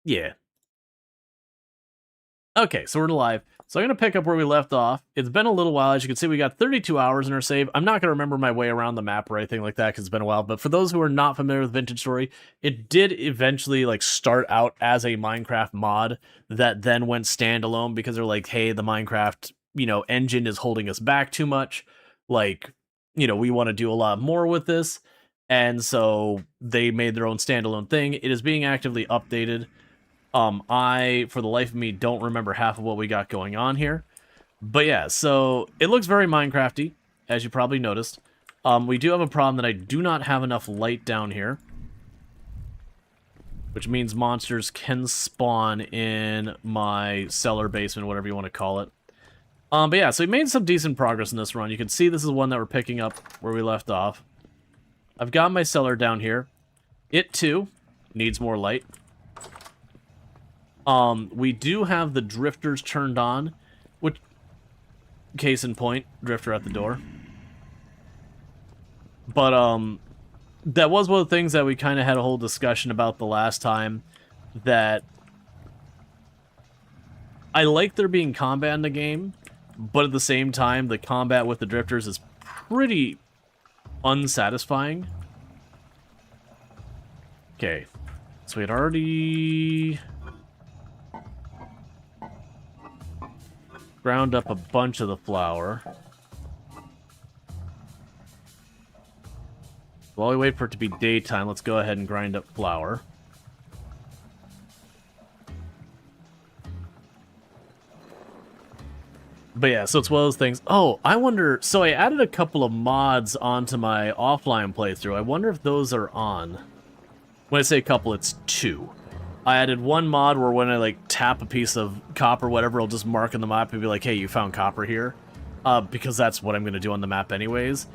Yeah. Okay, so we're live. So I'm going to pick up where we left off. It's been a little while. As you can see, we got 32 hours in our save. I'm not going to remember my way around the map or anything like that because it's been a while. But for those who are not familiar with Vintage Story, it did eventually like start out as a Minecraft mod that then went standalone because they're like, hey, the Minecraft, engine is holding us back too much. Like, we want to do a lot more with this. And so they made their own standalone thing. It is being actively updated. I, for the life of me, don't remember half of what we got going on here. But yeah, so it looks very Minecrafty, as you probably noticed. We do have a problem that I do not have enough light down here, which means monsters can spawn in my cellar basement, whatever you want to call it. But yeah, so we made some decent progress in this run. You can see this is one that we're picking up where we left off. I've got my cellar down here. It, too, needs more light. We do have the drifters turned on, which, case in point, drifter at the door. But, that was one of the things that we kind of had a whole discussion about the last time, that I like there being combat in the game, but at the same time, the combat with the drifters is pretty unsatisfying. Okay, so we had already ground up a bunch of the flour. While we wait for it to be daytime, let's go ahead and grind up flour. But yeah, so it's one of those things. Oh, I wonder... So I added a couple of mods onto my offline playthrough. I wonder if those are on. When I say a couple, it's 2. I added one mod where when I, like, tap a piece of copper or whatever, I'll just mark on the map and be like, hey, you found copper here. Because that's what I'm going to do on the map anyways.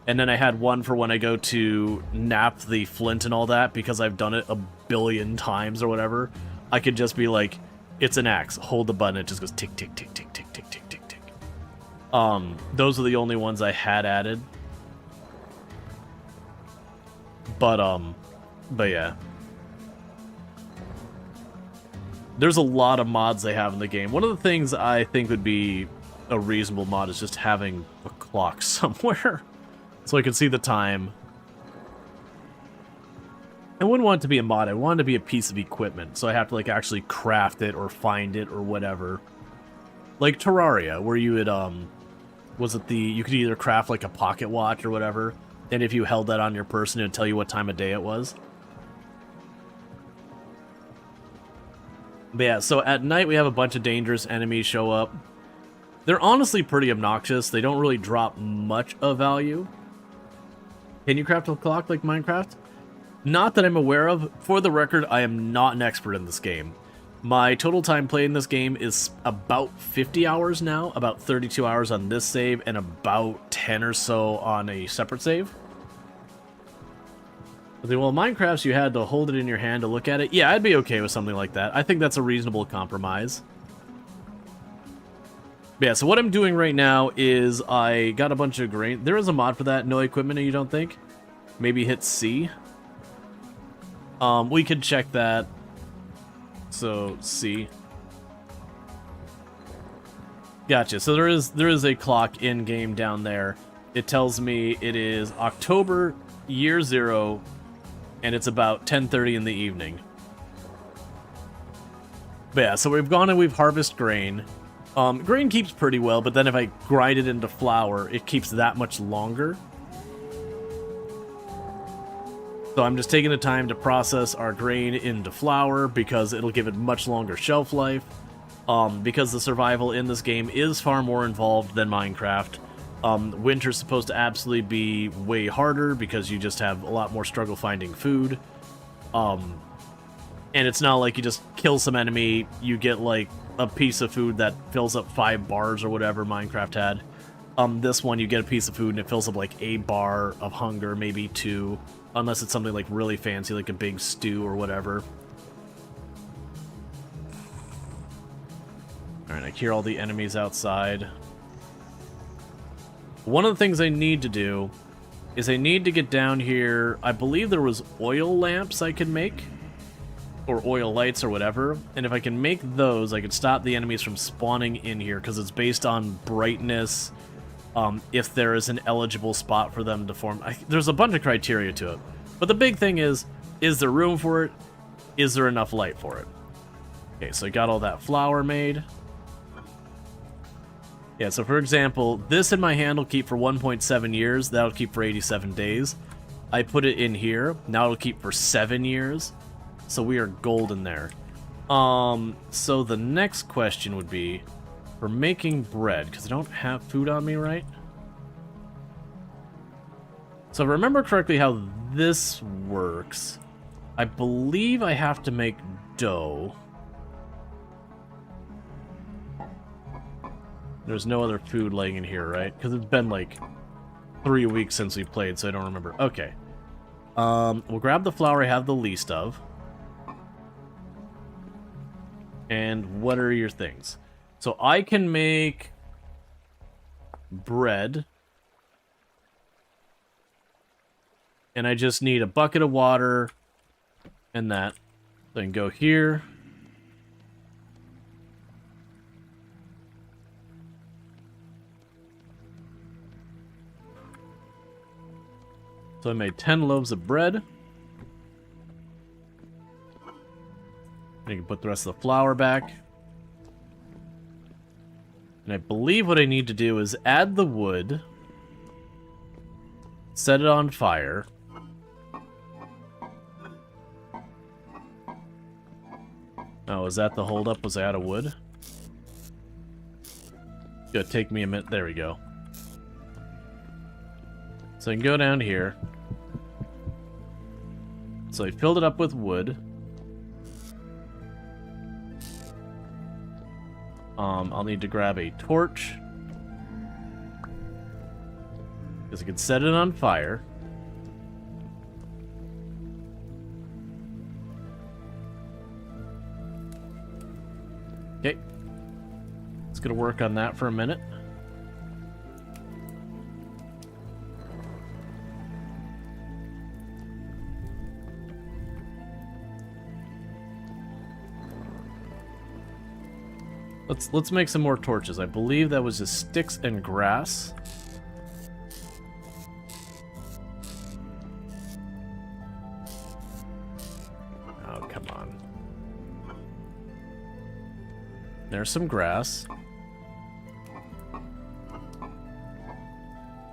And then I had one for when I go to nap the flint and all that, because I've done it a billion times or whatever. I could just be like, it's an axe. Hold the button, it just goes tick, tick, tick, tick, tick, tick, tick, tick, tick. Those are the only ones I had added. But yeah. There's a lot of mods they have in the game. One of the things I think would be a reasonable mod is just having a clock somewhere. So I can see the time. I wouldn't want it to be a mod. I want it to be a piece of equipment. So I have to like actually craft it or find it or whatever. Like Terraria, where you would, you could either craft like a pocket watch or whatever. And if you held that on your person, it would tell you what time of day it was. But yeah, so at night we have a bunch of dangerous enemies show up. They're honestly pretty obnoxious. They don't really drop much of value. Can you craft a clock like Minecraft? Not that I'm aware of. For the record, I am not an expert in this game. My total time played in this game is about 50 hours now, about 32 hours on this save, and about 10 or so on a separate save. Well, Minecraft, you had to hold it in your hand to look at it. Yeah, I'd be okay with something like that. I think that's a reasonable compromise. But yeah, so what I'm doing right now is I got a bunch of grain. There is a mod for that. No equipment, you don't think? Maybe hit C. We could check that. So, C. Gotcha. So there is a clock in-game down there. It tells me it is October, year 0, and it's about 10:30 in the evening. But yeah, so we've gone and we've harvested grain. Grain keeps pretty well, but then if I grind it into flour, it keeps that much longer. So I'm just taking the time to process our grain into flour because it'll give it much longer shelf life. Because the survival in this game is far more involved than Minecraft. Winter's supposed to absolutely be way harder because you just have a lot more struggle finding food. And it's not like you just kill some enemy, you get like a piece of food that fills up 5 bars or whatever Minecraft had. This one you get a piece of food and it fills up like a bar of hunger, maybe 2, unless it's something like really fancy, like a big stew or whatever. Alright, I hear all the enemies outside. One of the things I need to do is I need to get down here. I believe there was oil lamps I could make. or oil lights or whatever. And if I can make those, I can stop the enemies from spawning in here because it's based on brightness. If there is an eligible spot for them to form. There's a bunch of criteria to it. But the big thing is there room for it? Is there enough light for it? Okay, so I got all that flour made. Yeah, so for example, this in my hand will keep for 1.7 years. That'll keep for 87 days. I put it in here. Now it'll keep for 7 years. So we are golden there. So the next question would be, for making bread, because I don't have food on me, right? So if I remember correctly how this works, I believe I have to make dough. There's no other food laying in here, right? Because it's been like 3 weeks since we played, so I don't remember. Okay. We'll grab the flour I have the least of. And what are your things? So I can make bread. And I just need a bucket of water and that. Then go here. So I made 10 loaves of bread. I can put the rest of the flour back. And I believe what I need to do is add the wood, set it on fire. Oh, is that the holdup? Was I out of wood? It's gonna take me a minute. There we go. So I can go down here. So I filled it up with wood. I'll need to grab a torch, because I can set it on fire. Okay. It's gonna work on that for a minute. Let's make some more torches. I believe that was just sticks and grass. Oh, come on. There's some grass.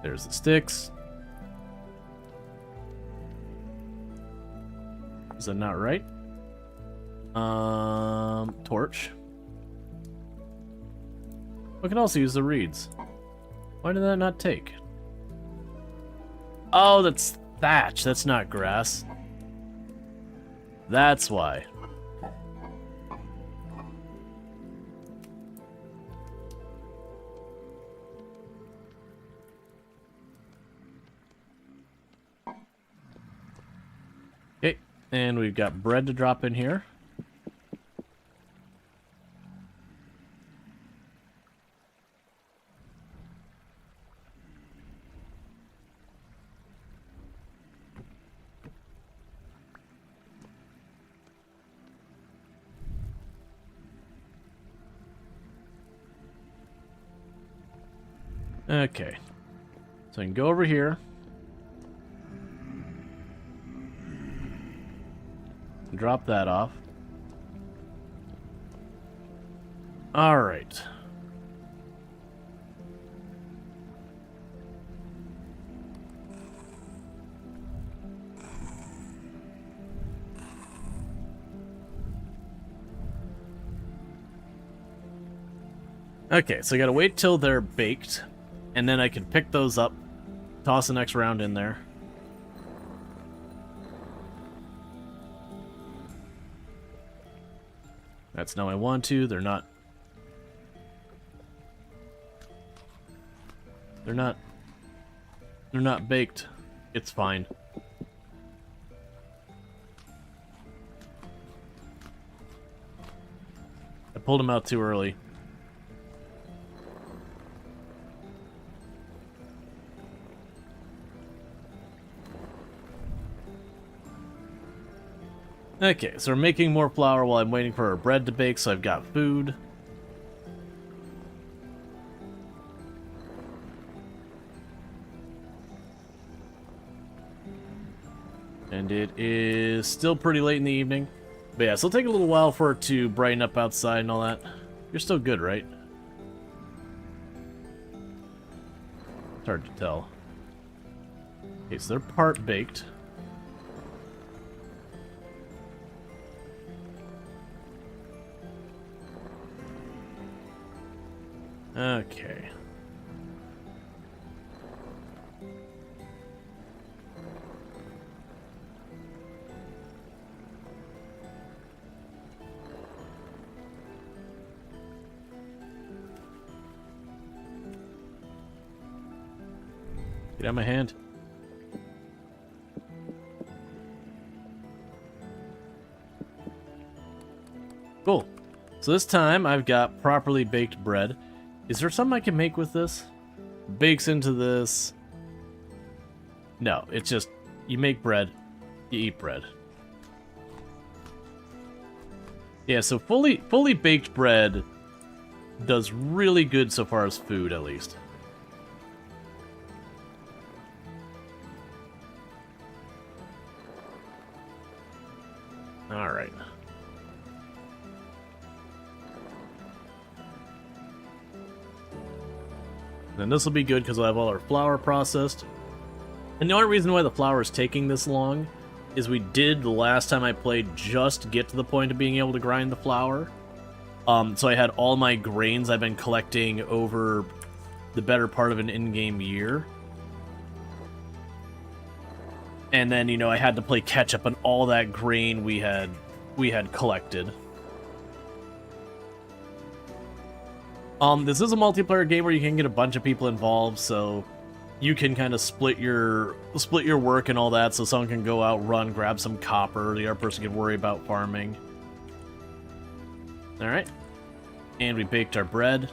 There's the sticks. Is that not right? Torch. We can also use the reeds. Why did that not take? Oh, that's thatch. That's not grass. That's why. Okay, and we've got bread to drop in here. Okay, so I can go over here. Drop that off. All right. Okay, so I gotta wait till they're baked. And then I can pick those up, toss the next round in there. That's now I want to. They're not baked. It's fine. I pulled them out too early. Okay, so we're making more flour while I'm waiting for our bread to bake, so I've got food. And it is still pretty late in the evening. But yeah, so it'll take a little while for it to brighten up outside and all that. You're still good, right? It's hard to tell. Okay, so they're part baked. Okay. Get out of my hand. Cool. So this time I've got properly baked bread. Is there something I can make with this? Bakes into this. No, it's just you make bread, you eat bread. Yeah, so fully baked bread does really good so far as food, at least. All right. Then this will be good because we'll have all our flour processed. And the only reason why the flour is taking this long is we did, the last time I played, just get to the point of being able to grind the flour. So I had all my grains I've been collecting over the better part of an in-game year. And then, you know, I had to play catch-up on all that grain we had collected. This is a multiplayer game where you can get a bunch of people involved, so you can kind of split your work and all that, so someone can go out, run, grab some copper, the other person can worry about farming. Alright. And we baked our bread.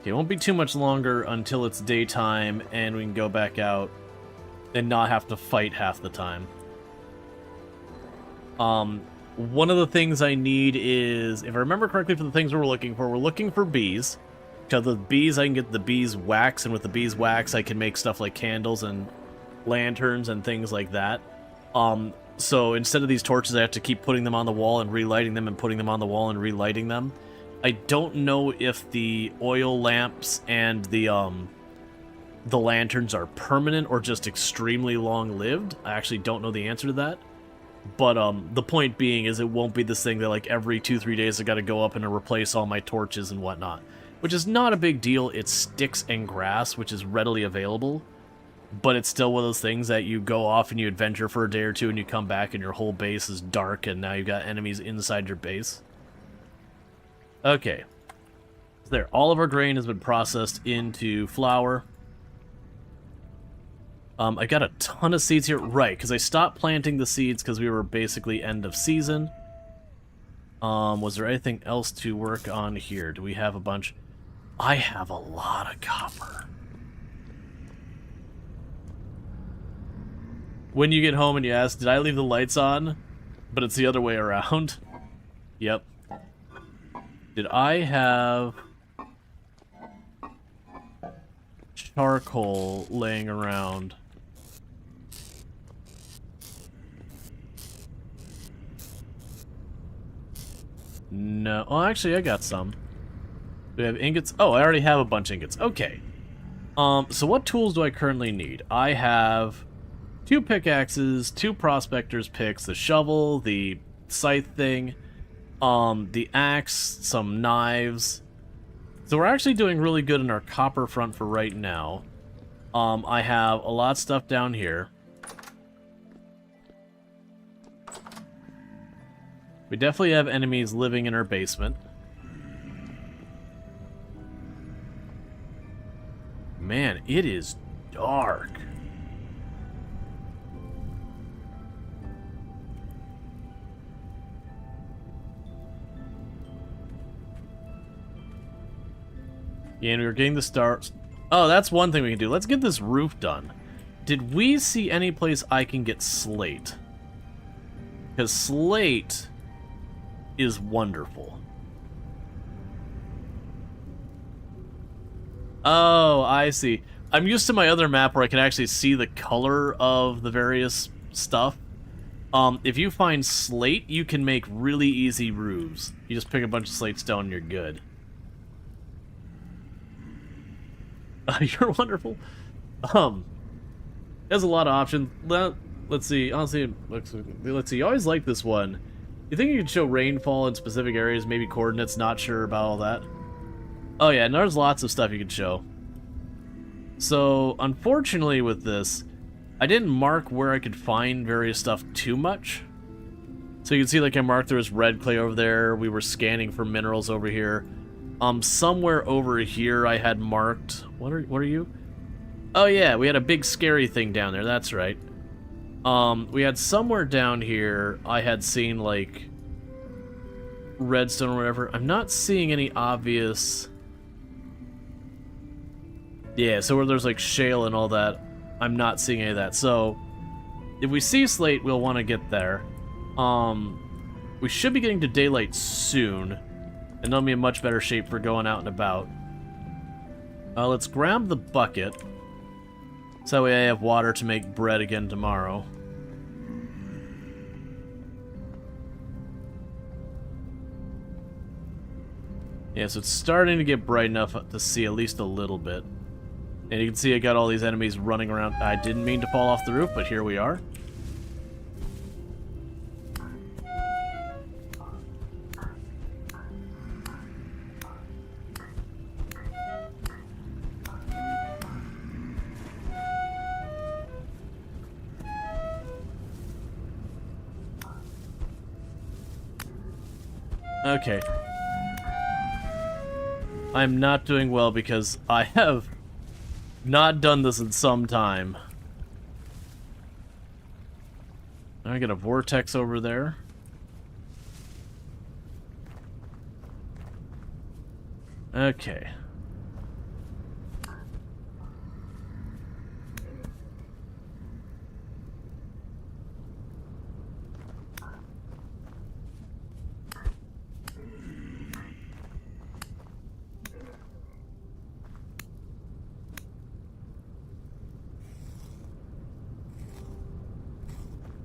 Okay, it won't be too much longer until it's daytime and we can go back out and not have to fight half the time. One of the things I need is, if I remember correctly for the things we're looking for bees. Because with bees, I can get the bees wax, and with the bees wax, I can make stuff like candles and lanterns and things like that. So instead of these torches, I have to keep putting them on the wall and relighting them and putting them on the wall and relighting them. I don't know if the oil lamps and the lanterns are permanent or just extremely long-lived. I actually don't know the answer to that. But the point being is it won't be this thing that like every 2-3 days I gotta go up and replace all my torches and whatnot. Which is not a big deal. It's sticks and grass, which is readily available. But it's still one of those things that you go off and you adventure for a day or two and you come back and your whole base is dark and now you've got enemies inside your base. Okay. So there, all of our grain has been processed into flour. I got a ton of seeds here. Right, because I stopped planting the seeds because we were basically end of season. Was there anything else to work on here? Do we have a bunch? I have a lot of copper. When you get home and you ask, did I leave the lights on? But it's the other way around. Yep. Did I have charcoal laying around? No. Oh, actually, I got some. Do we have ingots? Oh, I already have a bunch of ingots. Okay. So what tools do I currently need? I have 2 pickaxes, 2 prospector's picks, the shovel, the scythe thing, the axe, some knives. So we're actually doing really good in our copper front for right now. I have a lot of stuff down here. We definitely have enemies living in our basement. Man, it is dark. Yeah, and we were getting the start. Oh, that's one thing we can do. Let's get this roof done. Did we see any place I can get slate? Because slate is wonderful. Oh, I see. I'm used to my other map where I can actually see the color of the various stuff. If you find slate, you can make really easy roofs. You just pick a bunch of slate stone and you're good. You're wonderful. There's a lot of options. Let's see. Honestly, let's see. You always like this one. You think you could show rainfall in specific areas, maybe coordinates? Not sure about all that. Oh yeah, and there's lots of stuff you can show. So, unfortunately with this, I didn't mark where I could find various stuff too much. So you can see, like, I marked there was red clay over there. We were scanning for minerals over here. Somewhere over here I had marked... What are you? Oh yeah, we had a big scary thing down there, that's right. We had somewhere down here I had seen, like, redstone or whatever. I'm not seeing any obvious... Yeah, so where there's, like, shale and all that, I'm not seeing any of that. So, if we see slate, we'll want to get there. We should be getting to daylight soon, and that'll be in much better shape for going out and about. Let's grab the bucket, so that way I have water to make bread again tomorrow. Yeah, so it's starting to get bright enough to see at least a little bit. And you can see I got all these enemies running around. I didn't mean to fall off the roof, but here we are. Okay. I'm not doing well because I have not done this in some time. I got a vortex over there. Okay.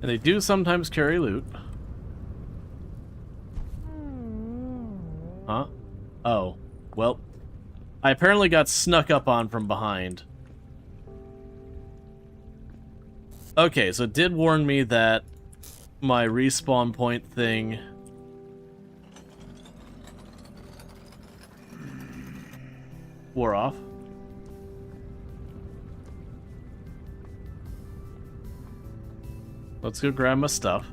And they do sometimes carry loot. Huh? Oh. Well, I apparently got snuck up on from behind. Okay, so it did warn me that my respawn point thing wore off. Let's go grab my stuff.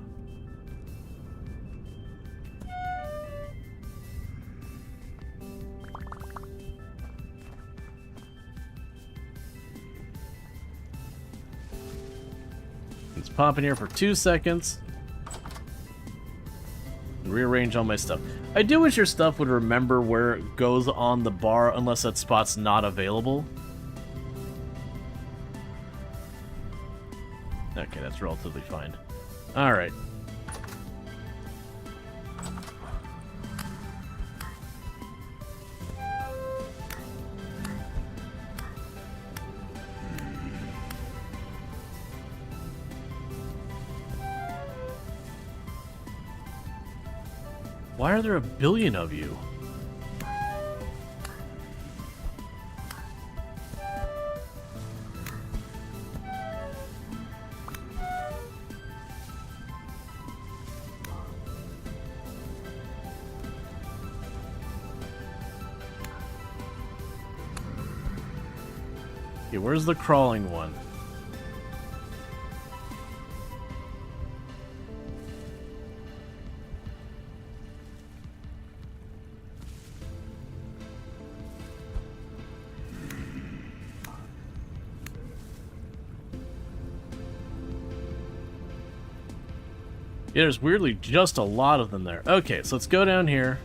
Let's pop in here for 2 seconds. And rearrange all my stuff. I do wish your stuff would remember where it goes on the bar unless that spot's not available. Okay, that's relatively fine. Alright. Why are there a billion of you? Okay, where's the crawling one? Yeah, there's weirdly just a lot of them there. Okay, so let's go down here.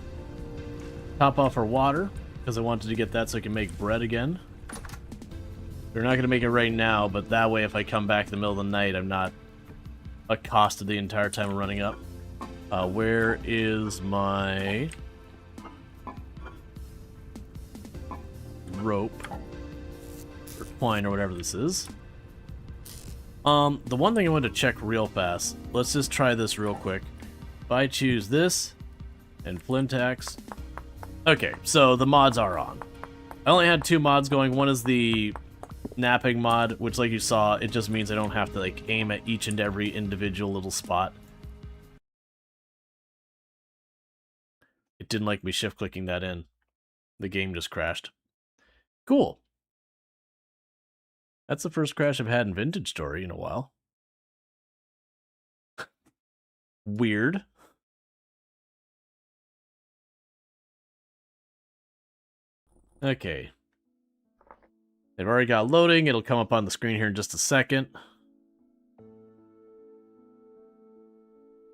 Top off our water, because I wanted to get that so I can make bread again. We're not going to make it right now, but that way if I come back in the middle of the night, I'm not accosted the entire time I'm running up. Where is my rope? Or twine, or whatever this is. The one thing I wanted to check real fast, let's just try this real quick. If I choose this, and flint axe. Okay, so the mods are on. I only had 2 mods going. One is the napping mod, which like you saw, it just means I don't have to like aim at each and every individual little spot. It didn't like me shift clicking that in. The game just crashed. Cool. That's the first crash I've had in Vintage Story in a while. Weird. Okay. They've already got loading. It'll come up on the screen here in just a second.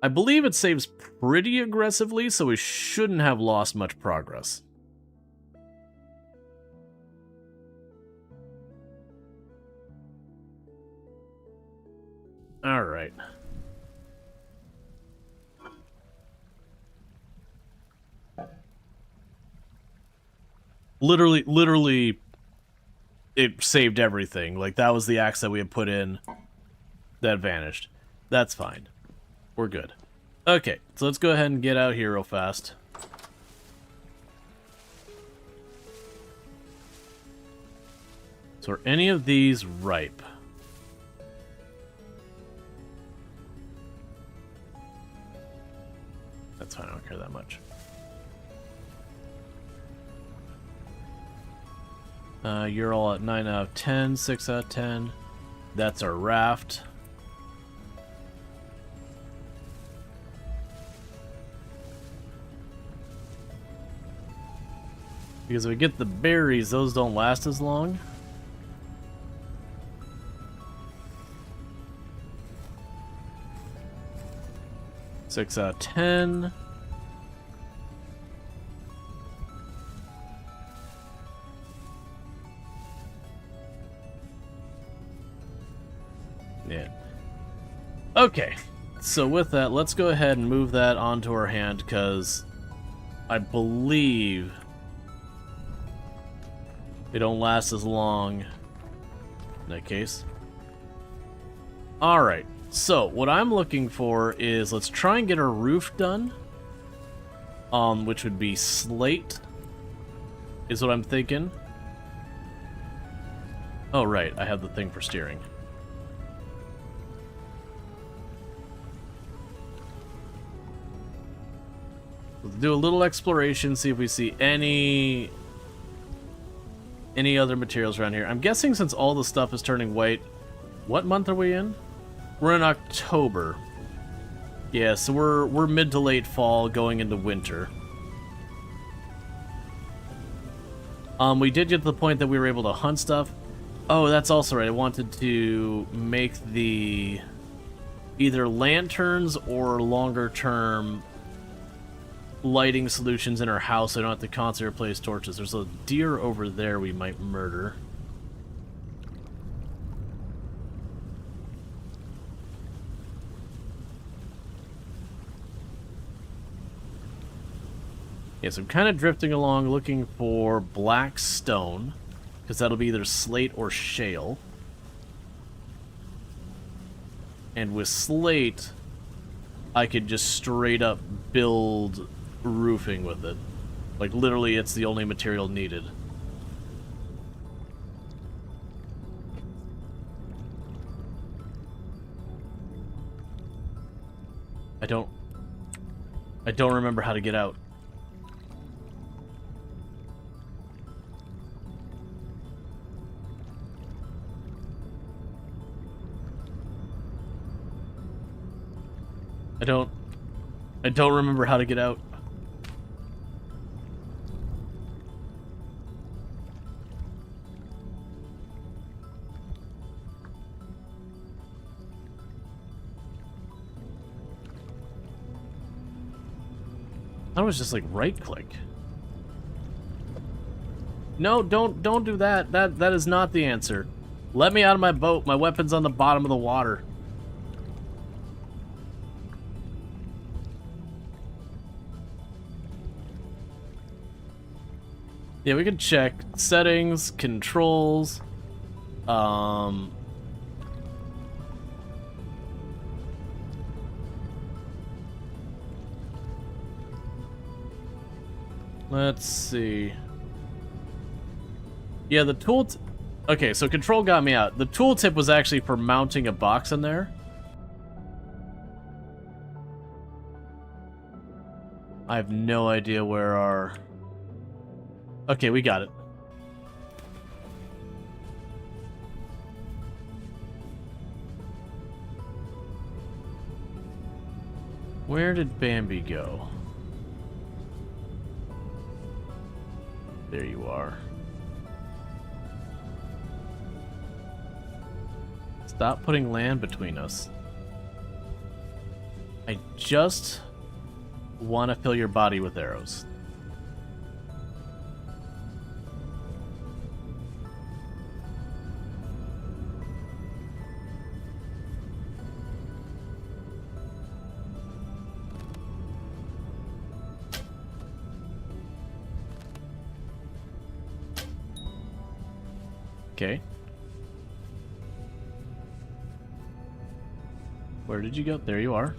I believe it saves pretty aggressively, so we shouldn't have lost much progress. Alright. Literally, it saved everything. Like, that was the axe that we had put in that vanished. That's fine. We're good. Okay, so let's go ahead and get out here real fast. So are any of these ripe? That's fine, I don't care that much. You're all at 9 out of 10, 6 out of 10. That's our raft. Because if we get the berries, those don't last as long. Six out of 10. Yeah. Okay. So with that, let's go ahead and move that onto our hand, because I believe they don't last as long in that case. Alright, so what I'm looking for is, let's try and get our roof done. Which would be slate, is what I'm thinking. Oh right, I have the thing for steering. Let's do a little exploration, see if we see any other materials around here. I'm guessing since all the stuff is turning white, what month are we in? We're in October. Yeah, so we're mid to late fall going into winter. We did get to the point that we were able to hunt stuff. Oh, that's also right. I wanted to make the either lanterns or longer term lighting solutions in our house so I don't have to constantly replace torches. There's a deer over there we might murder. Yeah, so I'm kind of drifting along looking for black stone, because that'll be either slate or shale. And with slate, I could just straight up build roofing with it. Like, literally, it's the only material needed. I don't remember how to get out. I don't remember how to get out. I was just like right click. No, don't do that. That is not the answer. Let me out of my boat. My weapon's on the bottom of the water. Yeah, we can check settings, controls. Let's see. Yeah, the tooltip. Okay, so control got me out. The tooltip was actually for mounting a box in there. I have no idea where our... Okay, we got it. Where did Bambi go? There you are. Stop putting land between us. I just want to fill your body with arrows. Okay. Where did you go? There you are.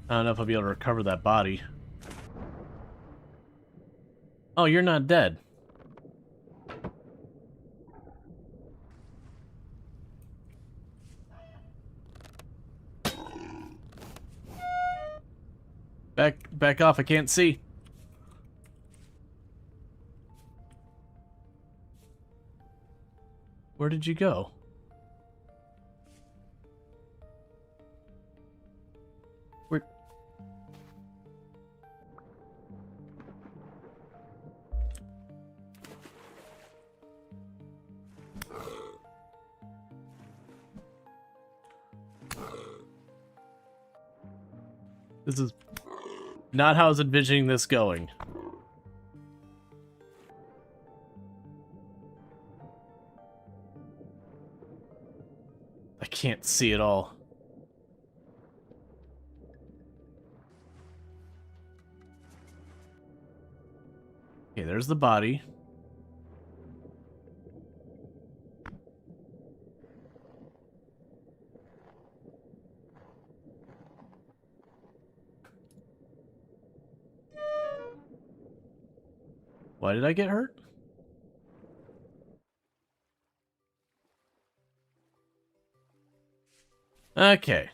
I don't know if I'll be able to recover that body. Oh, you're not dead. Back off, I can't see. Where did you go? Where? This is not how I was envisioning this going. I can't see it all. Okay, there's the body. Why did I get hurt? Okay.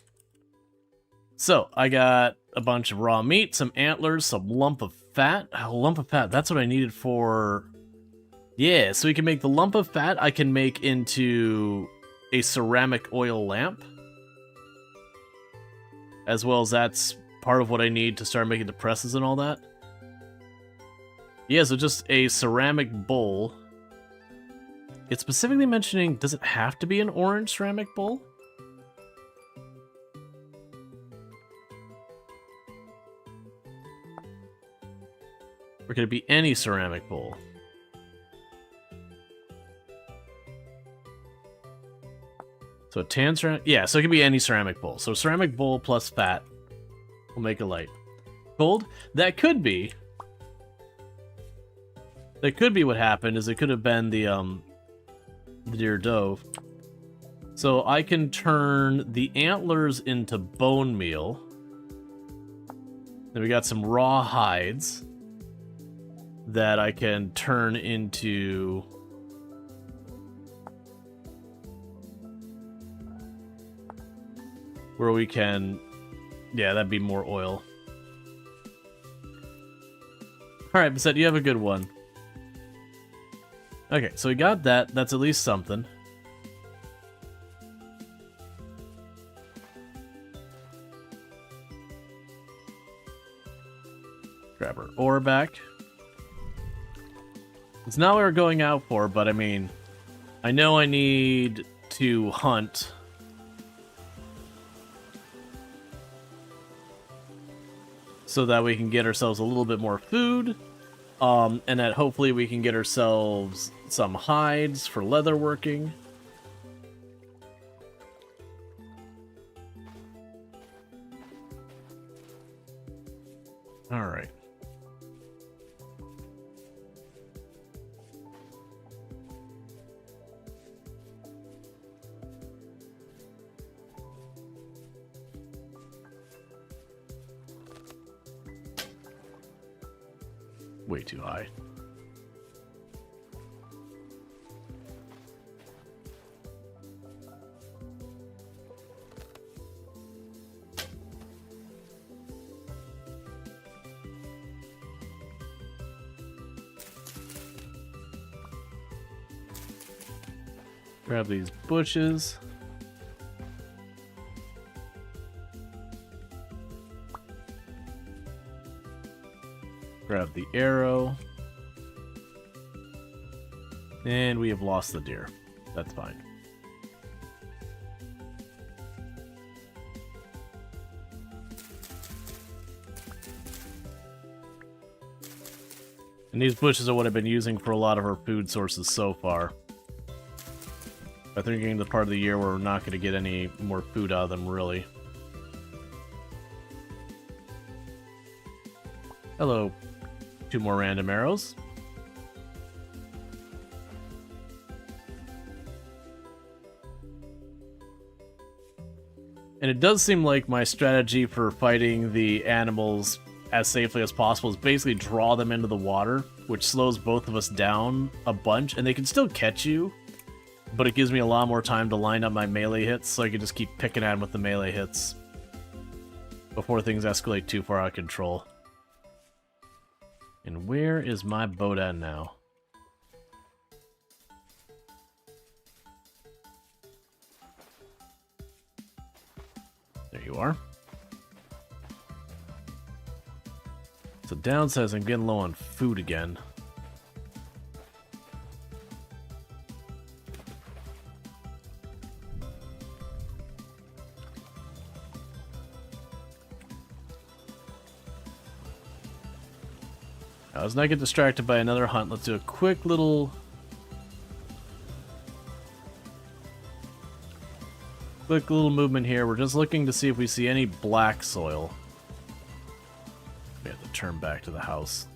So, I got a bunch of raw meat, some antlers, some lump of fat. Oh, lump of fat, that's what I needed for... Yeah, so we can make the lump of fat I can make into a ceramic oil lamp. As well as that's part of what I need to start making the presses and all that. Yeah, so just a ceramic bowl. It's specifically mentioning, does it have to be an orange ceramic bowl? Or could it be any ceramic bowl? So a tan ceramic... Yeah, so it can be any ceramic bowl. So ceramic bowl plus fat will make a light. Gold? That could be... That could be what happened, is it could have been the deer dove. So I can turn the antlers into bone meal. Then we got some raw hides that I can turn into... Where we can... Yeah, that'd be more oil. Alright, Bissette, you have a good one. Okay, so we got that. That's at least something. Grab our ore back. It's not what we're going out for, but I mean, I know I need to hunt. So that we can get ourselves a little bit more food. And that hopefully we can get ourselves some hides for leather working. All right. Way too high. Grab these bushes. Grab the arrow. And we have lost the deer. That's fine. And these bushes are what I've been using for a lot of our food sources so far. I think we're getting to the part of the year where we're not going to get any more food out of them, really. Hello. 2 more random arrows. And it does seem like my strategy for fighting the animals as safely as possible is basically draw them into the water, which slows both of us down a bunch, and they can still catch you, but it gives me a lot more time to line up my melee hits, so I can just keep picking at them with the melee hits before things escalate too far out of control. And where is my boat at now? There you are. So down says I'm getting low on food again. Now, let's not get distracted by another hunt. Let's do a quick little movement here. We're just looking to see if we see any black soil. We have to turn back to the house.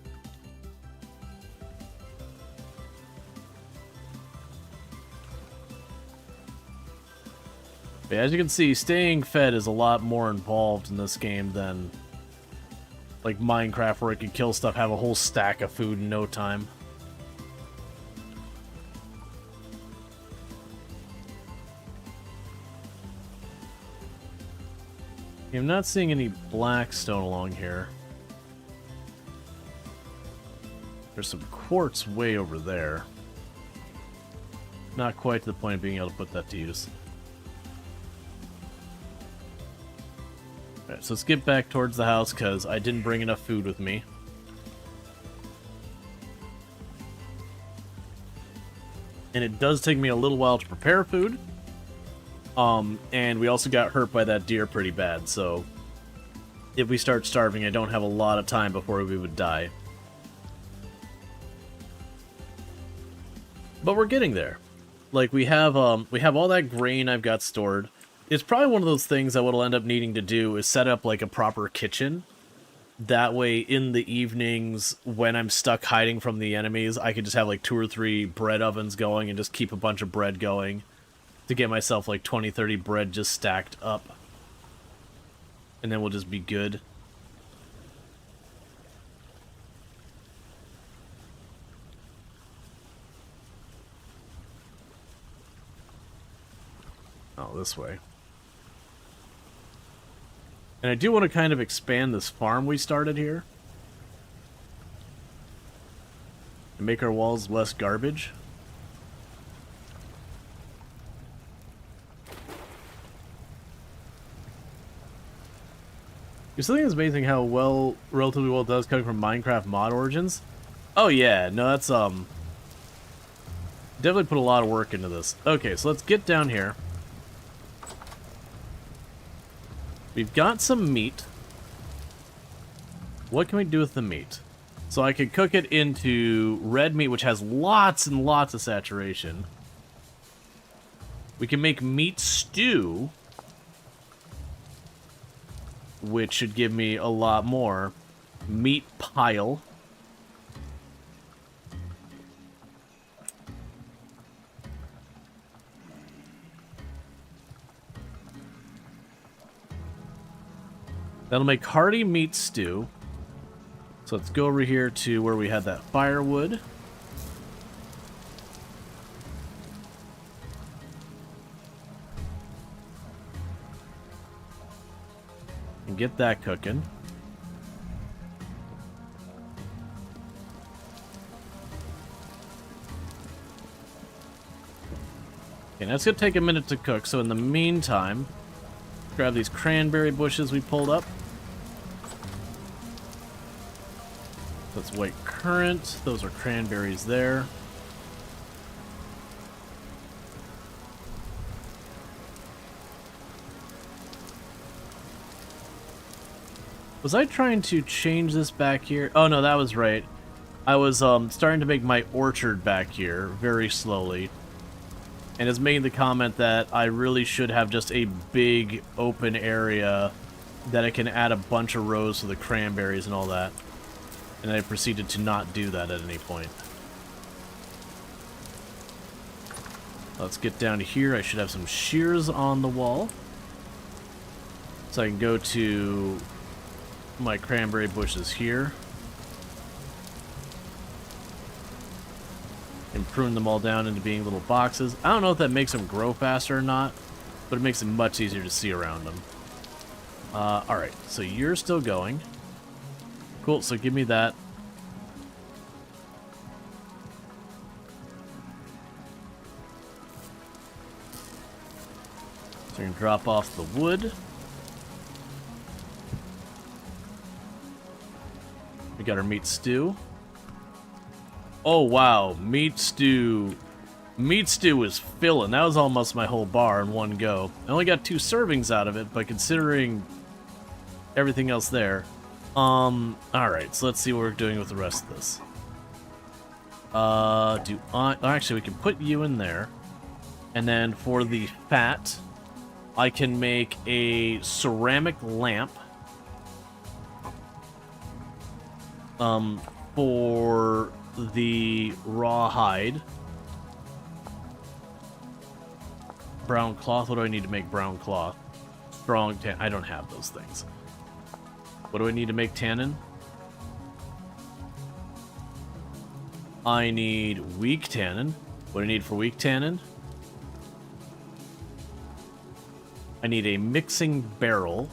But as you can see, staying fed is a lot more involved in this game than like Minecraft, where I can kill stuff, have a whole stack of food in no time. I'm not seeing any black stone along here. There's some quartz way over there. Not quite to the point of being able to put that to use. Alright, so let's get back towards the house, because I didn't bring enough food with me. And it does take me a little while to prepare food. And we also got hurt by that deer pretty bad, so if we start starving, I don't have a lot of time before we would die. But we're getting there. Like, we have all that grain I've got stored. It's probably one of those things that what'll end up needing to do is set up like a proper kitchen. That way, in the evenings, when I'm stuck hiding from the enemies, I could just have like 2 or 3 bread ovens going and just keep a bunch of bread going to get myself like 20, 30 bread just stacked up. And then we'll just be good. Oh, this way. And I do want to kind of expand this farm we started here. And make our walls less garbage. You still think it's amazing how relatively well it does coming from Minecraft mod origins? Oh yeah, no, Definitely put a lot of work into this. Okay, so let's get down here. We've got some meat. What can we do with the meat? So I could cook it into red meat, which has lots and lots of saturation. We can make meat stew, which should give me a lot more. Meat pile. That'll make hearty meat stew. So let's go over here to where we had that firewood. And get that cooking. Okay, that's gonna take a minute to cook, so in the meantime, grab these cranberry bushes we pulled up. That's white currant. Those are cranberries there. Was I trying to change this back here? Oh no, that was right. I was starting to make my orchard back here very slowly. And it's making the comment that I really should have just a big open area that I can add a bunch of rows for the cranberries and all that. And I proceeded to not do that at any point. Let's get down to here. I should have some shears on the wall. So I can go to my cranberry bushes here. And prune them all down into being little boxes. I don't know if that makes them grow faster or not, but it makes them much easier to see around them. Alright, so you're still going. Cool, so give me that. So you can drop off the wood. We got our meat stew. Oh wow, meat stew. Meat stew is filling. That was almost my whole bar in one go. I only got 2 servings out of it, but considering everything else there. Alright, so let's see what we're doing with the rest of this. Actually, we can put you in there. And then for the fat, I can make a ceramic lamp. For the raw hide. Brown cloth, what do I need to make brown cloth? Strong tan, I don't have those things. What do I need to make tannin? I need weak tannin. What do I need for weak tannin? I need a mixing barrel.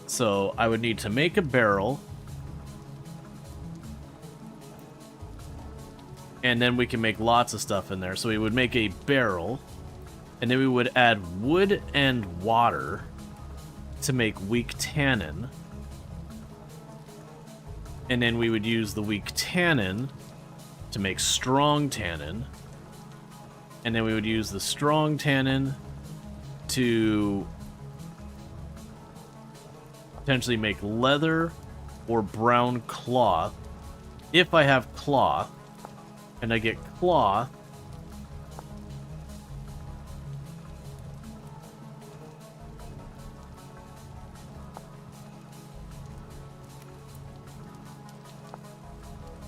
So I would need to make a barrel. And then we can make lots of stuff in there. So we would make a barrel. And then we would add wood and water to make weak tannin. And then we would use the weak tannin to make strong tannin. And then we would use the strong tannin to potentially make leather or brown cloth. If I have cloth, and I get cloth,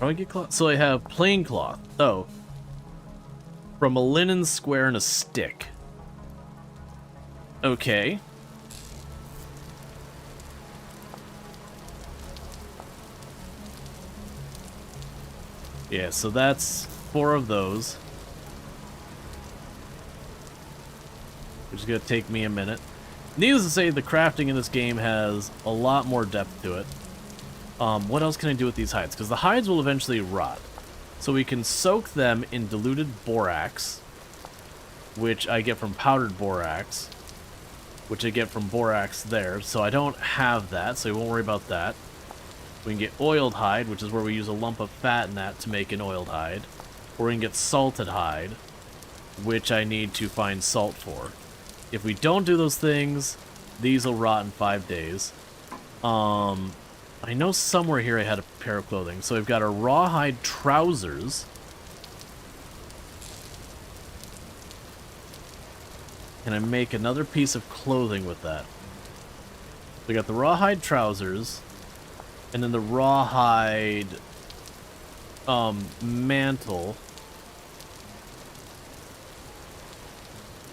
how do I get cloth? So I have plain cloth. Oh. From a linen square and a stick. Okay. Yeah, so that's 4 of those. Which is going to take me a minute. Needless to say, the crafting in this game has a lot more depth to it. What else can I do with these hides? Because the hides will eventually rot. So we can soak them in diluted borax, which I get from powdered borax, which I get from borax there. So I don't have that, so we won't worry about that. We can get oiled hide, which is where we use a lump of fat in that to make an oiled hide. Or we can get salted hide, which I need to find salt for. If we don't do those things, these will rot in 5 days. I know somewhere here I had a pair of clothing. So we've got our rawhide trousers. Can I make another piece of clothing with that? We got the rawhide trousers, and then the rawhide mantle.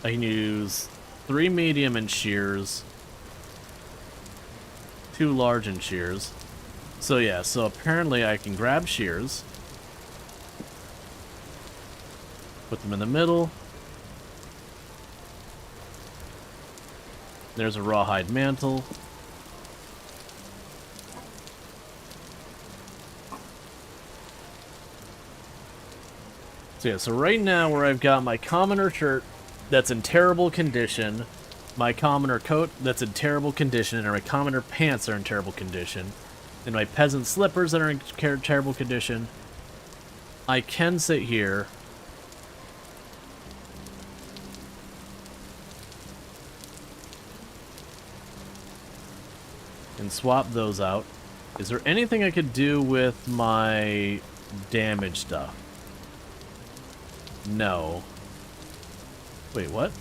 I can use 3 medium inch shears, 2 large inch shears. So yeah, so apparently I can grab shears, put them in the middle. There's a rawhide mantle. So yeah, so right now where I've got my commoner shirt that's in terrible condition, my commoner coat that's in terrible condition, and my commoner pants are in terrible condition, and my peasant slippers that are in terrible condition, I can sit here and swap those out. Is there anything I could do with my damage stuff? No. Wait, what?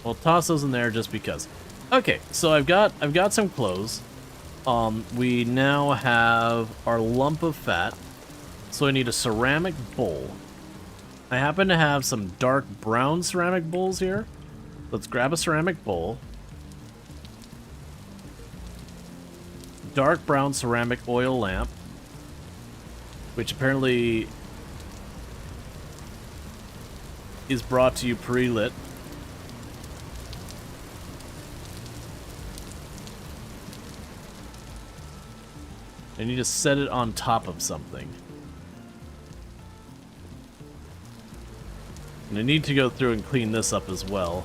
Well, toss those in there just because. Okay, so I've got some clothes. We now have our lump of fat. So I need a ceramic bowl. I happen to have some dark brown ceramic bowls here. Let's grab a ceramic bowl. Dark brown ceramic oil lamp, which apparently is brought to you pre-lit. I need to set it on top of something. And I need to go through and clean this up as well.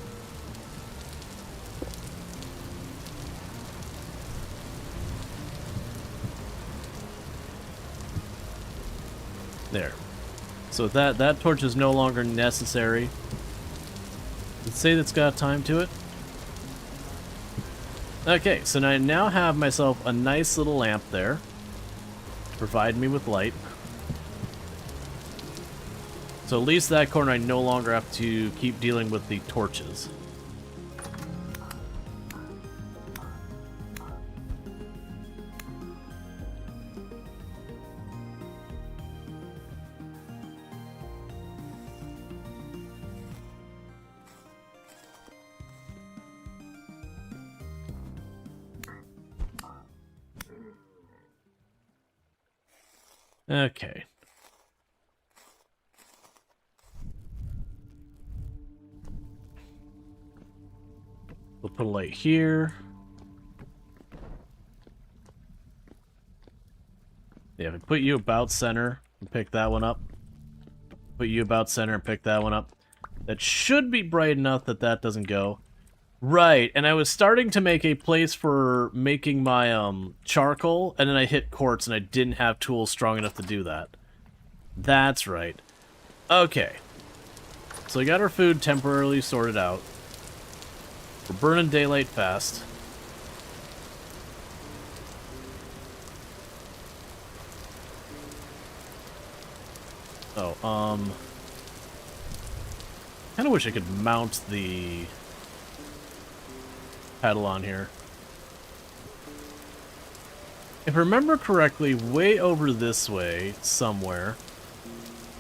There. So that torch is no longer necessary. Let's say that's got time to it. Okay, so I now have myself a nice little lamp there to provide me with light. So at least that corner I no longer have to keep dealing with the torches. Okay. We'll put a light here. Yeah, if I put you about center and pick that one up. Put you about center and pick that one up. That should be bright enough that that doesn't go. Right, and I was starting to make a place for making my charcoal, and then I hit quartz and I didn't have tools strong enough to do that. That's right. Okay. So we got our food temporarily sorted out. We're burning daylight fast. Oh, kinda wish I could mount the pedal on here. If I remember correctly, way over this way, somewhere,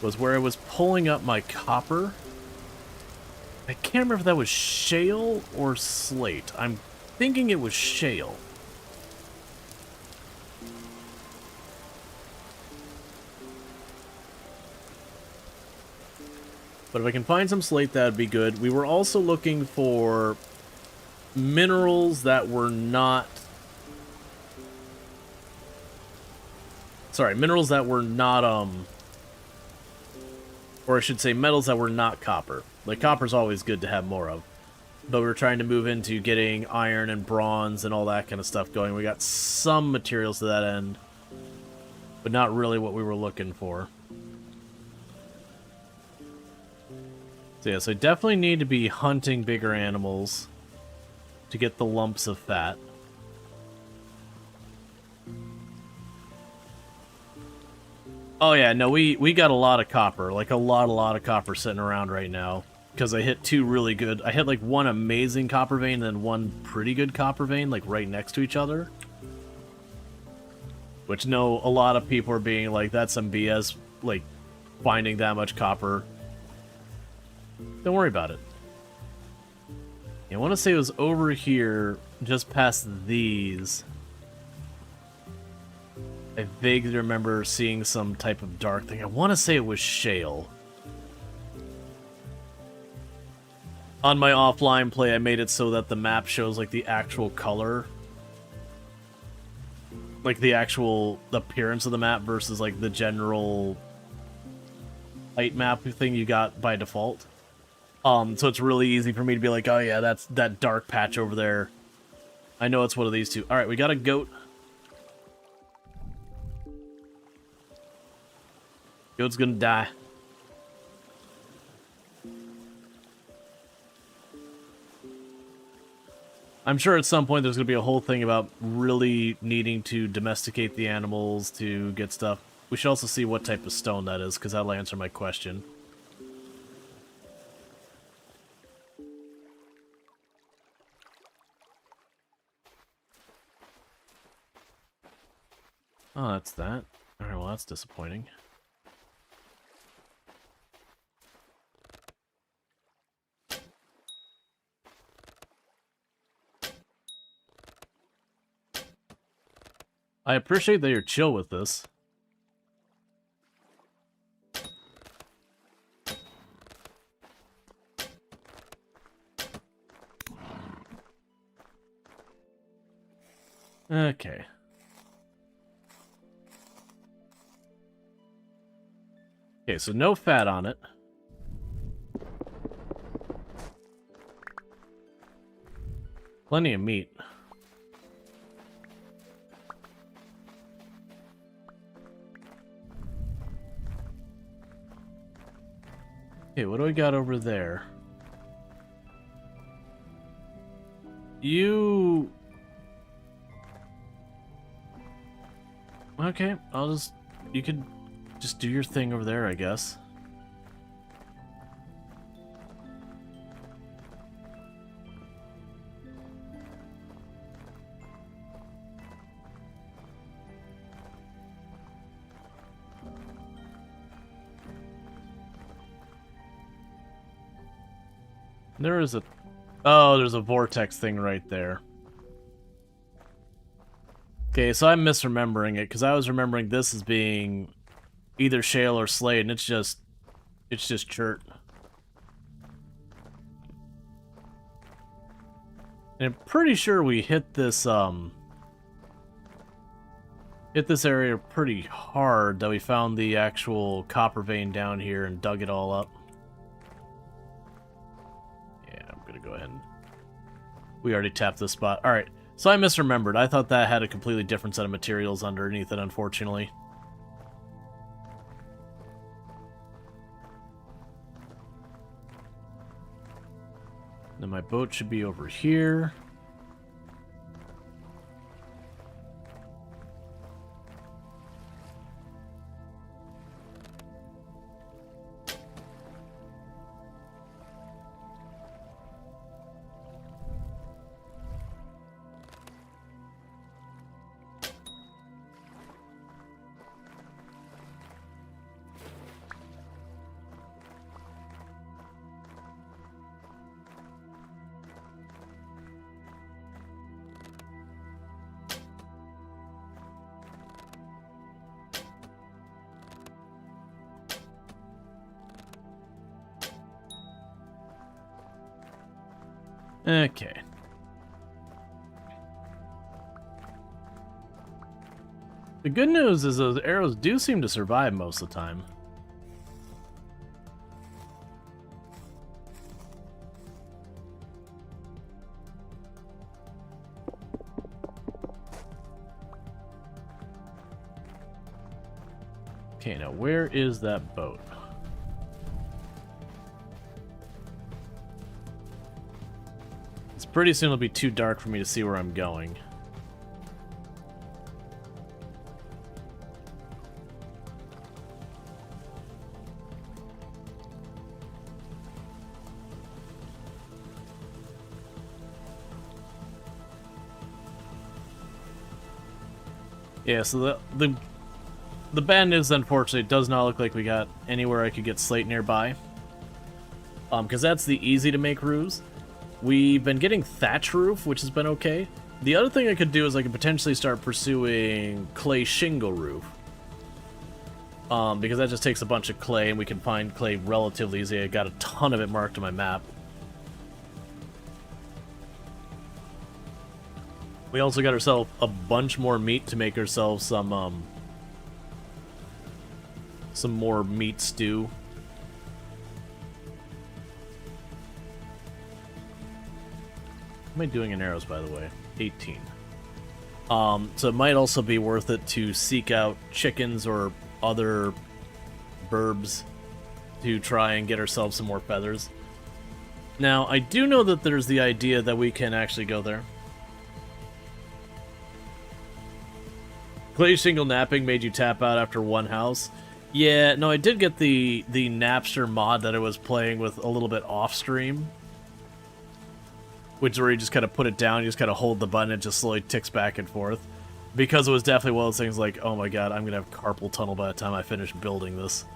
was where I was pulling up my copper. I can't remember if that was shale or slate. I'm thinking it was shale. But if I can find some slate, that would be good. We were also looking for minerals that were not... Sorry, minerals that were not, or I should say metals that were not copper. Like, copper's always good to have more of. But we're trying to move into getting iron and bronze and all that kind of stuff going. We got some materials to that end. but not really what we were looking for. So yeah, so I definitely need to be hunting bigger animals to get the lumps of fat. Oh yeah, no, we got a lot of copper, like a lot of copper sitting around right now. Because I hit two really good, I hit like one amazing copper vein and then one pretty good copper vein, like right next to each other. Which, no, a lot of people are being like, that's some BS, like, finding that much copper. Don't worry about it. I want to say it was over here, just past these. I vaguely remember seeing some type of dark thing. I want to say it was shale. On my offline play, I made it so that the map shows, like, the actual color. Like, the actual appearance of the map versus, like, the general height map thing you got by default. So it's really easy for me to be like, oh yeah, that's that dark patch over there. I know it's one of these two. Alright, we got a goat. Goat's gonna die. I'm sure at some point there's going to be a whole thing about really needing to domesticate the animals to get stuff. We should also see what type of stone that is, because that'll answer my question. Oh, that's that. Alright, well that's disappointing. I appreciate that you're chill with this. Okay. Okay, so no fat on it. Plenty of meat. Okay, what do we got over there? You... Okay, I'll just... You could just do your thing over there, I guess. There is a... Oh, there's a vortex thing right there. Okay, so I'm misremembering it, because I was remembering this as being either shale or slate, and it's just chert. And I'm pretty sure we hit this area pretty hard, that we found the actual copper vein down here and dug it all up. Yeah, I'm gonna go ahead and... We already tapped this spot. Alright, so I misremembered. I thought that had a completely different set of materials underneath it, unfortunately. Then my boat should be over here. Okay. The good news is those arrows do seem to survive most of the time. Okay, now where is that boat? It's pretty soon it'll be too dark for me to see where I'm going. Yeah, so the bad news, unfortunately, it does not look like we got anywhere I could get slate nearby. Because that's the easy to make roofs. We've been getting thatch roof, which has been okay. The other thing I could do is I could potentially start pursuing clay shingle roof. Because that just takes a bunch of clay, and we can find clay relatively easy. I got a ton of it marked on my map. We also got ourselves a bunch more meat to make ourselves some more meat stew. What am I doing in arrows, by the way? 18. So it might also be worth it to seek out chickens or other burbs to try and get ourselves some more feathers. Now, I do know that there's the idea that we can actually go there. Clay shingle napping made you tap out after one house. Yeah, no, I did get the Napster mod that I was playing with a little bit off stream. Which is where you just kind of put it down, you just kind of hold the button, it just slowly ticks back and forth. Because it was definitely one of those things like, oh my god, I'm going to have carpal tunnel by the time I finish building this.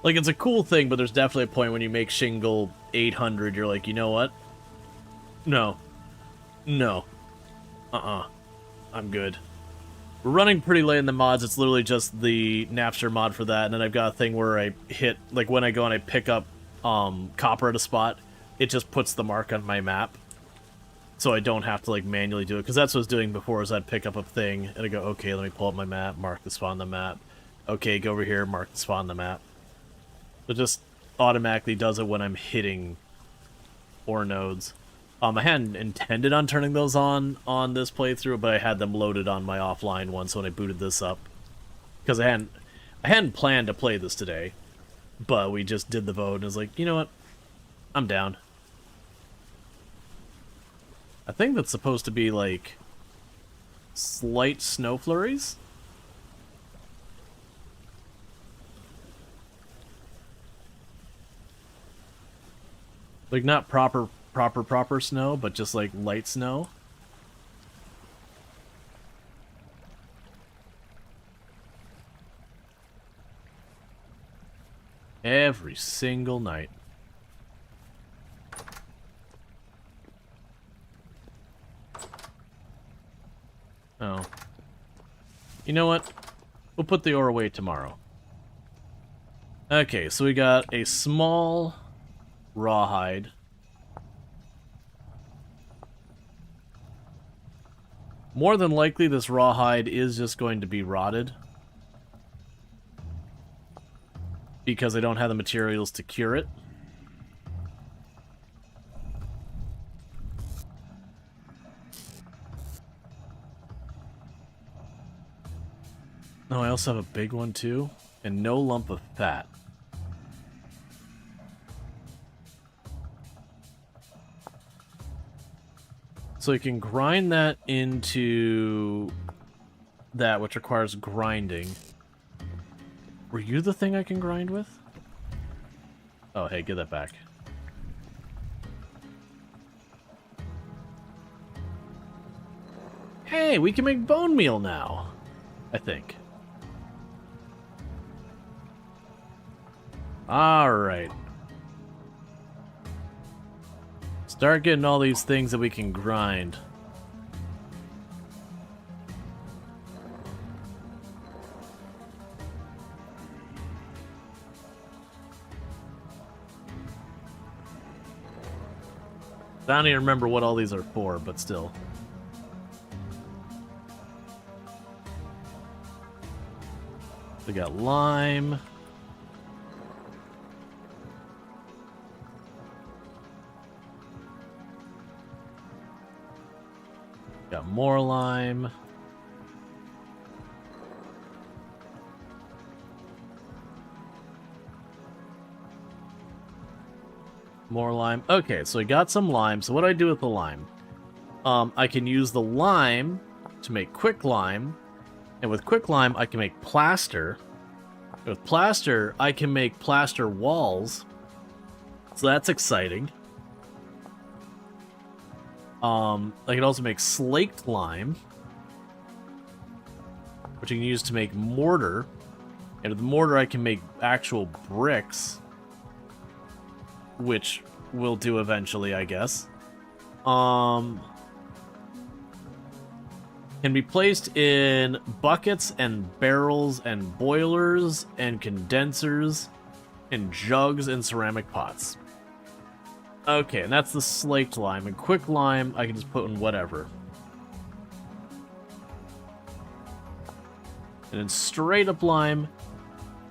Like, it's a cool thing, but there's definitely a point when you make shingle 800, you're like, you know what? No. No. I'm good. We're running pretty late in the mods. It's literally just the Napster mod for that, and then I've got a thing where I hit, like when I go and I pick up copper at a spot, it just puts the mark on my map. So I don't have to like manually do it, because that's what I was doing before, is I'd pick up a thing, and I go, okay, let me pull up my map, mark the spot on the map. Okay, go over here, mark the spot on the map. So it just automatically does it when I'm hitting ore nodes. I hadn't intended on turning those on this playthrough, but I had them loaded on my offline one, so when I booted this up. Because I hadn't planned to play this today, but we just did the vote, and I was like, you know what? I'm down. I think that's supposed to be, like, slight snow flurries? Like, not proper snow, but just like light snow. Every single night. Oh. You know what? We'll put the ore away tomorrow. Okay, so we got a small rawhide. More than likely, this rawhide is just going to be rotted. Because I don't have the materials to cure it. Oh, I also have a big one too. And no lump of fat. So you can grind that into that, which requires grinding. Were you the thing I can grind with? Oh, hey, give that back. Hey, we can make bone meal now, I think. Alright. Start getting all these things that we can grind. I don't even remember what all these are for, but still. We got lime. Got more lime. More lime. Okay, so I got some lime. So what do I do with the lime? I can use the lime to make quick lime. And with quick lime, I can make plaster. With plaster, I can make plaster walls. So that's exciting. I can also make slaked lime, which I can use to make mortar. And with mortar, I can make actual bricks, which we'll do eventually, I guess. Can be placed in buckets and barrels and boilers and condensers and jugs and ceramic pots. Okay, and that's the slaked lime. And quick lime, I can just put in whatever. And then straight up lime,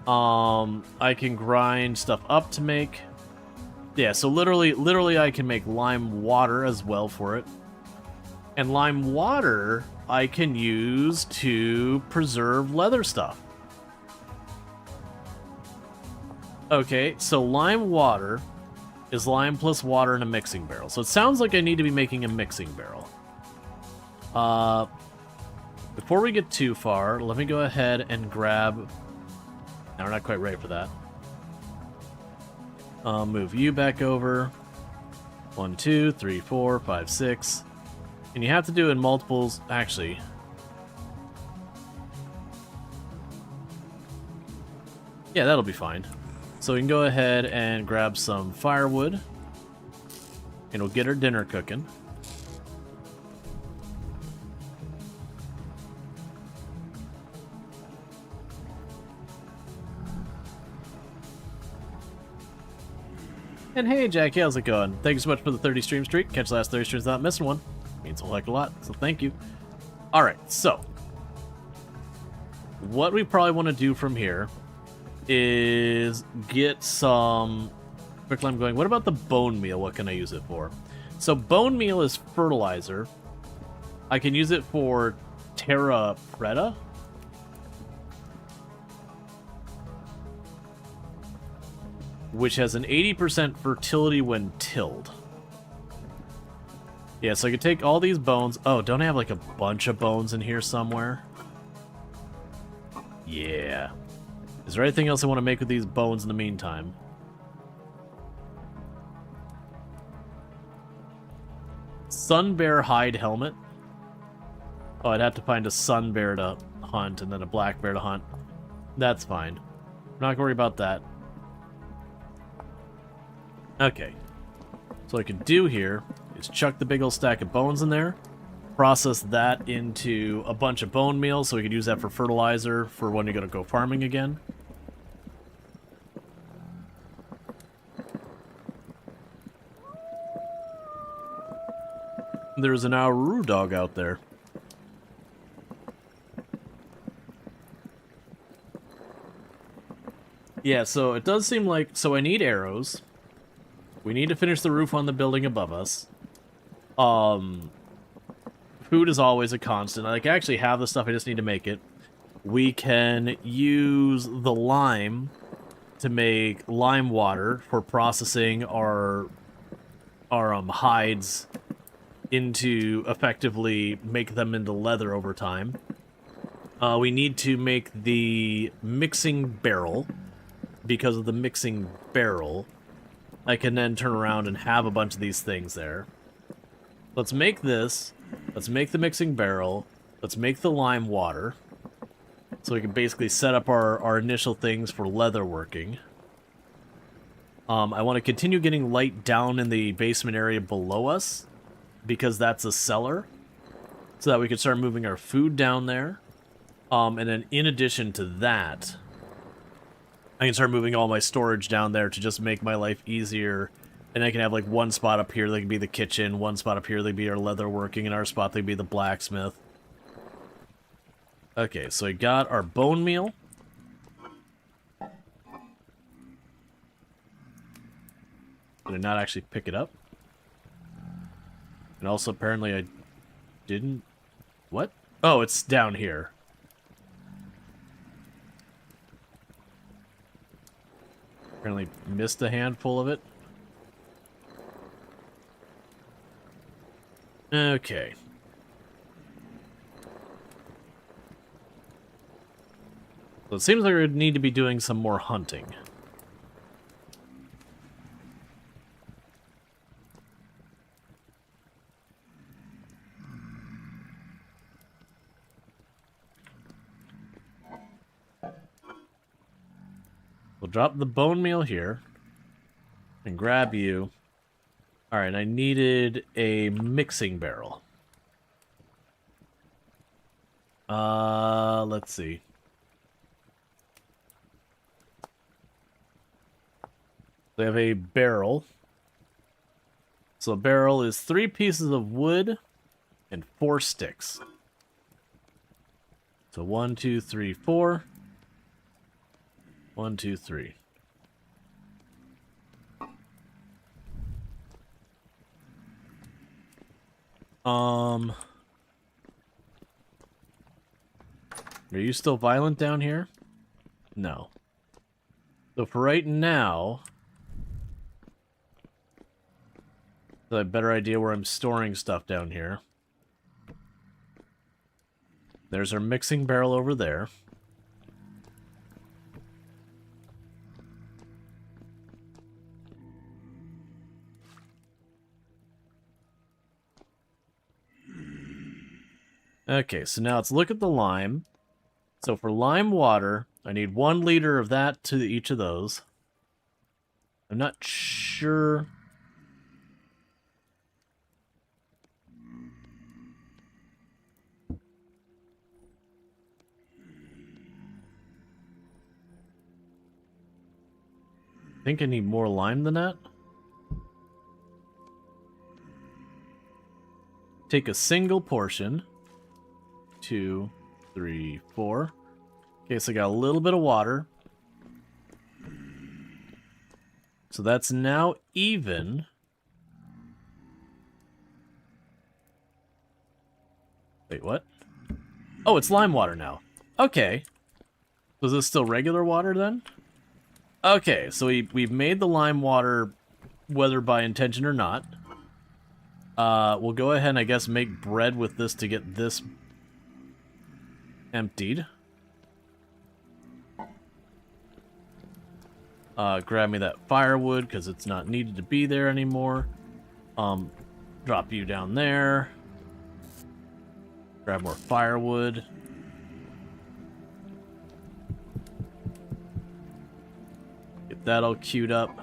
I can grind stuff up to make. Yeah, so literally I can make lime water as well for it. And lime water I can use to preserve leather stuff. Okay, so lime water is lime plus water in a mixing barrel. So it sounds like I need to be making a mixing barrel. Before we get too far, let me go ahead and grab... No, we're not quite ready for that. Move you back over. 1, 2, 3, 4, 5, 6. And you have to do it in multiples. Actually... yeah, that'll be fine. So we can go ahead and grab some firewood. And we'll get our dinner cooking. And hey, Jackie, how's it going? Thank you so much for the 30 stream streak. Catch the last 30 streams without missing one. Means a whole heck of a lot, so thank you. Alright, so. What we probably want to do from here is get some quick lime going. What about the bone meal? What can I use it for? So bone meal is fertilizer. I can use it for terra preta. Which has an 80% fertility when tilled. Yeah, so I could take all these bones. Oh, don't I have like a bunch of bones in here somewhere? Yeah. Is there anything else I want to make with these bones in the meantime? Sun bear hide helmet. Oh, I'd have to find a sun bear to hunt and then a black bear to hunt. That's fine. I'm not gonna worry about that. Okay. So what I can do here is chuck the big old stack of bones in there, process that into a bunch of bone meal so we could use that for fertilizer for when you're going to go farming again. There's an Auru dog out there. Yeah, so it does seem like... So I need arrows. We need to finish the roof on the building above us. Food is always a constant. I actually have the stuff, I just need to make it. We can use the lime to make lime water for processing our hides into effectively make them into leather over time. We need to make the mixing barrel. Because of the mixing barrel, I can then turn around and have a bunch of these things there. Let's make this. Let's make the mixing barrel. Let's make the lime water. So we can basically set up our initial things for leather working. I want to continue getting light down in the basement area below us, because that's a cellar, so that we can start moving our food down there. And then in addition to that, I can start moving all my storage down there to just make my life easier. And I can have like one spot up here that can be the kitchen, one spot up here that can be our leather working, and our spot that can be the blacksmith. Okay, so we got our bone meal. Did I not actually pick it up? And also apparently I didn't... What? Oh, it's down here. Apparently missed a handful of it. Okay. So it seems like we need to be doing some more hunting. We'll drop the bone meal here and grab you. All right, I needed a mixing barrel. Let's see. They have a barrel. So a barrel is 3 pieces of wood and 4 sticks. So 1, 2, 3, 4. 1, 2, 3. Are you still violent down here? No. So for right now, I have a better idea where I'm storing stuff down here. There's our mixing barrel over there. Okay, so now let's look at the lime. So for lime water, I need 1 liter of that to each of those. I'm not sure. I think I need more lime than that. Take a single portion. 2, 3, 4. Okay, so I got a little bit of water. So that's now even. Wait, what? Oh, it's lime water now. Okay. Was this still regular water then? Okay, so we've made the lime water, whether by intention or not. We'll go ahead and I guess make bread with this to get this emptied. Grab me that firewood because it's not needed to be there anymore. Drop you down there. Grab more firewood. Get that all queued up.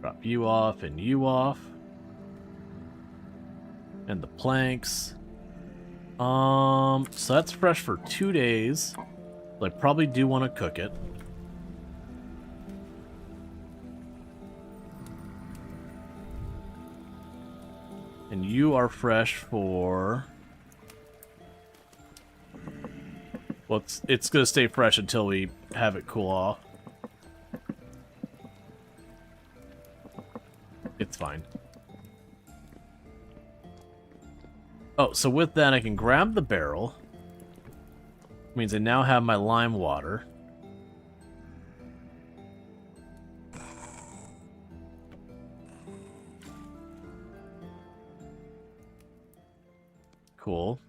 Drop you off and you off. And the planks. So that's fresh for 2 days. So I probably do want to cook it. And you are fresh for... Well, it's going to stay fresh until we have it cool off. It's fine. Oh, so with that, I can grab the barrel. Means I now have my lime water. Cool.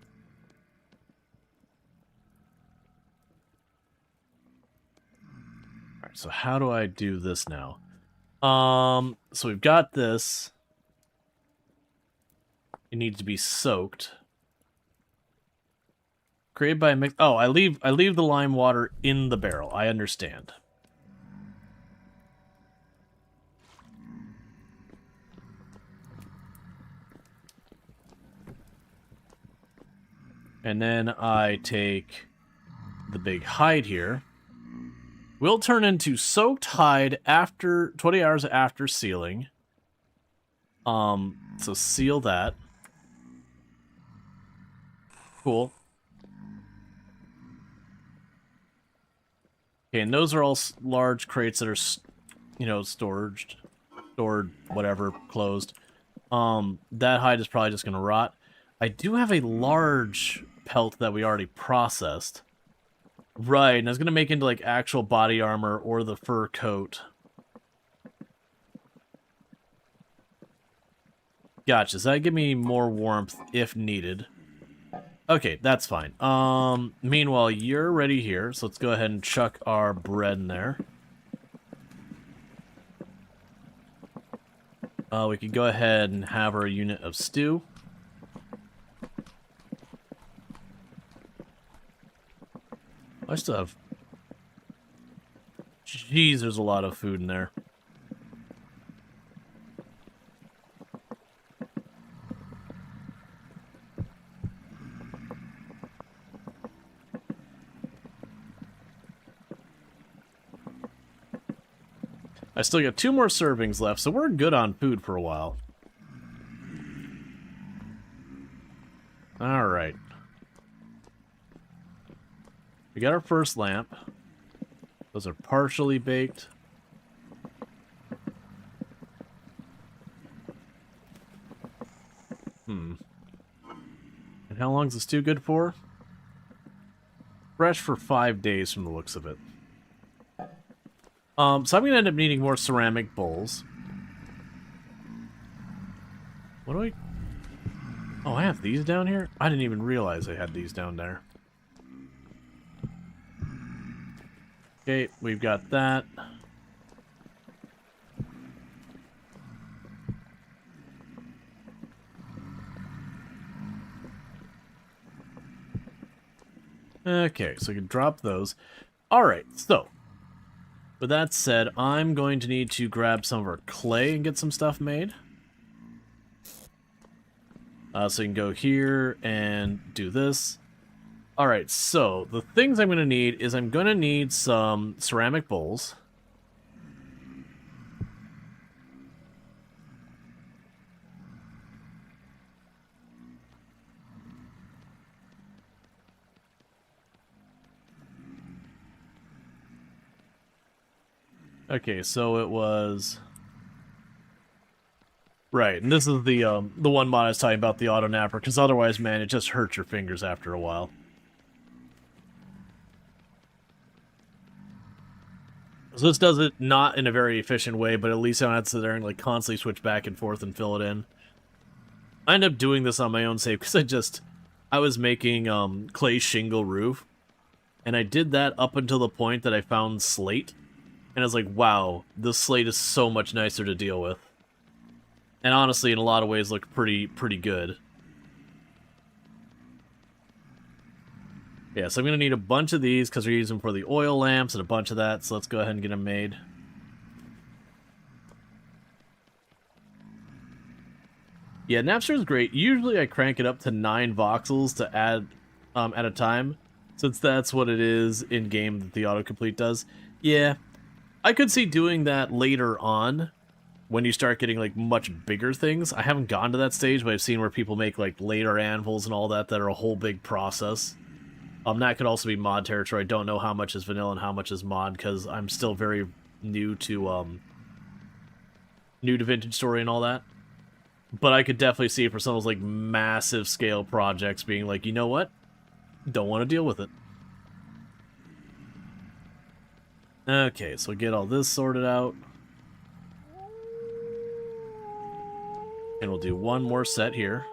Alright, so how do I do this now? So we've got this. It needs to be soaked. Created by a mix. Oh, I leave the lime water in the barrel. I understand. And then I take the big hide here. Will turn into soaked hide after 20 hours after sealing. So seal that. Cool. Okay, and those are all large crates that are, you know, stored, whatever, closed. That hide is probably just gonna rot. I do have a large pelt that we already processed. Right, and I was gonna make into like actual body armor or the fur coat. Gotcha. So that give me more warmth if needed. Okay, that's fine. Meanwhile, you're ready here, so let's go ahead and chuck our bread in there. We could go ahead and have our unit of stew. I still have... Jeez, there's a lot of food in there. I still got 2 more servings left, so we're good on food for a while. Alright. We got our first lamp. Those are partially baked. And how long is the stew good for? Fresh for 5 days from the looks of it. So I'm going to end up needing more ceramic bowls. What do I... Oh, I have these down here? I didn't even realize I had these down there. Okay, we've got that. Okay, so we can drop those. Alright, so... With that said, I'm going to need to grab some of our clay and get some stuff made. So you can go here and do this. Alright, so the things I'm going to need is I'm going to need some ceramic bowls. Okay, so it was... Right, and this is the one mod I was talking about, the auto napper, because otherwise, man, it just hurts your fingers after a while. So this does it not in a very efficient way, but at least I don't have to sit there and like constantly switch back and forth and fill it in. I end up doing this on my own save because I was making clay shingle roof, and I did that up until the point that I found slate. And I was like, wow, this slate is so much nicer to deal with. And honestly, in a lot of ways, looked pretty good. Yeah, so I'm going to need a bunch of these because we're using them for the oil lamps and a bunch of that. So let's go ahead and get them made. Yeah, Napster is great. Usually I crank it up to 9 voxels to add at a time, since that's what it is in-game that the autocomplete does. Yeah. I could see doing that later on, when you start getting, like, much bigger things. I haven't gone to that stage, but I've seen where people make, like, later anvils and all that are a whole big process. That could also be mod territory. I don't know how much is vanilla and how much is mod, because I'm still very new to Vintage Story and all that. But I could definitely see it for some of those, like, massive scale projects being like, you know what? Don't want to deal with it. Okay, so get all this sorted out. And we'll do one more set here.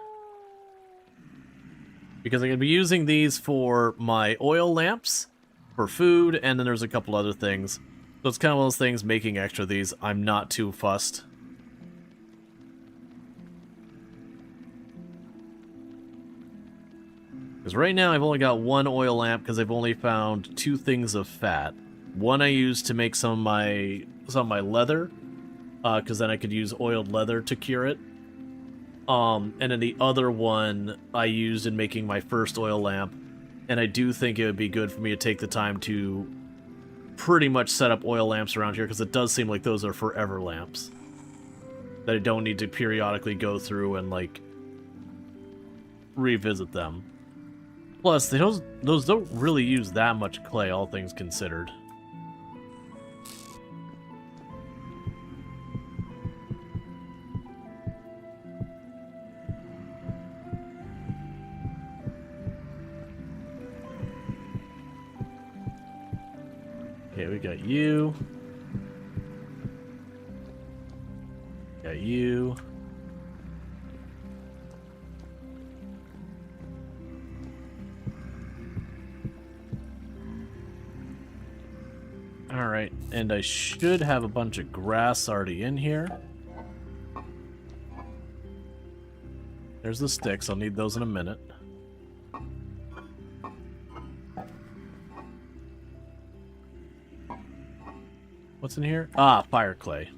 Because I'm going to be using these for my oil lamps, for food, and then there's a couple other things. So it's kind of one of those things, making extra of these, I'm not too fussed. Because right now I've only got one oil lamp because I've only found 2 things of fat. One I used to make some of my leather, because then I could use oiled leather to cure it. And then the other one I used in making my first oil lamp, and I do think it would be good for me to take the time to pretty much set up oil lamps around here, because it does seem like those are forever lamps. That I don't need to periodically go through and, like, revisit them. Plus, those don't really use that much clay, all things considered. Okay, we got you. Got you. Alright, and I should have a bunch of grass already in here. There's the sticks. I'll need those in a minute. What's in here? Ah, fire clay.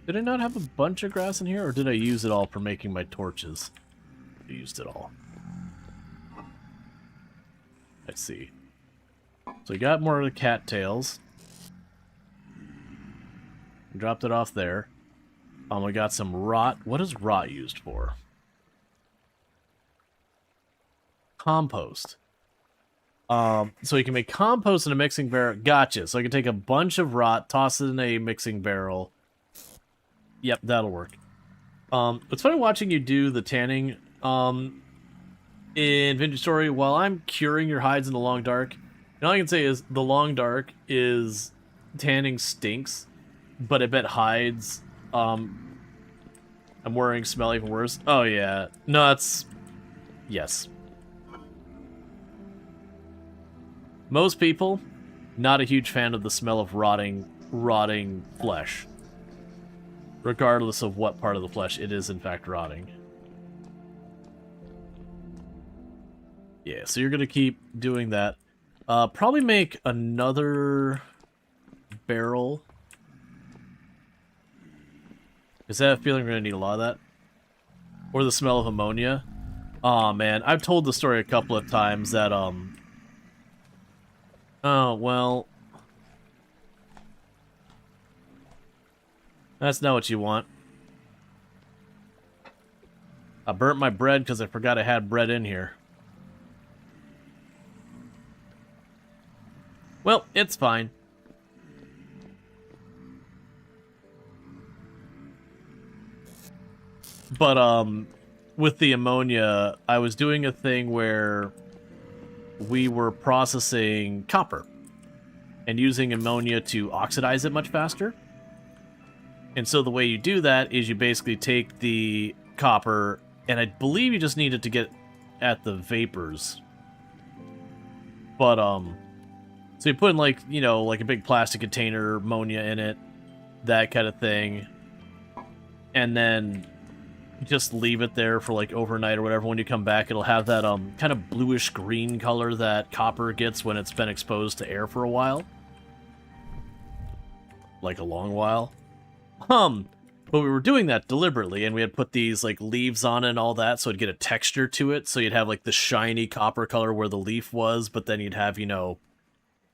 Did I not have a bunch of grass in here, or did I use it all for making my torches? I used it all. Let's see. So we got more of the cattails. Dropped it off there. We got some rot. What is rot used for? Compost. So you can make compost in a mixing barrel. Gotcha. So I can take a bunch of rot, toss it in a mixing barrel. Yep, that'll work. It's funny watching you do the tanning in Vintage Story while I'm curing your hides in the long dark. And all I can say is the long dark is tanning stinks, but I bet hides I'm worrying smell even worse. Oh yeah. No, that's yes. Most people, not a huge fan of the smell of rotting flesh. Regardless of what part of the flesh it is in fact rotting. Yeah, so you're gonna keep doing that. Probably make another barrel. Is that a feeling we're gonna need a lot of that? Or the smell of ammonia? Aw, man, I've told the story a couple of times that, oh, well... That's not what you want. I burnt my bread because I forgot I had bread in here. Well, it's fine. But, with the ammonia, I was doing a thing where we were processing copper and using ammonia to oxidize it much faster. And so the way you do that is you basically take the copper, and I believe you just need it to get at the vapors. But, so you put in, like, you know, like a big plastic container, ammonia in it, that kind of thing. And then just leave it there for, like, overnight or whatever. When you come back, it'll have that, kind of bluish-green color that copper gets when it's been exposed to air for a while. Like, a long while. But we were doing that deliberately, and we had put these, like, leaves on it and all that, so it'd get a texture to it, so you'd have, like, the shiny copper color where the leaf was, but then you'd have, you know,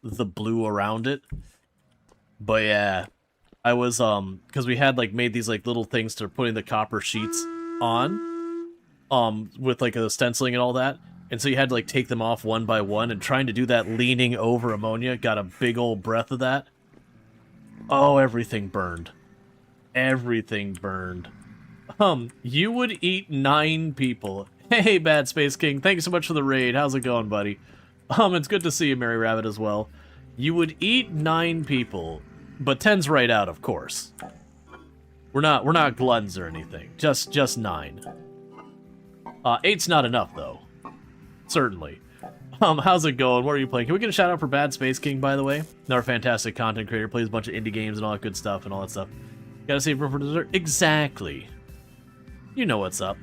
the blue around it. But yeah, I was, because we had, like, made these, like, little things to putting the copper sheets on, with, like, a stenciling and all that, and so you had to, like, take them off one by one, and trying to do that leaning over ammonia, got a big old breath of that. Oh, everything burned. Everything burned. You would eat 9 people. Hey, Bad Space King, thank you so much for the raid. How's it going, buddy? It's good to see you, Mary Rabbit, as well. You would eat 9 people, but 10's right out, of course. We're not gluttons or anything. Just 9. 8's not enough, though. Certainly. How's it going? What are you playing? Can we get a shout out for Bad Space King, by the way? Another fantastic content creator, plays a bunch of indie games and all that good stuff and all that stuff. Gotta save room for dessert. Exactly. You know what's up.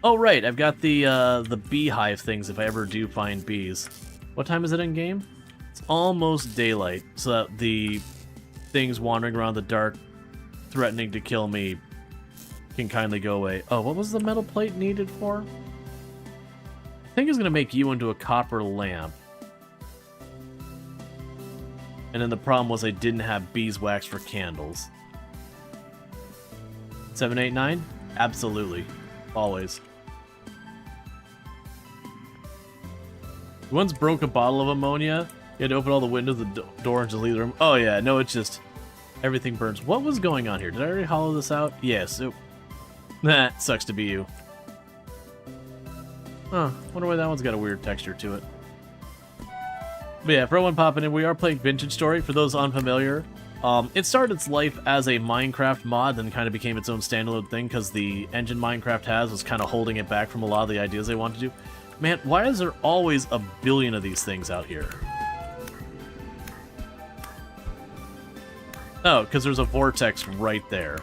Oh, right. I've got the beehive things if I ever do find bees. What time is it in game? It's almost daylight, so that the things wandering around the dark, threatening to kill me, can kindly go away. Oh, what was the metal plate needed for? I think it's gonna make you into a copper lamp. And then the problem was I didn't have beeswax for candles. 789? Absolutely. Always. We once broke a bottle of ammonia. You had to open all the windows, the door, and just leave the room. Oh yeah, no, it's just... everything burns. What was going on here? Did I already hollow this out? Yes. Nah, sucks to be you. Huh. Wonder why that one's got a weird texture to it. But yeah, for everyone popping in, we are playing Vintage Story. For those unfamiliar, it started its life as a Minecraft mod, then kind of became its own standalone thing because the engine Minecraft has was kind of holding it back from a lot of the ideas they wanted to do. Man, why is there always a billion of these things out here? Oh, because there's a vortex right there.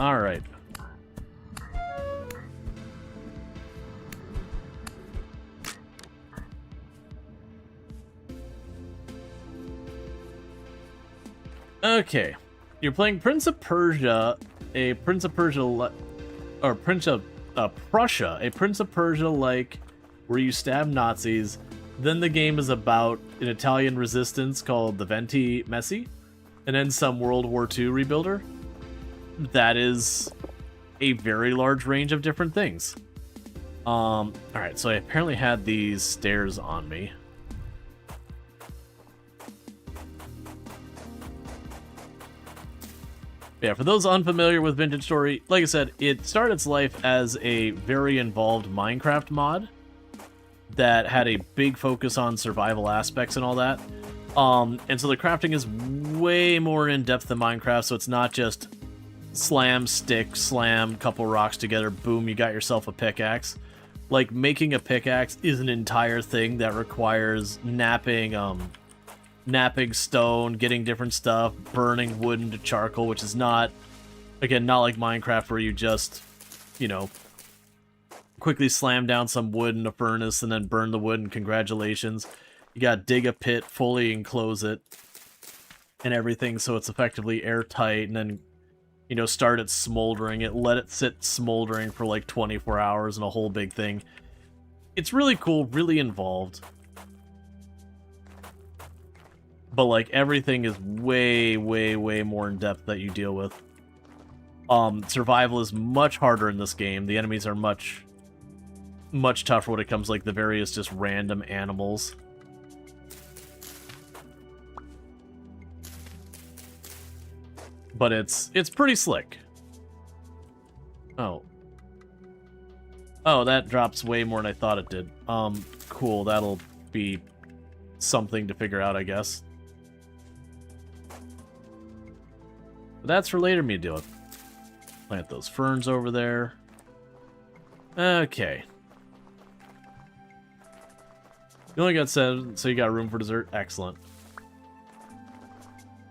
Alright. Okay. You're playing Prince of Persia, a Prince of Persia... or Prince of Prussia, a Prince of Persia-like, where you stab Nazis. Then the game is about an Italian resistance called the Venti Messi, and then some World War II rebuilder. That is a very large range of different things. Alright, so I apparently had these stairs on me. Yeah, for those unfamiliar with Vintage Story, like I said, it started its life as a very involved Minecraft mod that had a big focus on survival aspects and all that. And so the crafting is way more in-depth than Minecraft, so it's not just slam, stick, slam, couple rocks together, boom, you got yourself a pickaxe. Like, making a pickaxe is an entire thing that requires napping stone, getting different stuff, burning wood into charcoal, which is not, again, not like Minecraft where you just, you know, quickly slam down some wood in a furnace and then burn the wood and congratulations. You gotta dig a pit, fully enclose it, and everything so it's effectively airtight, and then, you know, start it smoldering it, let it sit smoldering for like 24 hours and a whole big thing. It's really cool, really involved. But, like, everything is way, way, way more in-depth that you deal with. Survival is much harder in this game. The enemies are much, much tougher when it comes, like, the various just random animals. But it's pretty slick. Oh. Oh, that drops way more than I thought it did. Cool, that'll be something to figure out, I guess. But that's for later me to do it. Plant those ferns over there. Okay. You only got 7, so you got room for dessert. Excellent.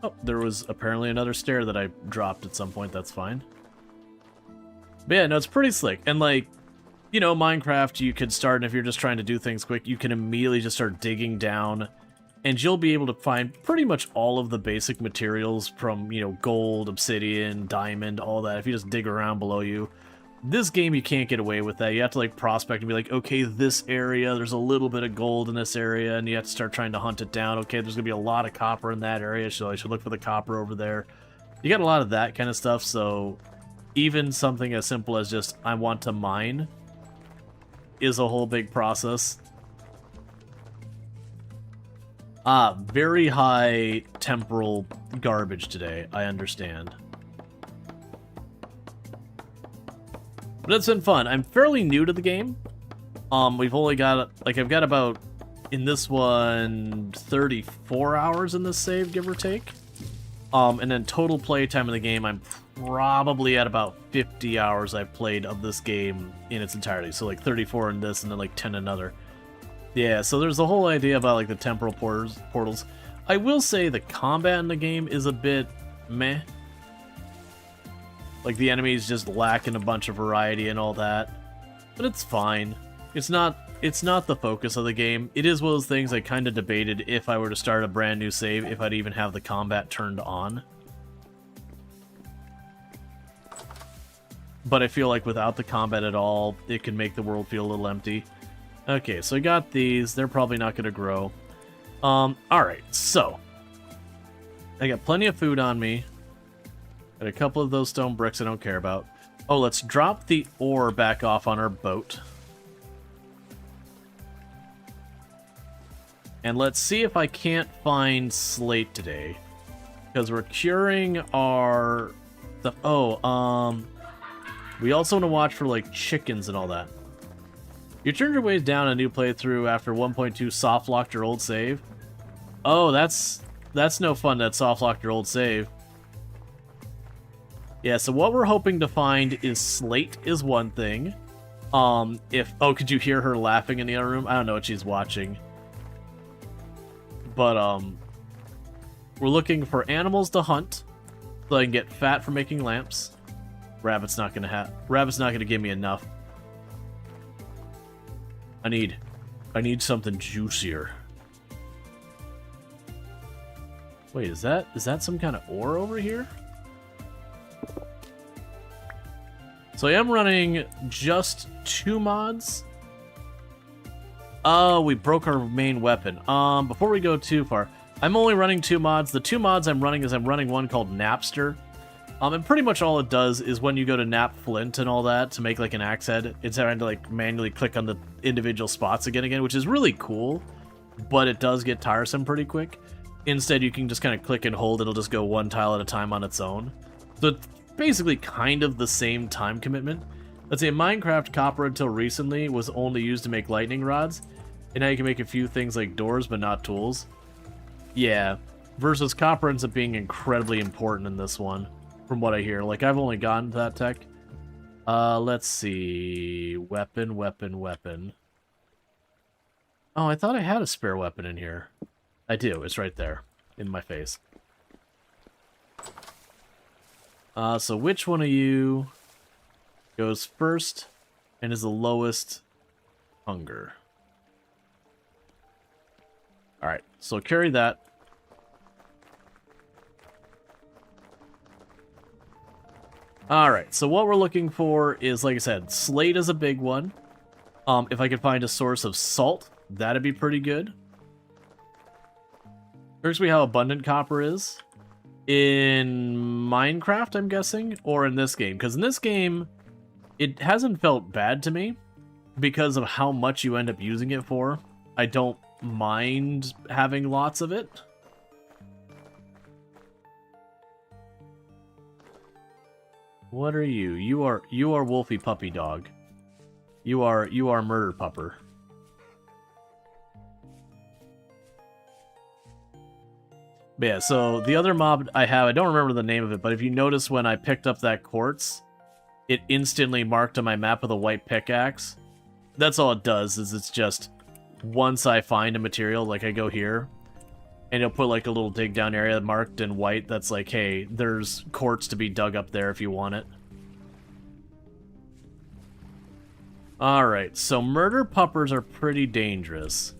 Oh, there was apparently another stair that I dropped at some point. That's fine. But yeah, no, it's pretty slick. And, like, you know, Minecraft, you could start, and if you're just trying to do things quick, you can immediately just start digging down, and you'll be able to find pretty much all of the basic materials from, you know, gold, obsidian, diamond, all that, if you just dig around below you. This game, you can't get away with that. You have to, like, prospect and be like, okay, this area, there's a little bit of gold in this area, and you have to start trying to hunt it down. Okay, there's going to be a lot of copper in that area, so I should look for the copper over there. You got a lot of that kind of stuff, so even something as simple as just, I want to mine, is a whole big process. Very high temporal garbage today, I understand. But it's been fun. I'm fairly new to the game. We've only got, like, I've got about, in this one, 34 hours in this save, give or take. And then total playtime in the game, I'm probably at about 50 hours I've played of this game in its entirety. So, like, 34 in this, and then, like, 10 in another. Yeah, so there's the whole idea about, like, the temporal portals. I will say the combat in the game is a bit meh. Like, the enemies just lacking a bunch of variety and all that. But it's fine. It's not the focus of the game. It is one of those things I kind of debated if I were to start a brand new save, if I'd even have the combat turned on. But I feel like without the combat at all, it can make the world feel a little empty. Okay, so I got these. They're probably not going to grow. Alright, so. I got plenty of food on me. Got a couple of those stone bricks I don't care about. Oh, let's drop the ore back off on our boat. And let's see if I can't find slate today. Because we're curing our... we also want to watch for, like, chickens and all that. You turned your ways down a new playthrough after 1.2 soft-locked your old save. Oh, that's no fun that soft-locked your old save. Yeah, so what we're hoping to find is slate is one thing. Oh, could you hear her laughing in the other room? I don't know what she's watching. But, we're looking for animals to hunt, so I can get fat for making lamps. Rabbit's not gonna give me enough. I need something juicier. Wait, is that some kind of ore over here? So I am running just 2 mods. Oh, we broke our main weapon. Before we go too far, I'm only running 2 mods. The 2 mods I'm running is I'm running one called Napster. And pretty much all it does is when you go to nap flint and all that to make like an axe head, it's having to like manually click on the individual spots again, which is really cool, but it does get tiresome pretty quick. Instead, you can just kind of click and hold. It'll just go 1 tile at a time on its own. So it's basically kind of the same time commitment. Let's say Minecraft copper until recently was only used to make lightning rods, and now you can make a few things like doors, but not tools. Yeah, versus copper ends up being incredibly important in this one, from what I hear. Like, I've only gotten to that tech. Let's see. Weapon. Oh, I thought I had a spare weapon in here. I do. It's right there. In my face. So which one of you goes first and is the lowest hunger? Alright, so carry that. Alright, so what we're looking for is, like I said, slate is a big one. If I could find a source of salt, that'd be pretty good. First, we how abundant copper is. In Minecraft, I'm guessing, or in this game. Because in this game, it hasn't felt bad to me because of how much you end up using it for. I don't mind having lots of it. What are you? You are Wolfie Puppy Dog. You are Murder Pupper. But yeah, so the other mob I have, I don't remember the name of it, but if you notice when I picked up that quartz, it instantly marked on my map with a white pickaxe. That's all it does, is it's just, once I find a material, like I go here, and it'll put like a little dig down area marked in white that's like, hey, there's quartz to be dug up there if you want it. Alright, so murder puppers are pretty dangerous.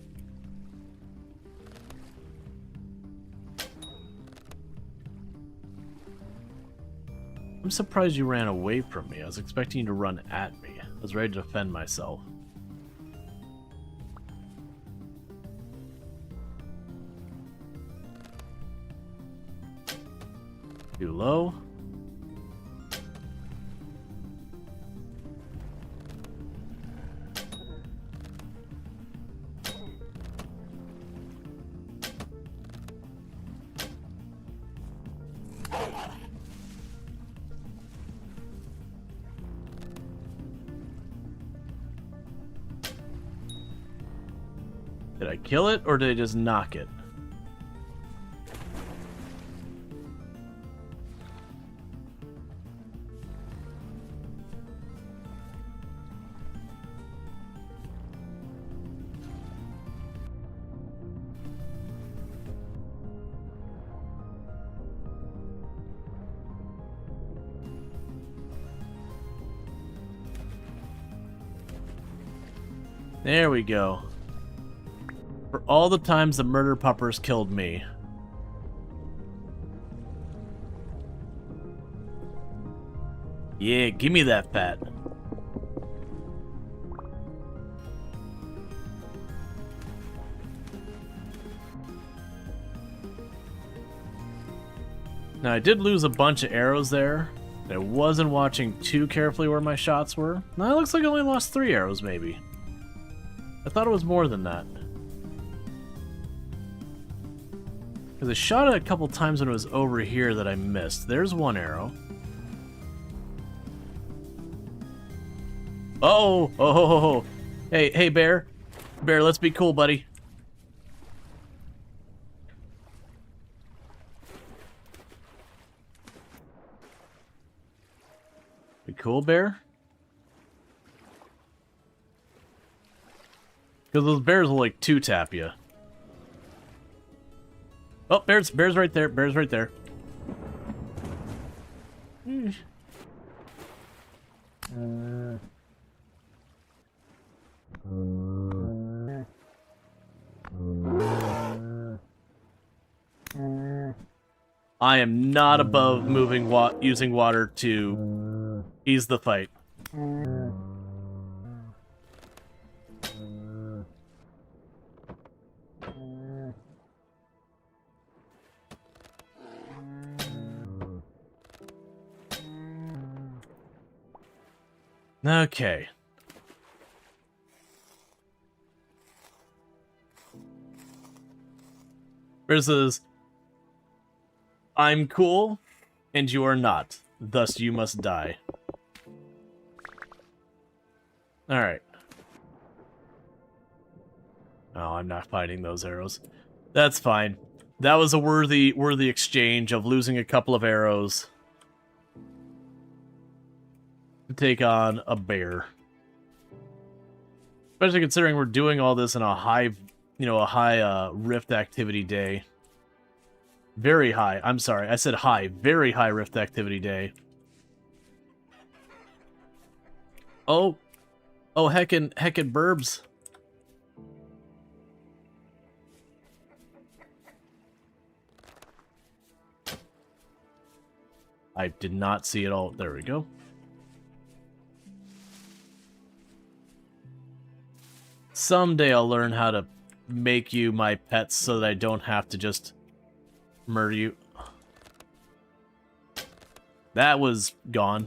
I'm surprised you ran away from me. I was expecting you to run at me. I was ready to defend myself. Too low. Did I kill it, or did I just knock it? There we go. For all the times the murder puppers killed me. Yeah, give me that fat. Now, I did lose a bunch of arrows there. I wasn't watching too carefully where my shots were. Now, it looks like I only lost 3 arrows, maybe. I thought it was more than that. Because I shot it a couple times when it was over here that I missed. There's 1 arrow. Oh, oh. Hey, bear. Bear, let's be cool, buddy. We cool, bear? Because those bears will, like, two-tap you. Oh, bear's right there. Bear's right there. I am not above using water to ease the fight. Okay. Versus, I'm cool, and you are not. Thus, you must die. Alright. Oh, I'm not fighting those arrows. That's fine. That was a worthy exchange of losing a couple of arrows to take on a bear. Especially considering we're doing all this in a high, rift activity day. Very high. I'm sorry, I said high. Very high rift activity day. Oh, heckin' burbs. I did not see it all. There we go. Someday I'll learn how to make you my pets so that I don't have to just murder you. That was gone.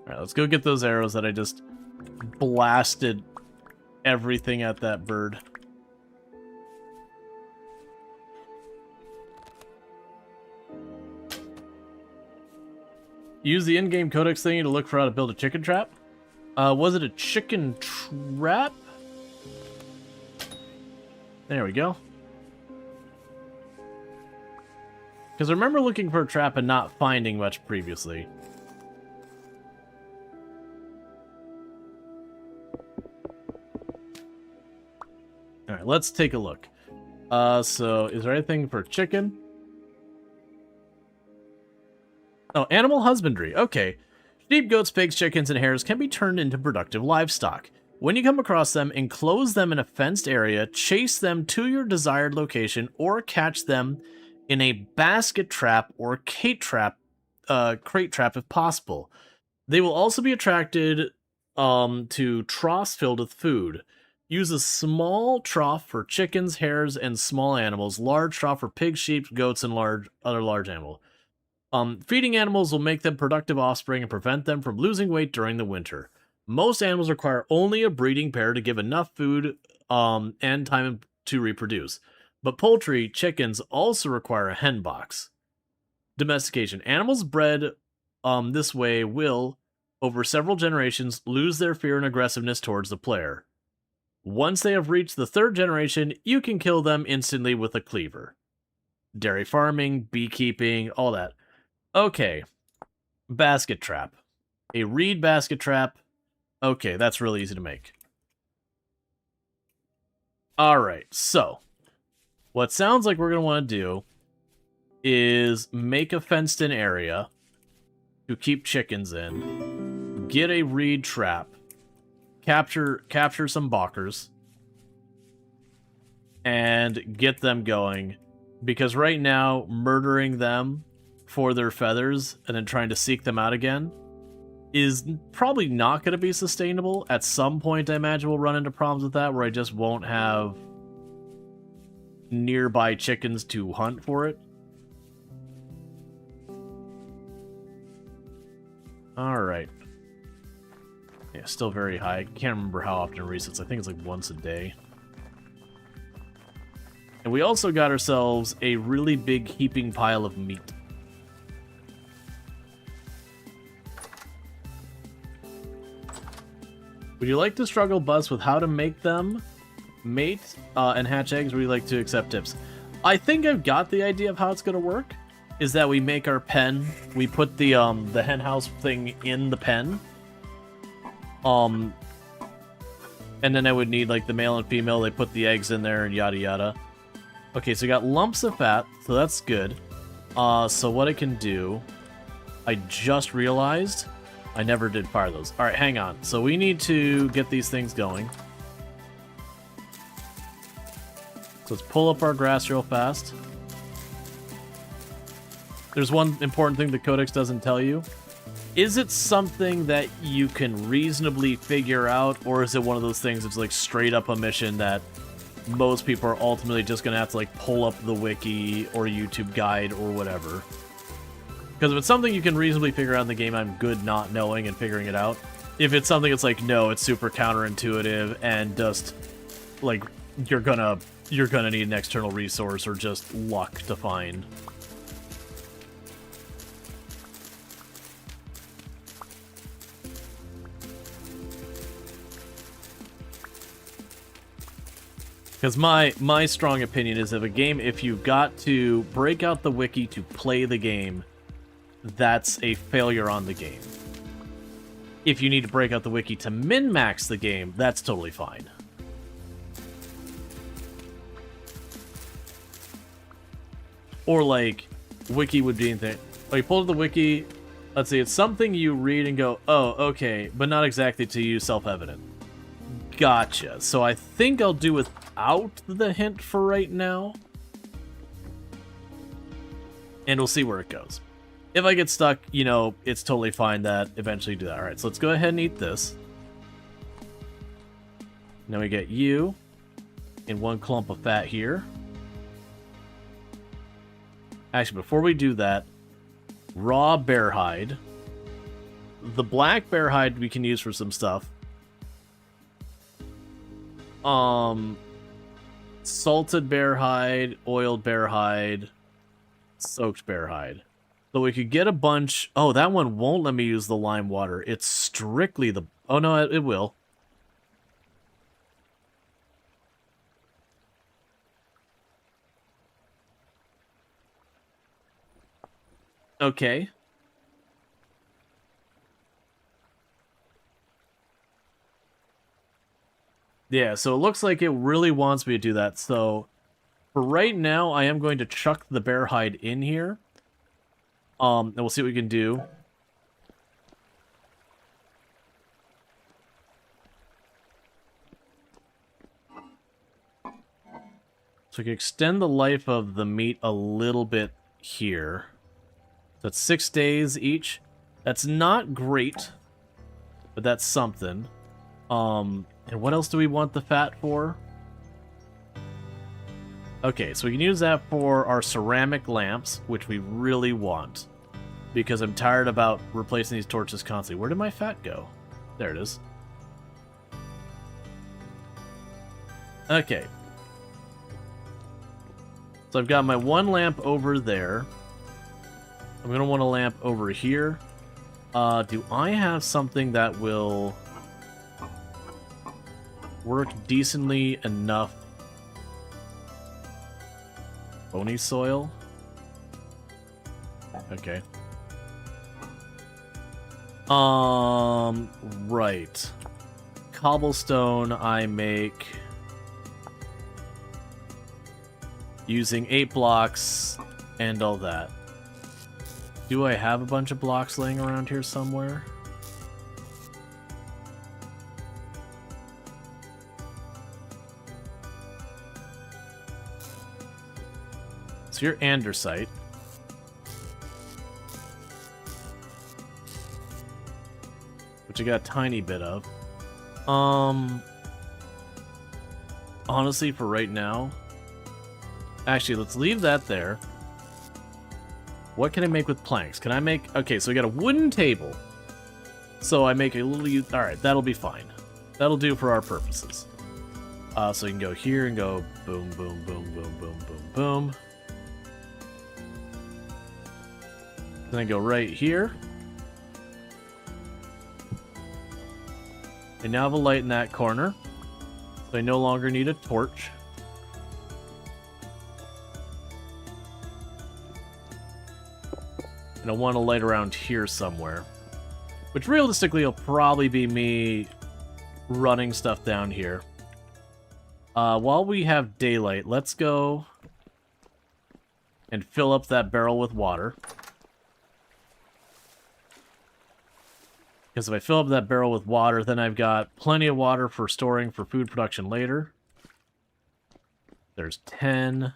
Alright, let's go get those arrows that I just blasted everything at that bird. Use the in-game codex thingy to look for how to build a chicken trap. Was it a chicken trap? There we go. Because I remember looking for a trap and not finding much previously. Alright, let's take a look. So, is there anything for chicken? Oh, animal husbandry. Okay. Sheep, goats, pigs, chickens, and hares can be turned into productive livestock. When you come across them, enclose them in a fenced area, chase them to your desired location, or catch them in a basket trap or crate trap if possible. They will also be attracted to troughs filled with food. Use a small trough for chickens, hares, and small animals. Large trough for pigs, sheep, goats, and other large animals. Feeding animals will make them productive offspring and prevent them from losing weight during the winter. Most animals require only a breeding pair to give enough food and time to reproduce. But poultry, chickens, also require a hen box. Domestication. Animals bred this way will, over several generations, lose their fear and aggressiveness towards the player. Once they have reached the third generation, you can kill them instantly with a cleaver. Dairy farming, beekeeping, all that. Okay. Basket trap. A reed basket trap. Okay, that's really easy to make. Alright, so what sounds like we're going to want to do is make a fenced-in area to keep chickens in, get a reed trap, capture some balkers, and get them going, because right now, murdering them for their feathers and then trying to seek them out again is probably not going to be sustainable. At some point, I imagine we'll run into problems with that, where I just won't have nearby chickens to hunt for it. Alright. Yeah, still very high. I can't remember how often it resets. I think it's like once a day. And we also got ourselves a really big heaping pile of meat. Would you like to struggle, Buzz, with how to make them mate and hatch eggs, or would you like to accept tips? I think I've got the idea of how it's going to work. Is that we make our pen, we put the hen house thing in the pen. And then I would need, like, the male and female, they put the eggs in there and yada yada. Okay, so we got lumps of fat, so that's good. So what I can do, I just realized I never did fire those. Alright, hang on. So we need to get these things going. So let's pull up our grass real fast. There's one important thing the Codex doesn't tell you. Is it something that you can reasonably figure out, or is it one of those things that's like straight up a mission that most people are ultimately just going to have to like pull up the wiki or YouTube guide or whatever? Because if it's something you can reasonably figure out in the game, I'm good not knowing and figuring it out. If it's something that's like, no, it's super counterintuitive and just like you're gonna need an external resource or just luck to find. Because my strong opinion is, if you've got to break out the wiki to play the game, that's a failure on the game. If you need to break out the wiki to min-max the game, that's totally fine. Or like, wiki would be anything. Oh, you pull up the wiki, let's see, it's something you read and go, oh, okay, but not exactly to you self-evident. Gotcha. So I think I'll do without the hint for right now. And we'll see where it goes. If I get stuck, you know, it's totally fine that eventually do that. Alright, so let's go ahead and eat this. Now we get you in one clump of fat here. Actually, before we do that, raw bear hide. The black bear hide we can use for some stuff. Salted bear hide, oiled bear hide, soaked bear hide. So we could get a bunch. Oh, that one won't let me use the lime water. It's strictly the... Oh, no, it will. Okay. Yeah, so it looks like it really wants me to do that. So for right now, I am going to chuck the bear hide in here. And we'll see what we can do. So we can extend the life of the meat a little bit here. So it's 6 days each. That's not great, but that's something. And what else do we want the fat for? Okay, so we can use that for our ceramic lamps, which we really want. Because I'm tired about replacing these torches constantly. Where did my fat go? There it is. Okay. So I've got my one lamp over there. I'm going to want a lamp over here. Do I have something that will work decently enough? Bony soil? Okay. Right. Cobblestone I make using 8 blocks and all that. Do I have a bunch of blocks laying around here somewhere? So you're andesite. Which I got a tiny bit of. Honestly, for right now... Actually, let's leave that there. What can I make with planks? Can I make... Okay, so we got a wooden table. So I make a little... Alright, that'll be fine. That'll do for our purposes. So you can go here and go boom, boom, boom, boom, boom, boom, boom. Then I go right here. I now have a light in that corner. So I no longer need a torch. And I want a light around here somewhere. Which realistically will probably be me running stuff down here. While we have daylight, let's go and fill up that barrel with water. Because if I fill up that barrel with water, then I've got plenty of water for storing for food production later. There's 10.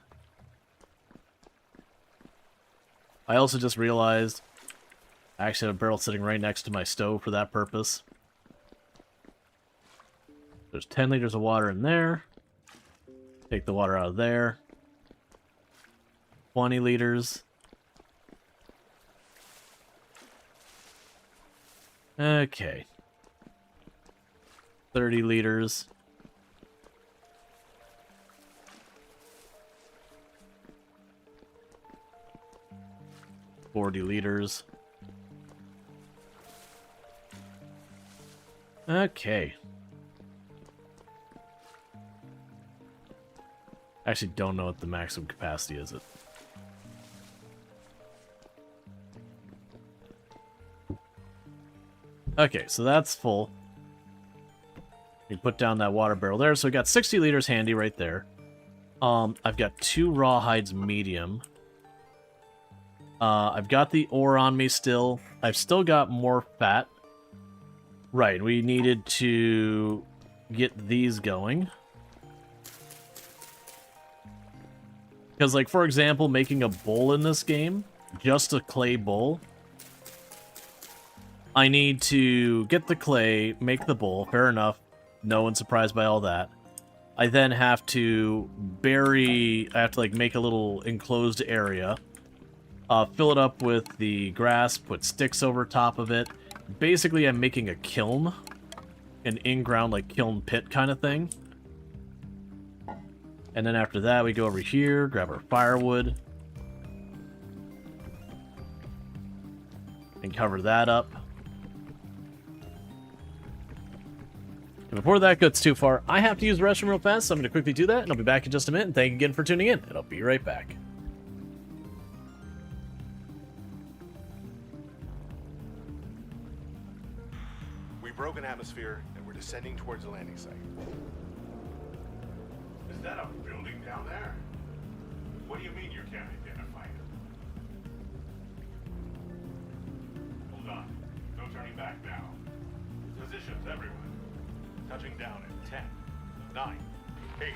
I also just realized I actually have a barrel sitting right next to my stove for that purpose. There's 10 liters of water in there. Take the water out of there. 20 liters. Okay. 30 liters. $40. Okay. I actually don't know what the maximum capacity is. Okay, so that's full. You put down that water barrel there. So we got 60 liters handy right there. I've got 2 rawhides medium. I've got the ore on me still. I've still got more fat. Right, we needed to get these going. Because, like, for example, making a bowl in this game, just a clay bowl, I need to get the clay, make the bowl, fair enough, no one's surprised by all that. I then have to I have to, like, make a little enclosed area, fill it up with the grass, put sticks over top of it. Basically, I'm making a kiln, an in-ground, like, kiln pit kind of thing. And then after that, we go over here, grab our firewood, and cover that up. And before that gets too far, I have to use the restroom real fast, so I'm going to quickly do that, and I'll be back in just a minute. And thank you again for tuning in, and I'll be right back. We broke an atmosphere, and we're descending towards the landing site. Is that a building down there? What do you mean you can't identify it? Hold on. No turning back now. Positions, everyone. Touching down in 10, 9, 8.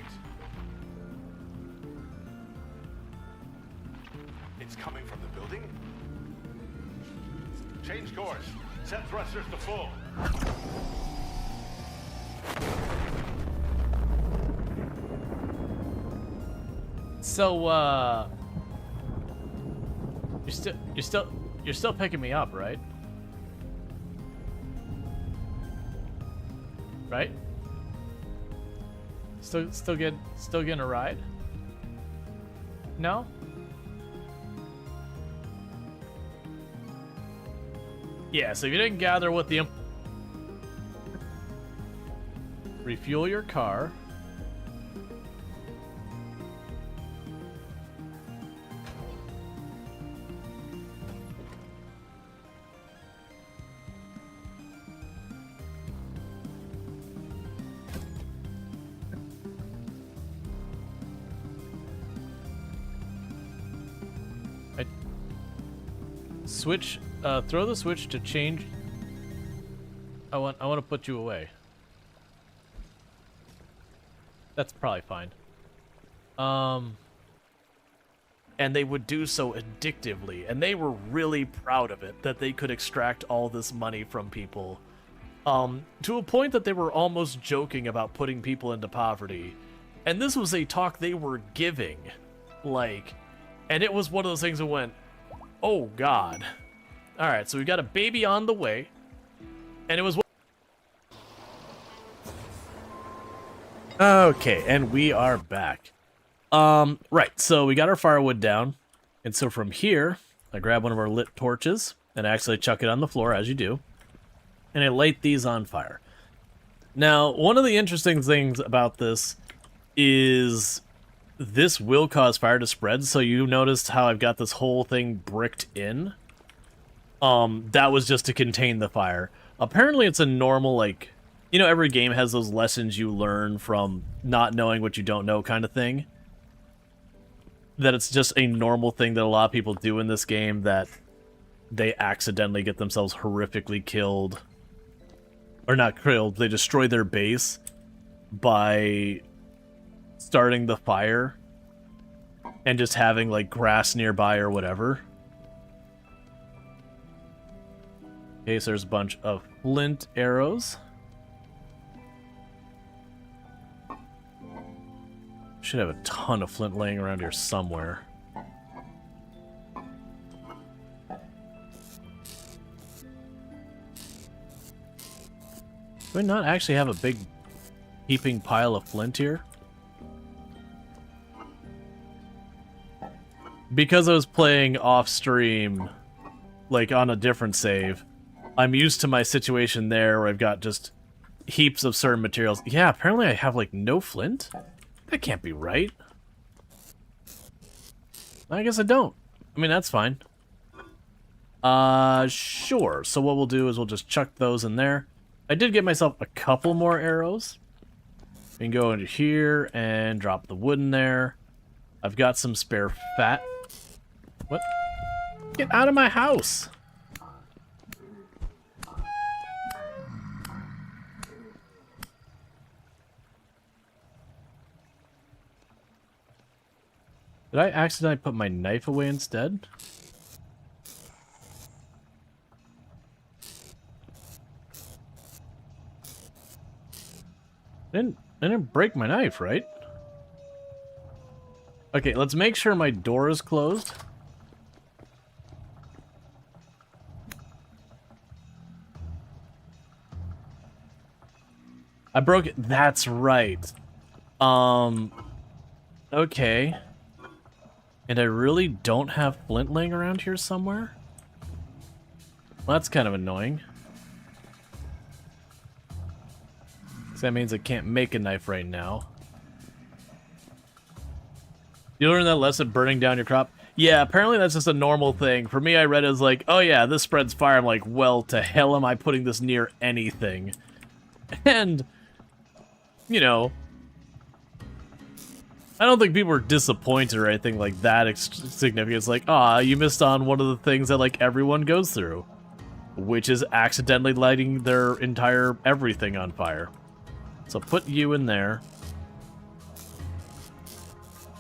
It's coming from the building? Change course. Set thrusters to full. So, you're still picking me up, right? Right? Still getting a ride? No? Yeah, so if you didn't gather what the refuel your car. Switch, throw the switch to change. I want to put you away. That's probably fine. And they would do so addictively, and they were really proud of it, that they could extract all this money from people. To a point that they were almost joking about putting people into poverty. And this was a talk they were giving. Like, and it was one of those things that went, oh God. Alright, so we got a baby on the way. And it was... Okay, and we are back. Right, so we got our firewood down. And so from here, I grab one of our lit torches and actually chuck it on the floor, as you do. And I light these on fire. Now, one of the interesting things about this is this will cause fire to spread, so you noticed how I've got this whole thing bricked in? That was just to contain the fire. Apparently it's a normal, like, you know, every game has those lessons you learn from not knowing what you don't know kind of thing. That it's just a normal thing that a lot of people do in this game, that they accidentally get themselves horrifically killed. Or not killed, they destroy their base by starting the fire and just having, like, grass nearby or whatever. Okay, so there's a bunch of flint arrows. Should have a ton of flint laying around here somewhere. Do I not actually have a big heaping pile of flint here? Because I was playing off-stream, like on a different save, I'm used to my situation there where I've got just heaps of certain materials. Yeah, apparently I have, like, no flint? That can't be right. I guess I don't. I mean, that's fine. Sure. So what we'll do is we'll just chuck those in there. I did get myself a couple more arrows. We can go into here and drop the wood in there. I've got some spare fat. What? Get out of my house! Did I accidentally put my knife away instead? I didn't break my knife, right? Okay, let's make sure my door is closed. I broke it. That's right. Okay. And I really don't have flint laying around here somewhere? Well, that's kind of annoying. So that means I can't make a knife right now. You learn that lesson, burning down your crop? Yeah, apparently that's just a normal thing. For me, I read it as like, oh yeah, this spreads fire. I'm like, well, to hell am I putting this near anything? And, you know, I don't think people are disappointed or anything like that significant. It's like, ah, you missed on one of the things that, like, everyone goes through, which is accidentally lighting their entire everything on fire. So put you in there.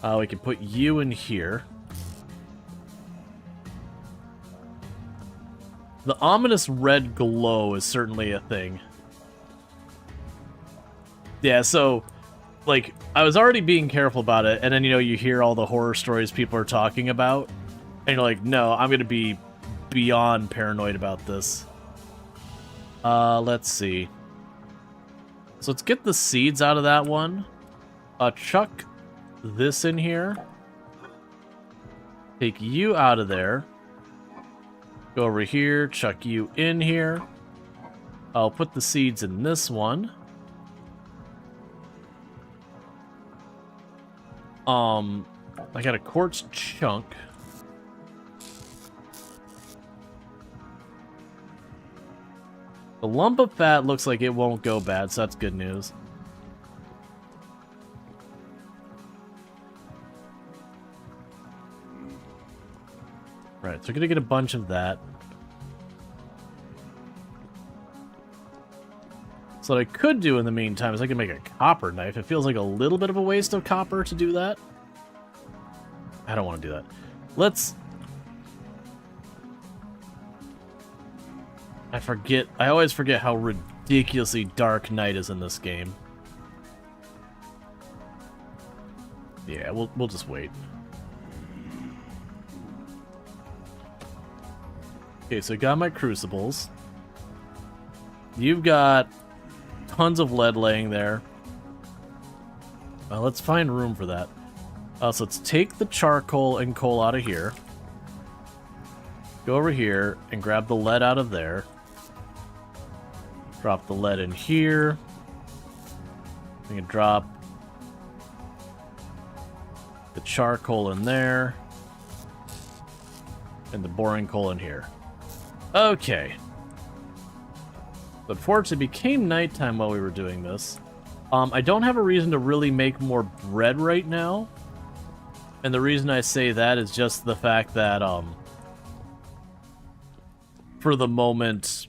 We can put you in here. The ominous red glow is certainly a thing. Yeah, so, like, I was already being careful about it, and then, you know, you hear all the horror stories people are talking about, and you're like, no, I'm gonna be beyond paranoid about this. Let's see. So let's get the seeds out of that one. Chuck this in here. Take you out of there. Go over here, chuck you in here. I'll put the seeds in this one. I got a quartz chunk. The lump of fat looks like it won't go bad, so that's good news. Right, so we're gonna get a bunch of that. So what I could do in the meantime is I can make a copper knife. It feels like a little bit of a waste of copper to do that. I don't want to do that. Let's... I always forget how ridiculously dark night is in this game. Yeah, we'll just wait. Okay, so I got my crucibles. You've got tons of lead laying there. Let's find room for that. So let's take the charcoal and coal out of here. Go over here and grab the lead out of there. Drop the lead in here. We can drop the charcoal in there. And the boring coal in here. Okay. But fortunately, it became nighttime while we were doing this. I don't have a reason to really make more bread right now. And the reason I say that is just the fact that, for the moment,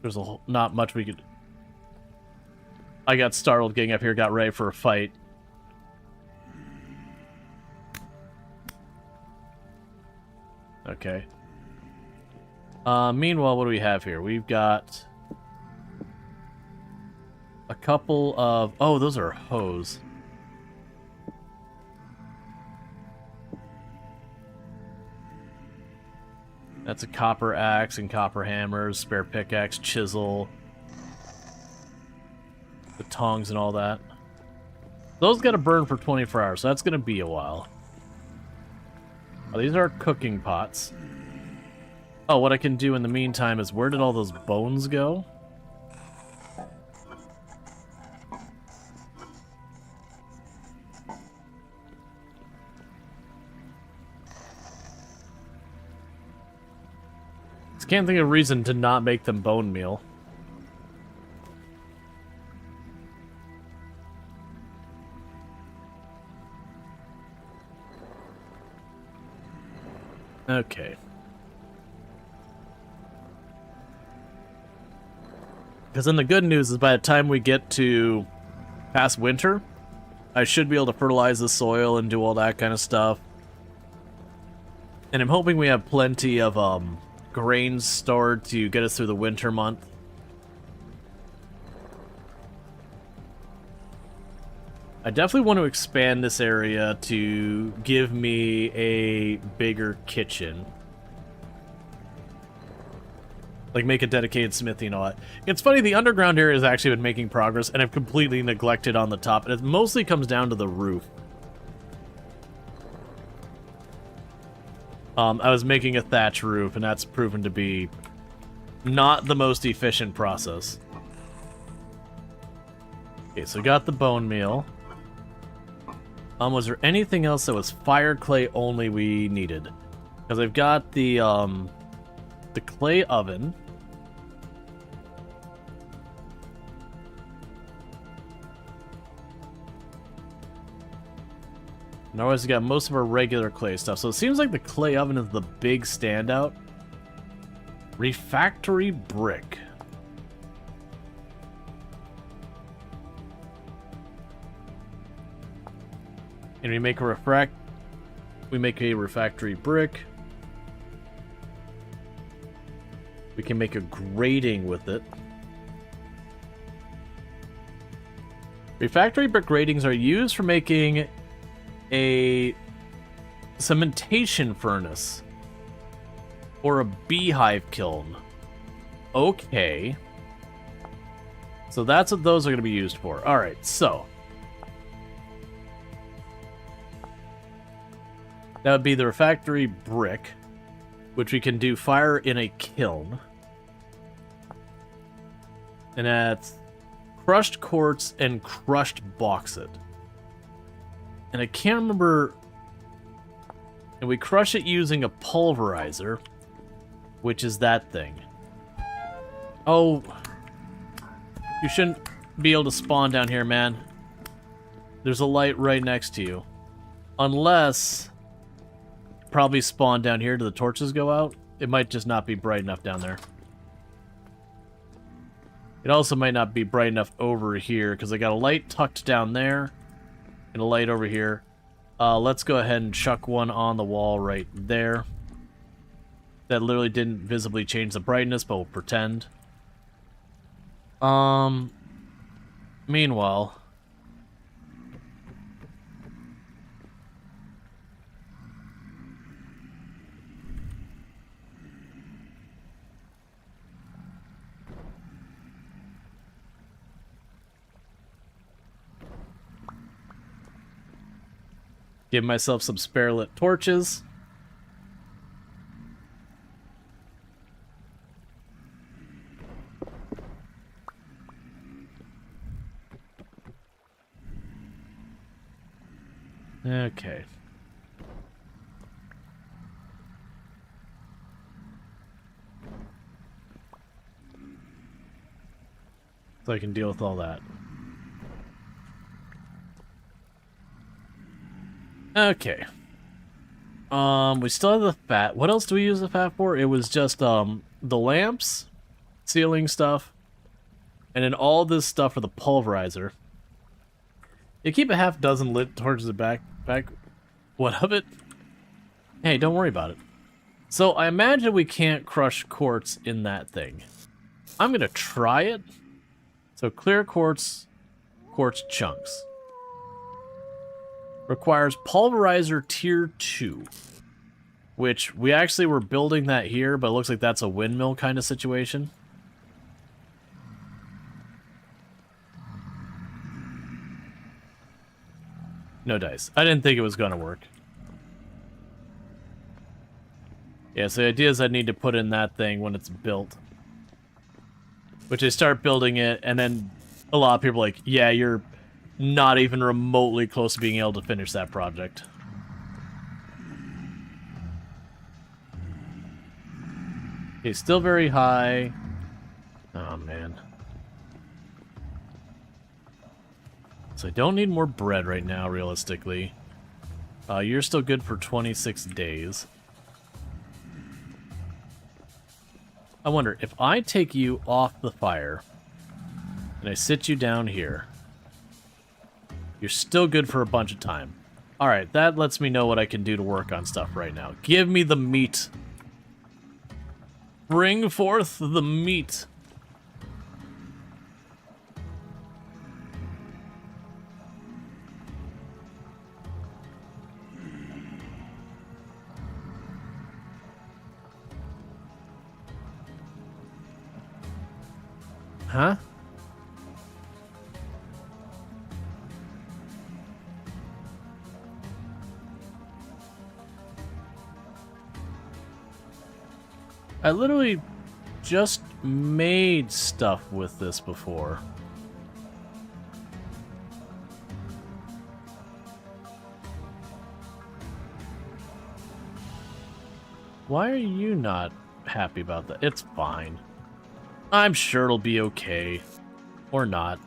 there's not much we could... I got startled getting up here, got ready for a fight. Okay. Meanwhile, what do we have here? We've got a couple of... Oh, those are hoes. That's a copper axe and copper hammers, spare pickaxe, chisel, the tongs and all that. Those gotta burn for 24 hours, so that's gonna be a while. Oh, these are cooking pots. Oh, what I can do in the meantime is, where did all those bones go? Just can't think of a reason to not make them bone meal. Okay. Because then the good news is by the time we get to past winter, I should be able to fertilize the soil and do all that kind of stuff. And I'm hoping we have plenty of grains stored to get us through the winter month. I definitely want to expand this area to give me a bigger kitchen. Like, make a dedicated smithy and all that. It's funny, the underground area has actually been making progress, and I've completely neglected on the top, and it mostly comes down to the roof. I was making a thatch roof, and that's proven to be not the most efficient process. Okay, so we got the bone meal. Was there anything else that was fire clay only we needed? Because I've got the clay oven. And otherwise, we got most of our regular clay stuff. So it seems like the clay oven is the big standout. Refractory brick. And we make a refractory brick. We can make a grating with it. Refractory brick gratings are used for making a cementation furnace or a beehive kiln. Okay. So that's what those are going to be used for. Alright, so that would be the refractory brick, which we can do fire in a kiln. And that's crushed quartz and crushed bauxite. And I can't remember... And we crush it using a pulverizer, which is that thing. Oh, you shouldn't be able to spawn down here, man. There's a light right next to you. Unless... Probably spawn down here till the torches go out. It might just not be bright enough down there. It also might not be bright enough over here, because I got a light tucked down there, and a light over here. Let's go ahead and chuck one on the wall right there. That literally didn't visibly change the brightness, but we'll pretend. Meanwhile... Give myself some spare lit torches. Okay. So I can deal with all that. Okay. We still have the fat. What else do we use the fat for? It was just, the lamps, ceiling stuff, and then all this stuff for the pulverizer. You keep a half dozen lit towards the back. What of it? Hey, don't worry about it. So I imagine we can't crush quartz in that thing. I'm gonna try it. So clear quartz chunks. Requires pulverizer tier 2. Which we actually were building that here, but it looks like that's a windmill kind of situation. No dice. I didn't think it was gonna work. Yeah, so the idea is I need to put in that thing when it's built. Which I start building it, and then a lot of people are like, yeah, you're not even remotely close to being able to finish that project. Okay, still very high. Oh, man. So I don't need more bread right now, realistically. You're still good for 26 days. I wonder, if I take you off the fire, and I sit you down here, you're still good for a bunch of time. Alright, that lets me know what I can do to work on stuff right now. Give me the meat. Bring forth the meat. Huh? I literally just made stuff with this before. Why are you not happy about that? It's fine. I'm sure it'll be okay. Or not.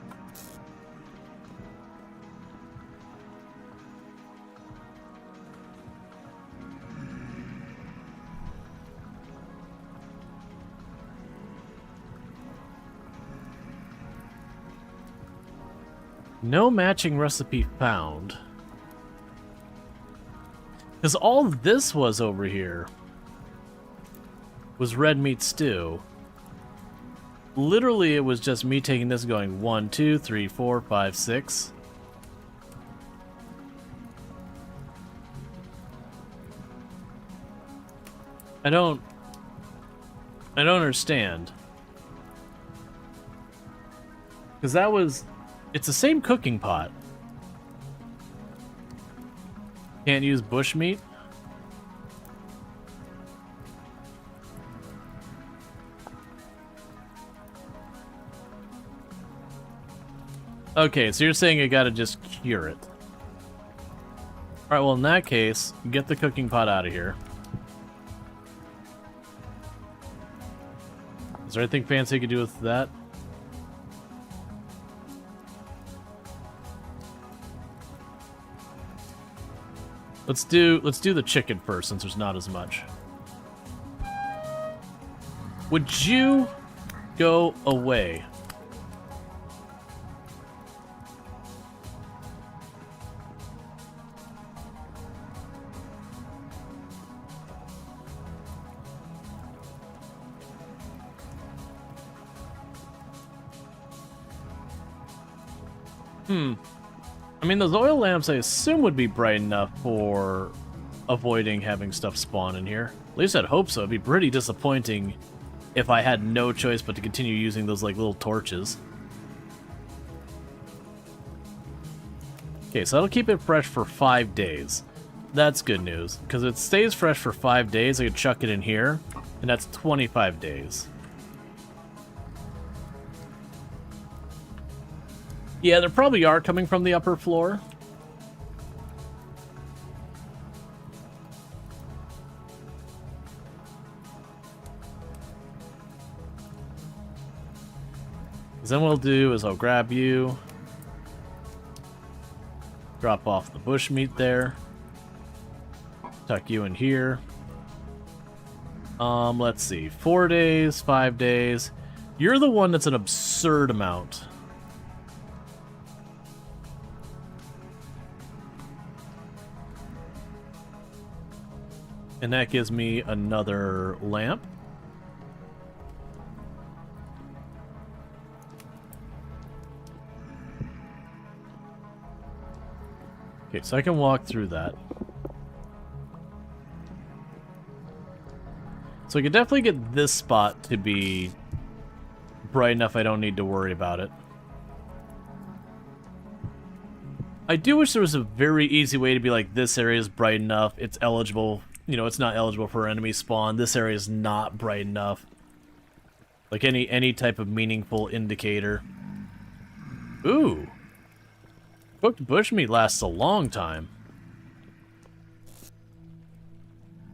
No matching recipe found. Because all this was over here was red meat stew. Literally, it was just me taking this going 1, 2, 3, 4, 5, 6. I don't understand. Because that was... It's the same cooking pot. Can't use bushmeat? Okay, so you're saying I gotta just cure it. Alright, well in that case, get the cooking pot out of here. Is there anything fancy you could do with that? Let's do the chicken first, since there's not as much. Would you go away? I mean, those oil lamps, I assume, would be bright enough for avoiding having stuff spawn in here. At least I'd hope so. It'd be pretty disappointing if I had no choice but to continue using those, like, little torches. Okay, so that'll keep it fresh for 5 days. That's good news, because if it stays fresh for 5 days, I could chuck it in here, and that's 25 days. Yeah, there probably are coming from the upper floor. Then what I'll do is I'll grab you. Drop off the bushmeat there. Tuck you in here. Let's see. 4 days, 5 days. You're the one that's an absurd amount. And that gives me another lamp. Okay, so I can walk through that. So I could definitely get this spot to be bright enough I don't need to worry about it. I do wish there was a very easy way to be like, this area is bright enough, it's eligible, you know, it's not eligible for enemy spawn, this area is not bright enough. Like any type of meaningful indicator. Ooh. Cooked bushmeat lasts a long time.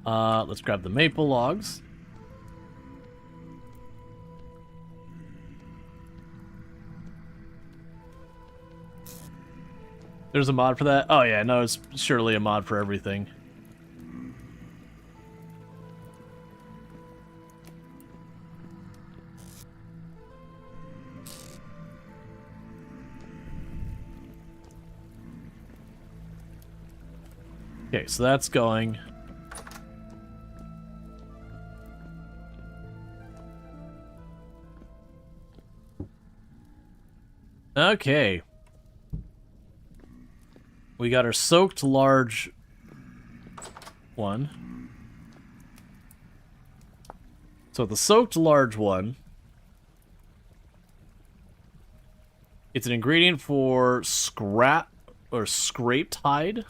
Let's grab the maple logs. There's a mod for that? Oh yeah, no, it's surely a mod for everything. Okay, so that's going. Okay. We got our soaked large one. So the soaked large one, it's an ingredient for scrap or scraped hide,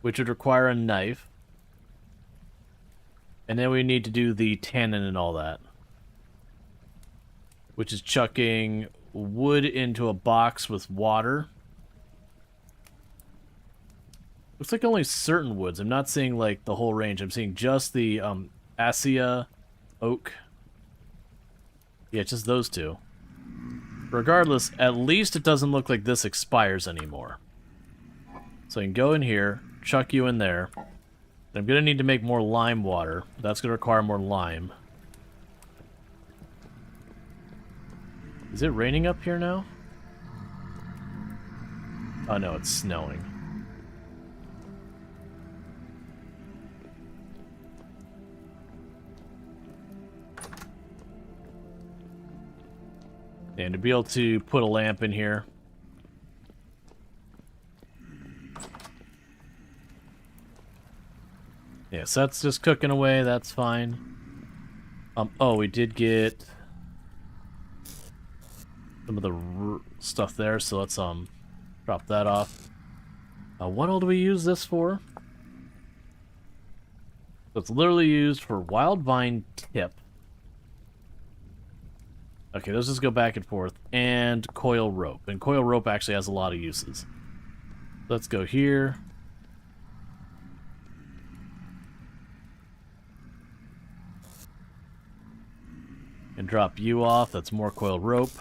which would require a knife. And then we need to do the tannin and all that, which is chucking wood into a box with water. Looks like only certain woods. I'm not seeing like the whole range. I'm seeing just the Acacia, oak. Yeah, just those two. Regardless, at least it doesn't look like this expires anymore. So I can go in here, chuck you in there. I'm gonna need to make more lime water. That's gonna require more lime. Is it raining up here now? Oh no, it's snowing. And to be able to put a lamp in here. Yeah, so that's just cooking away, that's fine. Oh, we did get some of the stuff there, so let's drop that off. What all do we use this for? So it's literally used for wild vine tip. Okay, let's just go back and forth. And coil rope. And coil rope actually has a lot of uses. Let's go here. And drop you off. That's more coil rope.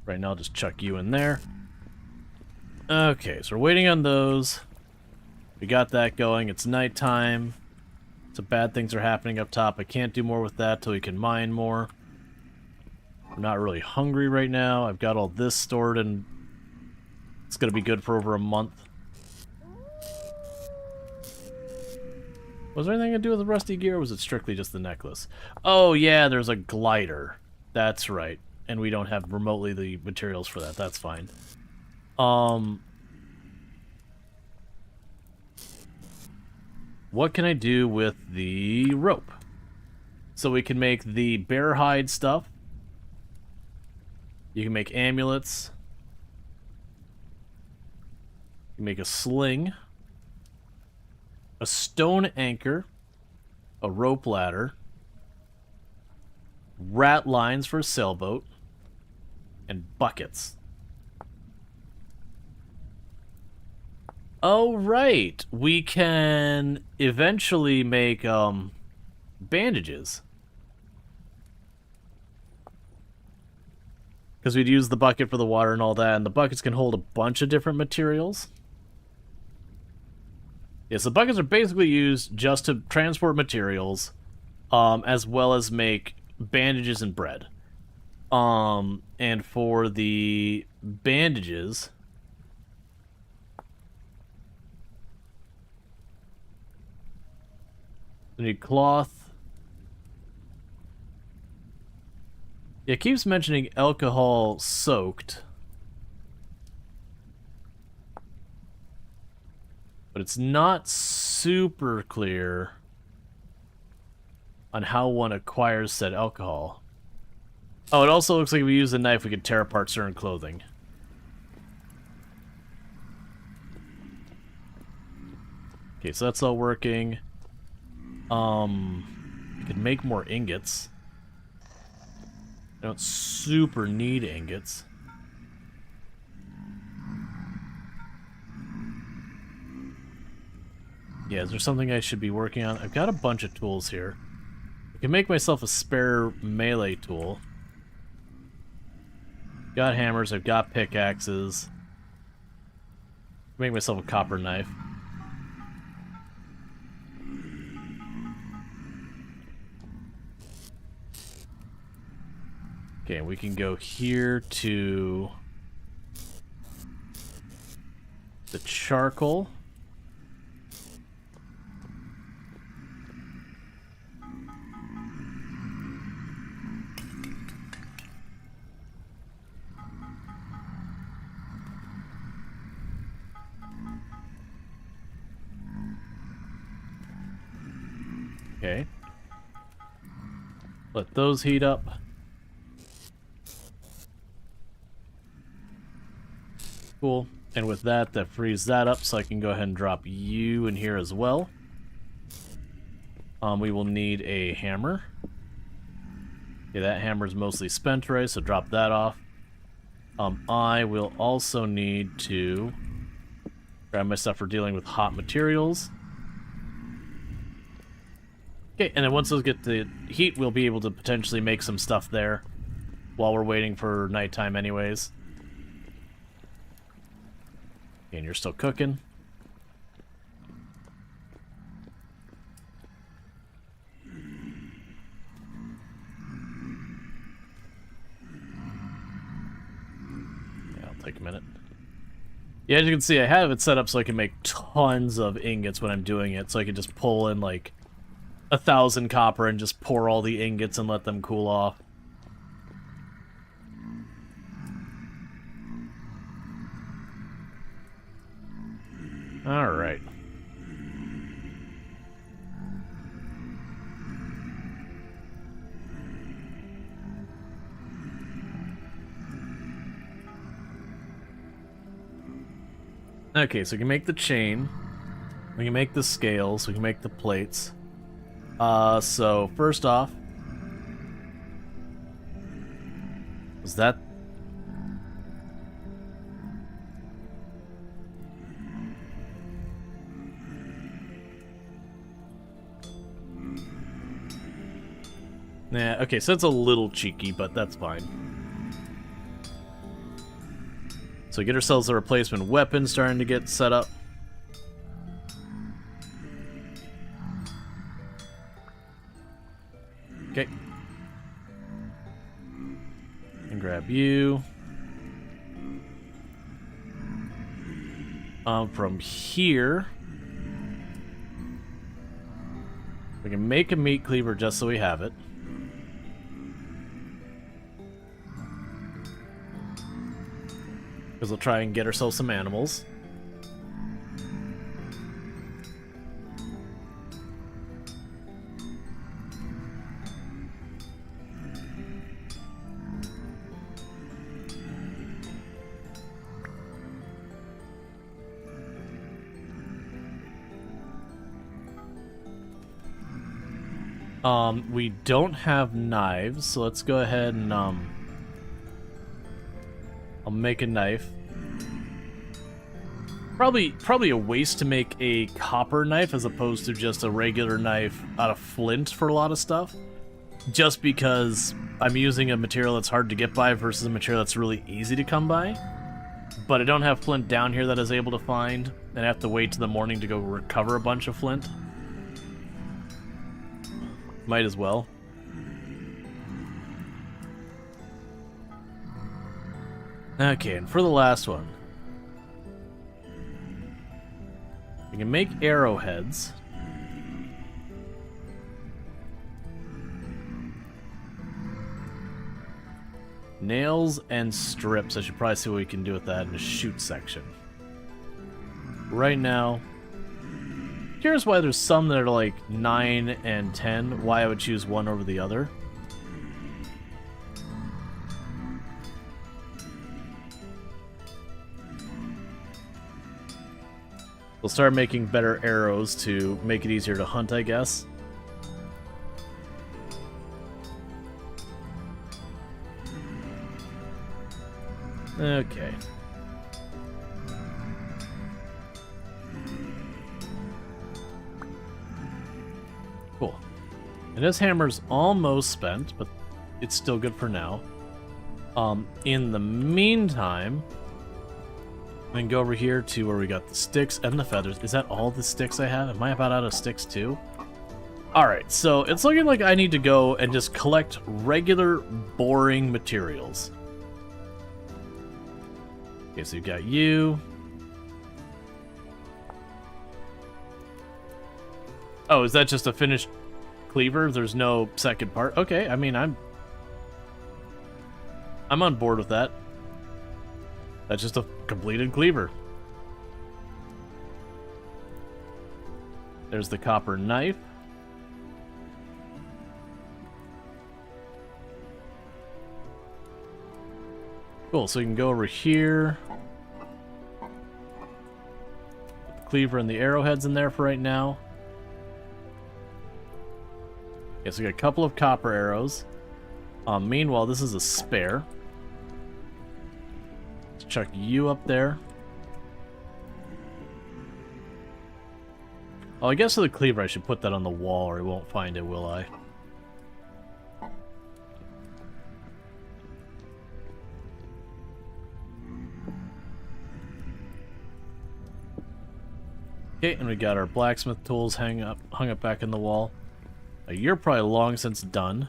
Right now, I'll just chuck you in there. Okay, so we're waiting on those. We got that going. It's nighttime. So bad things are happening up top. I can't do more with that till we can mine more. I'm not really hungry right now. I've got all this stored and it's going to be good for over a month. Was there anything to do with the rusty gear, or was it strictly just the necklace? Oh yeah, there's a glider. That's right. And we don't have remotely the materials for that. That's fine. What can I do with the rope? So we can make the bear hide stuff. You can make amulets. You can make a sling. A stone anchor. A rope ladder. Rat lines for a sailboat. And buckets. Oh, right. We can eventually make, bandages. Because we'd use the bucket for the water and all that, and the buckets can hold a bunch of different materials. Yes, the buckets are basically used just to transport materials, as well as make bandages and bread. And for the bandages, we need cloth. It keeps mentioning alcohol soaked. But it's not super clear on how one acquires said alcohol. Oh, it also looks like if we use a knife, we could tear apart certain clothing. Okay, so that's all working. We could make more ingots. I don't super need ingots. Yeah, is there something I should be working on? I've got a bunch of tools here. I can make myself a spare melee tool. Got hammers, I've got pickaxes. Make myself a copper knife. Okay, we can go here to the charcoal. Okay. Let those heat up. Cool. And with that, that frees that up, so I can go ahead and drop you in here as well. We will need a hammer. Okay, that hammer's mostly spent right, so drop that off. I will also need to grab my stuff for dealing with hot materials. Okay, and then once those get the heat, we'll be able to potentially make some stuff there while we're waiting for nighttime anyways. And you're still cooking. Yeah, it'll take a minute. Yeah, as you can see, I have it set up so I can make tons of ingots when I'm doing it, so I can just pull in like 1,000 copper and just pour all the ingots and let them cool off. Alright. Okay, so we can make the chain. We can make the scales. We can make the plates. So first off, was that? Nah, okay, so it's a little cheeky, but that's fine. So get ourselves a replacement weapon starting to get set up. Okay. And grab you. From here, we can make a meat cleaver just so we have it. Because we'll try and get ourselves some animals. We don't have knives, so let's go ahead and, I'll make a knife. Probably a waste to make a copper knife as opposed to just a regular knife out of flint for a lot of stuff. Just because I'm using a material that's hard to get by versus a material that's really easy to come by. But I don't have flint down here that I was able to find, and I have to wait till the morning to go recover a bunch of flint. Might as well. Okay, and for the last one. We can make arrowheads. Nails and strips. I should probably see what we can do with that in the shoot section. Right now, here's why there's some that are like 9 and 10, why I would choose one over the other. We'll start making better arrows to make it easier to hunt, I guess. Okay. Cool. And this hammer's almost spent, but it's still good for now. In the meantime, we can go over here to where we got the sticks and the feathers. Is that all the sticks I have? Am I about out of sticks too? Alright, so it's looking like I need to go and just collect regular, boring materials. Okay, so you've got you. Oh, is that just a finished cleaver? There's no second part? Okay, I mean, I'm on board with that. That's just a completed cleaver. There's the copper knife. Cool, so you can go over here. Put the cleaver and the arrowheads in there for right now. Okay, so we got a couple of copper arrows. Meanwhile, this is a spare. Let's chuck you up there. Oh, I guess for the cleaver I should put that on the wall or I won't find it, will I? Okay, and we got our blacksmith tools hung up back in the wall. You're probably long since done.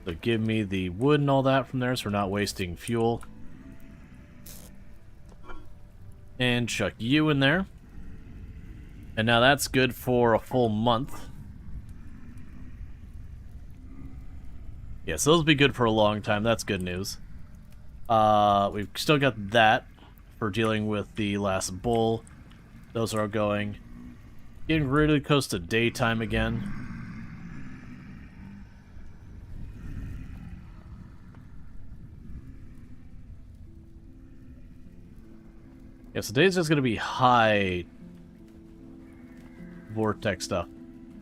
So give me the wood and all that from there so we're not wasting fuel. And chuck you in there. And now that's good for a full month. Yeah, so those will be good for a long time. That's good news. We've still got that for dealing with the last bull. Those are all going. Getting really close to daytime again. Yeah, so today's just going to be high vortex stuff.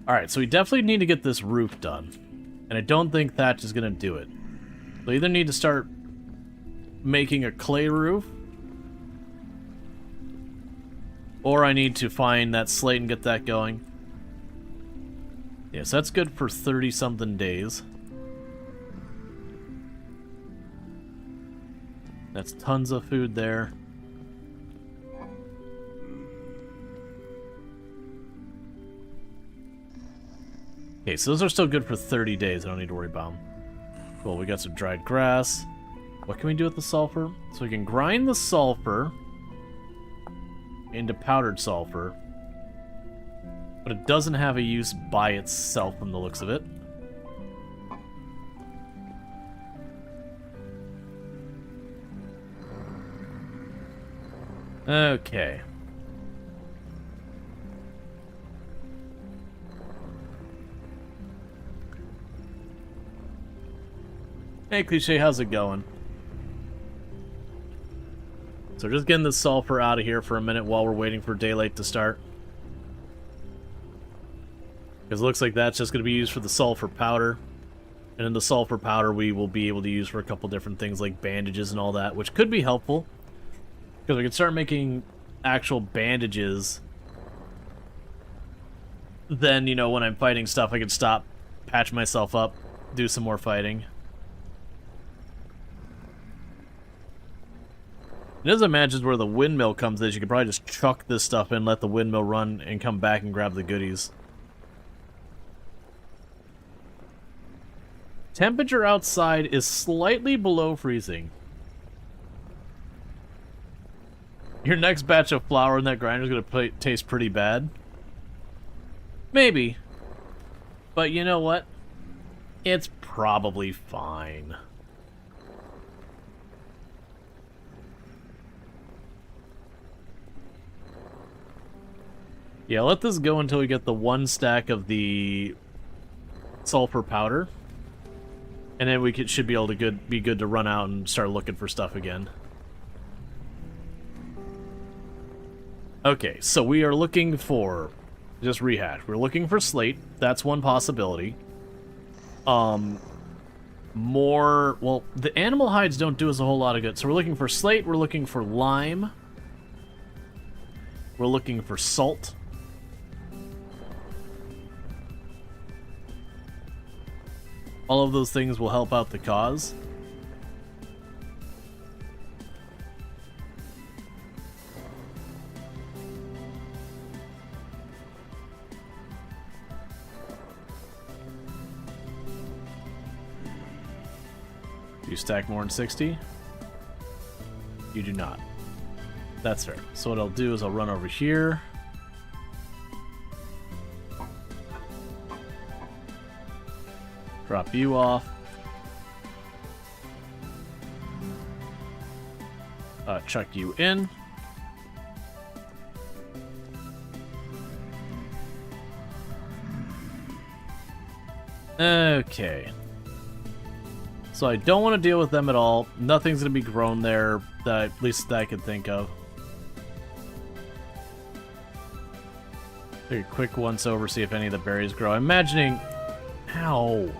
Alright, so we definitely need to get this roof done. And I don't think Thatch is going to do it. So either need to start making a clay roof, or I need to find that slate and get that going. Yes, that's good for 30-something days. That's tons of food there. Okay, so those are still good for 30 days. I don't need to worry about them. Cool, we got some dried grass. What can we do with the sulfur? So we can grind the sulfur into powdered sulfur, but it doesn't have a use by itself from the looks of it. Okay. Hey, Cliche, how's it going? So just getting the sulfur out of here for a minute while we're waiting for daylight to start. Because it looks like that's just going to be used for the sulfur powder. And then the sulfur powder we will be able to use for a couple different things like bandages and all that, which could be helpful. Because we can start making actual bandages. Then, you know, when I'm fighting stuff, I can stop, patch myself up, do some more fighting. And as I imagine where the windmill comes in, you could probably just chuck this stuff in, let the windmill run, and come back and grab the goodies. Temperature outside is slightly below freezing. Your next batch of flour in that grinder is going to taste pretty bad. Maybe. But you know what? It's probably fine. Yeah, let this go until we get the 1 stack of the sulfur powder. And then we should be able to be good to run out and start looking for stuff again. Okay, so we are looking for... Just rehash. We're looking for slate. That's one possibility. More... Well, the animal hides don't do us a whole lot of good. So we're looking for slate. We're looking for lime. We're looking for salt. All of those things will help out the cause. Do you stack more than 60? You do not. That's fair. So what I'll do is I'll run over here. Drop you off. Chuck you in. Okay. So I don't want to deal with them at all. Nothing's going to be grown there, that at least that I can think of. Take a quick once over, see if any of the berries grow. I'm imagining... Ow.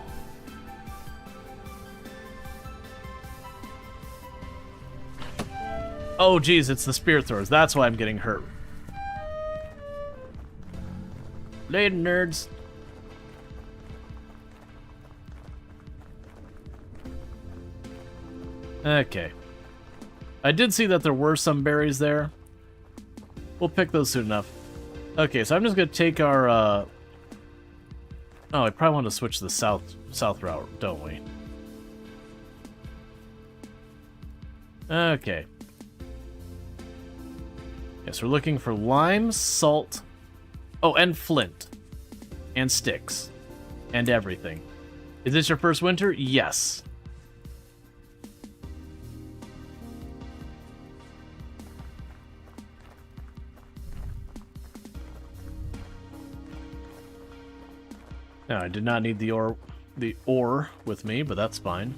Oh, geez, it's the spear throwers. That's why I'm getting hurt. Later, nerds. Okay. I did see that there were some berries there. We'll pick those soon enough. Okay, so I'm just going to take our... Oh, I probably want to switch to the south route, don't we? Okay. Yes, we're looking for lime, salt, oh, and flint, and sticks, and everything. Is this your first winter? Yes. Now, I did not need the ore with me, but that's fine.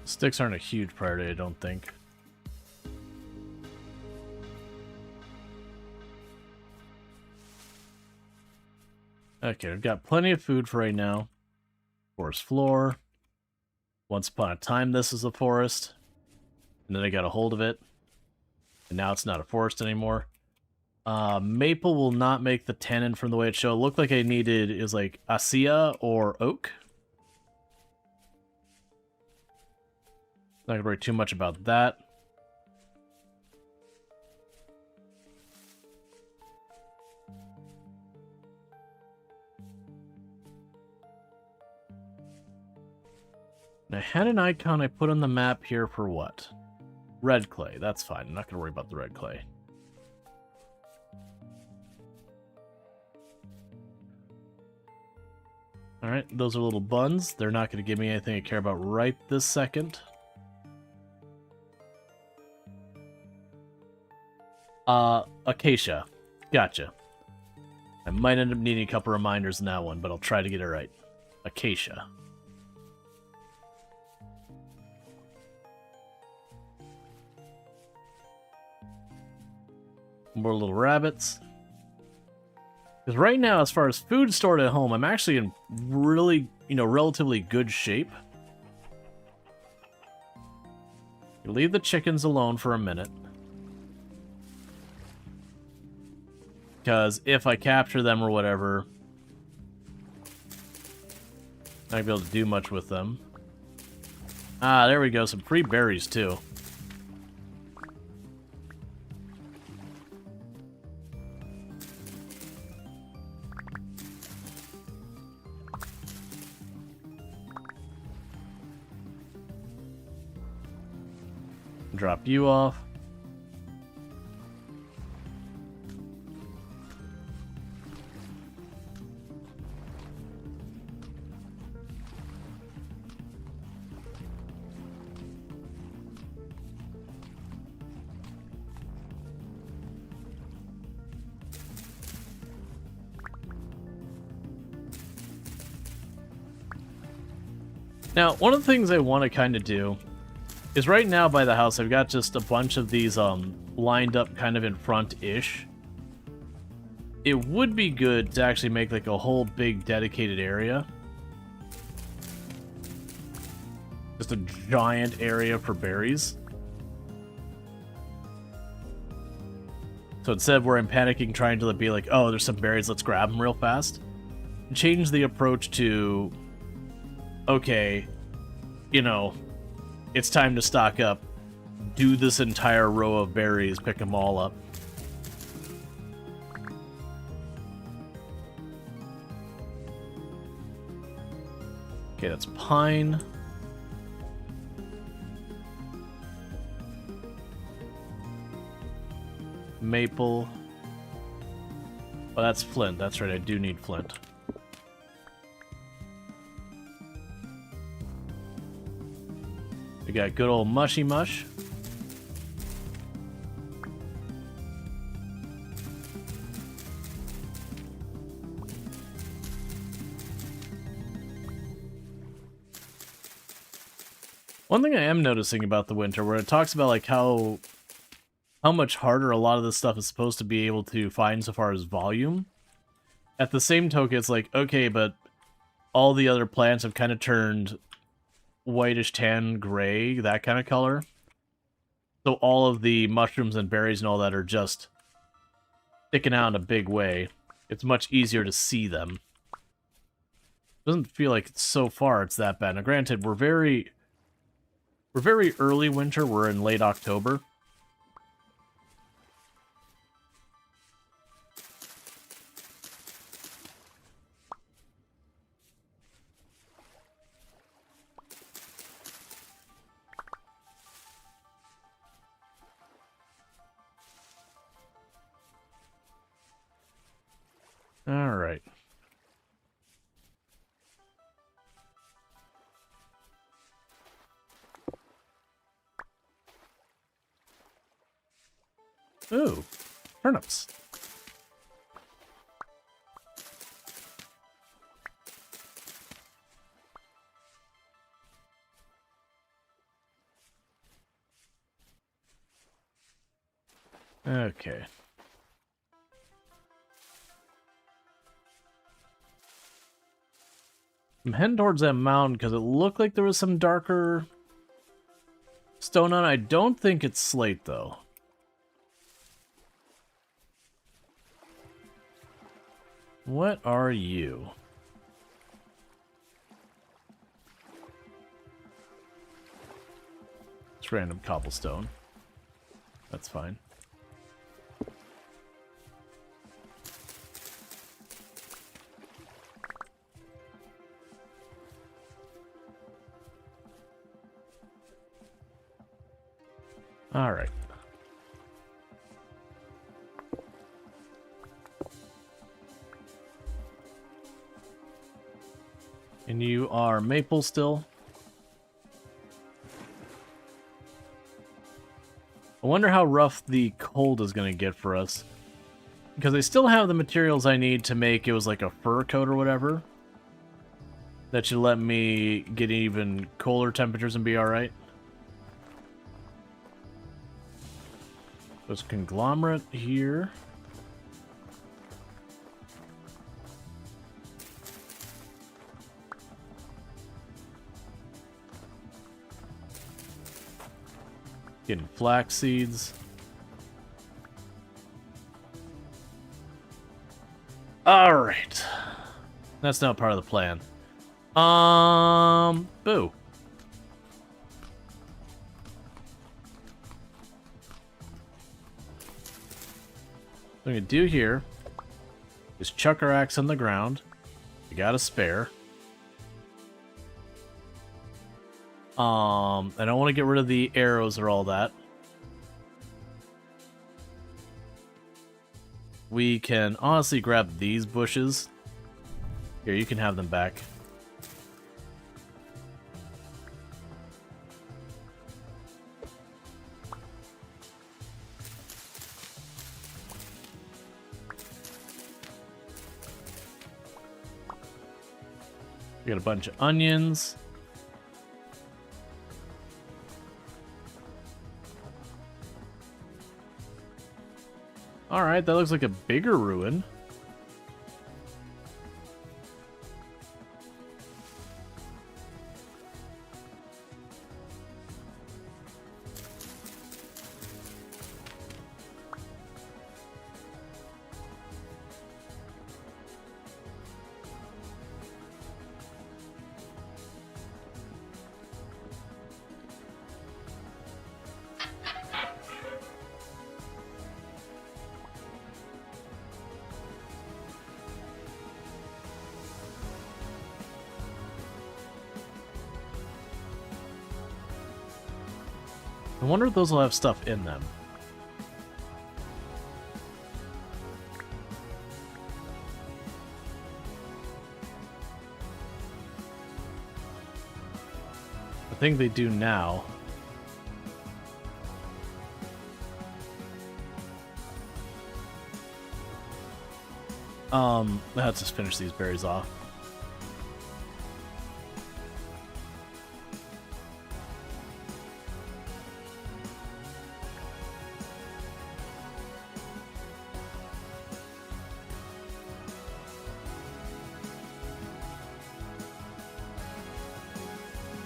Sticks aren't a huge priority, I don't think. Okay, we've got plenty of food for right now. Forest floor. Once upon a time, this was a forest. And then I got a hold of it. And now it's not a forest anymore. Maple will not make the tannin from the way it showed. It looked like I needed is like Acacia or oak. Not gonna worry too much about that. I had an icon I put on the map here for what? Red clay. That's fine. I'm not gonna worry about the red clay. Alright, those are little buns. They're not gonna give me anything I care about right this second. Acacia. Gotcha. I might end up needing a couple reminders in that one, but I'll try to get it right. Acacia. More little rabbits. Because right now, as far as food stored at home, I'm actually in really, relatively good shape. Leave the chickens alone for a minute. Because if I capture them or whatever, I won't be able to do much with them. Ah, there we go. Some free berries, too. Drop you off. Now, one of the things I want to kind of do is right now by the house, I've got just a bunch of these lined up kind of in front-ish. It would be good to actually make like a whole big dedicated area. Just a giant area for berries. So instead of where I'm panicking trying to be like, oh, there's some berries, let's grab them real fast. Change the approach to, okay, it's time to stock up. Do this entire row of berries, pick them all up. Okay, that's pine. Maple. Oh, that's flint. That's right, I do need flint. We got good old mushy mush. One thing I am noticing about the winter, where it talks about like how much harder a lot of this stuff is supposed to be able to find so far as volume. At the same token, it's like, okay, but all the other plants have kind of turned whitish tan gray, that kind of color. So all of the mushrooms and berries and all that are just sticking out in a big way. It's much easier to see them. Doesn't feel like so far it's that bad. Now granted, we're very early winter, we're in late October. All right. Ooh, turnips. Okay. I'm heading towards that mountain because it looked like there was some darker stone on it. I don't think it's slate, though. What are you? It's random cobblestone. That's fine. All right. And you are maple still? I wonder how rough the cold is going to get for us. Because I still have the materials I need to make it was like a fur coat or whatever. That should let me get even colder temperatures and be alright. There's a conglomerate here. Getting flax seeds. All right. That's not part of the plan. Boo. What I'm gonna do here is chuck our axe on the ground. We got a spare. I don't want to get rid of the arrows or all that. We can honestly grab these bushes. Here, you can have them back. We got a bunch of onions. Alright, that looks like a bigger ruin. I wonder if those will have stuff in them. I think they do now. Let's just finish these berries off.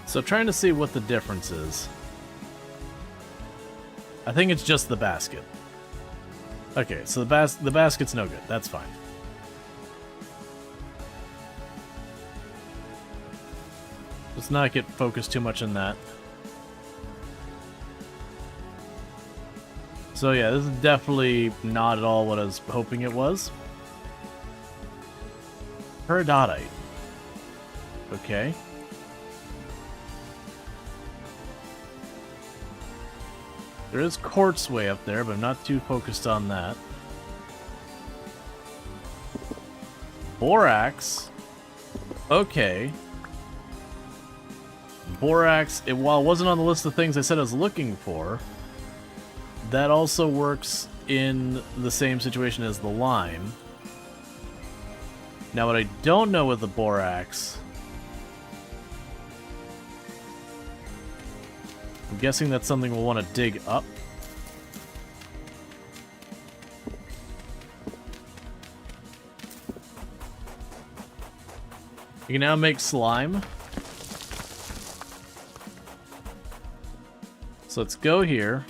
So trying to see what the difference is. I think it's just the basket. Okay, so the basket's no good. That's fine. Let's not get focused too much on that. So yeah, this is definitely not at all what I was hoping it was. Peridotite. Okay. There is quartz way up there, but I'm not too focused on that. Borax. Okay. Borax, while it wasn't on the list of things I said I was looking for, that also works in the same situation as the lime. Now, what I don't know with the borax... I'm guessing that's something we'll want to dig up. You can now make slime. So let's go here.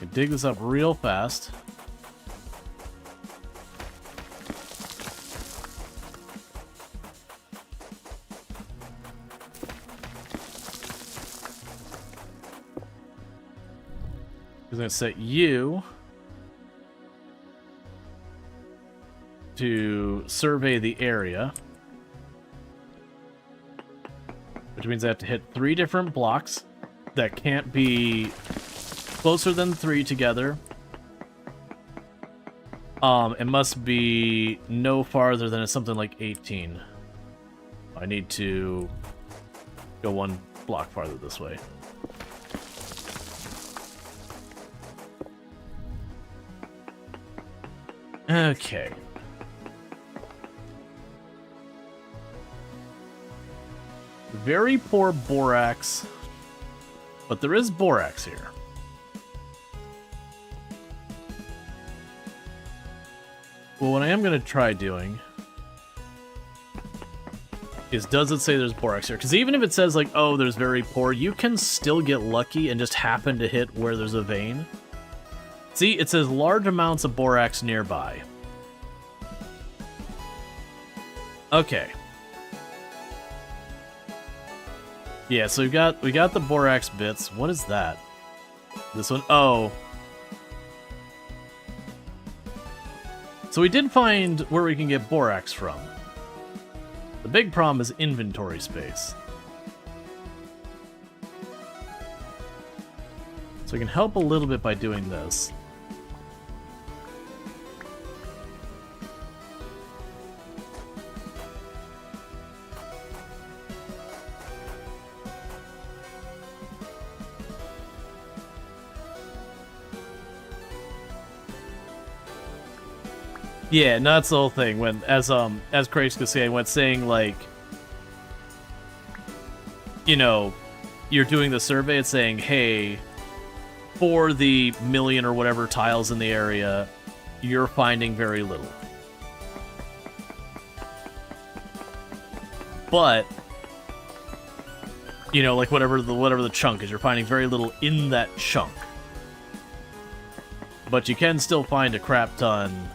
We dig this up real fast. I'm going to set you to survey the area, which means I have to hit 3 different blocks that can't be closer than 3 together. It must be no farther than something like 18. I need to go 1 block farther this way. Okay. Very poor borax, but there is borax here. Well, what I am going to try doing is, does it say there's borax here? Because even if it says, like, oh, there's very poor, you can still get lucky and just happen to hit where there's a vein. See, it says large amounts of borax nearby. Okay. Yeah, so we got the borax bits. What is that? This one? Oh. So we did find where we can get borax from. The big problem is inventory space. So we can help a little bit by doing this. Yeah, no, that's the whole thing. When as Craig's was saying, when saying like, you know, you're doing the survey, it's saying, hey, for the million or whatever tiles in the area, you're finding very little. But you know, like whatever the chunk is, you're finding very little in that chunk. But you can still find a crap ton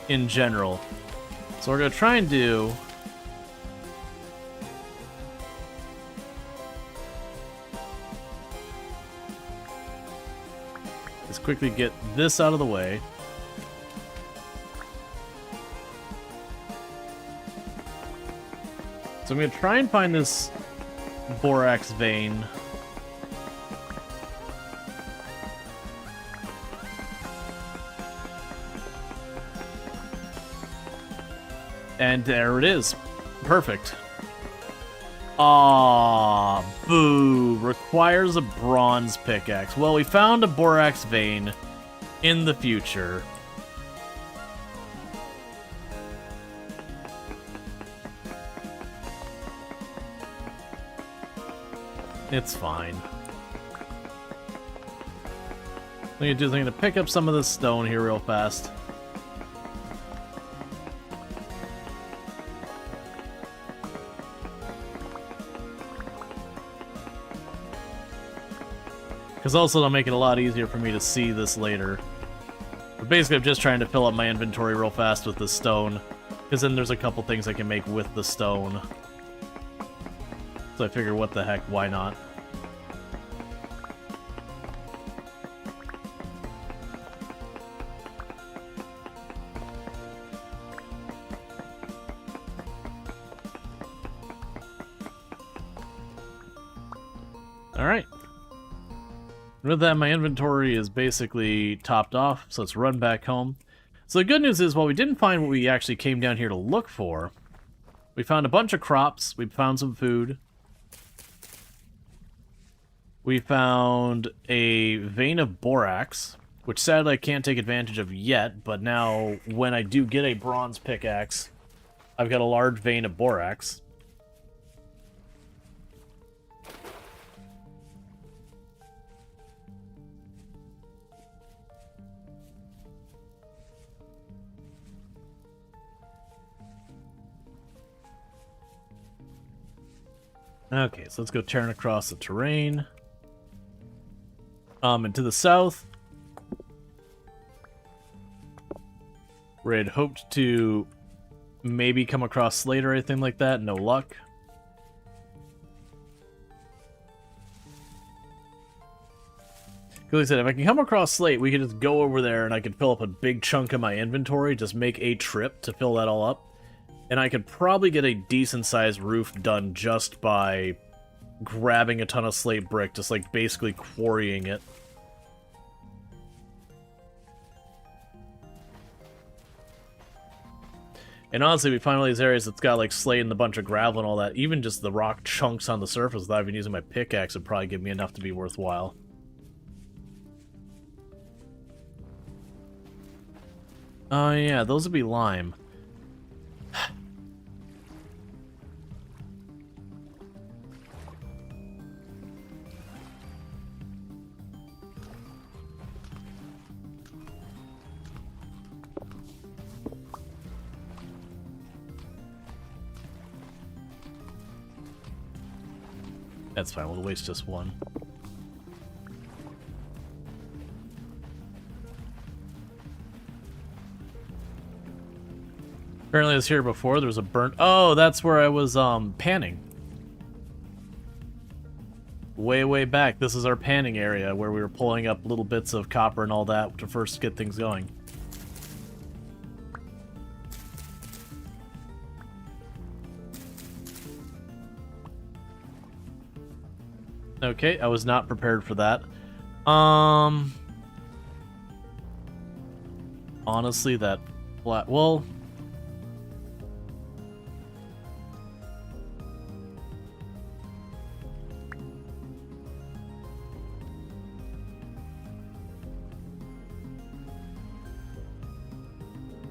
in general. So we're going to try and do is quickly get this out of the way. So I'm going to try and find this borax vein. And there it is. Perfect. Aww, boo. Requires a bronze pickaxe. Well, we found a borax vein in the future. It's fine. What I'm gonna do is I'm gonna pick up some of this stone here real fast. Because also it'll make it a lot easier for me to see this later. But basically I'm just trying to fill up my inventory real fast with the stone. Because then there's a couple things I can make with the stone. So I figure, what the heck, why not? Alright. With that, my inventory is basically topped off, so let's run back home. So the good news is, while we didn't find what we actually came down here to look for, we found a bunch of crops, we found some food, we found a vein of borax, which sadly I can't take advantage of yet, but now when I do get a bronze pickaxe, I've got a large vein of borax. Okay, so let's go tearing across the terrain. And to the south, we had hoped to maybe come across slate or anything like that. No luck. Like I said, if I can come across slate, we can just go over there and I can fill up a big chunk of my inventory. Just make a trip to fill that all up. And I could probably get a decent-sized roof done just by grabbing a ton of slate brick, just like basically quarrying it. And honestly, we find all these areas that's got like slate and a bunch of gravel and all that. Even just the rock chunks on the surface without even using my pickaxe would probably give me enough to be worthwhile. Oh yeah, those would be lime. That's fine, we'll waste just one. Apparently I was here before, there was a burnt... Oh, that's where I was, panning. Way, way back. This is our panning area, where we were pulling up little bits of copper and all that to first get things going. Okay, I was not prepared for that. Honestly, that flat... Well...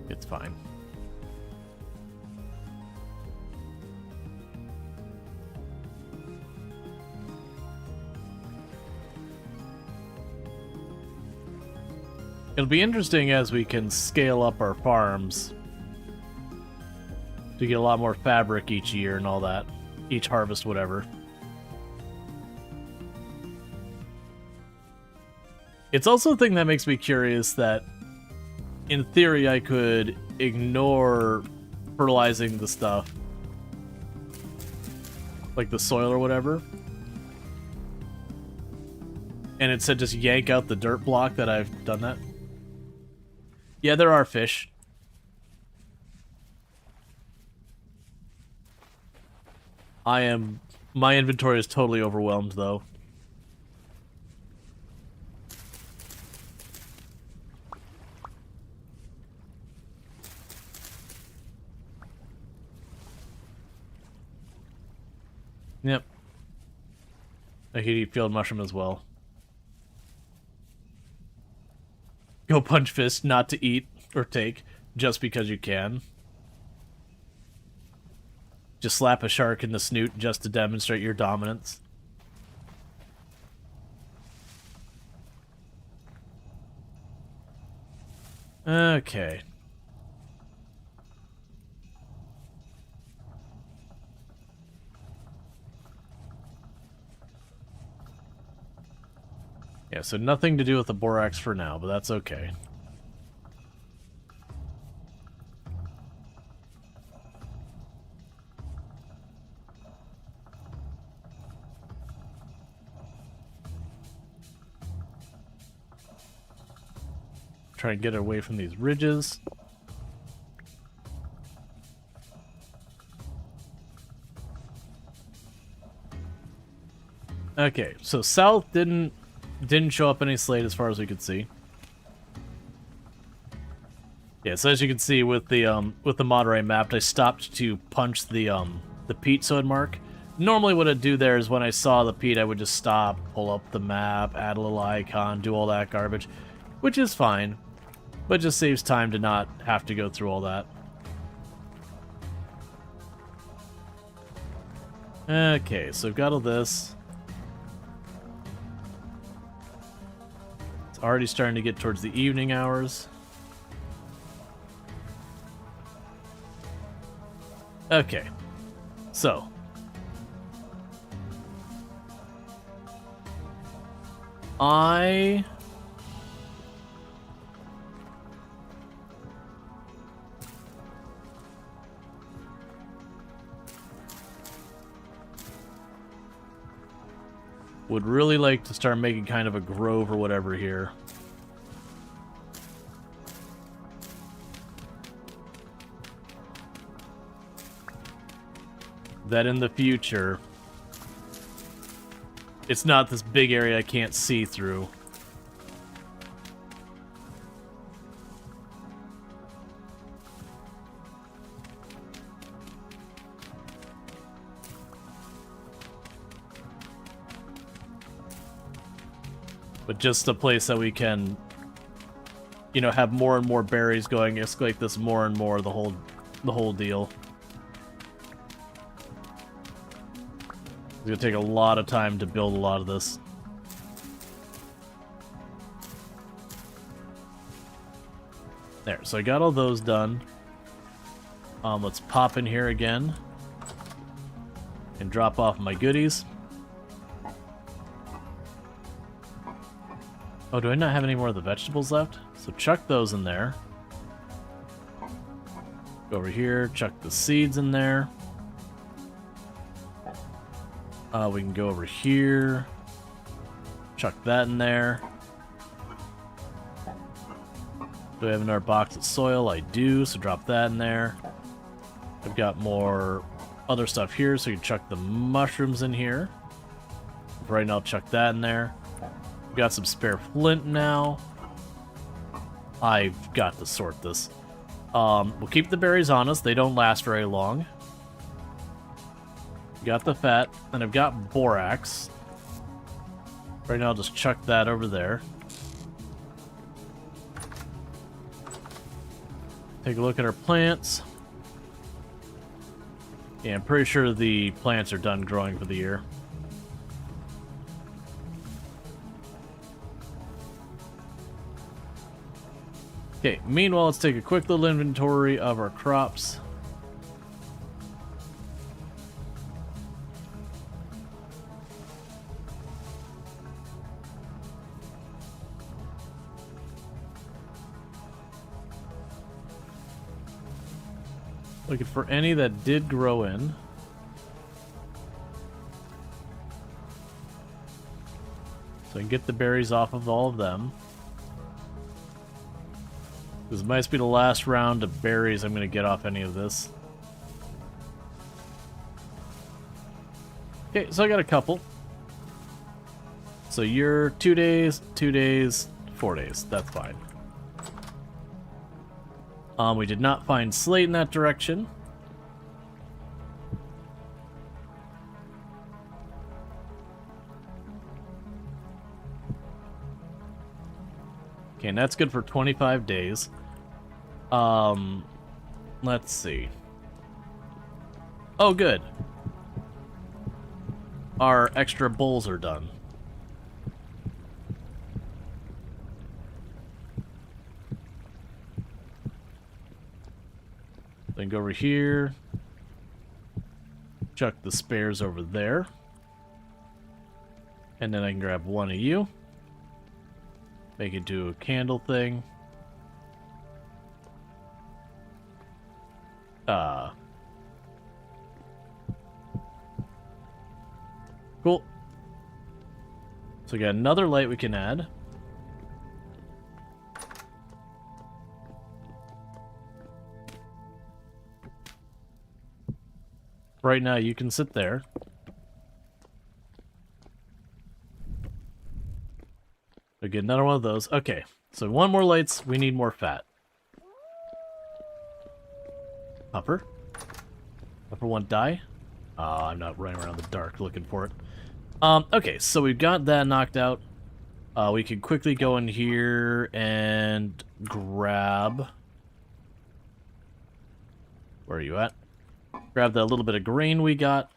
It's fine. It'll be interesting as we can scale up our farms to get a lot more fabric each year and all that. Each harvest, whatever. It's also a thing that makes me curious that in theory I could ignore fertilizing the stuff. Like the soil or whatever. And it said just yank out the dirt block that I've done that. Yeah, there are fish. My inventory is totally overwhelmed though. Yep. I could eat field mushroom as well. Go punch fish, not to eat or take, just because you can. Just slap a shark in the snoot just to demonstrate your dominance. Okay. Yeah, so nothing to do with the borax for now, but that's okay. Try and get away from these ridges. Okay, so south didn't show up any slate as far as we could see. Yeah, so as you can see with the mod I mapped, I stopped to punch the peat so it'd mark. Normally what I'd do there is when I saw the peat, I would just stop, pull up the map, add a little icon, do all that garbage, which is fine, but it just saves time to not have to go through all that. Okay, so I've got all this. Already starting to get towards the evening hours. Okay. So. I would really like to start making kind of a grove or whatever here. That in the future, it's not this big area I can't see through. But just a place that we can, you know, have more and more berries going, escalate this more and more, the whole deal. It's gonna take a lot of time to build a lot of this. There, so I got all those done. Let's pop in here again and drop off my goodies. Oh, do I not have any more of the vegetables left? So chuck those in there. Go over here, chuck the seeds in there. We can go over here. Chuck that in there. Do I have another box of soil? I do, so drop that in there. I've got more other stuff here, so you can chuck the mushrooms in here. Right now, I'll chuck that in there. We've got some spare flint now. I've got to sort this. We'll keep the berries on us. They don't last very long. Got the fat, and I've got borax. Right now, I'll just chuck that over there. Take a look at our plants. Yeah, I'm pretty sure the plants are done growing for the year. Okay, meanwhile, let's take a quick little inventory of our crops. Looking for any that did grow in. So I can get the berries off of all of them. This might be the last round of berries I'm going to get off any of this. Okay, so I got a couple. So you're 2 days, 2 days, 4 days. That's fine. We did not find slate in that direction. Okay, and that's good for 25 days. Let's see. Oh, good. Our extra bowls are done. Then go over here. Chuck the spares over there. And then I can grab one of you. Make it do a candle thing. Cool. So we got another light we can add. Right now, you can sit there. We get another one of those. Okay, so one more lights. We need more fat. Upper. Upper one die. I'm not running around the dark looking for it. Okay, so we've got that knocked out. We can quickly go in here and grab... Where are you at? Grab that little bit of grain we got.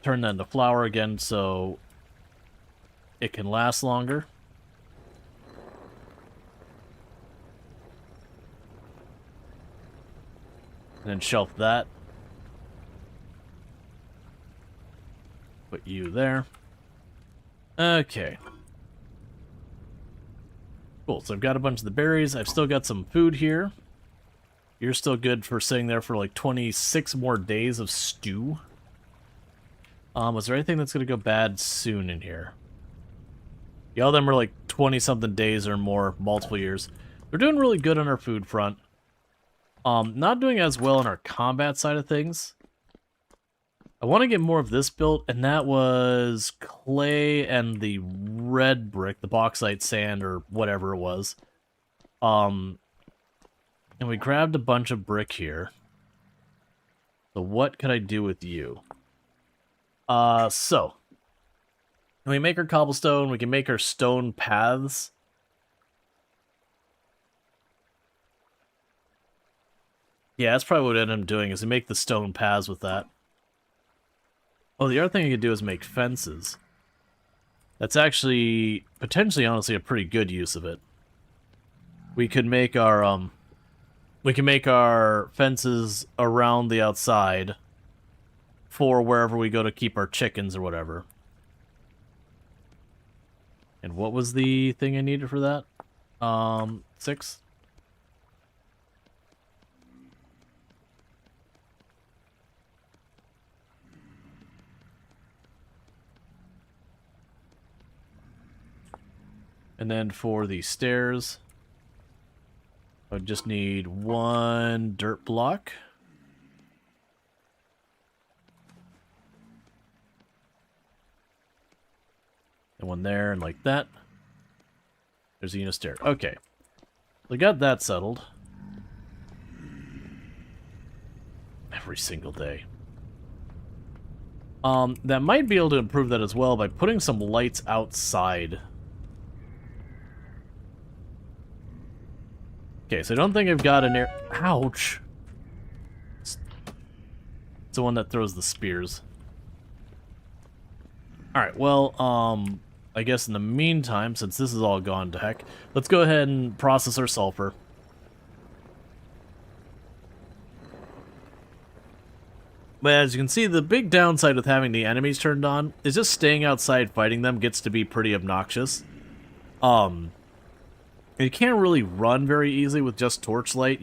Turn that into flour again so it can last longer. And then shelf that. Put you there. Okay. Cool, so I've got a bunch of the berries. I've still got some food here. You're still good for sitting there for like 26 more days of stew. Was there anything that's going to go bad soon in here? Yeah, all of them are like 20-something days or more, multiple years. We're doing really good on our food front. Not doing as well on our combat side of things. I want to get more of this built, and that was clay and the red brick, the bauxite sand or whatever it was. And we grabbed a bunch of brick here. So what could I do with you? So when we make our cobblestone, we can make our stone paths. Yeah, that's probably what I ended up doing, is to make the stone paths with that. Oh, the other thing I could do is make fences. That's actually, potentially, honestly, a pretty good use of it. We could make our, we can make our fences around the outside for wherever we go to keep our chickens or whatever. And what was the thing I needed for that? 6? And then for the stairs, I just need 1 dirt block. And 1 there, and like that. There's a unit stair. Okay. We got that settled. Every single day. That might be able to improve that as well by putting some lights outside. Okay, so I don't think I've got an air... Ouch! It's the one that throws the spears. Alright, well, I guess in the meantime, since this is all gone to heck, let's go ahead and process our sulfur. But as you can see, the big downside with having the enemies turned on is just staying outside fighting them gets to be pretty obnoxious. You can't really run very easily with just torchlight.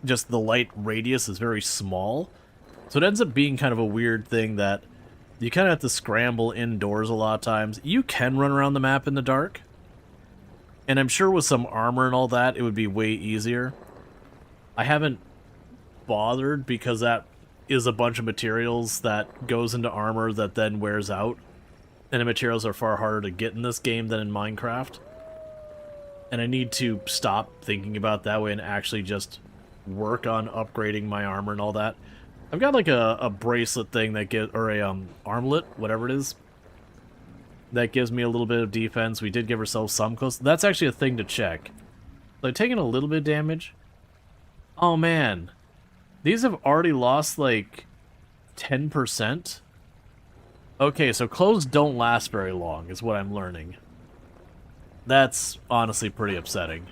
Just the light radius is very small. So it ends up being kind of a weird thing that you kind of have to scramble indoors a lot of times. You can run around the map in the dark. And I'm sure with some armor and all that, it would be way easier. I haven't bothered because that is a bunch of materials that goes into armor that then wears out. And the materials are far harder to get in this game than in Minecraft. And I need to stop thinking about that way and actually just work on upgrading my armor and all that. I've got like a bracelet thing that gives, or a armlet, whatever it is, that gives me a little bit of defense. We did give ourselves some close. That's actually a thing to check. So I've taken a little bit of damage. Oh man, these have already lost like 10%. Okay, so clothes don't last very long, is what I'm learning. That's honestly pretty upsetting.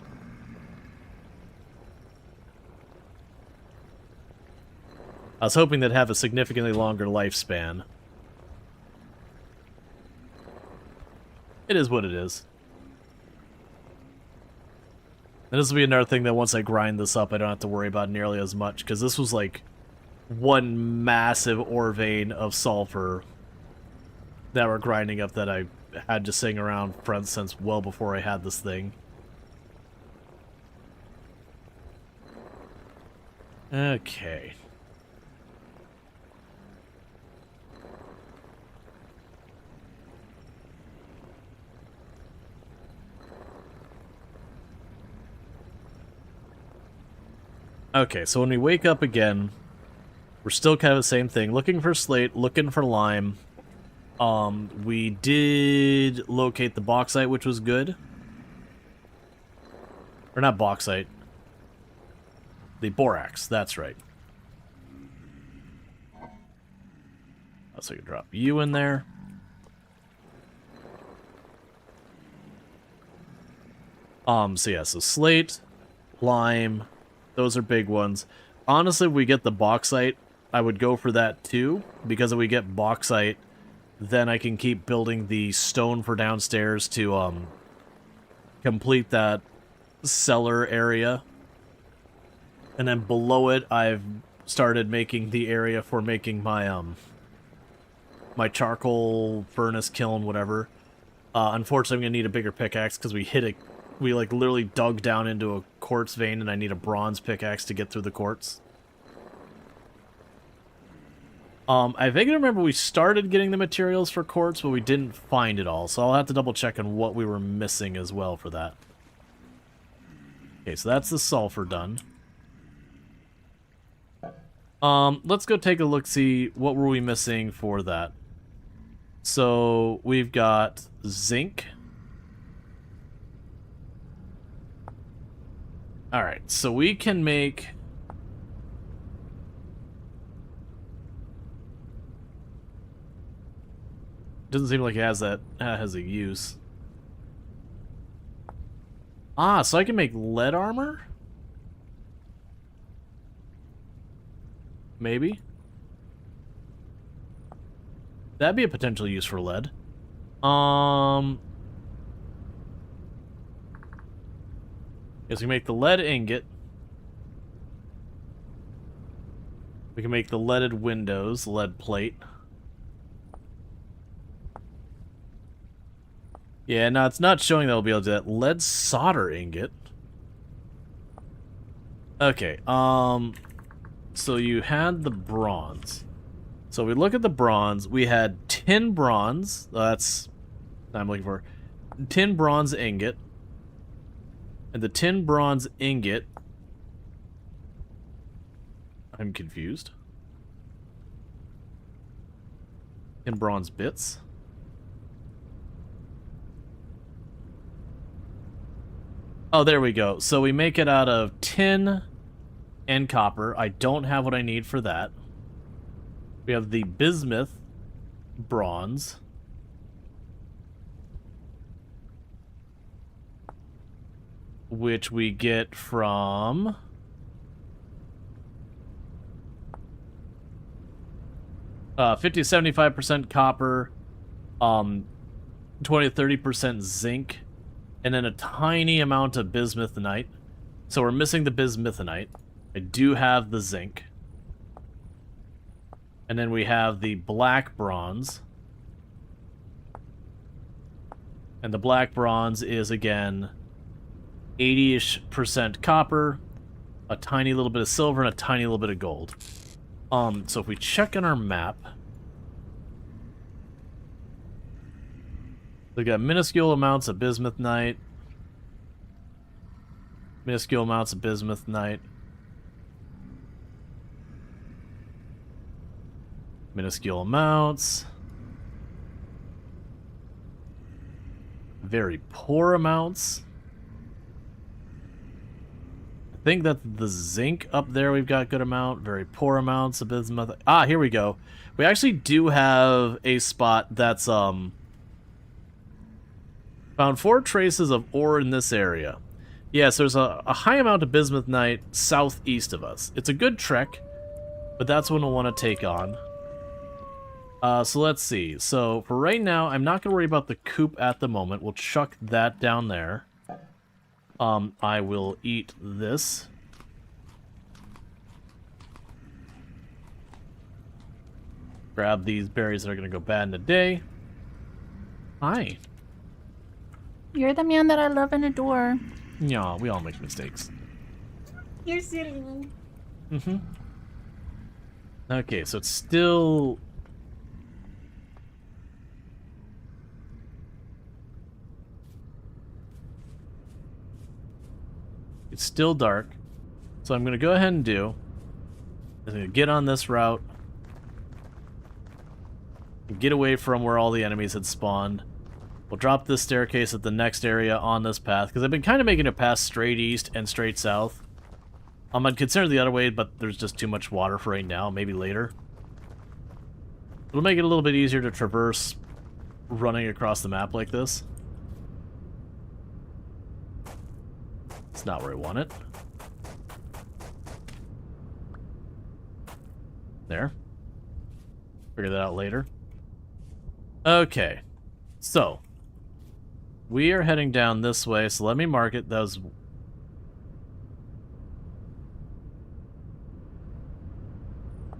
I was hoping they'd have a significantly longer lifespan. It is what it is. And this will be another thing that once I grind this up, I don't have to worry about nearly as much, because this was like one massive ore vein of sulfur that we're grinding up that I had to sing around, for instance, well before I had this thing. Okay. Okay, so when we wake up again, we're still kind of the same thing. Looking for slate, looking for lime. We did locate the bauxite, which was good. Or not bauxite. The borax, that's right. So I can drop you in there. So yeah, so slate, lime, those are big ones. Honestly, if we get the bauxite, I would go for that too, because if we get bauxite, then I can keep building the stone for downstairs to complete that cellar area. And then below it, I've started making the area for making my my charcoal furnace, kiln, whatever. Unfortunately, I'm gonna need a bigger pickaxe because we like literally dug down into a quartz vein, and I need a bronze pickaxe to get through the quartz. I vaguely remember we started getting the materials for quartz, but we didn't find it all, so I'll have to double check on what we were missing as well for that. Okay, so that's the sulfur done. Let's go take a look, see what were we missing for that. So we've got zinc. Alright, so we can make... Doesn't seem like it has that has a use. Ah, so I can make lead armor? Maybe. That'd be a potential use for lead. is we make the lead ingot. We can make the leaded windows, lead plate. Yeah, no, it's not showing that we'll be able to do that. Lead solder ingot. Okay, so you had the bronze. So we look at the bronze. We had tin bronze. That's what I'm looking for. Tin bronze ingot. And the tin bronze ingot. I'm confused. Tin bronze bits. Oh, there we go. So we make it out of tin and copper. I don't have what I need for that. We have the bismuth bronze. Which we get from... 50-75% copper, 20-30% zinc, and then a tiny amount of bismuthinite. So we're missing the bismuthinite. I do have the zinc. And then we have the black bronze. And the black bronze is, again, 80-ish% copper, a tiny little bit of silver, and a tiny little bit of gold. So if we check on our map, we got minuscule amounts of bismuthinite, minuscule amounts of bismuthinite, minuscule amounts, very poor amounts. I think that's the zinc up there. We've got good amount, very poor amounts of bismuth. Ah, here we go. We actually do have a spot that's found 4 traces of ore in this area. Yes, there's a high amount of bismuthinite southeast of us. It's a good trek, but that's one we'll want to take on. So let's see. So for right now, I'm not going to worry about the coop at the moment. We'll chuck that down there. I will eat this. Grab these berries that are going to go bad in a day. Hi. You're the man that I love and adore. Yeah, we all make mistakes. You're silly. Mm-hmm. Okay, so it's still... It's still dark. So I'm going to go ahead and I'm going to get on this route. Get away from where all the enemies had spawned. We'll drop this staircase at the next area on this path, because I've been kind of making it pass straight east and straight south. I'd consider the other way, but there's just too much water for right now, maybe later. It'll make it a little bit easier to traverse running across the map like this. It's not where I want it. There. Figure that out later. Okay. So. We are heading down this way, so let me mark it. That was...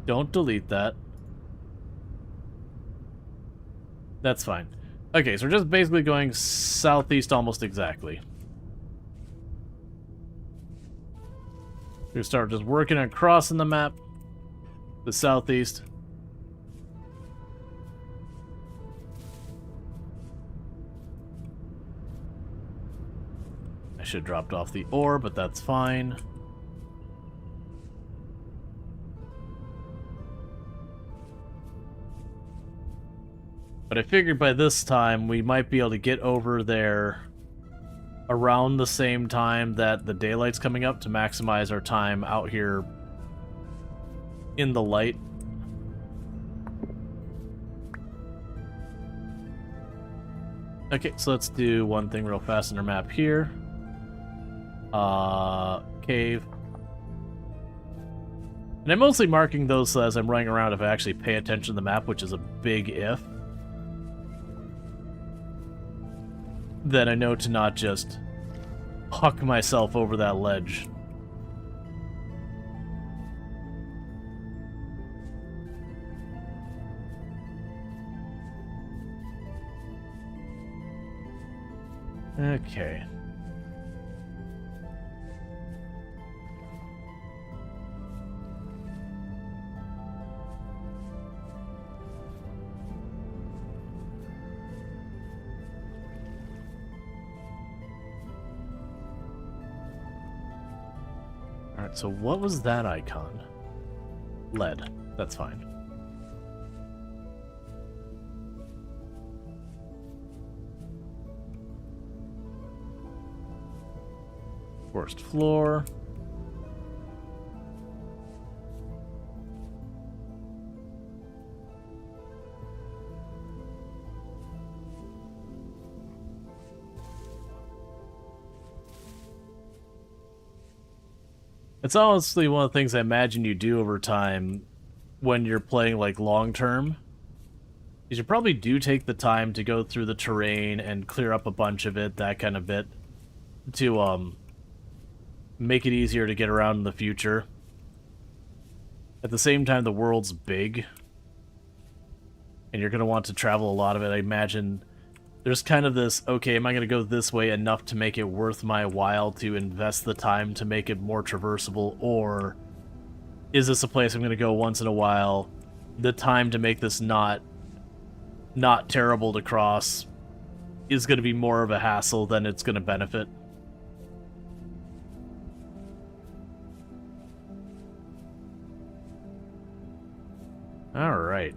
Don't delete that. That's fine. Okay, so we're just basically going southeast almost exactly. We start just working on crossing the map. The southeast. I should have dropped off the ore, but that's fine. But I figured by this time we might be able to get over there around the same time that the daylight's coming up to maximize our time out here in the light. Okay, so let's do one thing real fast on our map here. Cave. And I'm mostly marking those so as I'm running around if I actually pay attention to the map, which is a big if. Then I know to not just huck myself over that ledge. Okay. Alright, so what was that icon? Lead. That's fine. Forest floor. It's honestly one of the things I imagine you do over time when you're playing like long term. Is you probably do take the time to go through the terrain and clear up a bunch of it, that kind of bit, to make it easier to get around in the future. At the same time, the world's big, and you're going to want to travel a lot of it. I imagine there's kind of this, okay, am I going to go this way enough to make it worth my while to invest the time to make it more traversable, or is this a place I'm going to go once in a while, the time to make this not terrible to cross is going to be more of a hassle than it's going to benefit. Alright.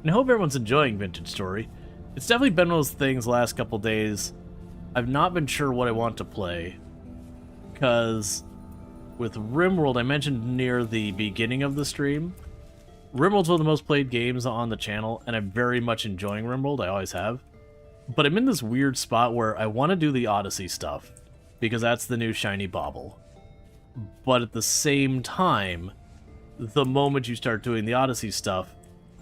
And I hope everyone's enjoying Vintage Story. It's definitely been one of those things the last couple days. I've not been sure what I want to play. Because with RimWorld, I mentioned near the beginning of the stream, RimWorld's one of the most played games on the channel, and I'm very much enjoying RimWorld, I always have. But I'm in this weird spot where I want to do the Odyssey stuff, because that's the new shiny bauble. But at the same time, the moment you start doing the Odyssey stuff,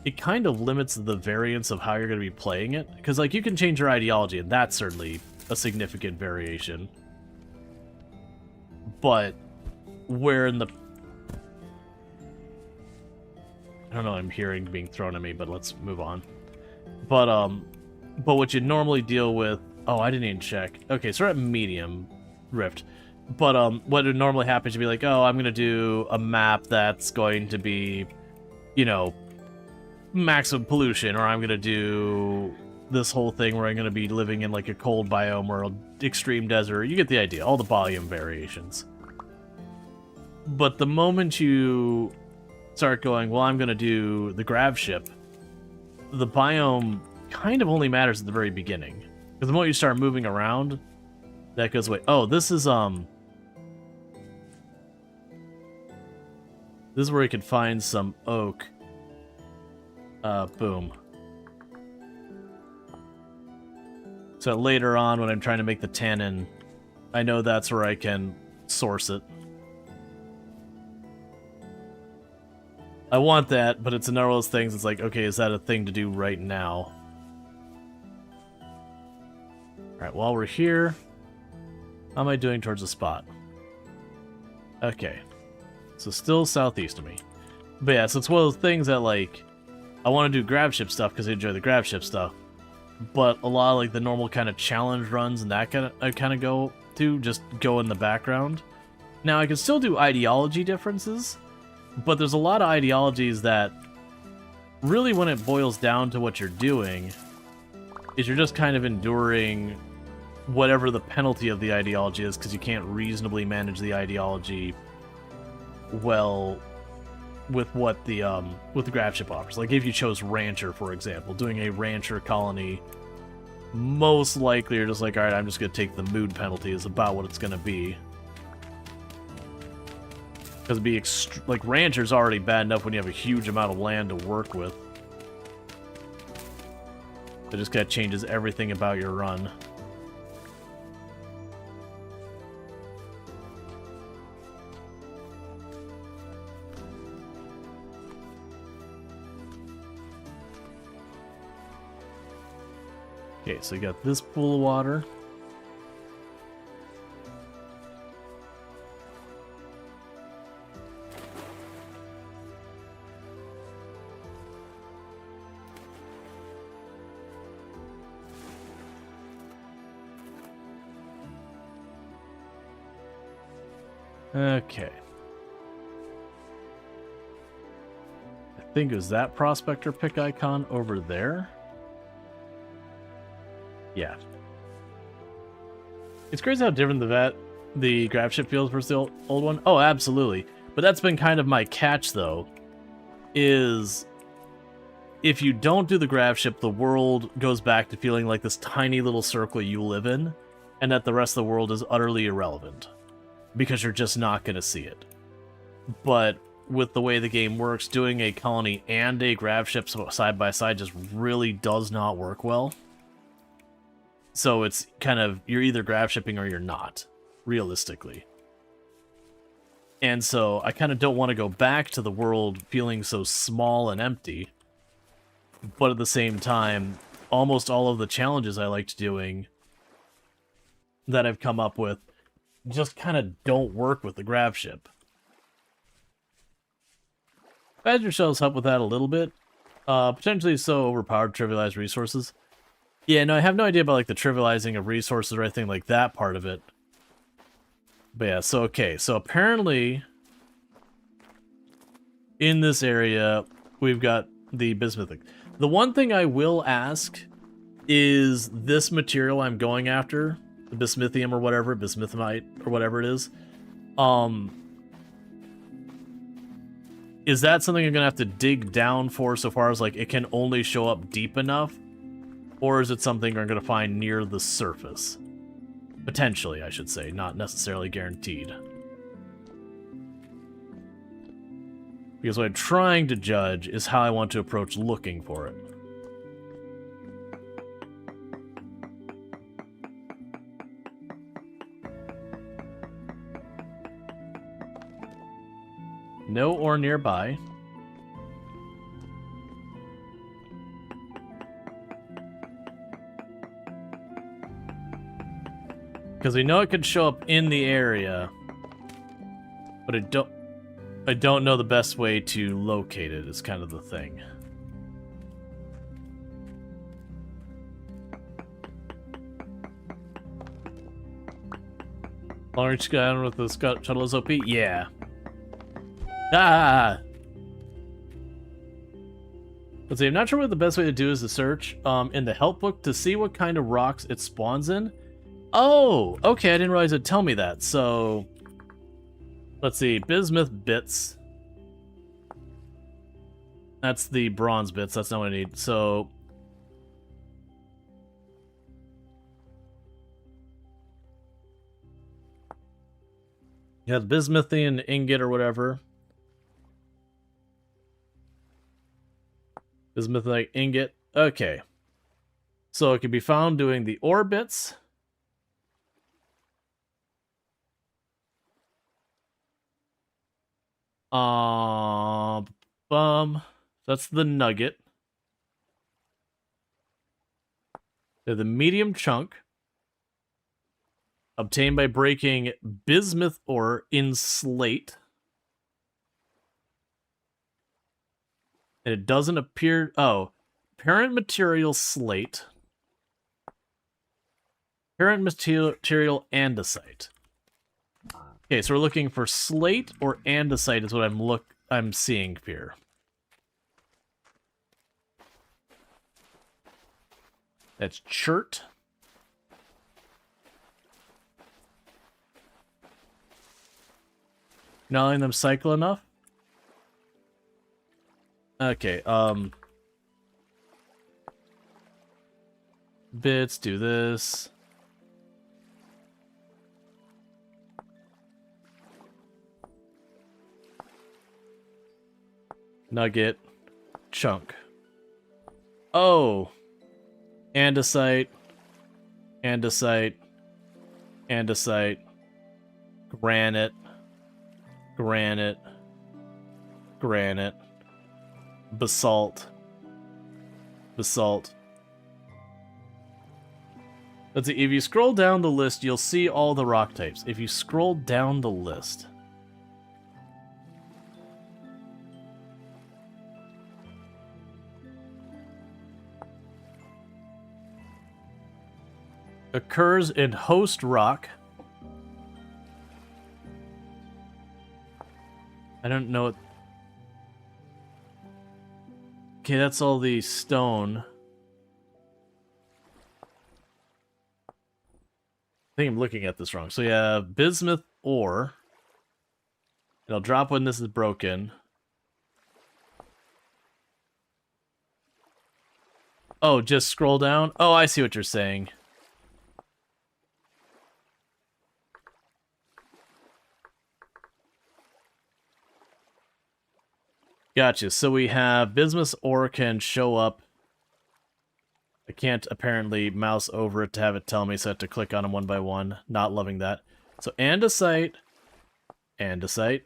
it kind of limits the variance of how you're going to be playing it. Because, like, you can change your ideology, and that's certainly a significant variation. But where in the... I don't know, I'm hearing being thrown at me, but let's move on. But what you normally deal with... Oh, I didn't even check. Okay, so we're at medium rift. But what would normally happen is you'd be like, oh, I'm going to do a map that's going to be, you know, maximum pollution, or I'm going to do this whole thing where I'm going to be living in like a cold biome or an extreme desert. You get the idea, all the volume variations. But the moment you start going, well, I'm going to do the grav ship, the biome kind of only matters at the very beginning. Because the moment you start moving around, that goes away. Oh, this is where you can find some oak. Boom. So later on, when I'm trying to make the tannin, I know that's where I can source it. I want that, but it's another one of those things, it's like, okay, is that a thing to do right now? Alright, while we're here, how am I doing towards the spot? Okay. So still southeast of me. But yeah, so it's one of those things that, like, I want to do grab ship stuff because I enjoy the grab ship stuff. But a lot of, like, the normal kind of challenge runs and that I kind of go to, just go in the background. Now, I can still do ideology differences, but there's a lot of ideologies that really, when it boils down to what you're doing, is you're just kind of enduring whatever the penalty of the ideology is, because you can't reasonably manage the ideology well with what the grab ship offers. Like if you chose Rancher, for example, doing a Rancher colony, most likely you're just like, alright, I'm just going to take the mood penalty is about what it's going to be. Because it'd be like Rancher's already bad enough when you have a huge amount of land to work with. It just kind of changes everything about your run. Okay, so you got this pool of water. Okay. I think it was that prospector pick icon over there. Yeah. It's crazy how different the grab ship feels versus the old one. Oh, absolutely. But that's been kind of my catch, though, is if you don't do the grab ship, the world goes back to feeling like this tiny little circle you live in, and that the rest of the world is utterly irrelevant, because you're just not going to see it. But with the way the game works, doing a colony and a grab ship side by side just really does not work well. So it's kind of, you're either grab shipping or you're not, realistically. And so I kind of don't want to go back to the world feeling so small and empty. But at the same time, almost all of the challenges I liked doing that I've come up with just kind of don't work with the grab ship. Badger shells help with that a little bit. Potentially so overpowered trivialized resources. Yeah, no, I have no idea about like the trivializing of resources or anything like that part of it. But yeah, so okay, so apparently in this area we've got the bismuth. The one thing I will ask is this material I'm going after, the bismuthium or whatever, bismuthite or whatever it is that something I'm gonna have to dig down for so far as like it can only show up deep enough? Or is it something I'm gonna find near the surface? Potentially, I should say, not necessarily guaranteed. Because what I'm trying to judge is how I want to approach looking for it. No ore nearby. Because we know it could show up in the area, but I don't know the best way to locate it is kind of the thing. Long range scan with the shuttle is OP? Yeah. Ah! Let's see, I'm not sure what the best way to do is to search in the help book to see what kind of rocks it spawns in. Oh, okay, I didn't realize it'd tell me that. So, let's see, bismuth bits. That's the bronze bits, that's not what I need. So, you have bismuthian ingot or whatever. Bismuthite ingot. Okay. So it can be found doing the ore bits. That's the nugget. They're the medium chunk. Obtained by breaking bismuth ore in slate. And it doesn't appear... Oh. Parent material slate. Parent material andesite. Okay, so we're looking for slate or andesite is what I'm seeing here. That's chert. Not letting them cycle enough? Okay, bits, do this. Nugget. Chunk. Oh! Andesite. Andesite. Andesite. Granite. Granite. Granite. Basalt. Basalt. Let's see, if you scroll down the list, you'll see all the rock types. If you scroll down the list... occurs in host rock. I don't know. Okay, that's all the stone. I think I'm looking at this wrong. So yeah, bismuth ore. It'll drop when this is broken. Oh, just scroll down? Oh, I see what you're saying. Gotcha. So we have bismuth ore can show up. I can't apparently mouse over it to have it tell me, so I have to click on them one by one. Not loving that. So andesite, andesite,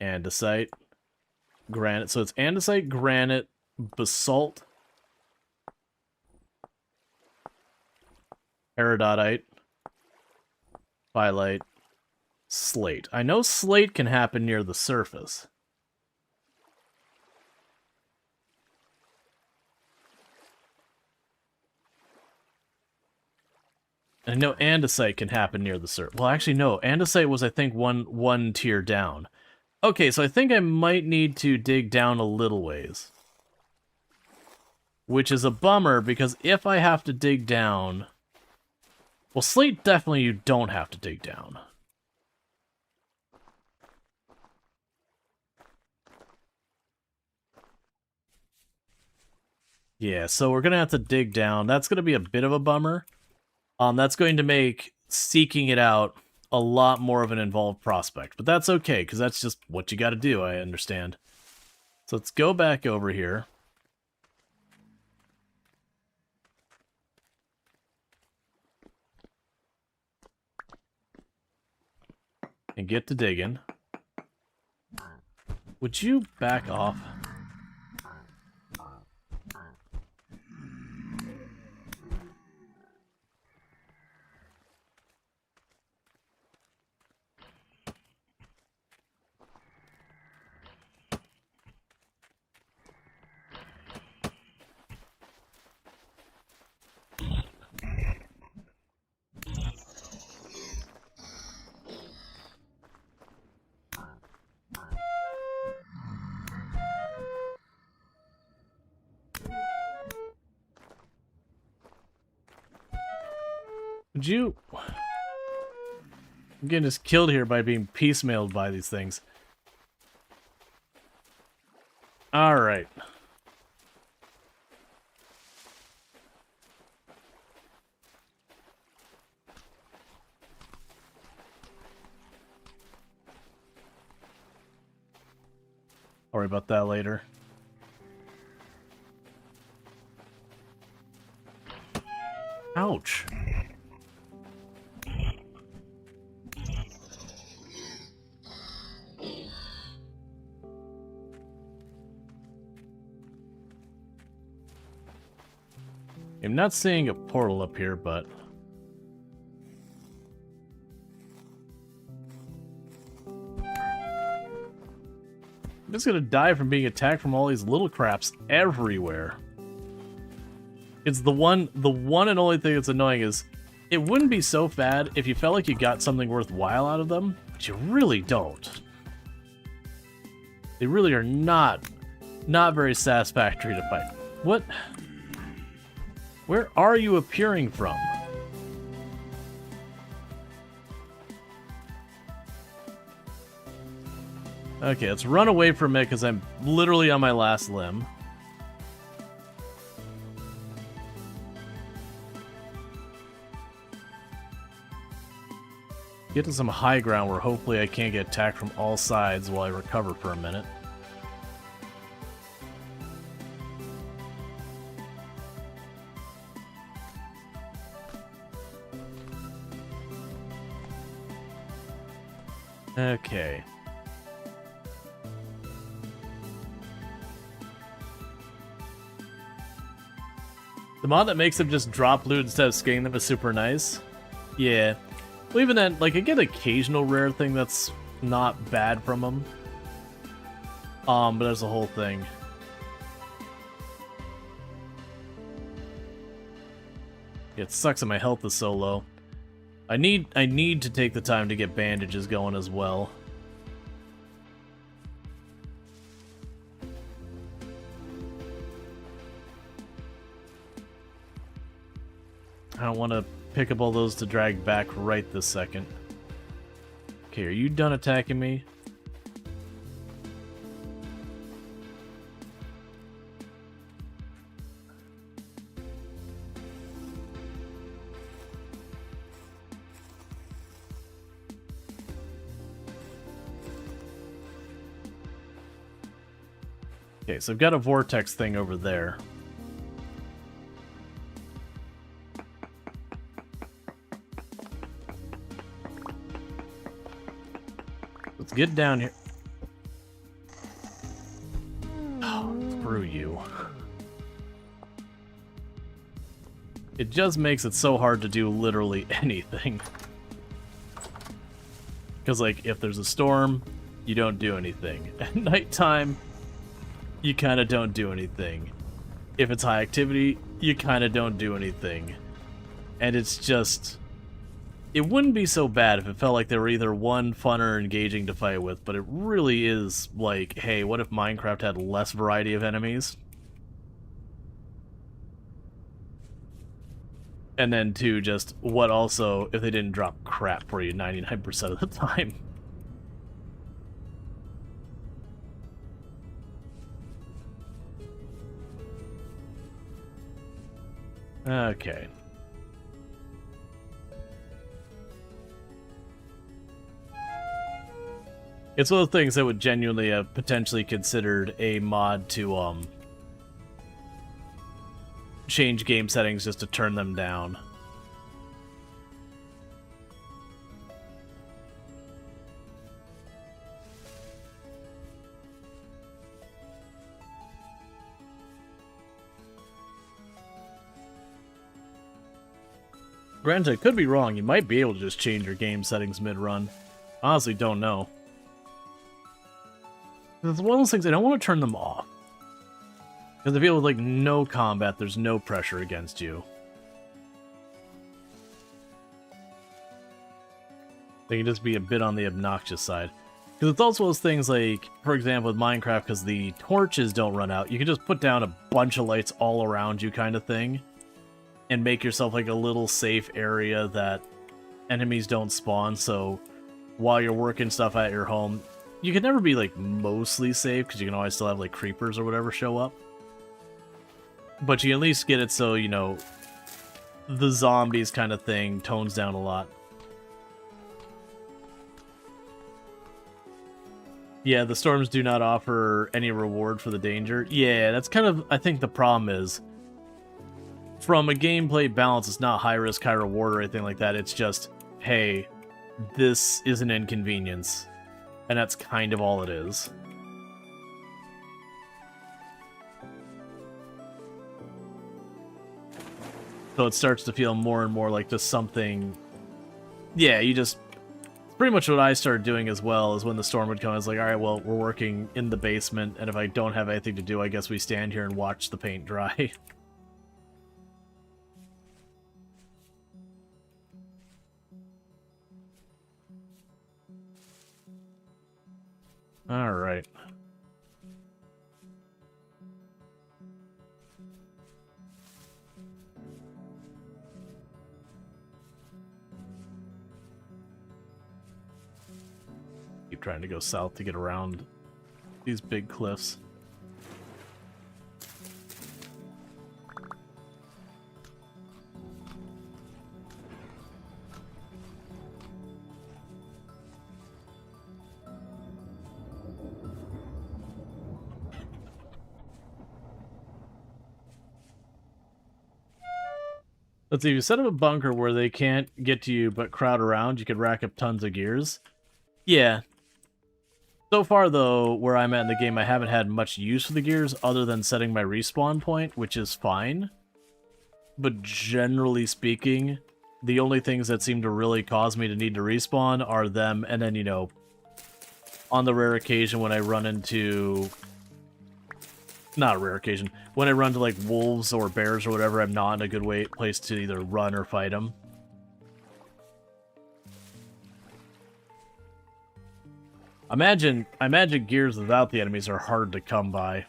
andesite, granite. So it's andesite, granite, basalt, peridotite, phyllite, slate. I know slate can happen near the surface. I know andesite can happen near the surface. Well, actually, no. Andesite was, I think, one tier down. Okay, so I think I might need to dig down a little ways. Which is a bummer, because if I have to dig down... Well, slate definitely you don't have to dig down. Yeah, so we're going to have to dig down. That's going to be a bit of a bummer. That's going to make seeking it out a lot more of an involved prospect. But that's okay, because that's just what you got to do, I understand. So let's go back over here. And get to digging. Would you back off? Would you... I'm getting just killed here by being piecemealed by these things. Alright. I'll worry about that later. Ouch. I'm not seeing a portal up here, but... I'm just gonna die from being attacked from all these little craps everywhere. It's the one and only thing that's annoying is it wouldn't be so bad if you felt like you got something worthwhile out of them, but you really don't. They really are not very satisfactory to fight. What? Where are you appearing from? Okay, let's run away from it because I'm literally on my last limb. Get to some high ground where hopefully I can't get attacked from all sides while I recover for a minute. Okay. The mod that makes them just drop loot instead of skinning them is super nice. Yeah. Well, even then, like, I get an occasional rare thing that's not bad from them. But there's a whole thing. It sucks that my health is so low. I need to take the time to get bandages going as well. I don't want to pick up all those to drag back right this second. Okay, are you done attacking me? Okay, so I've got a vortex thing over there. Let's get down here. Oh, screw you. It just makes it so hard to do literally anything. Because, like, if there's a storm, you don't do anything. At nighttime, you kind of don't do anything. If it's high activity, you kind of don't do anything. And it's just... It wouldn't be so bad if it felt like they were either one, fun, or engaging to fight with, but it really is like, hey, what if Minecraft had less variety of enemies? And then, too, just what also if they didn't drop crap for you 99% of the time? Okay. It's one of the things that would genuinely have potentially considered a mod to change game settings just to turn them down. Granted, I could be wrong. You might be able to just change your game settings mid-run. Honestly, don't know. It's one of those things, I don't want to turn them off. Because I feel with, like, no combat, there's no pressure against you. They can just be a bit on the obnoxious side. Because it's also those things like, for example, with Minecraft, because the torches don't run out, you can just put down a bunch of lights all around you kind of thing. And make yourself like a little safe area that enemies don't spawn, so while you're working stuff at your home, you can never be like mostly safe, because you can always still have like creepers or whatever show up. But you at least get it so, you know, the zombies kind of thing tones down a lot. Yeah, the storms do not offer any reward for the danger. Yeah, that's kind of, I think the problem is, from a gameplay balance, it's not high risk, high reward or anything like that. It's just, hey, this is an inconvenience. And that's kind of all it is. So it starts to feel more and more like just something... Yeah, you just... Pretty much what I started doing as well is when the storm would come, I was like, alright, well, we're working in the basement, and if I don't have anything to do, I guess we stand here and watch the paint dry. Alright. Keep trying to go south to get around these big cliffs. Let's see, if you set up a bunker where they can't get to you but crowd around, you could rack up tons of gears. Yeah. So far, though, where I'm at in the game, I haven't had much use for the gears other than setting my respawn point, which is fine. But generally speaking, the only things that seem to really cause me to need to respawn are them, and then, you know, on the rare occasion when I run into... Not a rare occasion. When I run to, like, wolves or bears or whatever, I'm not in a good place to either run or fight them. I imagine gears without the enemies are hard to come by,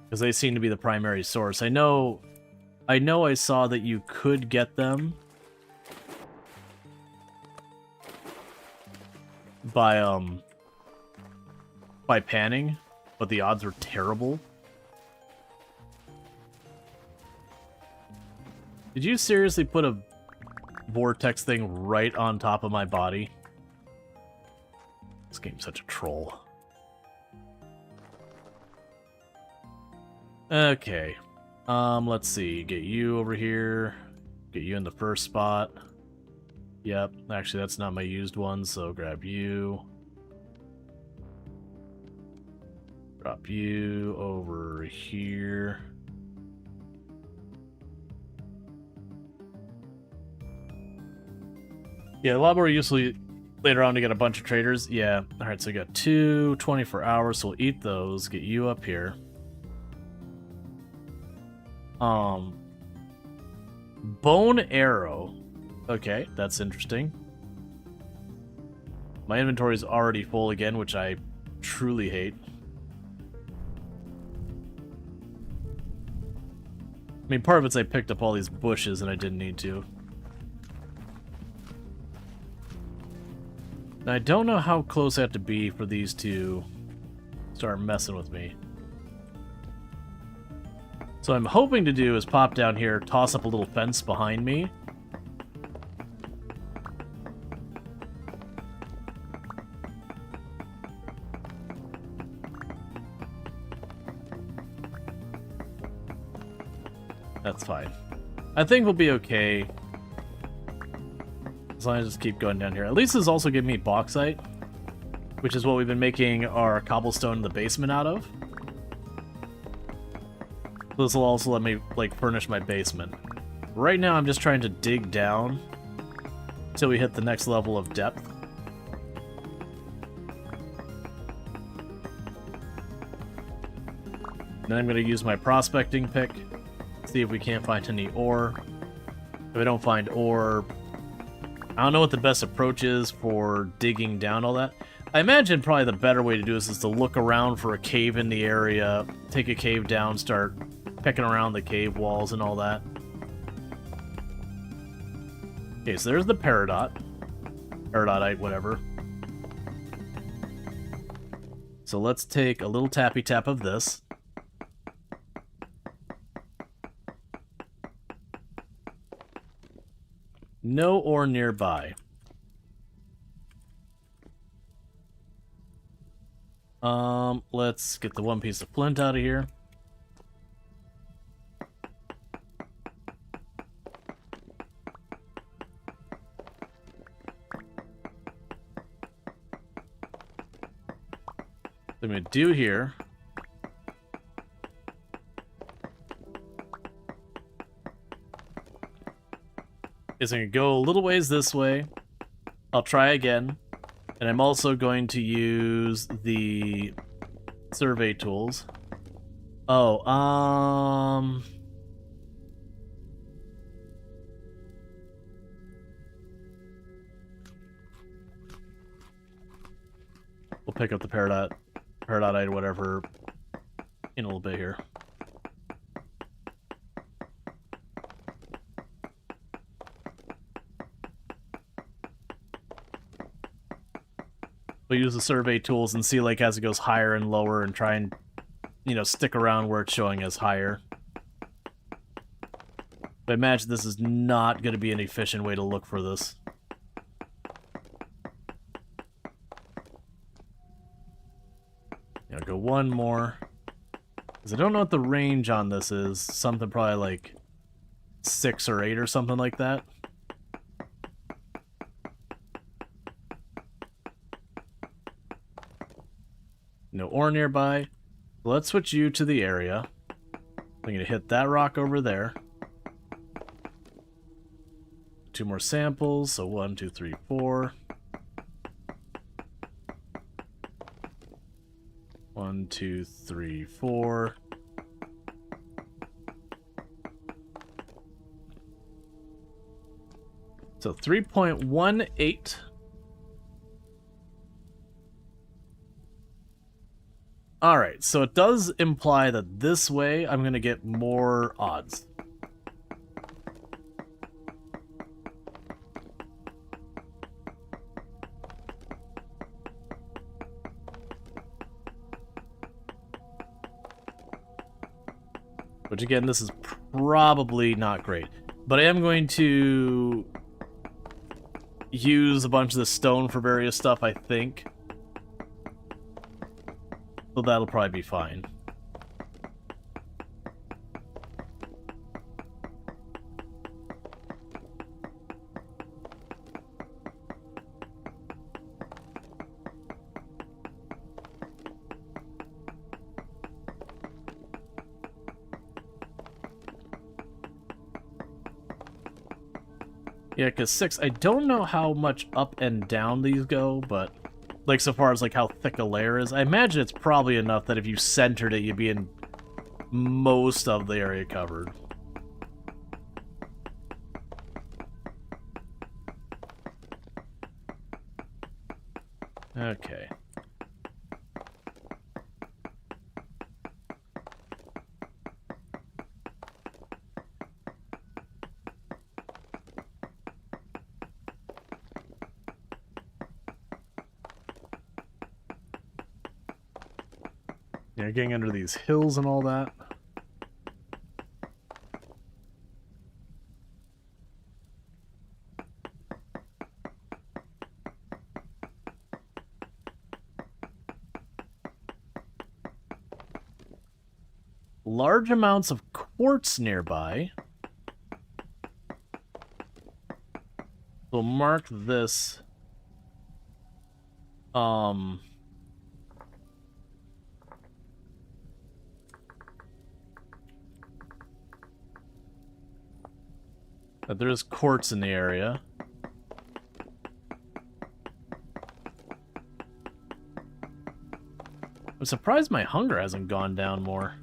because they seem to be the primary source. I know I know I saw that you could get them by panning, but the odds were terrible. Did you seriously put a vortex thing right on top of my body? This game's such a troll. Okay. Let's see. Get you over here. Get you in the first spot. Yep. Actually, that's not my used one, so grab you. Drop you over here. Yeah, a lot more usefully later on to get a bunch of traders. Yeah. Alright, so we got 2 24 hours, so we'll eat those. Get you up here. Bone arrow. Okay, that's interesting. My inventory is already full again, which I truly hate. I mean, part of it's I picked up all these bushes and I didn't need to. Now, I don't know how close I have to be for these to start messing with me. So what I'm hoping to do is pop down here, toss up a little fence behind me. That's fine. I think we'll be okay. As long as I just keep going down here. At least this is also giving me bauxite, which is what we've been making our cobblestone in the basement out of. This will also let me, like, furnish my basement. Right now, I'm just trying to dig down until we hit the next level of depth. Then I'm going to use my prospecting pick, see if we can't find any ore. If I don't find ore, I don't know what the best approach is for digging down all that. I imagine probably the better way to do this is to look around for a cave in the area, take a cave down, start pecking around the cave walls and all that. Okay, so there's the peridotite, whatever. So let's take a little tappy tap of this. No ore nearby. Let's get the one piece of flint out of here. What I'm gonna do here is I'm gonna go a little ways this way. I'll try again. And I'm also going to use the survey tools. Oh, we'll pick up the peridotite, whatever, in a little bit here. We'll use the survey tools and see, like, as it goes higher and lower and try and, you know, stick around where it's showing as higher. But I imagine this is not going to be an efficient way to look for this. I'll go one more. Because I don't know what the range on this is. Something probably like 6 or 8 or something like that. No ore nearby. Let's switch you to the area. I'm going to hit that rock over there. 2 more samples. So 1, 2, 3, 4. 1, 2, 3, 4. So 3.18. Alright, so it does imply that this way I'm going to get more odds. Which, again, this is probably not great. But I am going to use a bunch of the stone for various stuff, I think. So that'll probably be fine. Yeah, because 6, I don't know how much up and down these go, but, like, so far as, like, how thick a layer is, I imagine it's probably enough that if you centered it, you'd be in most of the area covered. Okay. Yeah, getting under these hills and all that. Large amounts of quartz nearby. We'll mark this. That there is quartz in the area. I'm surprised my hunger hasn't gone down more.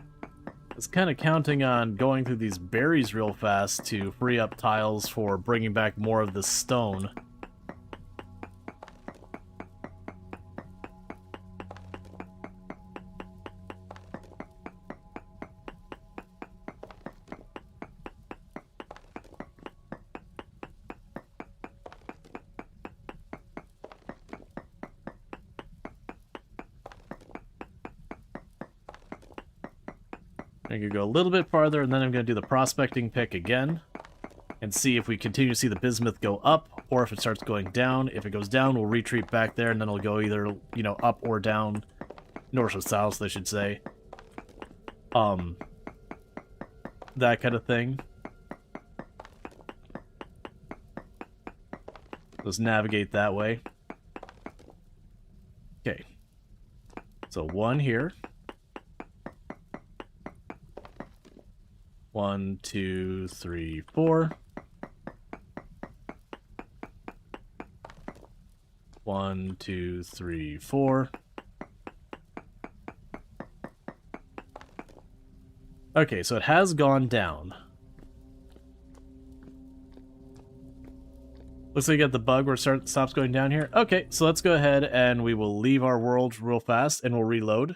I was kind of counting on going through these berries real fast to free up tiles for bringing back more of the stone. I could go a little bit farther, and then I'm going to do the prospecting pick again and see if we continue to see the bismuth go up or if it starts going down. If it goes down, we'll retreat back there, and then it'll go either, you know, up or down, north or south, I should say. That kind of thing. Let's navigate that way. Okay. So 1 here. 1, 2, 3, 4. 1, 2, 3, 4. Okay, so it has gone down. Looks like you got the bug where it stops going down here. Okay, so let's go ahead and we will leave our world real fast and we'll reload.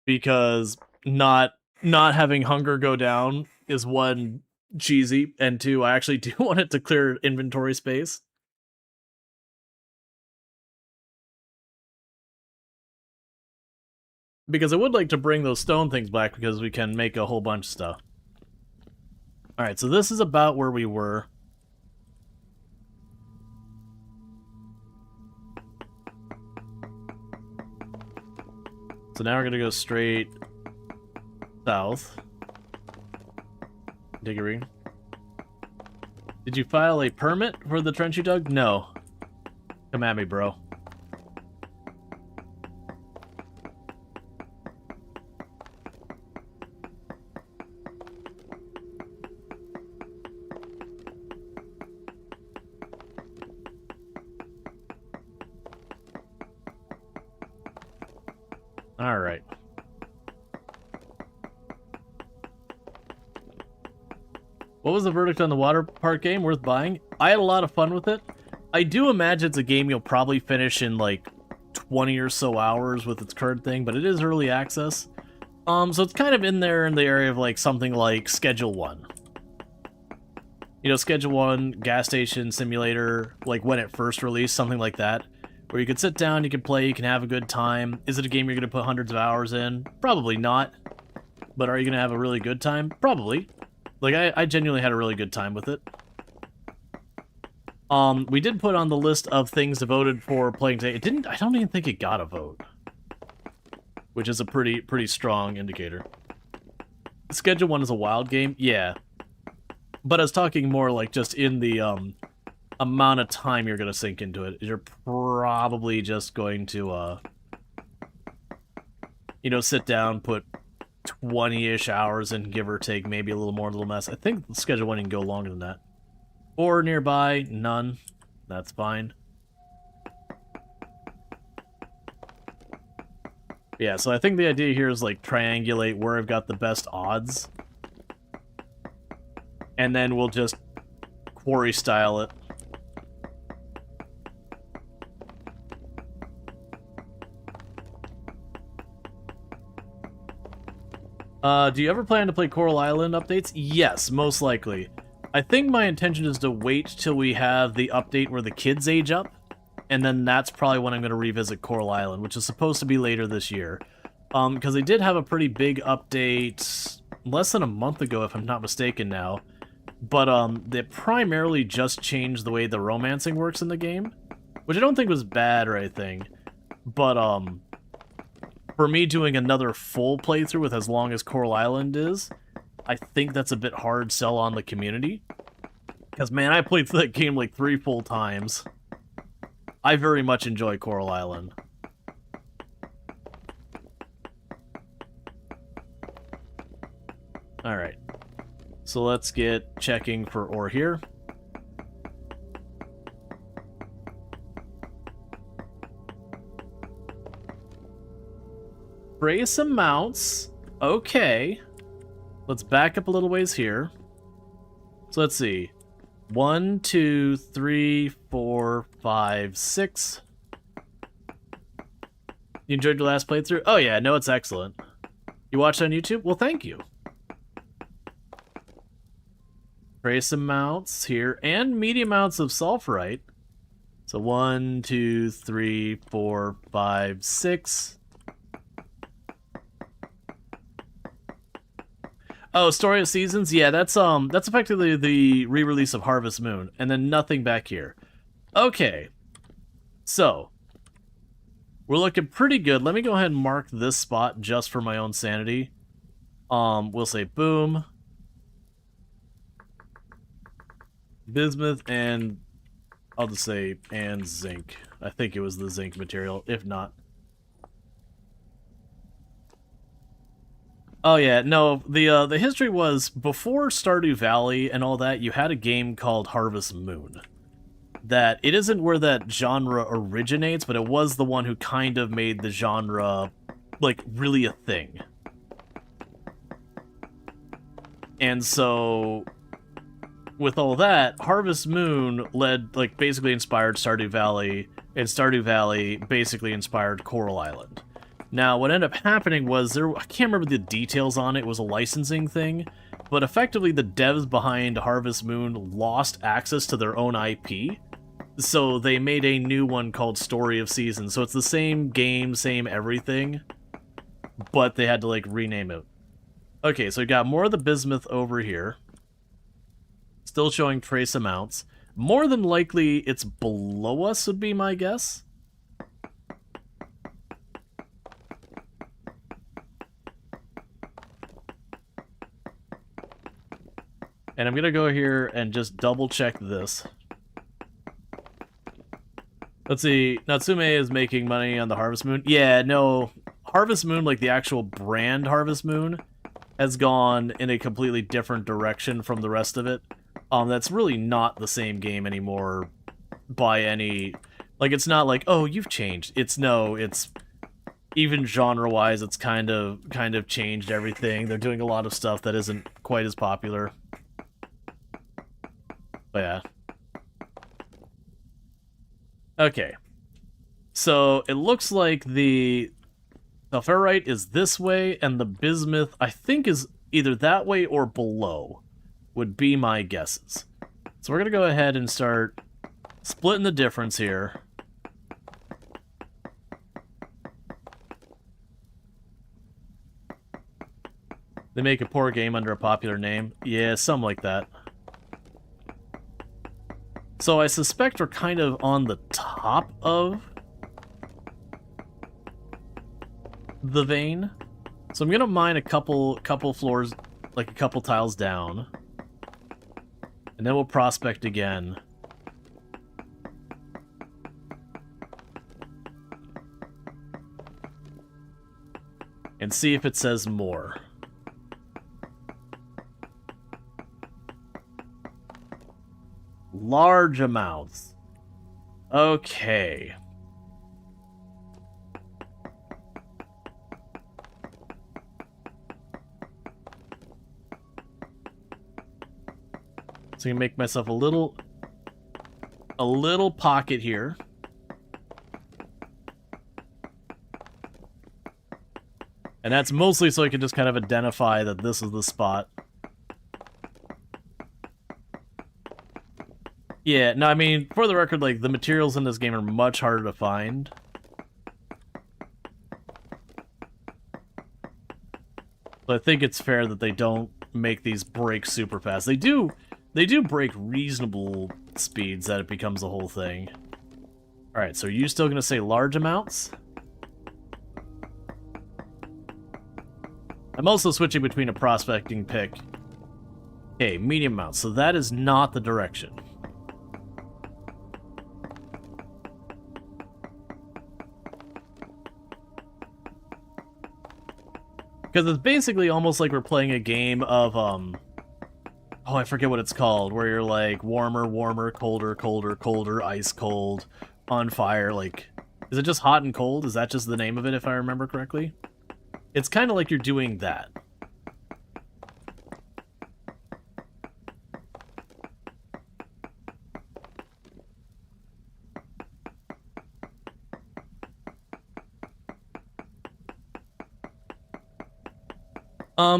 Because not having hunger go down is 1, cheesy, and 2, I actually do want it to clear inventory space. Because I would like to bring those stone things back because we can make a whole bunch of stuff. Alright, so this is about where we were. So now we're going to go straight south. Diggery. Did you file a permit for the trench you dug? No. Come at me, bro. All right. What was the verdict on the water park game? Worth buying? I had a lot of fun with it. I do imagine it's a game you'll probably finish in like 20 or so hours with its current thing, but it is early access. So it's kind of in there in the area of like something like Schedule 1. You know, Schedule 1, gas station simulator, like when it first released, something like that. where you can sit down, you can play, you can have a good time. Is it a game you're going to put hundreds of hours in? Probably not. But are you going to have a really good time? Probably. Like, I genuinely had a really good time with it. We did put on the list of things voted for playing today. It didn't, I don't even think it got a vote. Which is a pretty strong indicator. Schedule 1 is a wild game? Yeah. But I was talking more like just in the, amount of time you're going to sink into it. You're probably just going to, you know, sit down, put 20-ish hours in, give or take, maybe a little more, a little less. I think Schedule 1 can go longer than that. Or nearby, none. That's fine. Yeah, so I think the idea here is, like, triangulate where I've got the best odds. And then we'll just quarry style it. Do you ever plan to play Coral Island updates? Yes, most likely. I think my intention is to wait till we have the update where the kids age up, and then that's probably when I'm going to revisit Coral Island, which is supposed to be later this year. Because they did have a pretty big update less than a month ago, if I'm not mistaken now. But they primarily just changed the way the romancing works in the game, which I don't think was bad or anything. But, for me doing another full playthrough with as long as Coral Island is, I think that's a bit hard sell on the community. Because, man, I played through that game like 3 full times. I very much enjoy Coral Island. Alright. So let's get checking for ore here. Trace amounts. Okay. Let's back up a little ways here. So let's see. 1, 2, 3, 4, 5, 6. You enjoyed your last playthrough? Oh yeah, no, it's excellent. You watched on YouTube? Well, thank you. Trace amounts here, and medium amounts of sulfurite. So 1, 2, 3, 4, 5, 6. Oh, Story of Seasons? Yeah, that's effectively the re-release of Harvest Moon, and then nothing back here. Okay. So, we're looking pretty good. Let me go ahead and mark this spot just for my own sanity. We'll say boom. Bismuth and I'll just say and zinc. I think it was the zinc material, if not. Oh yeah, no, the history was before Stardew Valley and all that, you had a game called Harvest Moon. That it isn't where that genre originates, but it was the one who kind of made the genre like really a thing. And so with all that, Harvest Moon basically inspired Stardew Valley, and Stardew Valley basically inspired Coral Island. Now, what ended up happening was I can't remember the details on it, it was a licensing thing, but effectively the devs behind Harvest Moon lost access to their own IP, so they made a new one called Story of Seasons. So it's the same game, same everything, but they had to, like, rename it. Okay, so we got more of the bismuth over here. Still showing trace amounts. More than likely, it's below us, would be my guess. And I'm going to go here and just double check this. Let's see. Natsume is making money on the Harvest Moon. Yeah, no. Harvest Moon, like the actual brand Harvest Moon, has gone in a completely different direction from the rest of it. That's really not the same game anymore by any... Like, it's not like, oh, you've changed. It's even genre-wise, it's kind of changed everything. They're doing a lot of stuff that isn't quite as popular. But yeah. Okay. So it looks like the sulfurite is this way, and the bismuth, I think, is either that way or below, would be my guesses. So we're going to go ahead and start splitting the difference here. They make a poor game under a popular name. Yeah, something like that. So I suspect we're kind of on the top of the vein. So I'm gonna mine a couple floors, like a couple tiles down. And then we'll prospect again. And see if it says more. Large amounts. Okay. So I can make myself a little pocket here. And that's mostly so I can just kind of identify that this is the spot. Yeah, no, I mean, for the record, like, the materials in this game are much harder to find. So I think it's fair that they don't make these break super fast. They do break reasonable speeds that it becomes the whole thing. Alright, so are you still going to say large amounts? I'm also switching between a prospecting pick. Okay, medium amounts. So that is not the direction. Because it's basically almost like we're playing a game of, oh, I forget what it's called, where you're like warmer, warmer, colder, colder, colder, ice cold, on fire, like, is it just hot and cold? Is that just the name of it, if I remember correctly? It's kind of like you're doing that.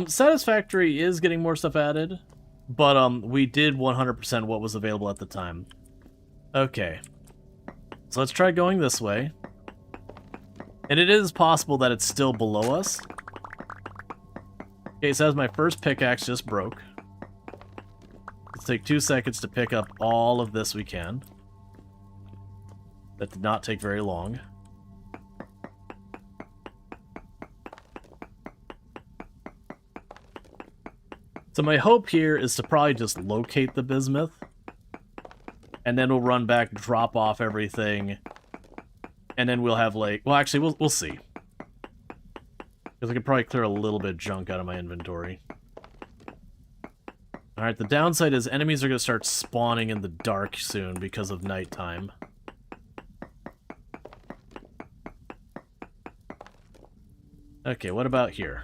Satisfactory is getting more stuff added, but we did 100% what was available at the time. Okay. So let's try going this way. And it is possible that it's still below us. Okay, so as my first pickaxe just broke. Let's take 2 seconds to pick up all of this we can. That did not take very long. So my hope here is to probably just locate the bismuth. And then we'll run back, drop off everything. And then we'll have, like... Well, actually, we'll see. Because I could probably clear a little bit of junk out of my inventory. Alright, the downside is enemies are going to start spawning in the dark soon because of nighttime. Okay, what about here?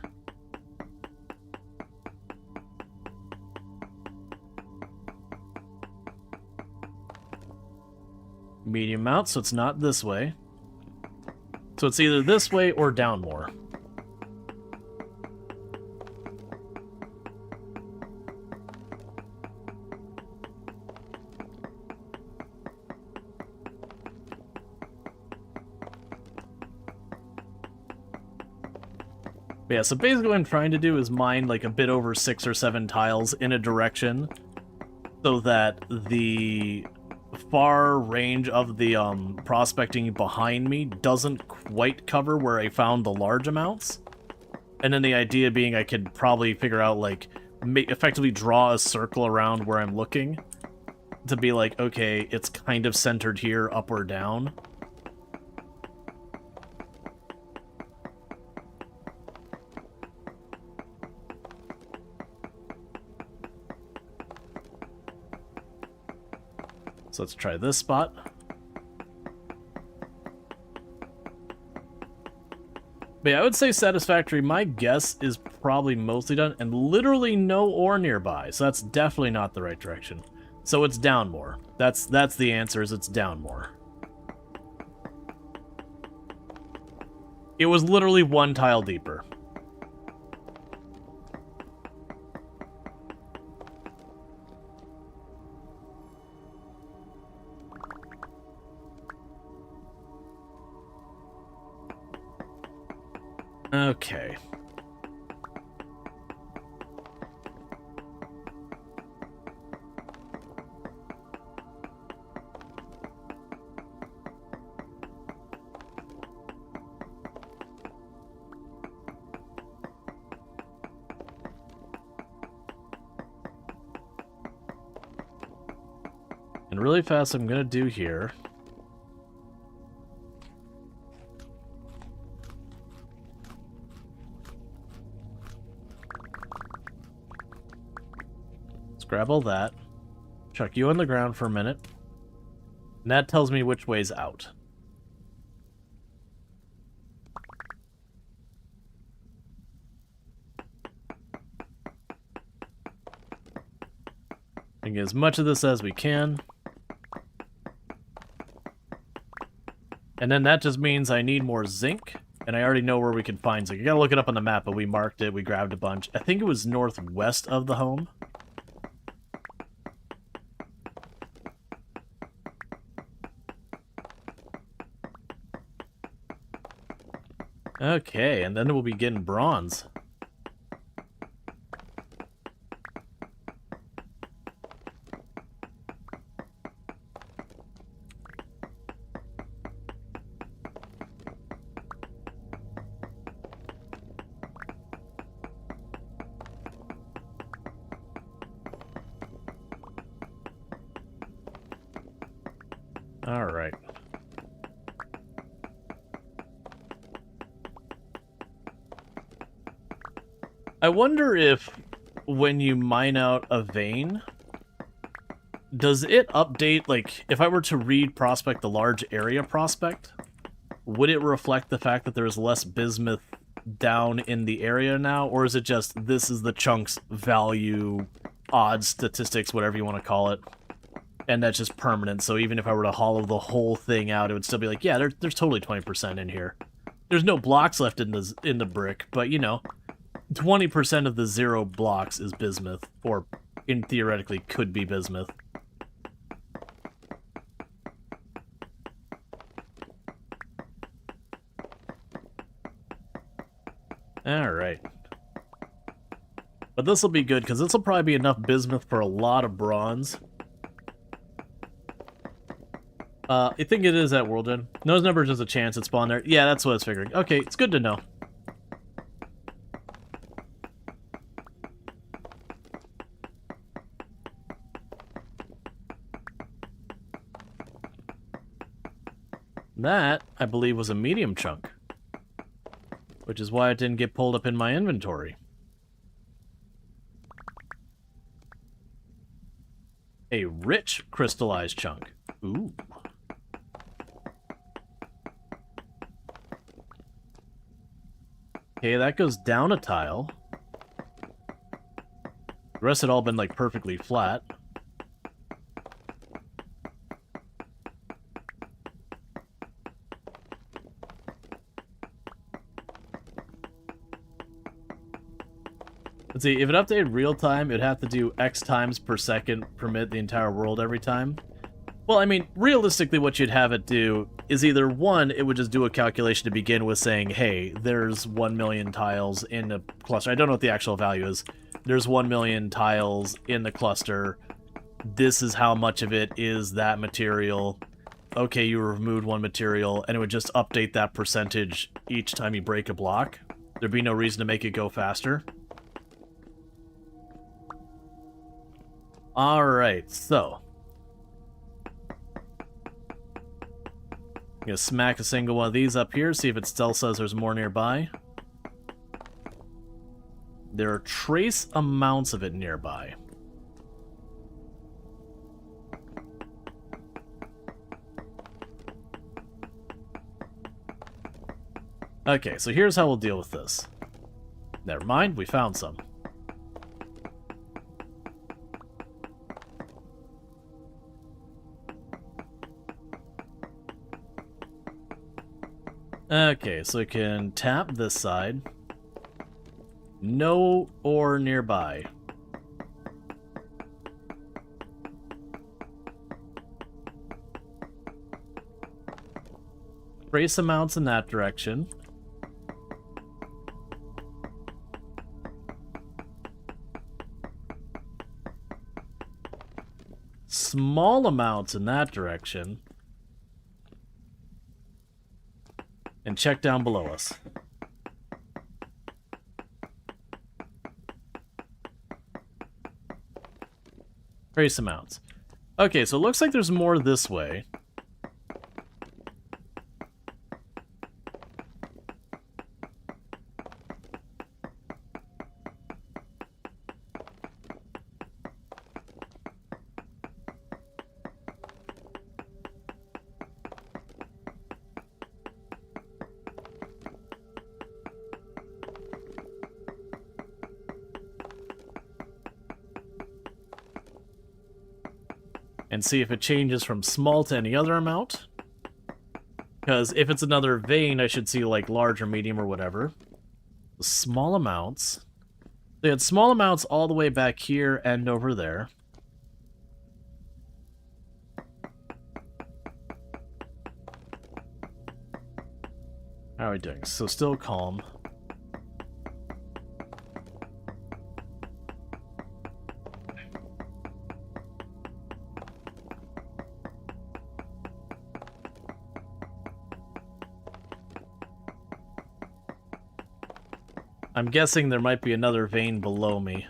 Medium amount, so it's not this way. So it's either this way or down more. But yeah, so basically what I'm trying to do is mine like a bit over 6 or 7 tiles in a direction so that the far range of the prospecting behind me doesn't quite cover where I found the large amounts. And then the idea being I could probably figure out, like, effectively draw a circle around where I'm looking to be like, okay, it's kind of centered here, up or down. So let's try this spot. But yeah, I would say satisfactory. My guess is probably mostly done, and literally no ore nearby. So that's definitely not the right direction. So it's down more. That's the answer, is it's down more. It was literally 1 tile deeper. Okay. And really fast, I'm going to do here. Let's grab all that. Chuck you on the ground for a minute. And that tells me which way's out. Get as much of this as we can. And then that just means I need more zinc, and I already know where we can find zinc. You gotta look it up on the map, but we marked it, we grabbed a bunch. I think it was northwest of the home. Okay, and then we'll be getting bronze. All right. I wonder if when you mine out a vein, does it update, like, if I were to read prospect the large area prospect, would it reflect the fact that there's less bismuth down in the area now, or is it just this is the chunk's value, odds, statistics, whatever you want to call it, and that's just permanent, so even if I were to hollow the whole thing out, it would still be like, yeah, there's totally 20% in here. There's no blocks left in the brick, but, you know, 20% of the 0 blocks is bismuth, or in theoretically could be bismuth. Alright. But this will be good, because this will probably be enough bismuth for a lot of bronze. I think it is at World Gen. Those numbers is a chance it spawned there. Yeah, that's what I was figuring. Okay, it's good to know. That, I believe, was a medium chunk. Which is why it didn't get pulled up in my inventory. A rich crystallized chunk. Ooh. Okay, that goes down a tile. The rest had all been, like, perfectly flat. Let's see, if it updated real time, it'd have to do X times per second permit the entire world every time. Well, I mean, realistically what you'd have it do is either, one, it would just do a calculation to begin with saying, hey, there's 1 million tiles in a cluster. I don't know what the actual value is. There's 1 million tiles in the cluster. This is how much of it is that material. Okay, you removed one material, and it would just update that percentage each time you break a block. There'd be no reason to make it go faster. Alright, so. I'm gonna smack a single one of these up here, see if it still says there's more nearby. There are trace amounts of it nearby. Okay, so here's how we'll deal with this. Never mind, we found some. Okay, so we can tap this side. No ore nearby. Trace amounts in that direction. Small amounts in that direction. And check down below us. Trace amounts. Okay, so it looks like there's more this way. And see if it changes from small to any other amount. Because if it's another vein, I should see like large or medium or whatever. Small amounts. They had small amounts all the way back here and over there. How are we doing? So still calm. I'm guessing there might be another vein below me.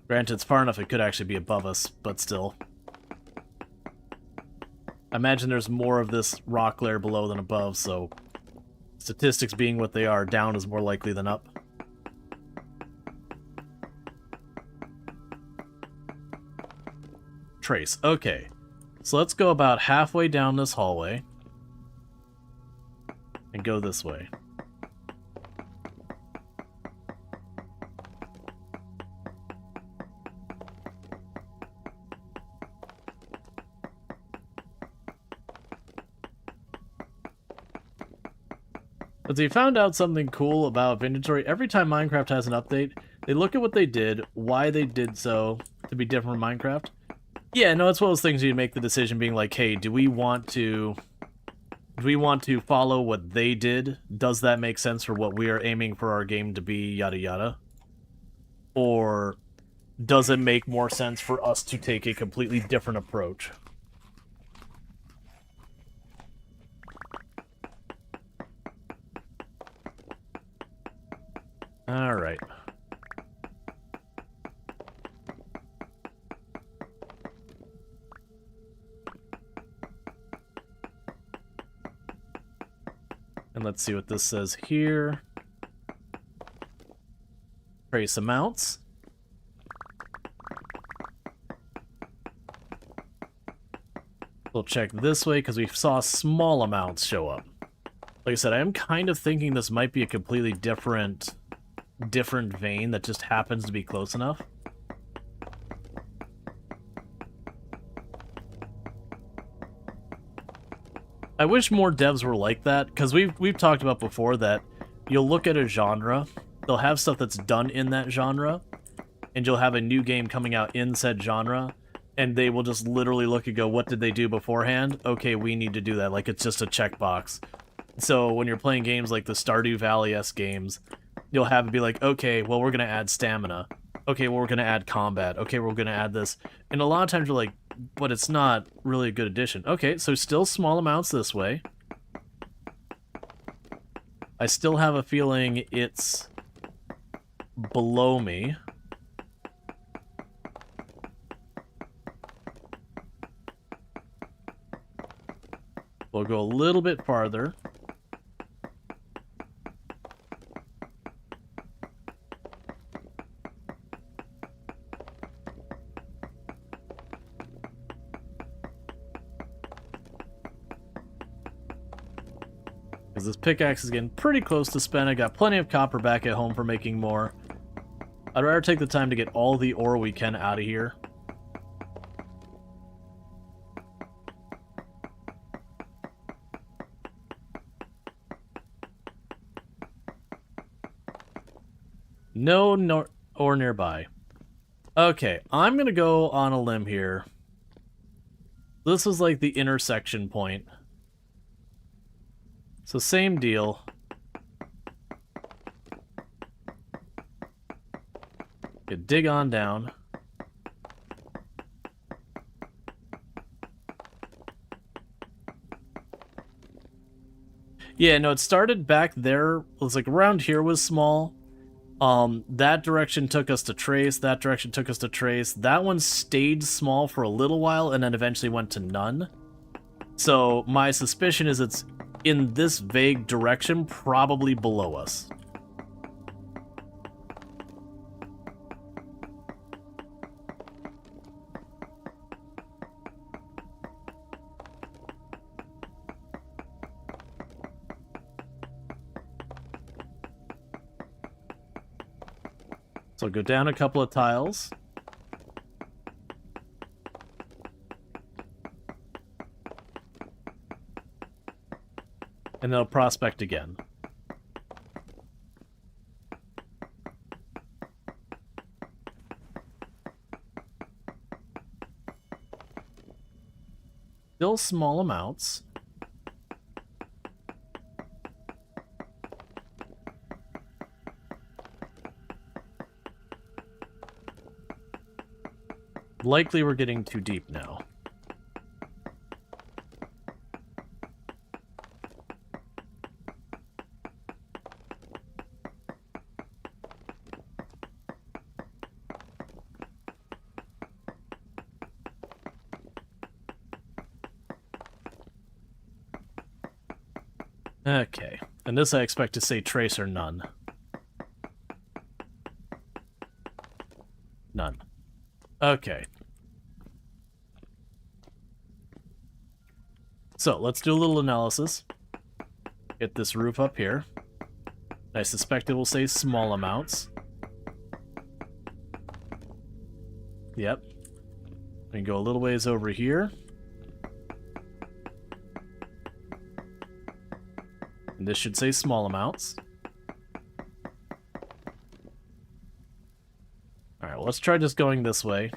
Granted, it's far enough it could actually be above us, but still. I imagine there's more of this rock layer below than above, so statistics being what they are, down is more likely than up. Trace. Okay. So let's go about halfway down this hallway and go this way. But they found out something cool about inventory. Every time Minecraft has an update, they look at what they did, why they did so to be different from Minecraft. Yeah, no, it's one of those things you make the decision being like, hey, do we want to follow what they did? Does that make sense for what we are aiming for our game to be, yada yada? Or does it make more sense for us to take a completely different approach? Alright. And let's see what this says here. Trace amounts. We'll check this way because we saw small amounts show up. Like I said, I am kind of thinking this might be a completely different vein that just happens to be close enough. I wish more devs were like that, because we've talked about before that you'll look at a genre, they'll have stuff that's done in that genre, and you'll have a new game coming out in said genre, and they will just literally look and go, what did they do beforehand? Okay, we need to do that. Like, it's just a checkbox. So when you're playing games like the Stardew Valley-esque games, you'll have it be like, okay, well, we're going to add stamina. Okay, well, we're going to add combat. Okay, we're going to add this. And a lot of times you're like, but it's not really a good addition. Okay, so still small amounts this way. I still have a feeling it's below me. We'll go a little bit farther. Because this pickaxe is getting pretty close to spent. I got plenty of copper back at home for making more. I'd rather take the time to get all the ore we can out of here. No ore nearby. Okay, I'm gonna go on a limb here. This was like the intersection point. So same deal. You dig on down. Yeah, no, it started back there. It was like around here was small. That direction took us to trace, that direction took us to trace. That one stayed small for a little while and then eventually went to none. So my suspicion is it's in this vague direction, probably below us. So go down a couple of tiles. And they'll prospect again. Still small amounts. Likely we're getting too deep now. Okay, and this I expect to say trace or none. None. Okay. So, let's do a little analysis. Get this roof up here. I suspect it will say small amounts. Yep. We can go a little ways over here. And this should say small amounts. Alright, well, let's try just going this way.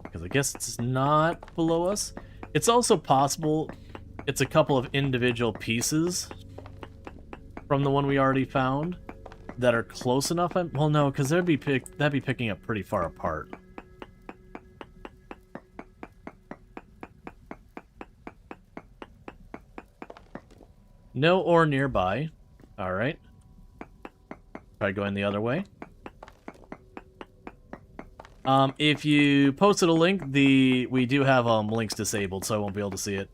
Because I guess it's not below us. It's also possible it's a couple of individual pieces from the one we already found that are close enough. Well, no, because that'd be picking up pretty far apart. No ore nearby. All right. Try going the other way. If you posted a link, we do have links disabled, so I won't be able to see it.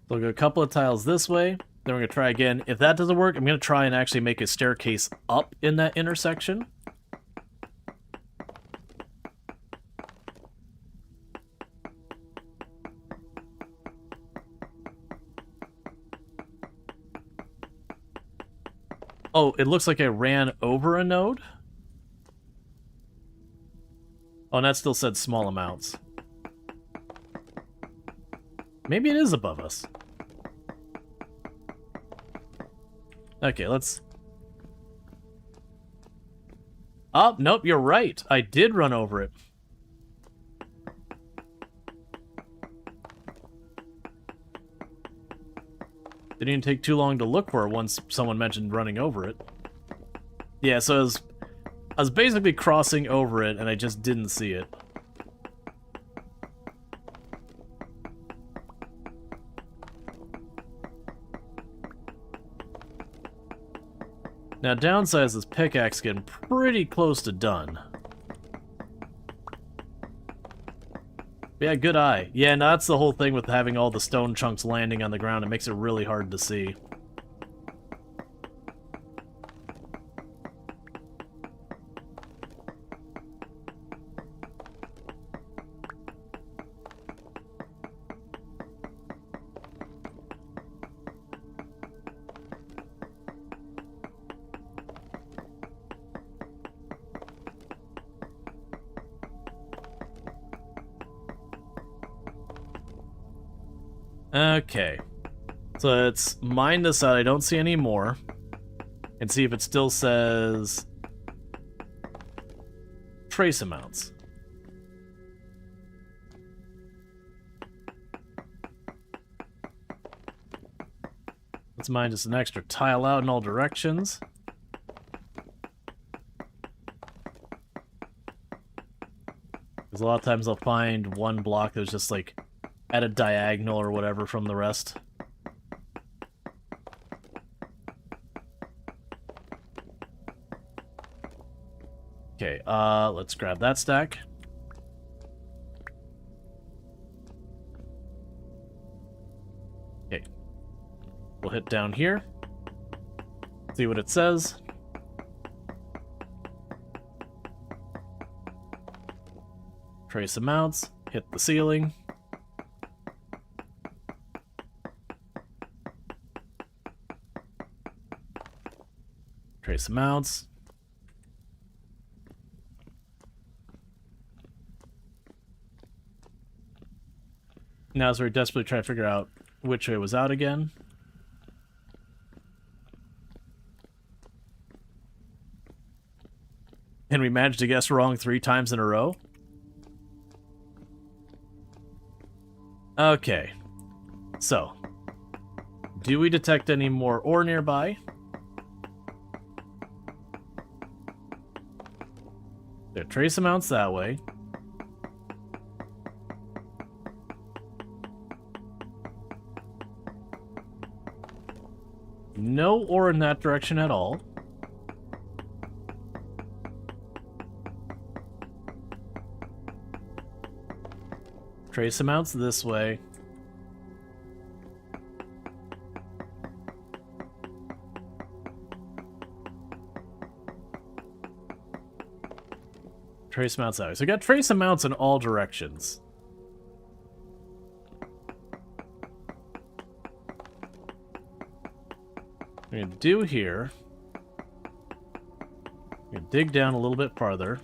So we'll go a couple of tiles this way, then we're going to try again. If that doesn't work, I'm going to try and actually make a staircase up in that intersection. Oh, it looks like I ran over a node? Oh, and that still said small amounts. Maybe it is above us. Okay, let's... Oh, nope, you're right. I did run over it. Didn't even take too long to look for it once someone mentioned running over it. Yeah, so I was basically crossing over it, and I just didn't see it. Now, downside is this pickaxe getting pretty close to done. Yeah, good eye. Yeah, no, that's the whole thing with having all the stone chunks landing on the ground. It makes it really hard to see. Okay, so let's mine this out. I don't see any more. And see if it still says trace amounts. Let's mine just an extra tile out in all directions. Because a lot of times I'll find one block that's just like at a diagonal or whatever from the rest. Okay, let's grab that stack. Okay. We'll hit down here. See what it says. Trace amounts, hit the ceiling. Trace amounts. Now as we're desperately trying to figure out which way was out again. And we managed to guess wrong 3 times in a row. Okay. So, do we detect any more ore nearby? There are trace amounts that way. No ore in that direction at all. Trace amounts this way. Trace amounts that way. So we got trace amounts in all directions. What we're going to do here, we're going to dig down a little bit farther.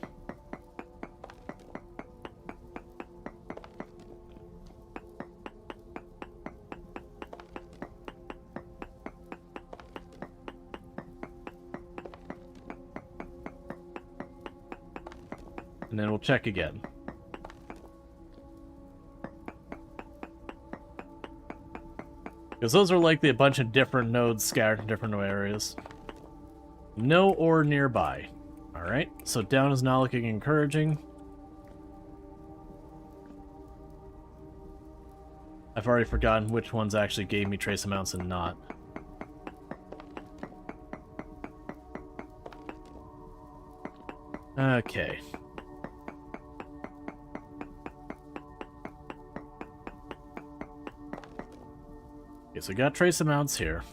And then we'll check again. Because those are likely a bunch of different nodes scattered in different areas. No ore nearby. Alright, so down is not looking encouraging. I've already forgotten which ones actually gave me trace amounts and not. Okay. Okay, so we got trace amounts here.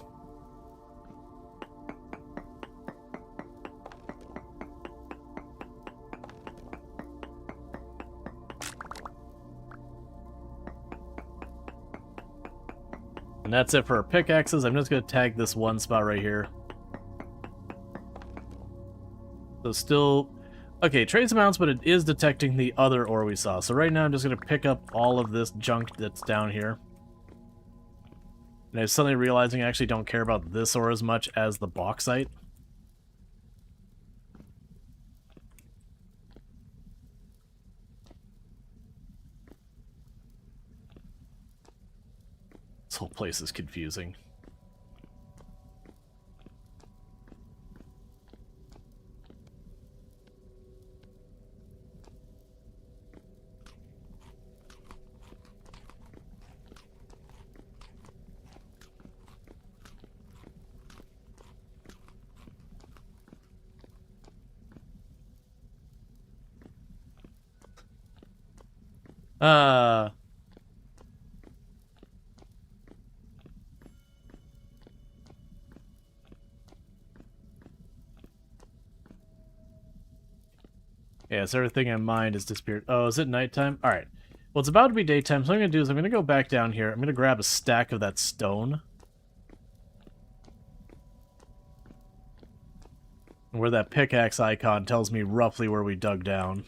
And that's it for our pickaxes. I'm just going to tag this one spot right here. So still... Okay, trace amounts, but it is detecting the other ore we saw. So right now I'm just going to pick up all of this junk that's down here. And I'm suddenly realizing I actually don't care about this ore as much as the bauxite. This whole place is confusing. Yeah, so everything in mind has disappeared. Oh, is it nighttime? Alright. Well, it's about to be daytime, so what I'm going to do is I'm going to go back down here. I'm going to grab a stack of that stone. Where that pickaxe icon tells me roughly where we dug down.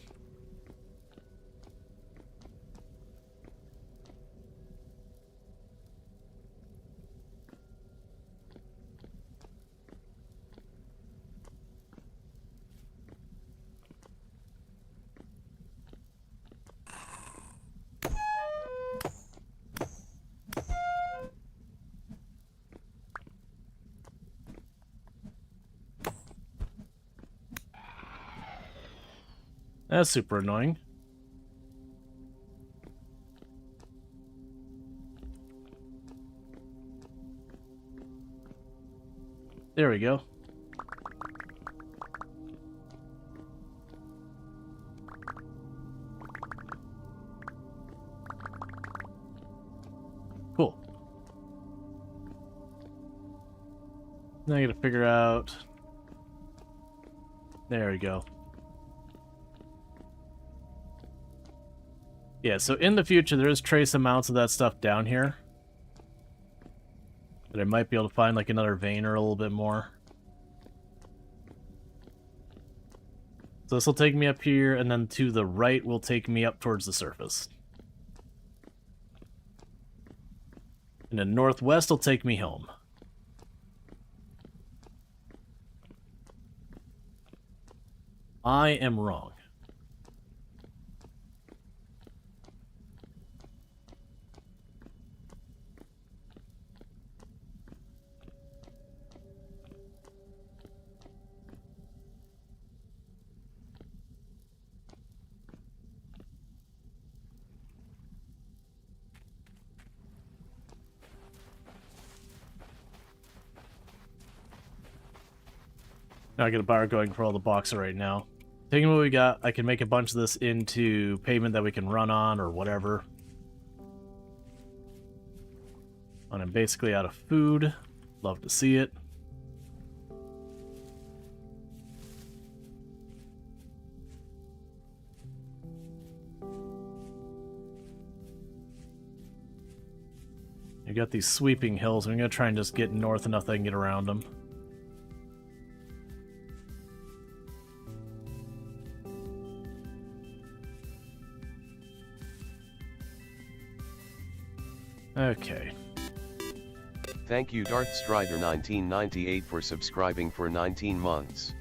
That's super annoying. There we go. Cool. Now I gotta figure out... There we go. Yeah, so in the future, there is trace amounts of that stuff down here. But I might be able to find, like, another vein or a little bit more. So this will take me up here, and then to the right will take me up towards the surface. And then northwest will take me home. I am wrong. Now I get a bar going for all the boxer right now. Taking what we got, I can make a bunch of this into pavement that we can run on or whatever. And I'm basically out of food. Love to see it. You got these sweeping hills. I'm going to try and just get north enough that I can get around them. Okay. Thank you Darth Strider 1998 for subscribing for 19 months.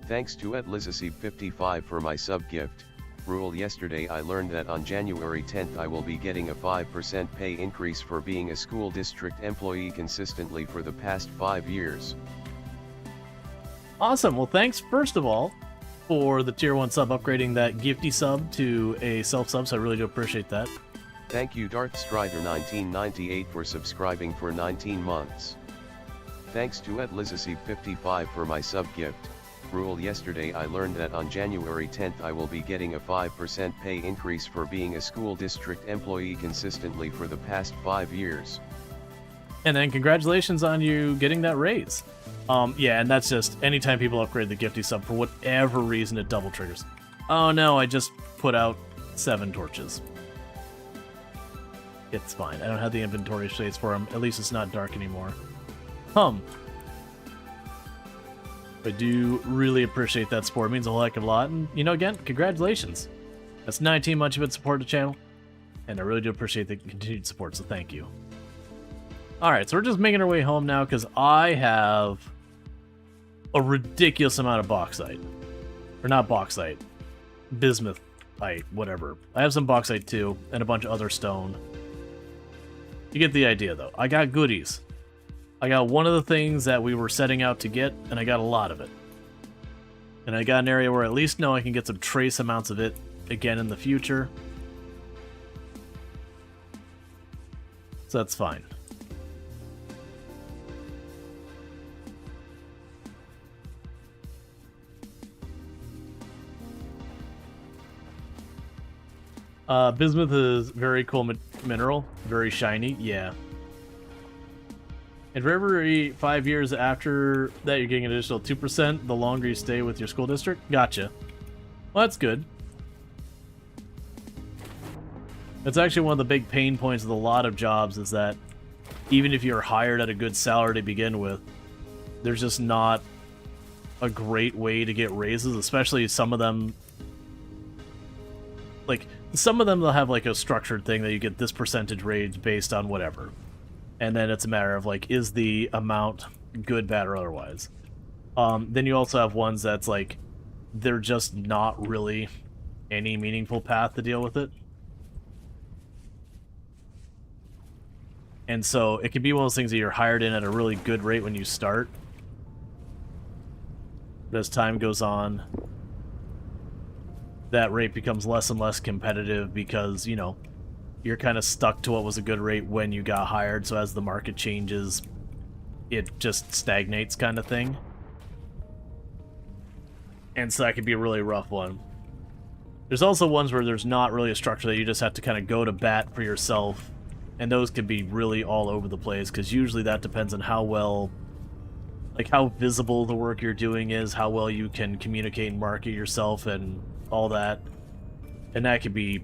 Thanks to @Lizzacib55 for my sub gift. Rual, yesterday I learned that on January 10th I will be getting a 5% pay increase for being a school district employee consistently for the past 5 years. Awesome. Well, thanks first of all for the tier 1 sub, upgrading that gifty sub to a self sub, so I really do appreciate that. Thank you Darth Strider 1998 for subscribing for 19 months. Thanks to @Lizzacib55 for my sub gift. Rual, yesterday I learned that on January 10th I will be getting a 5% pay increase for being a school district employee consistently for the past 5 years. And then congratulations on you getting that raise. Yeah, and that's just anytime people upgrade the gifty sub for whatever reason, it double triggers. Oh no, I just put out 7 torches. It's fine. I don't have the inventory shades for them. At least it's not dark anymore. I do really appreciate that support. It means a heck of a lot. And, you know, again, congratulations. That's 19 months you've been supporting the channel. And I really do appreciate the continued support, so thank you. Alright, so we're just making our way home now because I have a ridiculous amount of bauxite. Or not bauxite. Bismuthite, whatever. I have some bauxite too, and a bunch of other stone. You get the idea, though. I got goodies. I got one of the things that we were setting out to get, and I got a lot of it. And I got an area where I at least know I can get some trace amounts of it again in the future. So that's fine. Bismuth is very cool mineral, very shiny, yeah. And for every 5 years after that, you're getting an additional 2% the longer you stay with your school district. Gotcha. Well, that's good. That's actually one of the big pain points with a lot of jobs is that even if you're hired at a good salary to begin with, there's just not a great way to get raises, especially some of them. Like, some of them they'll have like a structured thing that you get this percentage raise based on whatever. And then it's a matter of like, is the amount good, bad, or otherwise? Then you also have ones that's like, they're just not really any meaningful path to deal with it. And so it can be one of those things that you're hired in at a really good rate when you start. But as time goes on, that rate becomes less and less competitive because, you know, you're kind of stuck to what was a good rate when you got hired, so as the market changes, it just stagnates kind of thing. And so that could be a really rough one. There's also ones where there's not really a structure that you just have to kind of go to bat for yourself, and those could be really all over the place, because usually that depends on how well, like how visible the work you're doing is, how well you can communicate and market yourself and all that. And that could be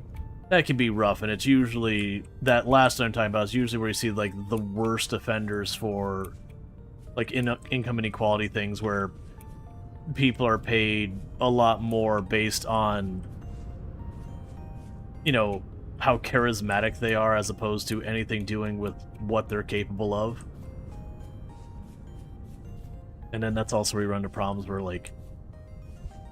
rough, and it's usually, that last one I'm talking about is usually where you see like the worst offenders for like income inequality things, where people are paid a lot more based on, you know, how charismatic they are as opposed to anything doing with what they're capable of. And then that's also where you run into problems where, like,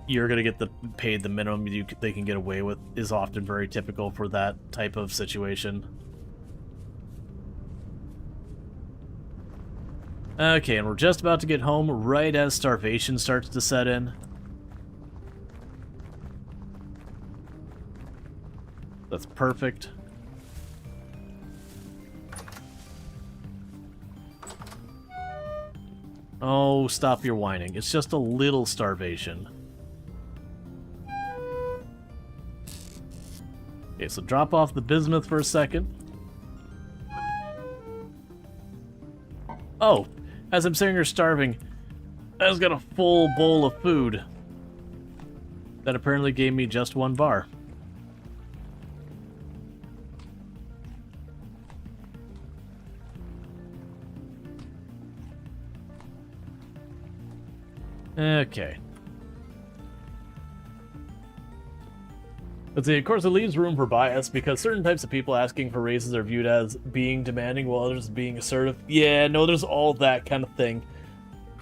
you're gonna get paid the minimum they can get away with is often very typical for that type of situation. Okay, and we're just about to get home right as starvation starts to set in. That's perfect. Oh, stop your whining. It's just a little starvation. Okay, so drop off the bismuth for a second. Oh, as I'm sitting here starving, I just got a full bowl of food that apparently gave me just 1 bar. Okay. But see, of course, it leaves room for bias because certain types of people asking for raises are viewed as being demanding while others being assertive. Yeah, no, there's all that kind of thing.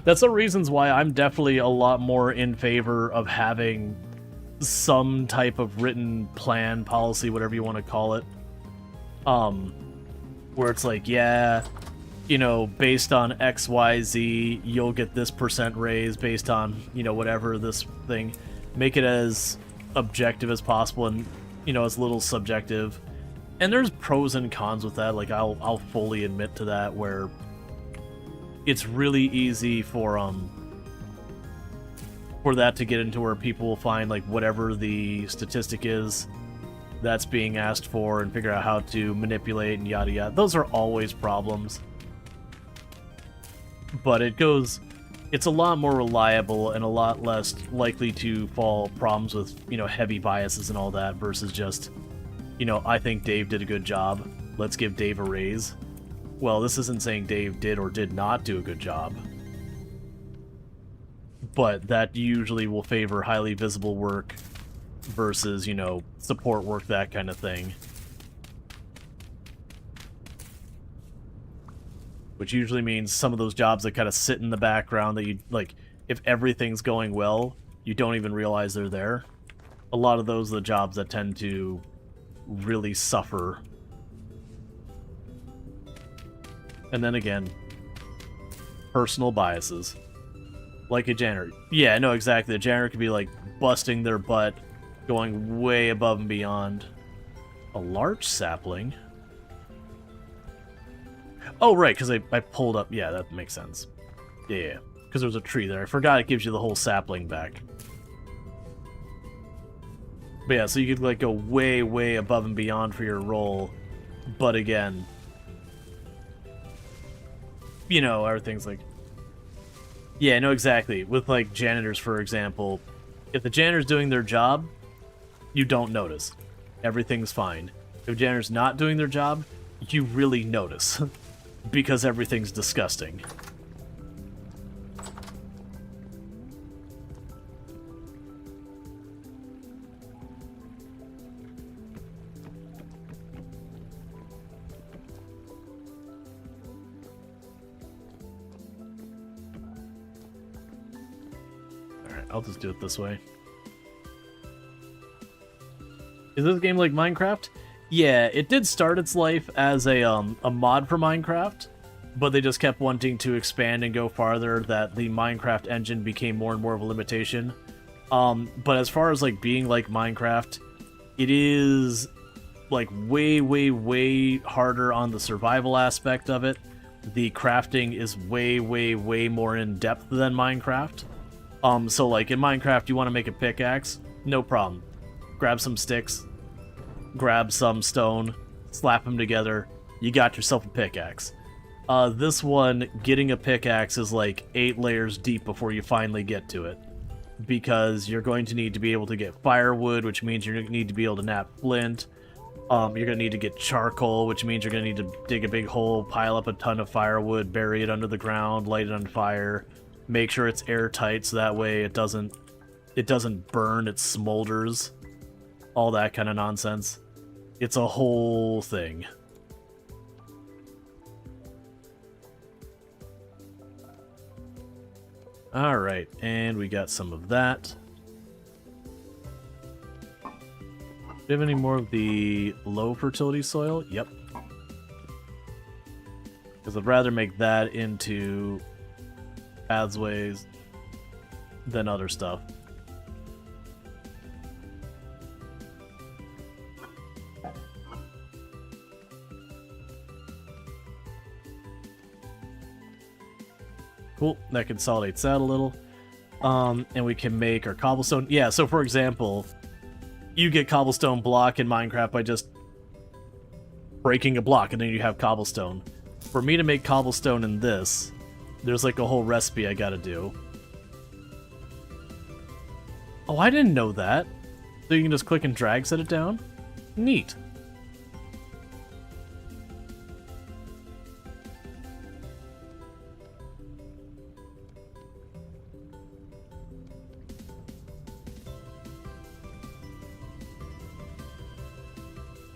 That's the reasons why I'm definitely a lot more in favor of having some type of written plan, policy, whatever you want to call it. Where it's like, yeah, you know, based on XYZ, you'll get this % raise based on, you know, whatever this thing. Make it as objective as possible and, you know, as little subjective. And there's pros and cons with that. Like, I'll fully admit to that, where it's really easy for that to get into where people will find, like, whatever the statistic is that's being asked for and figure out how to manipulate and yada yada. Those are always problems. But it's a lot more reliable and a lot less likely to fall problems with, you know, heavy biases and all that versus just, you know, I think Dave did a good job, let's give Dave a raise. Well, this isn't saying Dave did or did not do a good job. But that usually will favor highly visible work versus, you know, support work, that kind of thing. Which usually means some of those jobs that kind of sit in the background that you, like, if everything's going well, you don't even realize they're there. A lot of those are the jobs that tend to really suffer. And then again, personal biases. Like a janitor. Yeah, no, exactly. The janitor could be, like, busting their butt, going way above and beyond. A large sapling? Oh, right, because I pulled up... Yeah, that makes sense. Yeah, because there's a tree there. I forgot it gives you the whole sapling back. But yeah, so you could, like, go way, way above and beyond for your role. But again, you know, everything's like... Yeah, no, exactly. With, like, janitors, for example, if the janitor's doing their job, you don't notice. Everything's fine. If the janitor's not doing their job, you really notice. Because everything's disgusting. Alright, I'll just do it this way. Is this game like Minecraft? Yeah, it did start its life as a mod for Minecraft, but they just kept wanting to expand and go farther, that the Minecraft engine became more and more of a limitation. But as far as like being like Minecraft, it is like way, way, way harder on the survival aspect of it. The crafting is way, way, way more in depth than Minecraft. So like in Minecraft, you want to make a pickaxe, no problem. Grab some sticks, grab some stone, slap them together, you got yourself a pickaxe. This one, getting a pickaxe is like 8 layers deep before you finally get to it. Because you're going to need to be able to get firewood, which means you're going to need to be able to nap flint. You're going to need to get charcoal, which means you're going to need to dig a big hole, pile up a ton of firewood, bury it under the ground, light it on fire, make sure it's airtight so that way it doesn't burn, it smolders. All that kind of nonsense. It's a whole thing. Alright, and we got some of that. Do we have any more of the low fertility soil? Yep. Because I'd rather make that into pathways than other stuff. Cool, that consolidates that a little. And we can make our cobblestone. Yeah, so for example, you get cobblestone block in Minecraft by just breaking a block, and then you have cobblestone. For me to make cobblestone in this, there's like a whole recipe I gotta do. Oh, I didn't know that. So you can just click and drag set it down? Neat.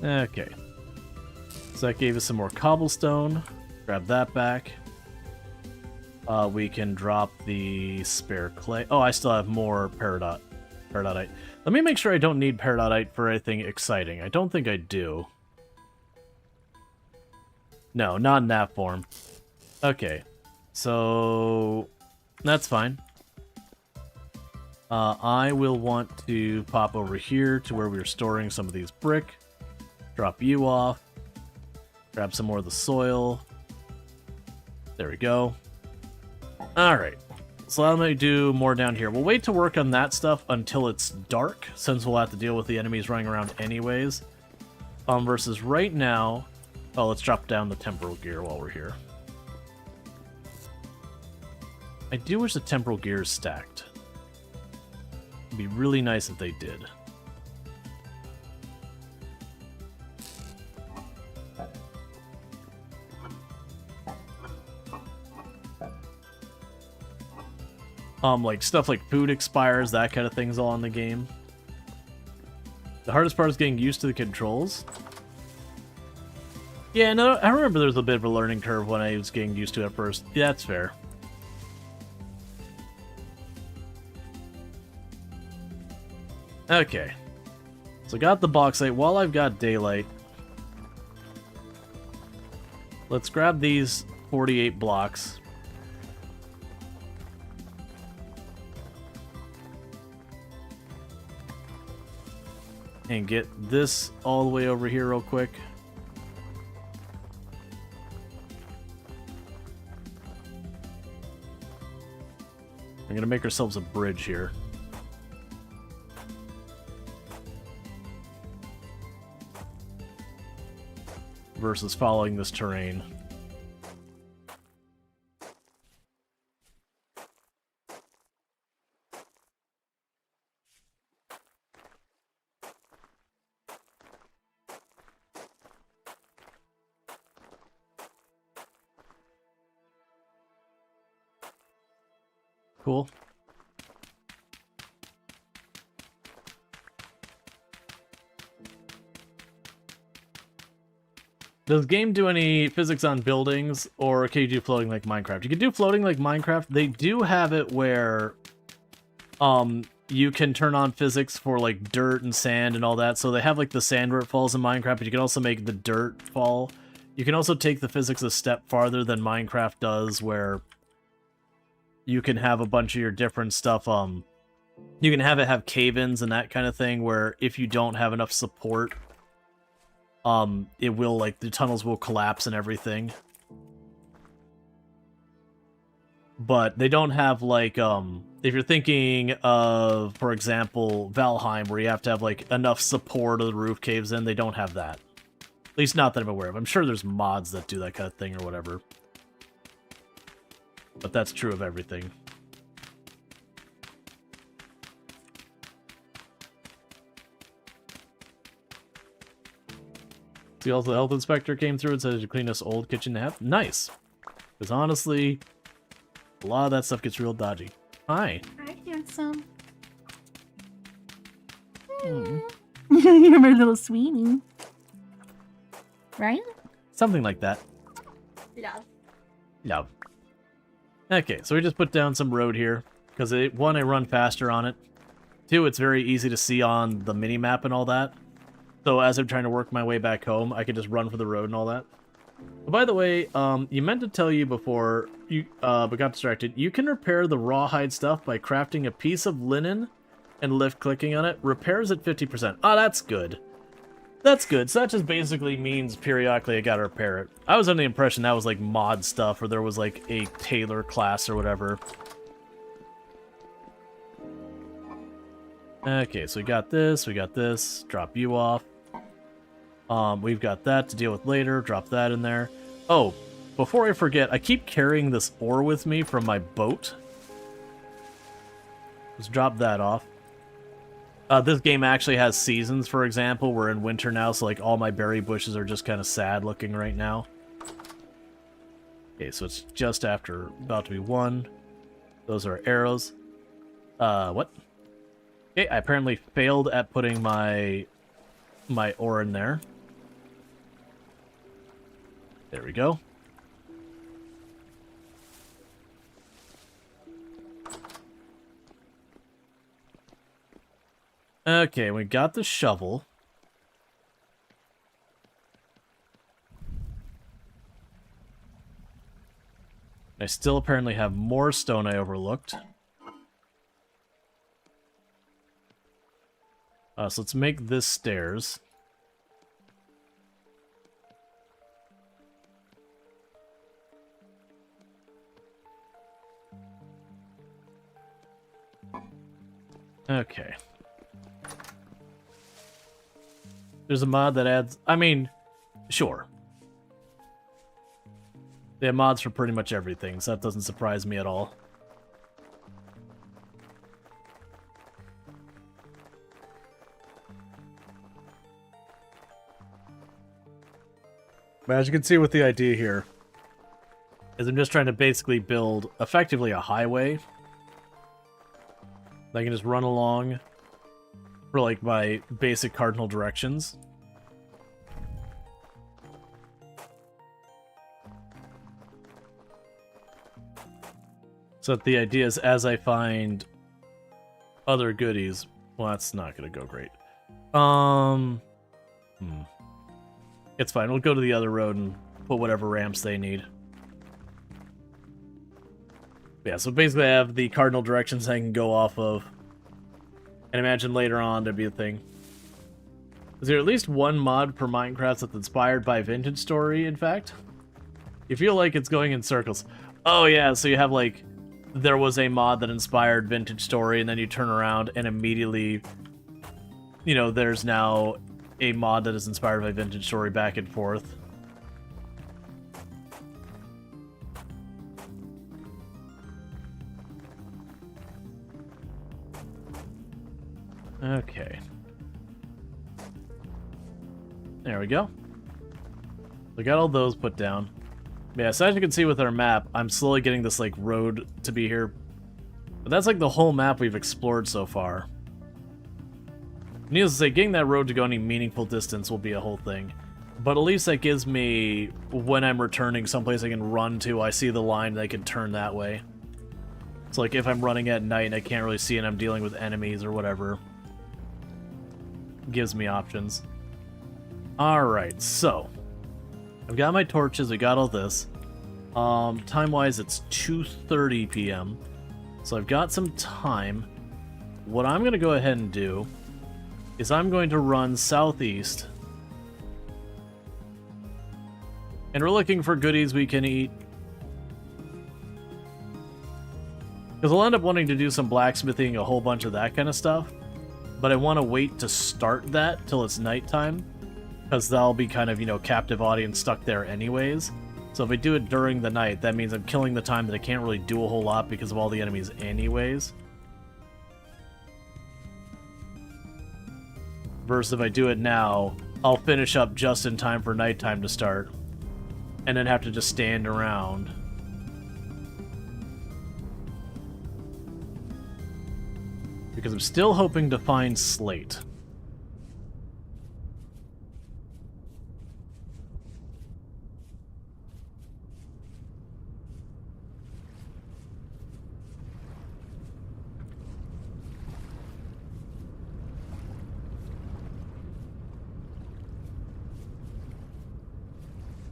Okay. So that gave us some more cobblestone. Grab that back. We can drop the spare clay. Oh, I still have more paradotite. Let me make sure I don't need paradotite for anything exciting. I don't think I do. No, not in that form. Okay. So that's fine. I will want to pop over here to where we were storing some of these brick. Drop you off. Grab some more of the soil. There we go. Alright. So I'm going to do more down here. We'll wait to work on that stuff until it's dark, since we'll have to deal with the enemies running around anyways. Versus right now... Oh, let's drop down the temporal gear while we're here. I do wish the temporal gear is stacked. It'd be really nice if they did. Like stuff like food expires, that kind of thing's all in the game. The hardest part is getting used to the controls. Yeah, no, I remember there was a bit of a learning curve when I was getting used to it at first. Yeah, that's fair. Okay. So got the bauxite. While I've got daylight, let's grab these 48 blocks. And get this all the way over here real quick. I'm gonna make ourselves a bridge here. Versus following this terrain. Cool. Does the game do any physics on buildings, or can you do floating like Minecraft? You can do floating like Minecraft. They do have it where you can turn on physics for like dirt and sand and all that. So they have like the sand where it falls in Minecraft, but you can also make the dirt fall. You can also take the physics a step farther than Minecraft does, where you can have a bunch of your different stuff You can have it have cave-ins and that kind of thing, where if you don't have enough support, it will, like, the tunnels will collapse and everything. But they don't have, like, if you're thinking of, for example, Valheim, where you have to have, like, enough support of the roof caves in, they don't have that. At least not that I'm aware of. I'm sure there's mods that do that kind of thing or whatever. But that's true of everything. See, also the health inspector came through and said to clean this old kitchen to have. Nice. Because honestly, a lot of that stuff gets real dodgy. Hi. Hi, handsome. You're my little sweetie. Right? Something like that. Yeah. Love. Okay, so we just put down some road here. Because, one, I run faster on it. Two, it's very easy to see on the mini-map and all that. So as I'm trying to work my way back home, I can just run for the road and all that. But by the way, you meant to tell you before, but got distracted. You can repair the rawhide stuff by crafting a piece of linen and left-clicking on it. Repairs at 50%. Oh, that's good. That's good. So that just basically means periodically I gotta repair it. I was under the impression that was like mod stuff, or there was like a tailor class or whatever. Okay, so we got this, drop you off. We've got that to deal with later, drop that in there. Oh, before I forget, I keep carrying this ore with me from my boat. Let's drop that off. This game actually has seasons, for example. We're in winter now, so like all my berry bushes are just kind of sad looking right now. Okay, so it's just after, about to be 1. Those are arrows. What? Okay, I apparently failed at putting my ore in there. There we go. Okay, we got the shovel. I still apparently have more stone I overlooked. So let's make this stairs. Okay. There's a mod that adds... I mean, sure. They have mods for pretty much everything, so that doesn't surprise me at all. But as you can see with the idea here, is I'm just trying to basically build effectively a highway that I can just run along for like my basic cardinal directions. So that the idea is as I find other goodies, well, that's not going to go great. It's fine. We'll go to the other road and put whatever ramps they need. Yeah, so basically I have the cardinal directions I can go off of. And imagine later on there'd be a thing. Is there at least one mod for Minecraft that's inspired by Vintage Story, in fact? You feel like it's going in circles. Oh yeah, so you have like... There was a mod that inspired Vintage Story, and then you turn around and immediately... You know, there's now a mod that is inspired by Vintage Story back and forth. Okay. There we go. We got all those put down. Yeah, so as you can see with our map, I'm slowly getting this, like, road to be here. But that's, like, the whole map we've explored so far. Needless to say, getting that road to go any meaningful distance will be a whole thing. But at least that gives me, when I'm returning someplace I can run to, I see the line and I can turn that way. So, like, if I'm running at night and I can't really see and I'm dealing with enemies or whatever, gives me options. Alright, so I've got my torches, I got all this. Time-wise, it's 2:30 p.m. So I've got some time. what I'm going to go ahead and do is I'm going to run southeast. And we're looking for goodies we can eat. Because we'll end up wanting to do some blacksmithing, a whole bunch of that kind of stuff. But I want to wait to start that till it's nighttime. Because that'll be kind of, you know, captive audience stuck there anyways. So if I do it during the night, that means I'm killing the time that I can't really do a whole lot because of all the enemies anyways. Versus if I do it now, I'll finish up just in time for nighttime to start. And then have to just stand around. Because I'm still hoping to find slate.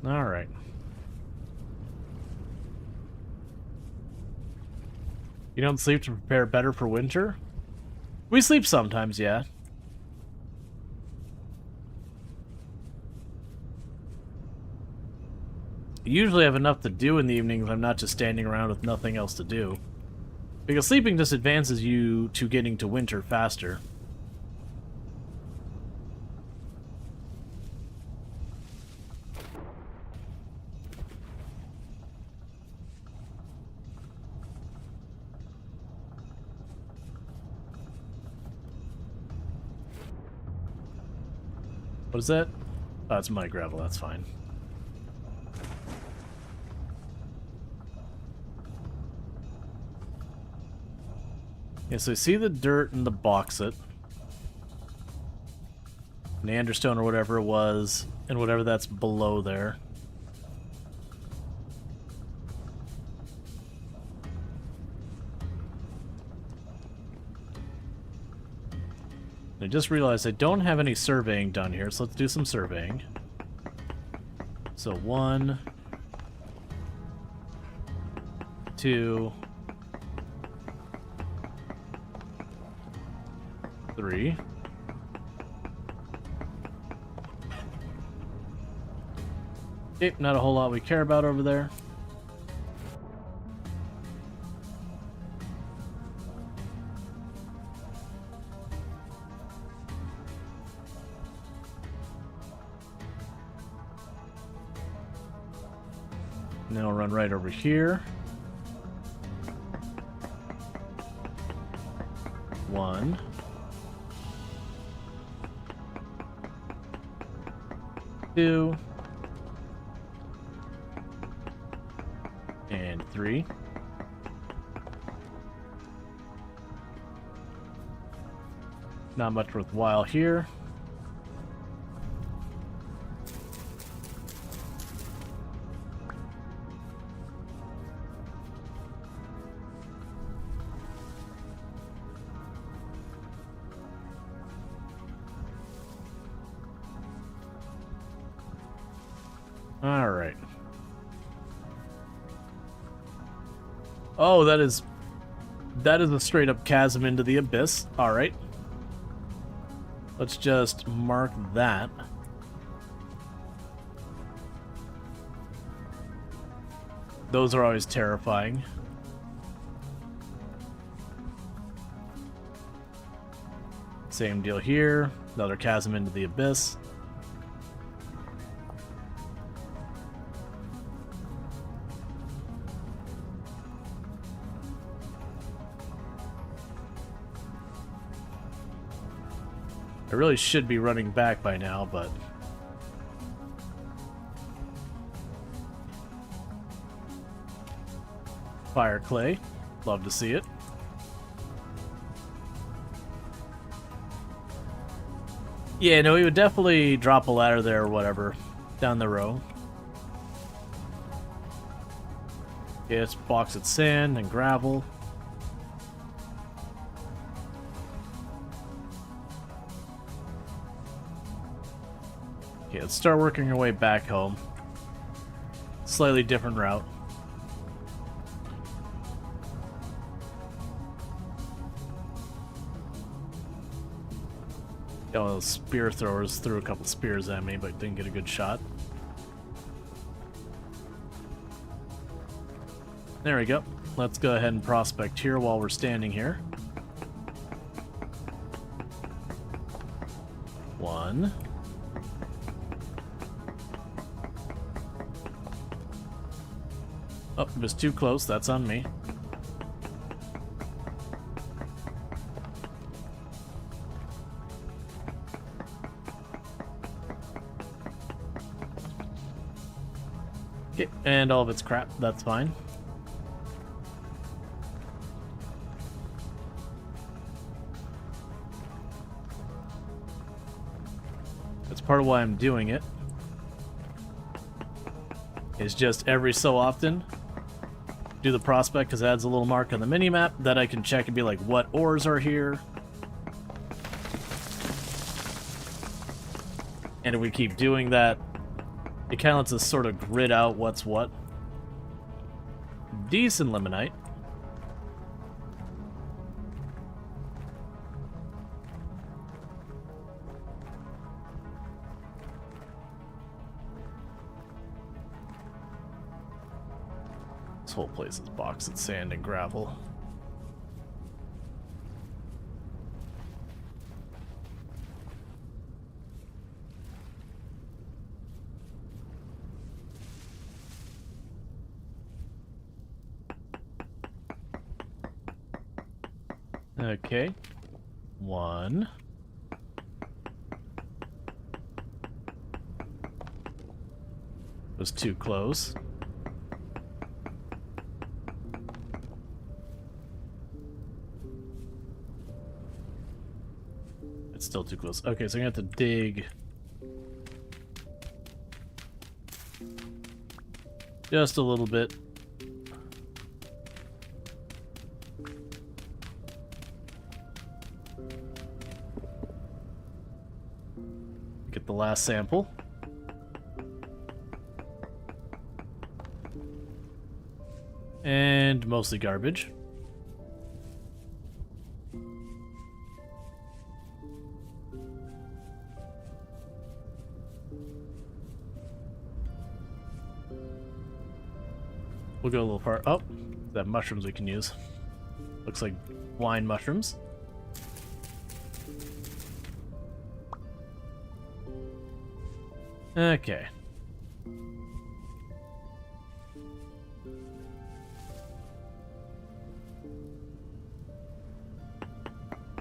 All right. You don't sleep to prepare better for winter? We sleep sometimes, yeah. I usually have enough to do in the evenings. I'm not just standing around with nothing else to do. Because sleeping just advances you to getting to winter faster. What is that? Oh, it's my gravel, that's fine. Yeah, so I see the dirt and the bauxite. Neanderstone or whatever it was, and whatever that's below there. I just realized I don't have any surveying done here, so let's do some surveying. So 1, 2, 3. Okay, not a whole lot we care about over there. Now run right over here. 1. 2. And 3. Not much worthwhile here. All right. Oh, that is a straight up chasm into the abyss. All right. Let's just mark that. Those are always terrifying. Same deal here. Another chasm into the abyss. I really should be running back by now, but... Fire clay. Love to see it. Yeah, no, we would definitely drop a ladder there or whatever. Down the row. Yeah, it's bauxite sand and gravel. Okay, let's start working our way back home. Slightly different route. Oh, those spear throwers threw a couple spears at me, but didn't get a good shot. There we go. Let's go ahead and prospect here while we're standing here. 1. Oh, it was too close. That's on me. Okay, and all of its crap. That's fine. That's part of why I'm doing it. It's just every so often do the prospect, because it adds a little mark on the mini-map that I can check and be like, what ores are here? And if we keep doing that, it kind of lets us sort of grid out what's what. Decent limonite. This whole place is boxed with sand and gravel. Okay. 1. Was too close. It's still too close. Okay, so I'm gonna have to dig just a little bit. Get the last sample. And mostly garbage. We'll go a little far. Oh, that mushrooms we can use. Looks like wine mushrooms. Okay.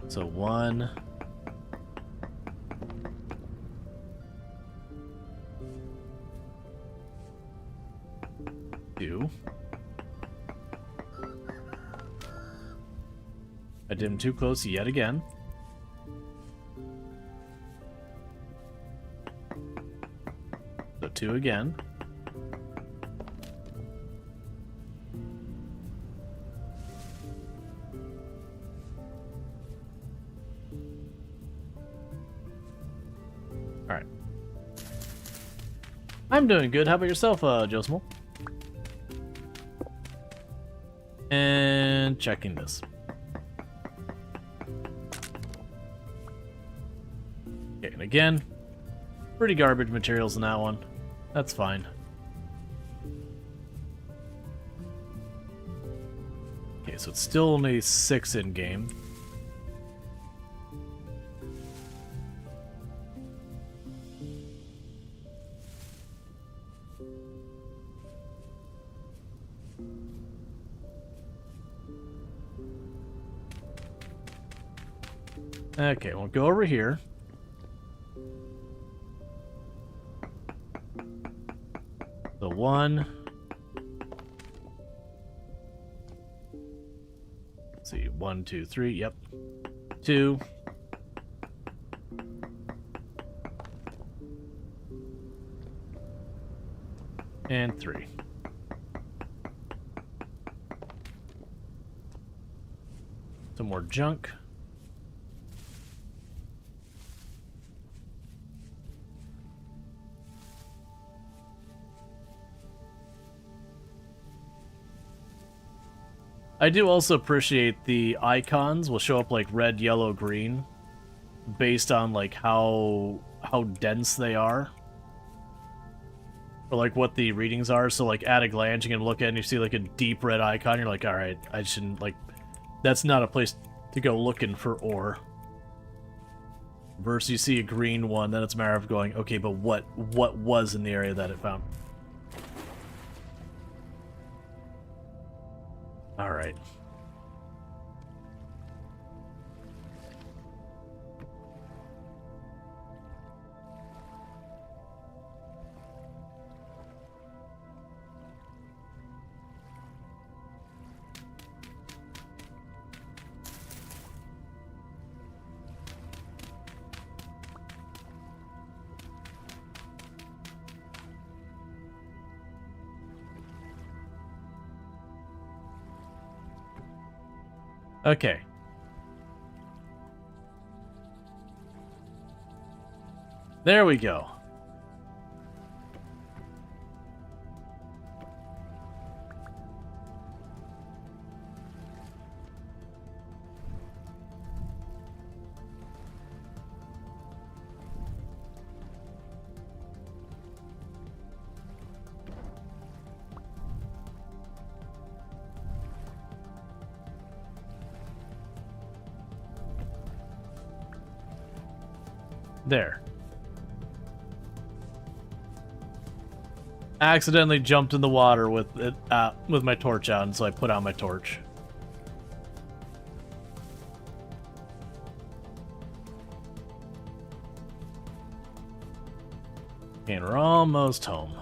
So 1. 2. I did him too close yet again. So 2 again. Alright. I'm doing good. How about yourself, Josmal? And checking this. Okay, and again, pretty garbage materials in that one. That's fine. Okay, so it's still only 6 in game. Okay, we'll go over here. The 1. Let's see, 1, 2, 3. Yep. 2. And 3. Some more junk. I do also appreciate the icons will show up like red, yellow, green based on like how dense they are. Or like what the readings are. So like at a glance you can look at it and you see like a deep red icon, you're like, alright, I shouldn't like that's not a place to go looking for ore. Versus you see a green one, then it's a matter of going, okay, but what was in the area that it found? Alright. Okay. There we go. There. I accidentally jumped in the water with it with my torch out, and so I put out my torch. And we're almost home.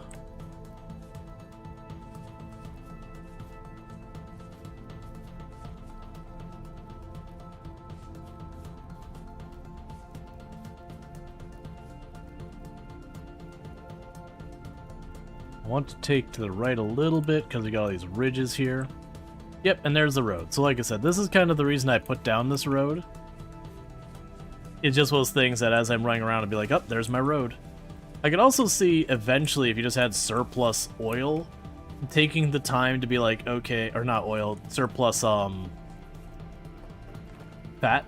I want to take to the right a little bit because we got all these ridges here. Yep, and there's the road. So like I said, this is kind of the reason I put down this road. It's just those things that as I'm running around, I'd be like, oh, there's my road. I could also see eventually if you just had surplus oil, taking the time to be like, okay, or not oil, surplus fat.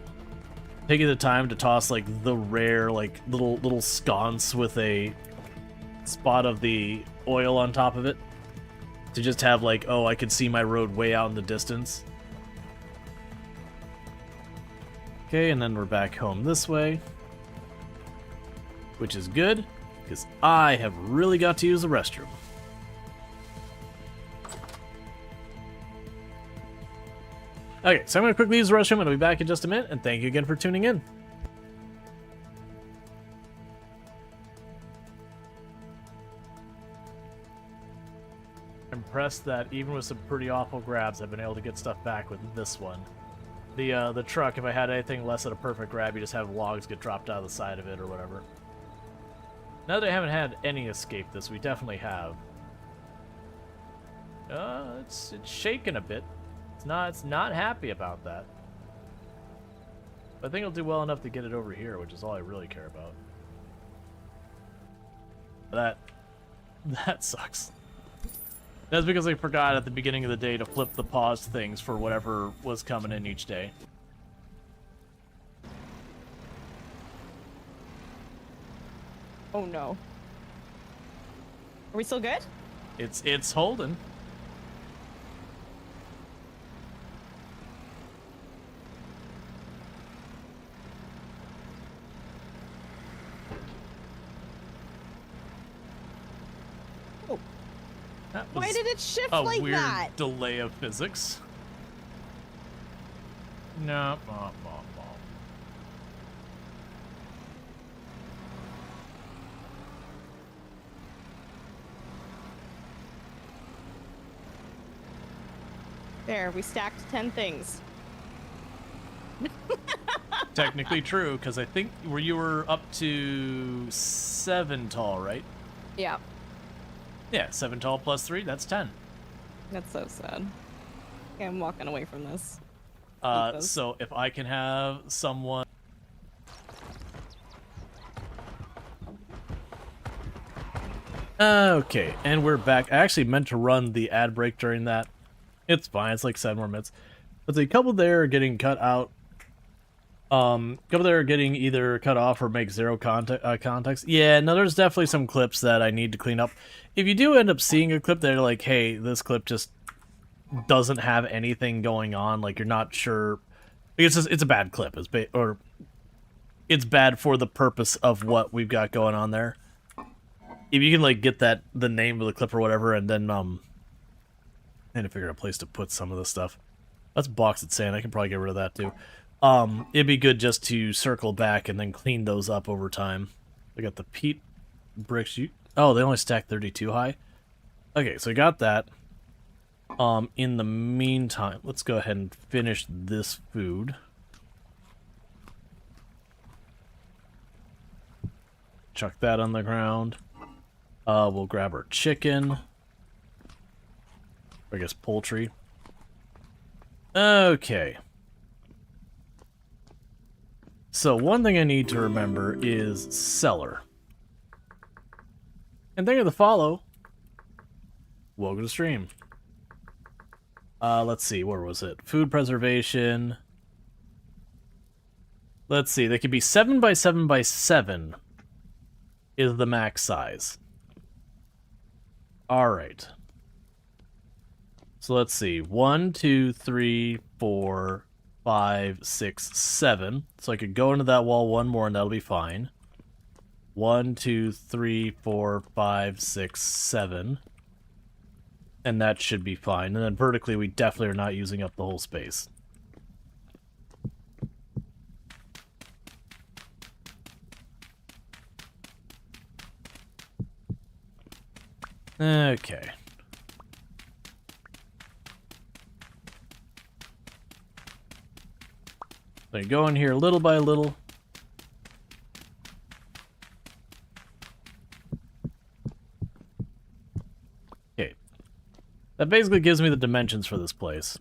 Taking the time to toss like the rare like little sconce with a spot of the oil on top of it to just have like, oh, I could see my road way out in the distance. Okay, and then we're back home this way, which is good because I have really got to use the restroom. Okay, so I'm going to quickly use the restroom and I'll be back in just a minute, and thank you again for tuning in. Impressed that even with some pretty awful grabs, I've been able to get stuff back with this one. The truck, if I had anything less than a perfect grab, you just have logs get dropped out of the side of it or whatever. Now that I haven't had any escape this, we definitely have. It's shaking a bit. It's not happy about that. But I think it'll do well enough to get it over here, which is all I really care about. That sucks. That's because I forgot at the beginning of the day to flip the pause things for whatever was coming in each day. Oh no. Are we still good? It's holding. Why did it shift a like weird that? delay of physics. No. There, we stacked 10 things. Technically true, because I think you were up to 7 tall, right? Yeah. Yeah, 7 tall plus 3, that's 10. That's so sad. Okay, I'm walking away from this. So if I can have someone... Okay, and we're back. I actually meant to run the ad break during that. It's fine, it's like 7 more minutes. But the couple there are getting cut out. Couple that are getting either cut off or make zero context. Yeah, no, there's definitely some clips that I need to clean up. If you do end up seeing a clip that are like, hey, this clip just doesn't have anything going on, like you're not sure, it's a bad clip. Or it's bad for the purpose of what we've got going on there. If you can like get the name of the clip or whatever, and then and to figure out a place to put some of this stuff. That's boxed sand. I can probably get rid of that too. It'd be good just to circle back and then clean those up over time. I got the peat bricks. Oh, they only stack 32 high. Okay, so I got that. In the meantime, let's go ahead and finish this food. Chuck that on the ground. We'll grab our chicken. I guess poultry. Okay. So one thing I need to remember is cellar. And thank you for the follow. Welcome to the stream. Let's see, where was it? Food preservation. Let's see, they could be 7 by 7 by 7 is the max size. Alright. So let's see. 1, 2, 3, 4, 5, 6, 7. So I could go into that wall one more and that'll be fine. 1, 2, 3, 4, 5, 6, 7. And that should be fine. And then vertically, we definitely are not using up the whole space. Okay. So you go in here little by little. Okay. That basically gives me the dimensions for this place.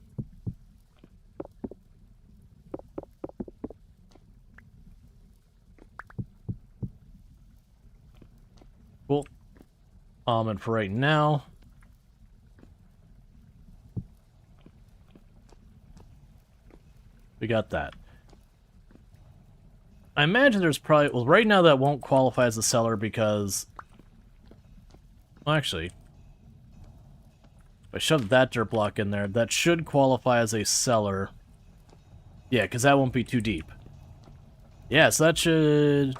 Cool. And for right now, we got that. I imagine there's probably... Well, right now that won't qualify as a cellar because... Well, actually... If I shove that dirt block in there, that should qualify as a cellar. Yeah, because that won't be too deep. Yeah, so that should...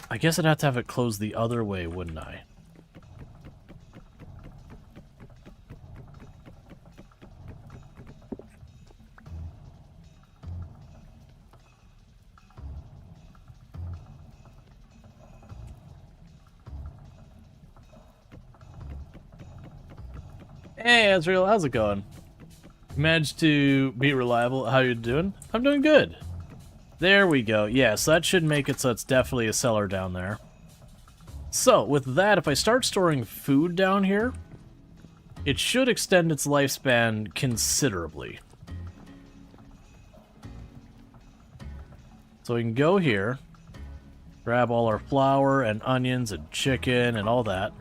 I guess I'd have to have it closed the other way, wouldn't I? Hey, Ezreal, how's it going? Managed to be reliable. How you doing? I'm doing good. There we go. Yeah, so that should make it so it's definitely a cellar down there. So, with that, if I start storing food down here, it should extend its lifespan considerably. So we can go here, grab all our flour and onions and chicken and all that.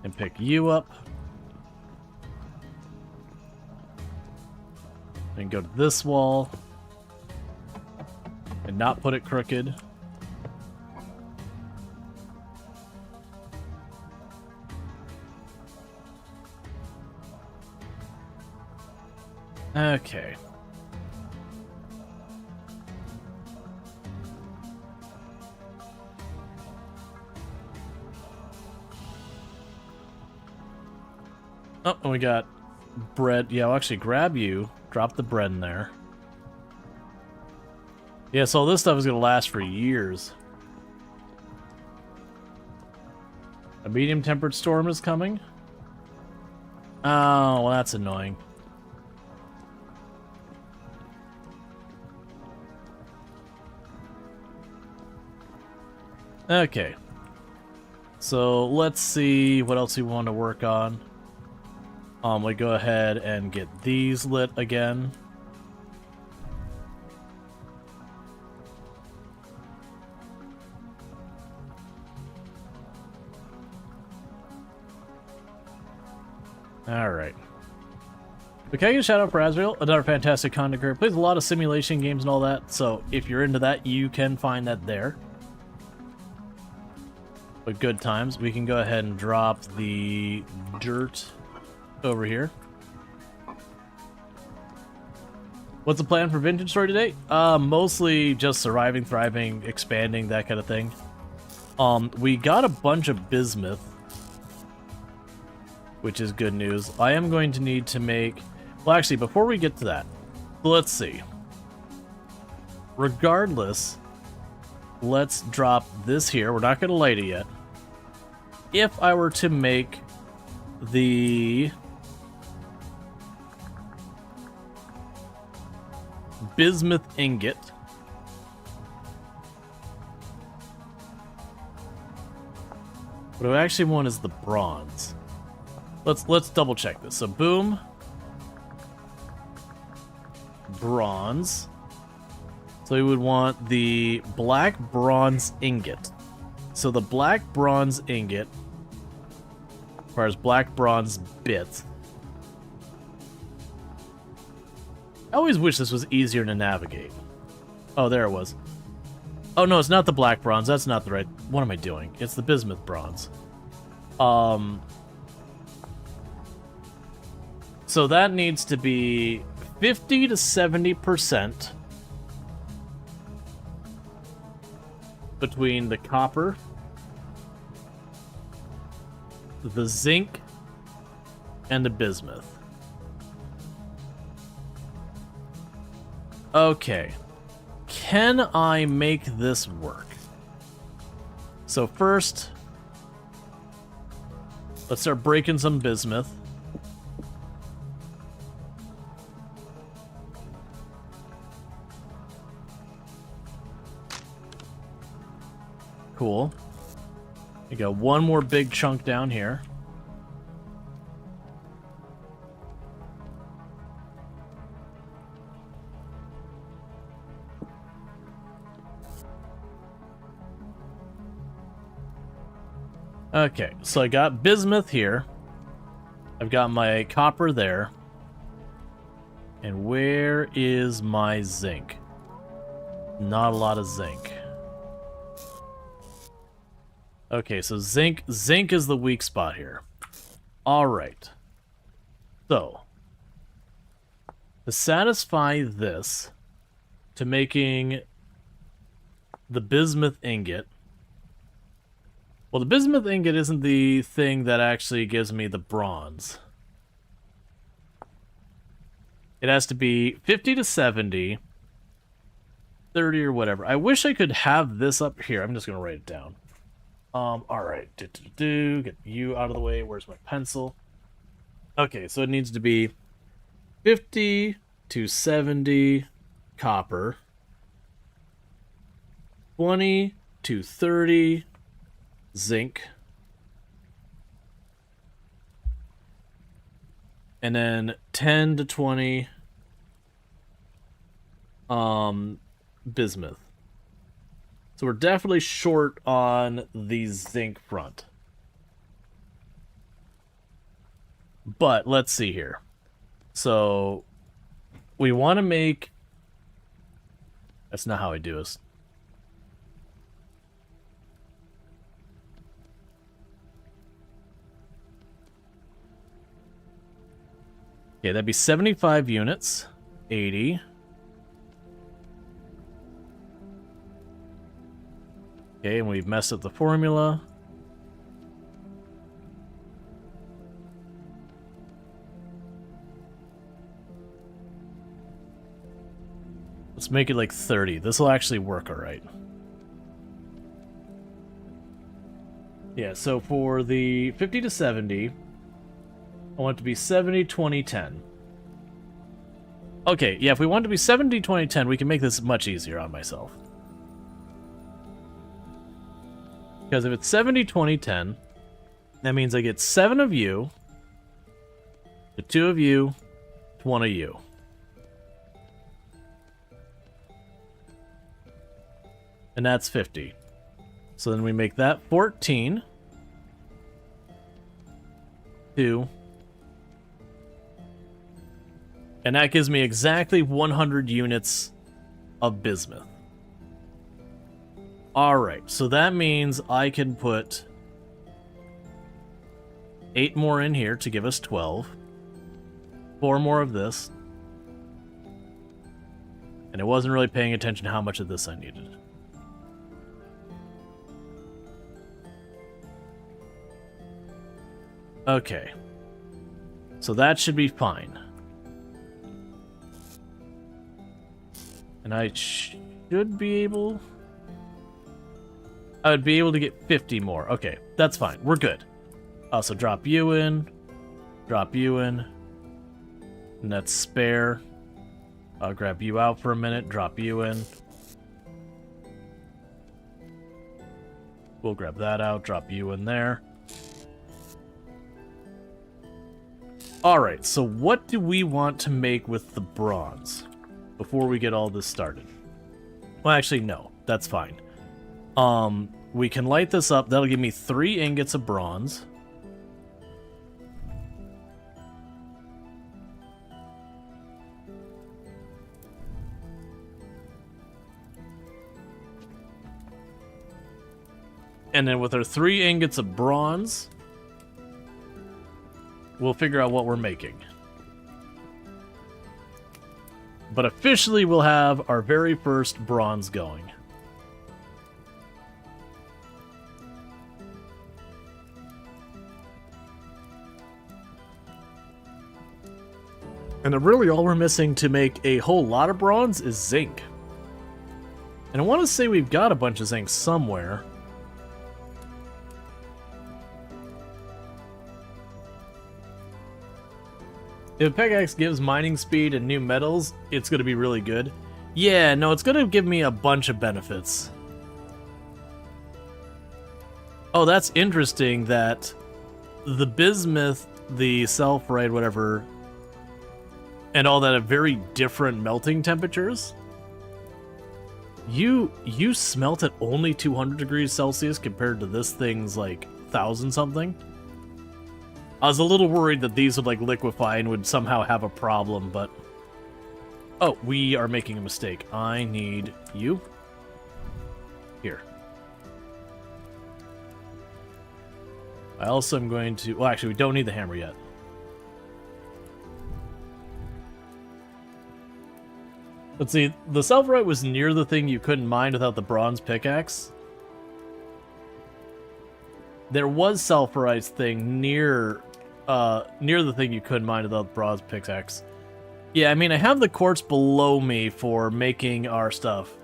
And pick you up. And go to this wall. And not put it crooked. Okay. Oh, and we got bread. Yeah, I'll actually grab you. Drop the bread in there. Yeah, so this stuff is going to last for years. A medium-tempered storm is coming? Oh, well, that's annoying. Okay. So, let's see what else we want to work on. We go ahead and get these lit again. Alright. But can I get a shout out for Azrael? Another fantastic content creator. Plays a lot of simulation games and all that, so if you're into that, you can find that there. But good times. We can go ahead and drop the dirt over here. What's the plan for Vintage Story today? Mostly just surviving, thriving, expanding, that kind of thing. We got a bunch of bismuth, which is good news. I am going to need to make... Well, actually, before we get to that, let's see. Regardless, let's drop this here. We're not going to light it yet. If I were to make the bismuth ingot, what I actually want is the bronze. Let's double check this. So boom, bronze. So we would want the black bronze ingot. So the black bronze ingot requires black bronze bits. I always wish this was easier to navigate. Oh, there it was. Oh no, it's not the black bronze. That's not the right... What am I doing? It's the bismuth bronze. So that needs to be 50 to 70% between the copper, the zinc, and the bismuth. Okay. Can I make this work? So first, let's start breaking some bismuth. Cool. We got one more big chunk down here. Okay, so I got bismuth here. I've got my copper there. And where is my zinc? Not a lot of zinc. Okay, so zinc is the weak spot here. All right. So, to satisfy this, to making the bismuth ingot. Well, the bismuth ingot isn't the thing that actually gives me the bronze. It has to be 50 to 70, 30 or whatever. I wish I could have this up here. I'm just going to write it down. All right. Get you out of the way. Where's my pencil? Okay, so it needs to be 50 to 70 copper, 20 to 30 zinc, and then 10 to 20 bismuth. So we're definitely short on the zinc front. But let's see here. So we want to make... That's not how I do this. Okay, that'd be 75 units. 80. Okay, and we've messed up the formula. Let's make it like 30. This will actually work all right. Yeah, so for the 50 to 70, I want it to be 70, 20, 10. Okay, yeah, if we want it to be 70, 20, 10, we can make this much easier on myself. Because if it's 70, 20, 10, that means I get 7 of you, to 2 of you, to 1 of you. And that's 50. So then we make that 14. 2. And that gives me exactly 100 units of bismuth. Alright, so that means I can put 8 more in here to give us 12. 4 more of this. And I wasn't really paying attention to how much of this I needed. Okay. So that should be fine. And I should be able... I would be able to get 50 more. Okay, that's fine. We're good. So drop you in. Drop you in. And that's spare. I'll grab you out for a minute. Drop you in. We'll grab that out. Drop you in there. Alright, so what do we want to make with the bronze before we get all this started? Well, actually, no. That's fine. We can light this up. That'll give me 3 ingots of bronze. And then with our 3 ingots of bronze, we'll figure out what we're making. But officially, we'll have our very first bronze going. And really all we're missing to make a whole lot of bronze is zinc. And I want to say we've got a bunch of zinc somewhere. If pickaxe gives mining speed and new metals, it's going to be really good. Yeah, no, it's going to give me a bunch of benefits. Oh, that's interesting that the bismuth, the sulfurite, whatever, and all that have very different melting temperatures. You smelt at only 200 degrees Celsius compared to this thing's like 1,000 something. I was a little worried that these would like liquefy and would somehow have a problem, but... Oh, we are making a mistake. I need you. Here. I also am going to... Well, actually, we don't need the hammer yet. Let's see, the sulfurite was near the thing you couldn't mine without the bronze pickaxe. There was sulfurite's thing near the thing you couldn't mine without the bronze pickaxe. Yeah, I mean, I have the quartz below me for making our stuff.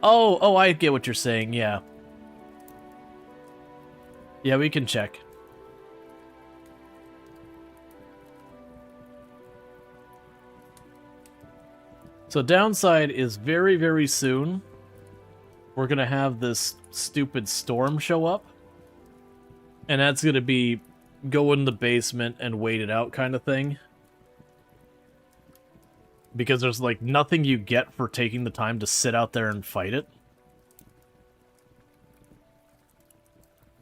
Oh, I get what you're saying, yeah. Yeah, we can check. So downside is very, very soon, we're going to have this stupid storm show up. And that's going to be go in the basement and wait it out kind of thing. Because there's like nothing you get for taking the time to sit out there and fight it.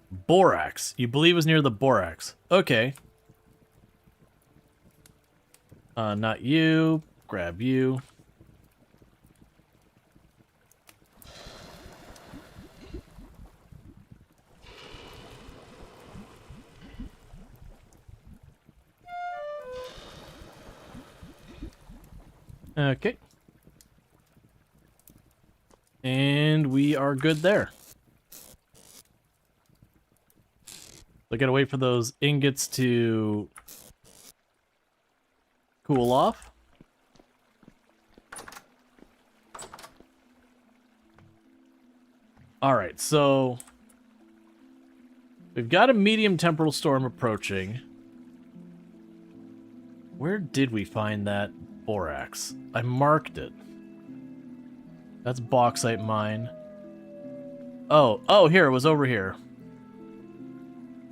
Borax. You believe is near the borax. Okay. Not you. Grab you. Okay. And we are good there. I gotta wait for those ingots to cool off. Alright, so we've got a medium temporal storm approaching. Where did we find that borax? I marked it. That's bauxite mine. Oh, here, it was over here.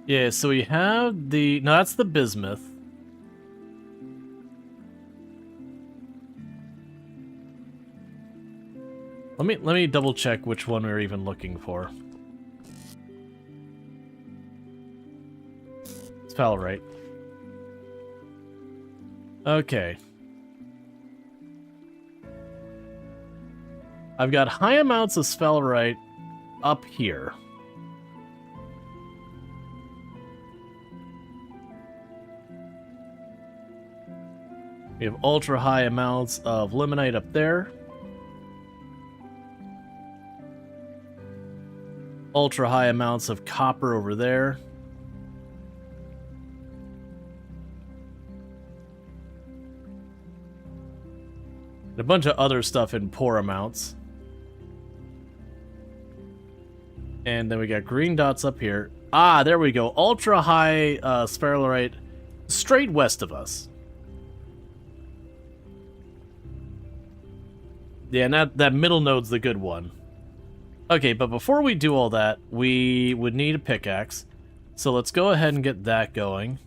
Yeah, so we have the... No, that's the bismuth. Let me double check which one we were even looking for. It's Pallerite. Okay. I've got high amounts of sphalerite up here. We have ultra high amounts of limonite up there. Ultra high amounts of copper over there. And a bunch of other stuff in poor amounts. And then we got green dots up here. Ah, there we go. Ultra high sphalerite straight west of us. Yeah, and that middle node's the good one. Okay, but before we do all that, we would need a pickaxe. So let's go ahead and get that going.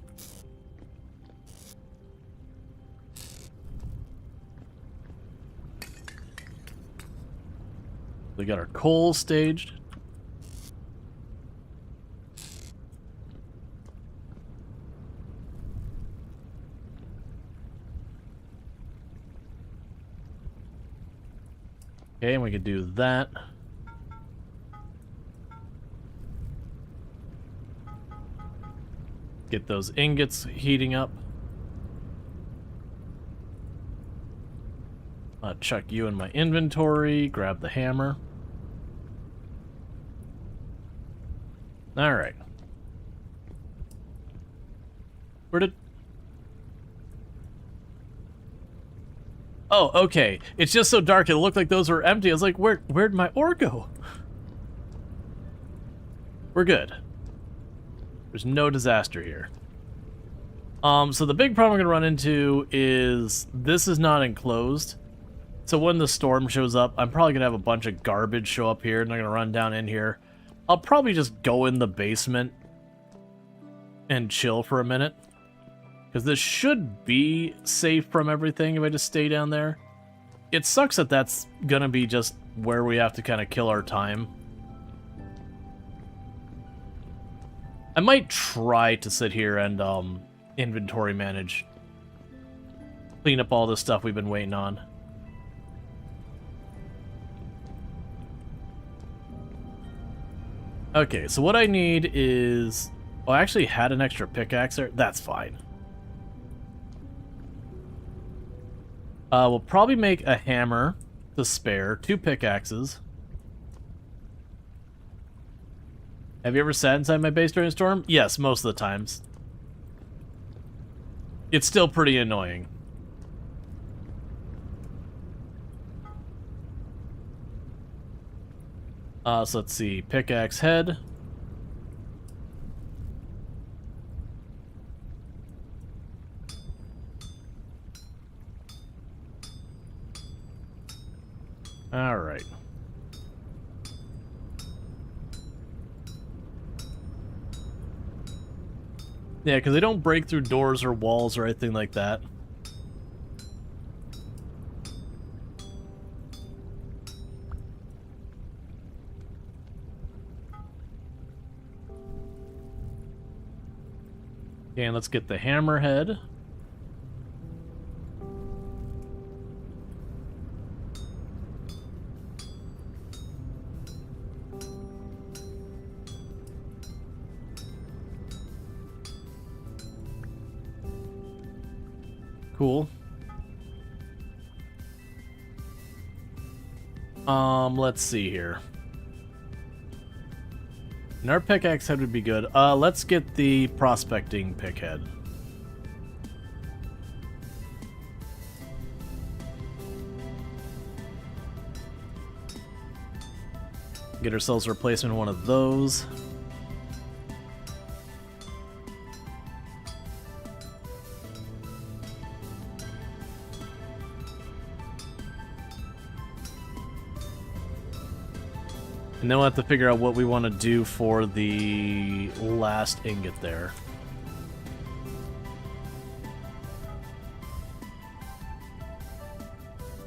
We got our coal staged. Okay, and we could do that. Get those ingots heating up. Chuck you in my inventory, grab the hammer. Alright. Where did... Oh, okay. It's just so dark, it looked like those were empty. I was like, where'd my ore go? We're good. There's no disaster here. So the big problem we're gonna run into is this is not enclosed. So when the storm shows up, I'm probably gonna have a bunch of garbage show up here, and I'm gonna run down in here. I'll probably just go in the basement and chill for a minute. Because this should be safe from everything if I just stay down there. It sucks that that's gonna be just where we have to kind of kill our time. I might try to sit here and inventory manage. Clean up all this stuff we've been waiting on. Okay, so what I need is... Oh, I actually had an extra pickaxe there. That's fine. We'll probably make a hammer to spare, 2 pickaxes. Have you ever sat inside my base during a storm? Yes, most of the times. It's still pretty annoying. So let's see, pickaxe head. All right. Yeah, because they don't break through doors or walls or anything like that. Okay, and let's get the hammerhead. Cool. Let's see here. And our pickaxe head would be good. Let's get the prospecting pick head. Get ourselves a replacement one of those. And then we'll have to figure out what we want to do for the last ingot there.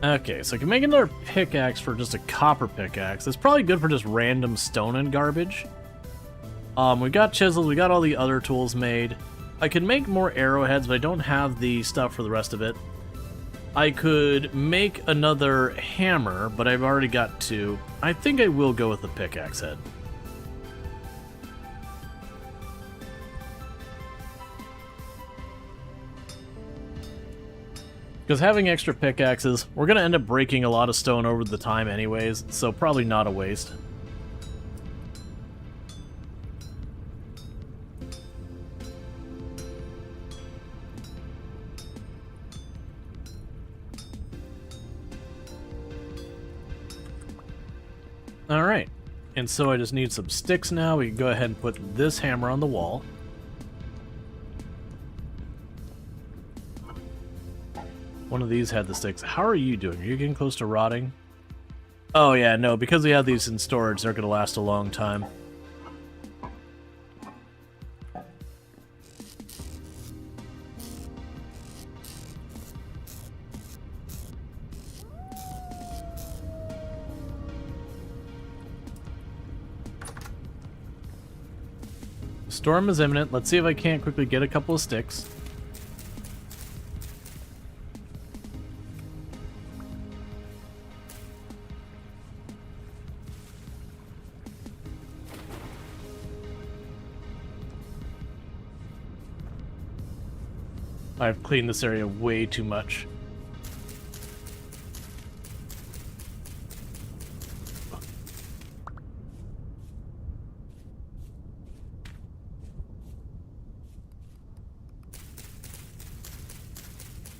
Okay, so I can make another pickaxe for just a copper pickaxe. That's probably good for just random stone and garbage. We got chisels, we got all the other tools made. I could make more arrowheads, but I don't have the stuff for the rest of it. I could make another hammer, but I've already got 2. I think I will go with the pickaxe head. Because having extra pickaxes, we're going to end up breaking a lot of stone over the time anyways, so probably not a waste. Alright, and so I just need some sticks now. We can go ahead and put this hammer on the wall. One of these had the sticks. How are you doing? Are you getting close to rotting? Oh yeah, no, because we have these in storage, they're going to last a long time. Storm is imminent. Let's see if I can't quickly get a couple of sticks. I've cleaned this area way too much.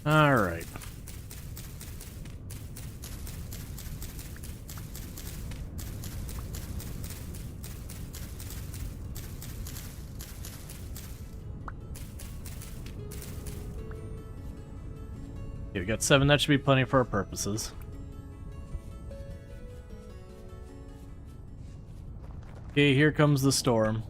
All right. Okay, we got 7. That should be plenty for our purposes. Okay, here comes the storm.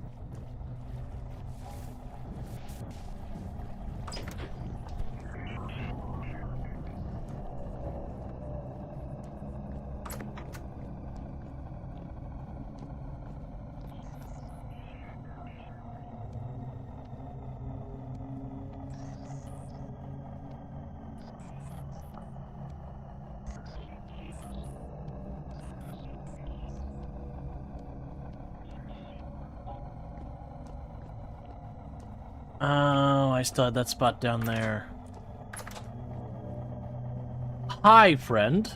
Oh, I still had that spot down there. Hi, friend.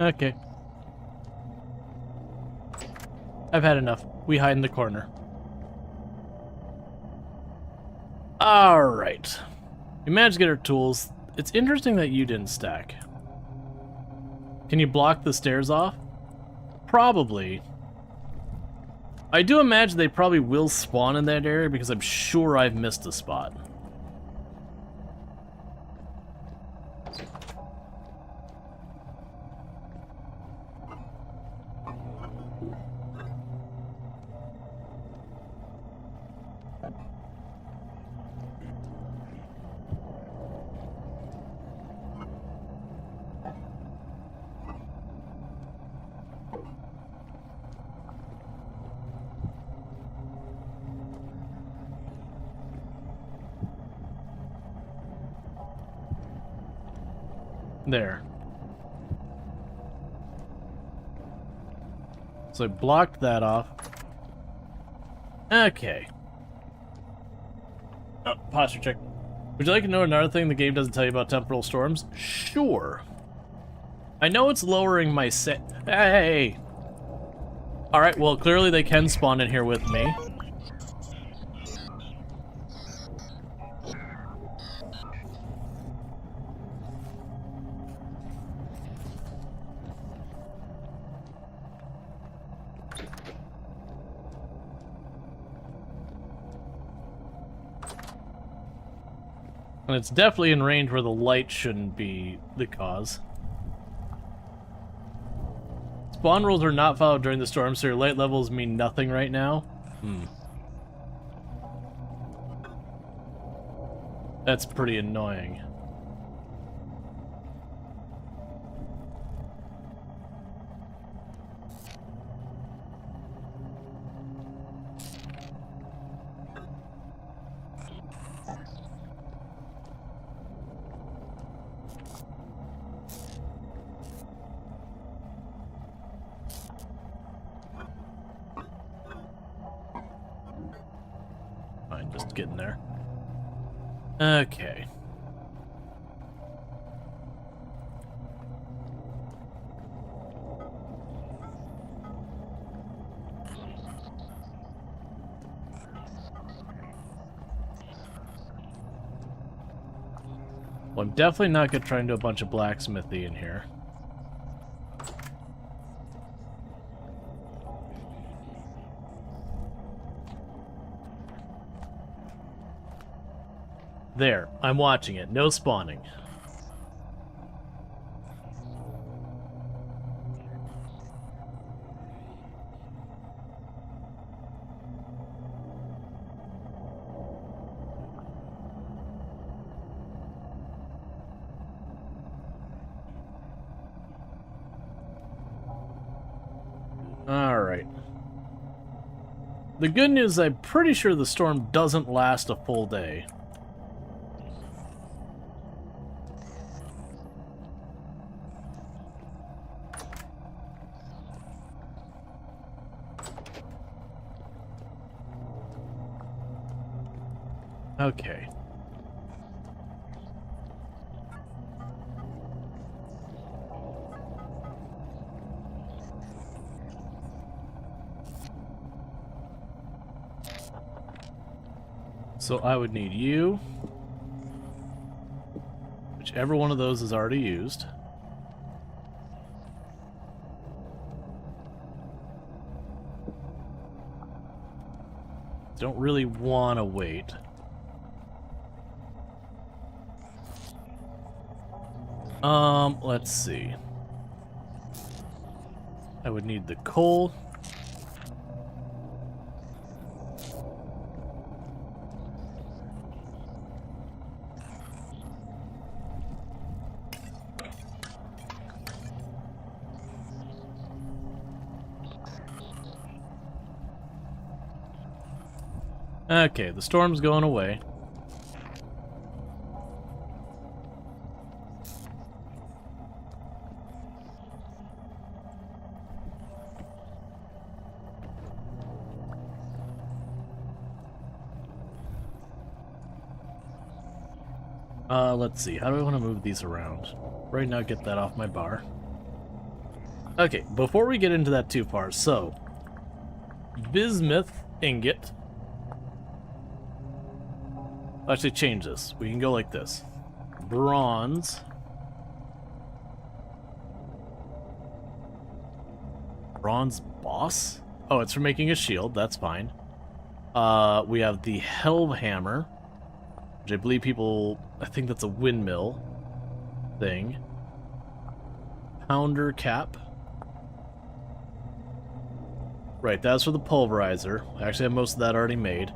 Okay. I've had enough. We hide in the corner. Alright. We managed to get our tools. It's interesting that you didn't stack. Can you block the stairs off? Probably. I do imagine they probably will spawn in that area because I'm sure I've missed a spot. There. So I blocked that off. Okay. Oh, posture check. Would you like to know another thing the game doesn't tell you about temporal storms? Sure. I know it's lowering my Hey! Alright, well, clearly they can spawn in here with me. And it's definitely in range where the light shouldn't be the cause. Spawn rules are not followed during the storm, so your light levels mean nothing right now. That's pretty annoying. Fine, just getting there. Okay. Well, I'm definitely not going to try and do a bunch of blacksmithy in here. There, I'm watching it. No spawning. Alright. The good news is I'm pretty sure the storm doesn't last a full day. Okay. So I would need you. Whichever one of those is already used. Don't really want to wait. Let's see. I would need the coal. Okay, the storm's going away. Let's see. How do I want to move these around? Right now, get that off my bar. Okay, before we get into that too far, so... bismuth ingot. I'll actually change this. We can go like this. Bronze. Bronze boss? Oh, it's for making a shield. That's fine. We have the Helvhammer, which I believe people... I think that's a windmill thing. Pounder cap. Right, that's for the pulverizer. I actually have most of that already made.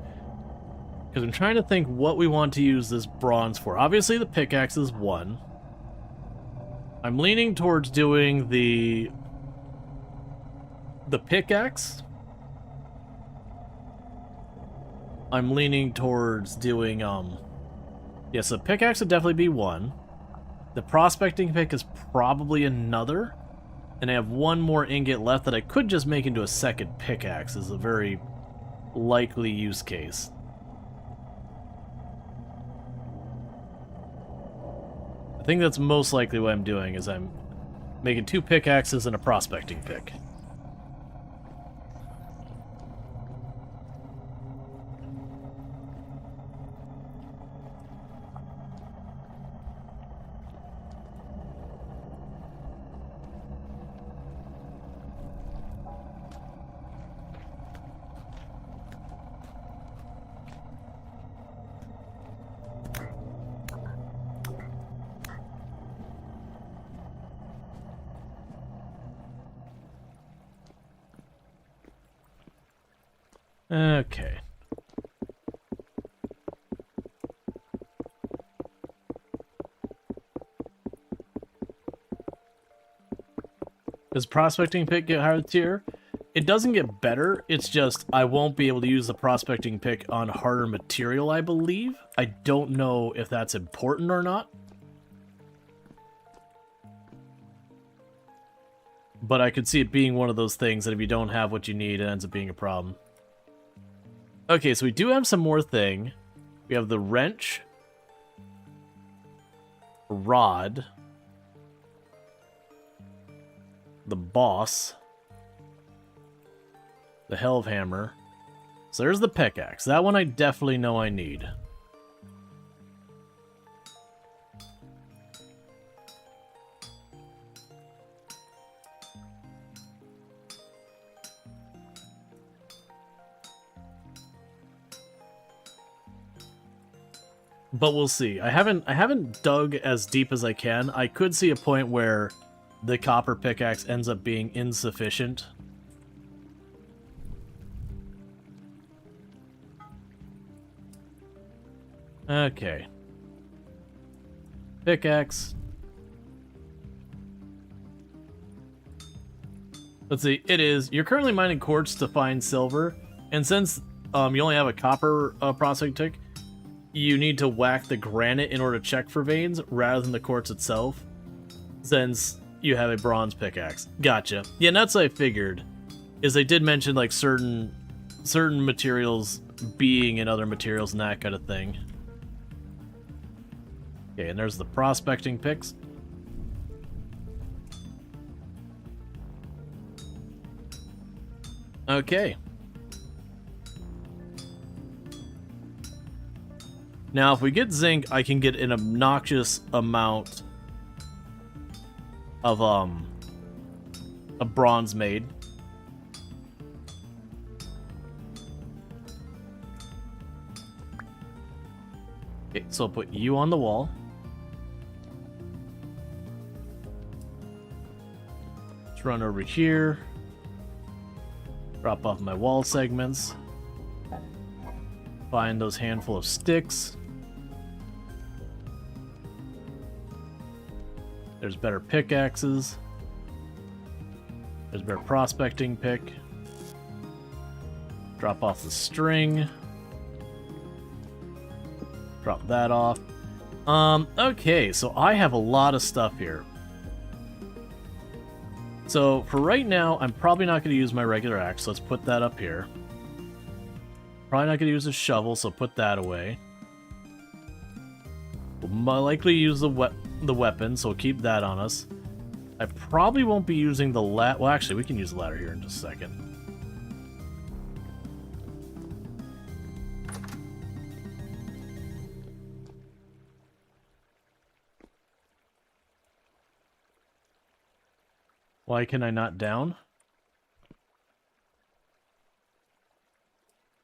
Because I'm trying to think what we want to use this bronze for. Obviously the pickaxe is one. I'm leaning towards doing the pickaxe. I'm leaning towards doing, yes, the pickaxe would definitely be one. The prospecting pick is probably another. And I have one more ingot left that I could just make into a second pickaxe. Is a very likely use case. I think that's most likely what I'm doing, is I'm making 2 pickaxes and a prospecting pick. Okay. Does prospecting pick get higher tier? It doesn't get better, it's just I won't be able to use the prospecting pick on harder material, I believe. I don't know if that's important or not. But I could see it being one of those things that if you don't have what you need, it ends up being a problem. Okay, so we do have some more thing. We have the wrench, rod, the boss, the helve hammer. So there's the pickaxe. That one I definitely know I need. But we'll see. I haven't dug as deep as I can. I could see a point where the copper pickaxe ends up being insufficient. Okay. Pickaxe. Let's see. It is. You're currently mining quartz to find silver, and since you only have a copper prospect tick, you need to whack the granite in order to check for veins rather than the quartz itself, since you have a bronze pickaxe. Gotcha. Yeah, and that's what I figured, is they did mention like certain materials being in other materials and that kind of thing. Okay, and there's the prospecting picks. Okay. Now, if we get zinc, I can get an obnoxious amount of bronze made. Okay, so I'll put you on the wall. Let's run over here. Drop off my wall segments. Find those handful of sticks. There's better pickaxes. There's better prospecting pick. Drop off the string. Drop that off. Okay, so I have a lot of stuff here. So for right now, I'm probably not going to use my regular axe, so let's put that up here. Probably not going to use a shovel, so put that away. We'll likely use the weapon, so we'll keep that on us. I probably won't be using the ladder. Well, actually, we can use the ladder here in just a second. Why can I not down?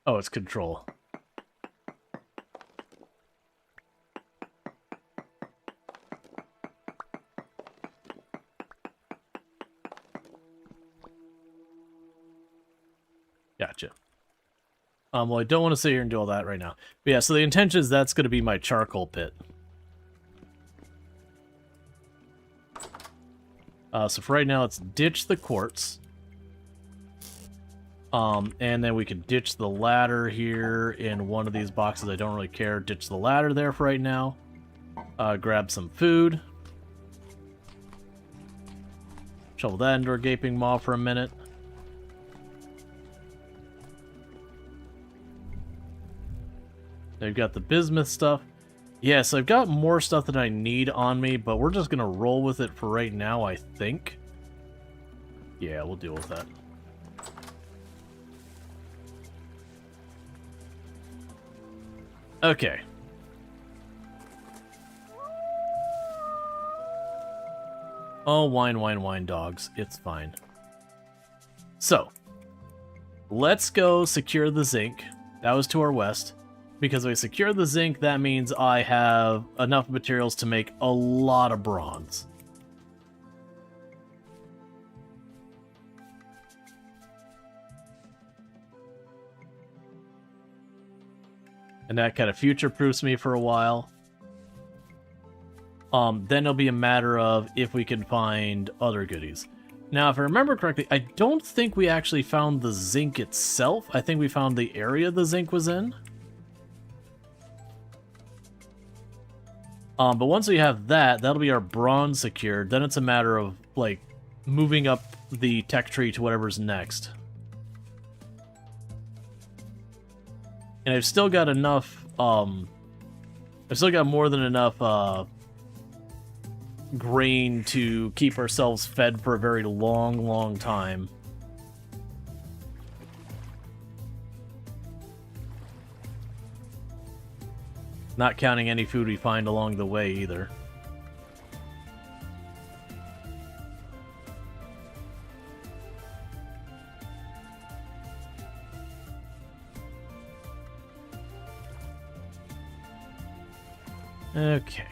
Oh, it's control. Gotcha. Well, I don't want to sit here and do all that right now. But yeah, so the intention is that's going to be my charcoal pit. So for right now, let's ditch the quartz. And then we can ditch the ladder here in one of these boxes. I don't really care. Ditch the ladder there for right now. Grab some food. Shovel that into our gaping maw for a minute. They've got the bismuth stuff. Yeah, so I've got more stuff than I need on me, but we're just gonna roll with it for right now, I think. Yeah, we'll deal with that. Okay. Oh, whine, whine, whine, dogs. It's fine. So, let's go secure the zinc. That was to our west. Because if I secure the zinc, that means I have enough materials to make a lot of bronze. And that kind of future-proofs me for a while. Then it'll be a matter of if we can find other goodies. Now, if I remember correctly, I don't think we actually found the zinc itself. I think we found the area the zinc was in. But once we have that, that'll be our bronze secured. Then it's a matter of, like, moving up the tech tree to whatever's next. And I've still got enough, I've still got more than enough, grain to keep ourselves fed for a very long, long time. Not counting any food we find along the way, either. Okay.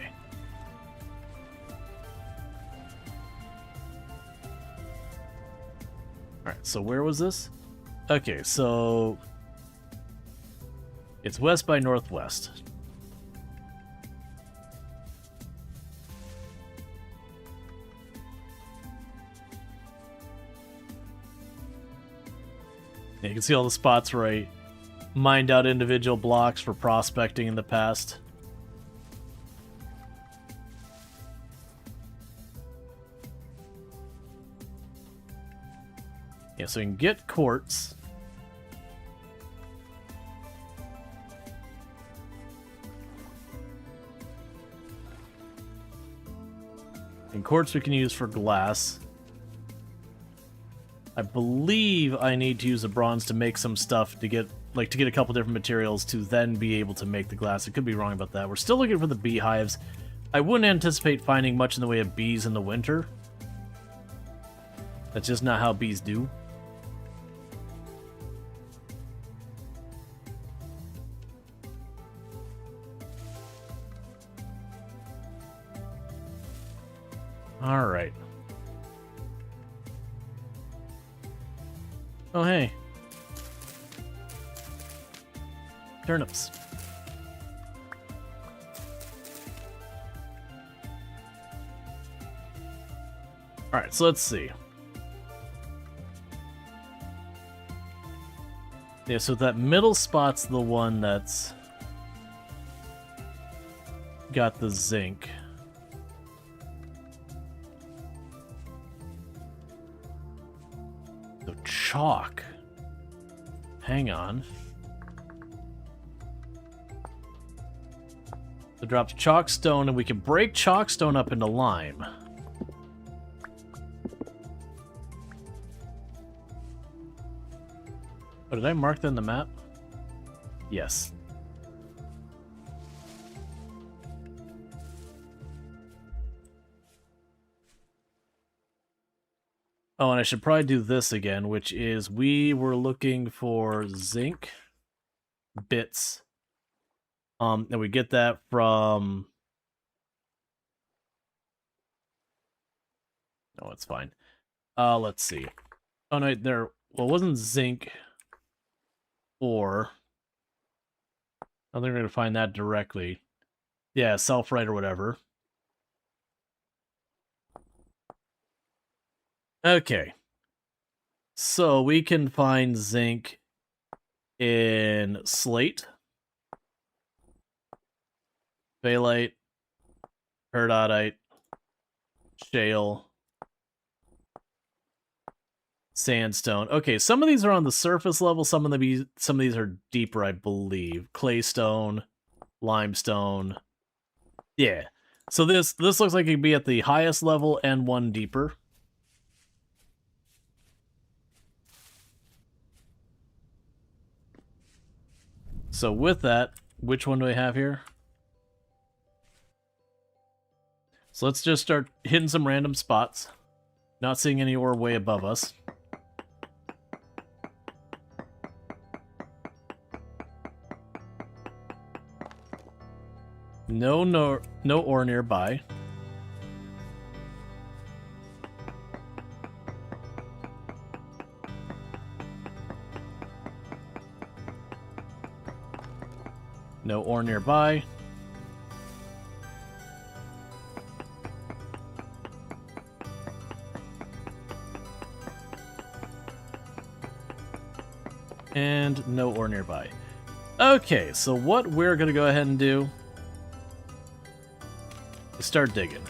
Alright, so where was this? Okay, so... it's west by northwest. Yeah, you can see all the spots where I mined out individual blocks for prospecting in the past. Yeah, so we can get quartz. And quartz we can use for glass. I believe I need to use a bronze to make some stuff to get, like, to get a couple different materials to then be able to make the glass. I could be wrong about that. We're still looking for the beehives. I wouldn't anticipate finding much in the way of bees in the winter. That's just not how bees do. All right. Oh, hey. Turnips. Alright, so let's see. Yeah, so that middle spot's the one that's got the zinc. So chalk. Hang on. So drops chalk stone, and we can break chalk stone up into lime. Oh, did I mark that in the map? Yes. Oh, and I should probably do this again, which is we were looking for zinc bits. And we get that from... Oh, it's fine. Let's see. Oh, no, there... Well, it wasn't zinc ore. I don't think we're going to find that directly. Yeah, self-right or whatever. Okay. So we can find zinc in slate, phalite, peridotite, shale, Sandstone. Okay, some of these are on the surface level, some of these are deeper, I believe. Claystone, limestone. Yeah. So this looks like it could be at the highest level and one deeper. So with that, which one do I have here? So let's just start hitting some random spots. Not seeing any ore way above us. No ore nearby. No ore nearby. And no ore nearby. Okay, so what we're going to go ahead and do is start digging.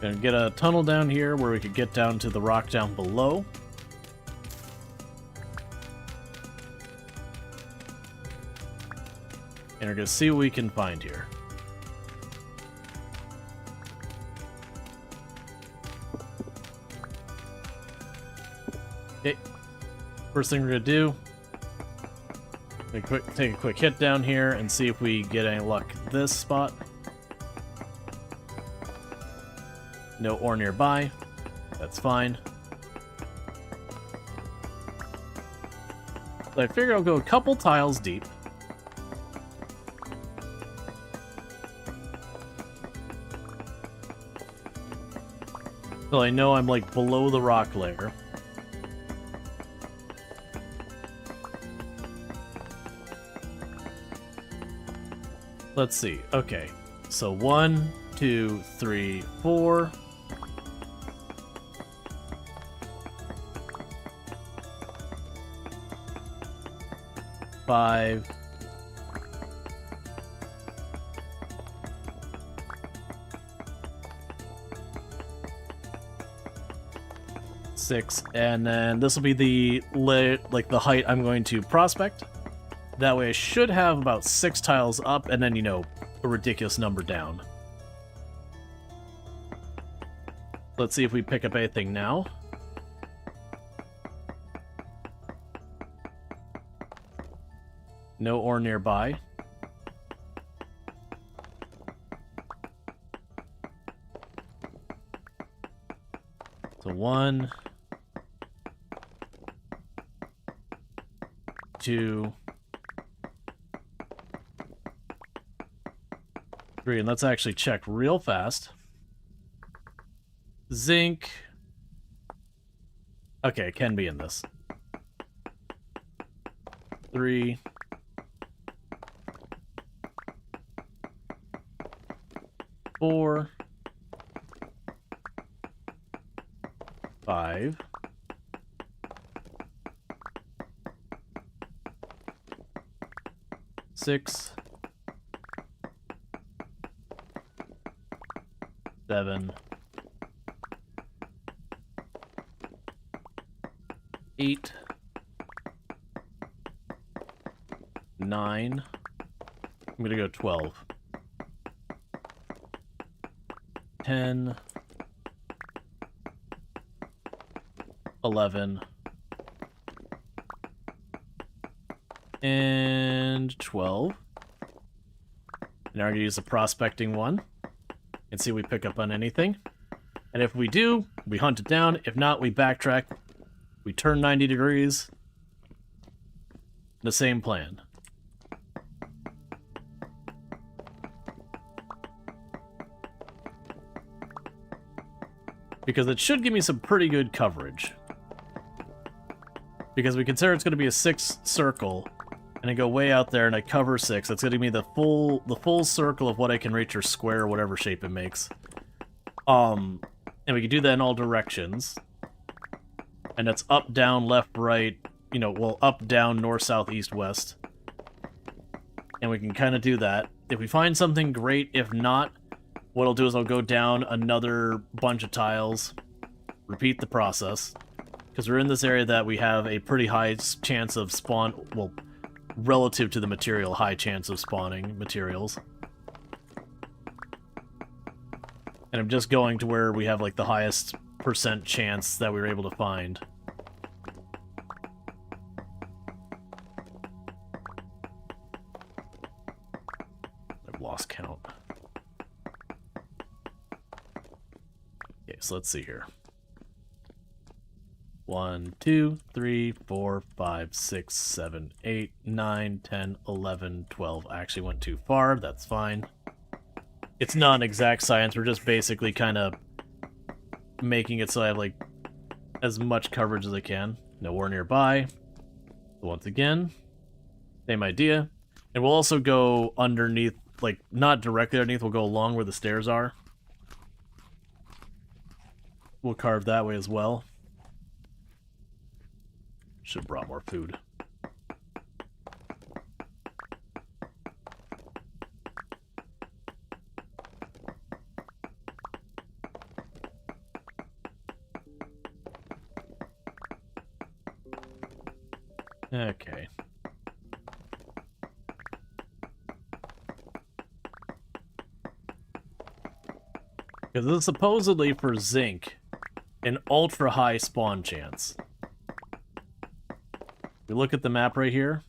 Gonna get a tunnel down here where we could get down to the rock down below. And we're gonna see what we can find here. Okay. First thing we're gonna do, take a quick hit down here and see if we get any luck this spot. No ore nearby. That's fine. So I figure I'll go a couple tiles deep. So I know I'm like below the rock layer. Let's see. Okay. So 1, 2, 3, 4. 5. 6, and then this will be the height I'm going to prospect. That way I should have about 6 tiles up, and then, you know, a ridiculous number down. Let's see if we pick up anything now. No ore nearby. So 1, 2, 3, and let's actually check real fast. Zinc. Okay, it can be in this. 3. 4. 5. 6. 7. 8. 9. I'm gonna go 12. 10. 11. And 12. Now we're going to use the prospecting one and see if we pick up on anything. And if we do, we hunt it down. If not, we backtrack. We turn 90 degrees. The same plan. Because it should give me some pretty good coverage. Because we consider it's going to be a 6 circle, and I go way out there and I cover 6. That's going to give me the full circle of what I can reach, or square, or whatever shape it makes. And we can do that in all directions. And that's up, down, left, right, you know, well, up, down, north, south, east, west. And we can kind of do that. If we find something, great. If not, what I'll do is I'll go down another bunch of tiles, repeat the process, because we're in this area that we have a pretty high chance of spawn, well, relative to the material, high chance of spawning materials. And I'm just going to where we have, like, the highest % chance that we were able to find. I've lost count. Okay, so let's see here. 1, 2, 3, 4, 5, 6, 7, 8, 9, 10, 11, 12. I actually went too far. That's fine. It's not an exact science. We're just basically kind of making it so I have, like, as much coverage as I can. Nowhere nearby. Once again, same idea. And we'll also go underneath, like, not directly underneath. We'll go along where the stairs are. We'll carve that way as well. Should have brought more food. Okay. Because this is supposedly for zinc, an ultra-high spawn chance. We look at the map right here.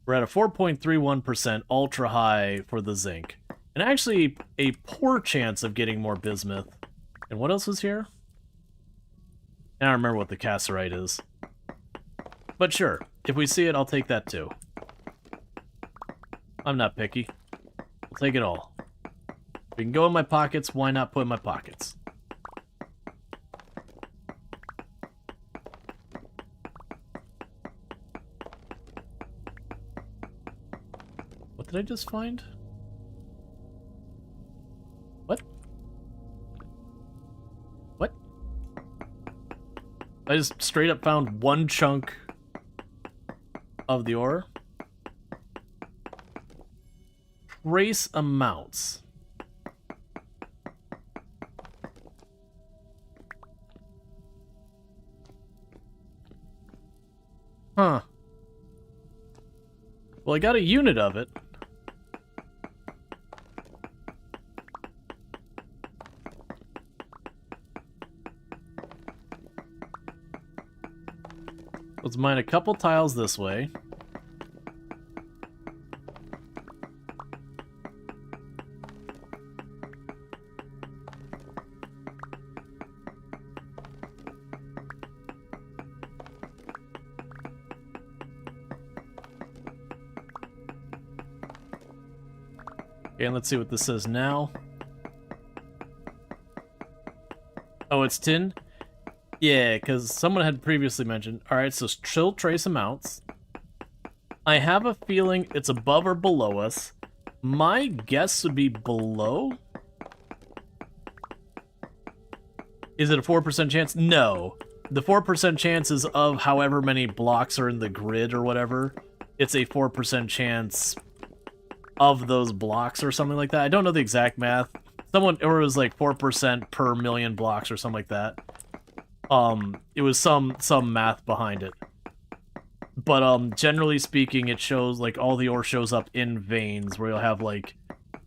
We're at a 4.31% ultra high for the zinc. And actually a poor chance of getting more bismuth. And what else is here? I don't remember what the cassiterite is. But sure, if we see it, I'll take that too. I'm not picky. I'll take it all. If it can go in my pockets, why not put in my pockets? What did I just find? What? What? I just straight up found one chunk of the ore. Trace amounts. Huh. Well, I got a unit of it. Let's mine a couple tiles this way. Okay, and let's see what this says now. Oh, it's tin? Yeah, because someone had previously mentioned. Alright, so still trace amounts. I have a feeling it's above or below us. My guess would be below. Is it a 4% chance? No. The 4% chances of however many blocks are in the grid or whatever, it's a 4% chance of those blocks or something like that. I don't know the exact math. Someone, or it was like 4% per million blocks or something like that. It was some math behind it. But generally speaking, it shows like all the ore shows up in veins where you'll have like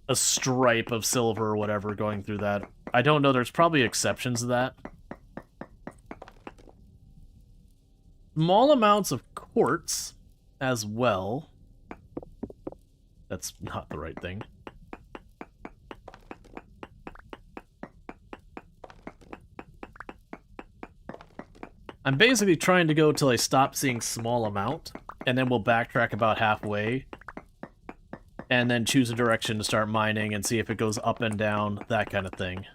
a stripe of silver or whatever going through that. I don't know, there's probably exceptions to that. Small amounts of quartz as well. That's not the right thing. I'm basically trying to go till I stop seeing small amount, and then we'll backtrack about halfway, and then choose a direction to start mining and see if it goes up and down, that kind of thing.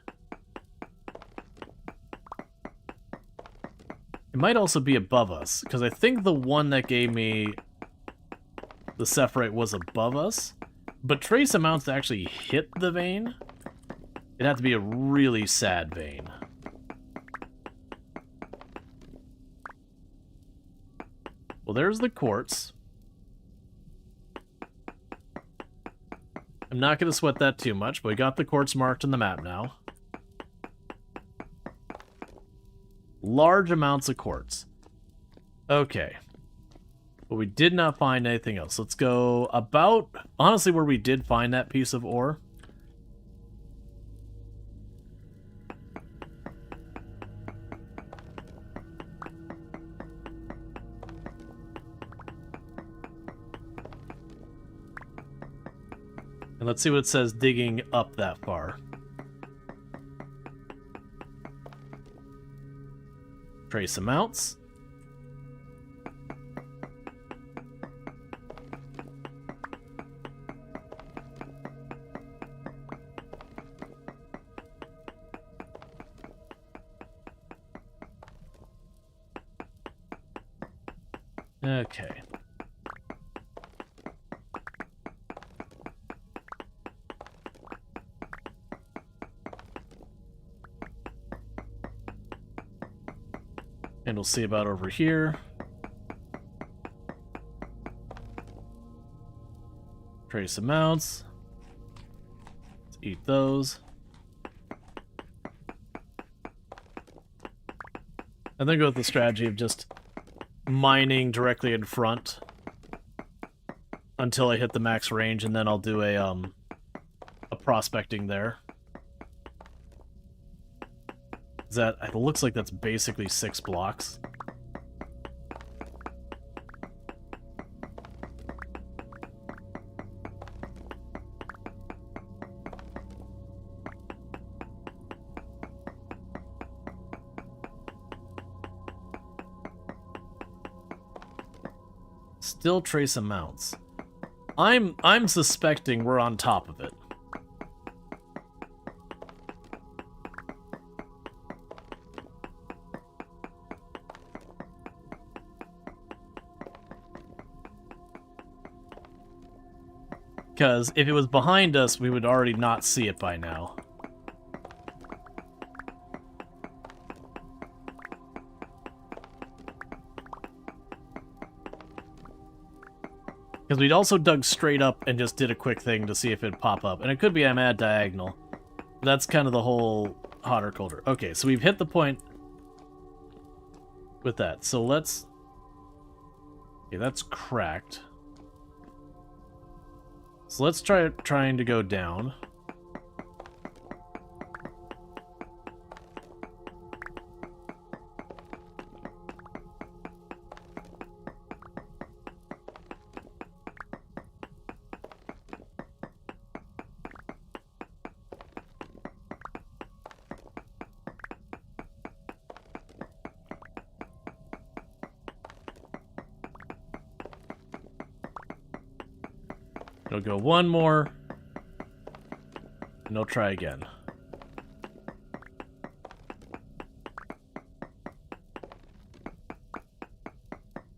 It might also be above us, because I think the one that gave me the Sephrite was above us, but trace amounts to actually hit the vein, it'd have to be a really sad vein. Well, there's the quartz. I'm not going to sweat that too much, but we got the quartz marked on the map now. Large amounts of quartz. Okay. But we did not find anything else. Let's go about, honestly, where we did find that piece of ore. And let's see what it says digging up that far. Trace amounts. Okay. And we'll see about over here. Trace amounts. Let's eat those. And then go with the strategy of just mining directly in front until I hit the max range, and then I'll do a prospecting there. It looks like that's basically 6 blocks. Still trace amounts. I'm suspecting we're on top of it. Because if it was behind us, we would already not see it by now. Because we'd also dug straight up and just did a quick thing to see if it'd pop up. And it could be I'm at diagonal. That's kind of the whole hot or colder. Okay, so we've hit the point with that. So let's... Okay, that's cracked. So let's try trying to go down. It'll go one more, and I'll try again.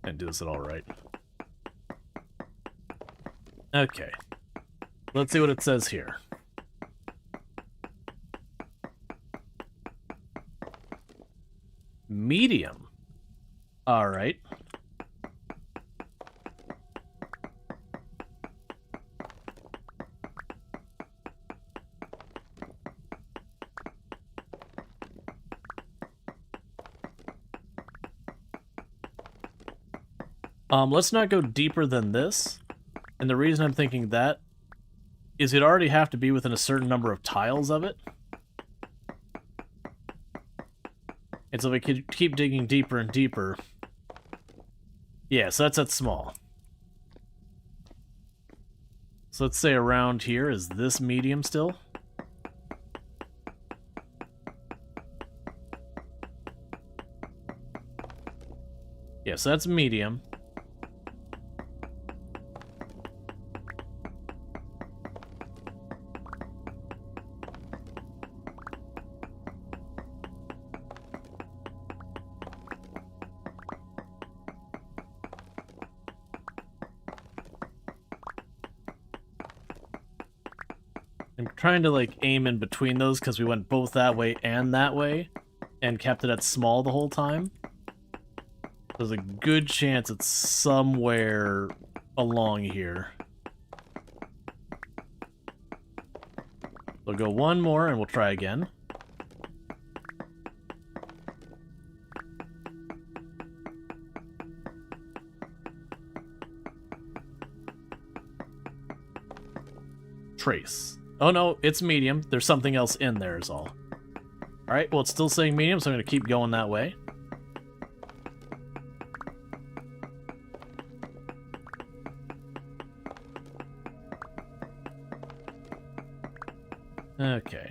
And do this at all right. Okay. Let's see what it says here. Medium. All right. Let's not go deeper than this. And the reason I'm thinking that is it'd already have to be within a certain number of tiles of it. And so if we could keep digging deeper and deeper. Yeah, so that's at small. So let's say around here, is this medium still? Yeah, so that's medium. I'm trying to like aim in between those because we went both that way and that way and kept it at small the whole time. There's a good chance it's somewhere along here. We'll go one more and we'll try again. Trace. Oh no, it's medium. There's something else in there is all. Alright, well it's still saying medium, so I'm going to keep going that way. Okay.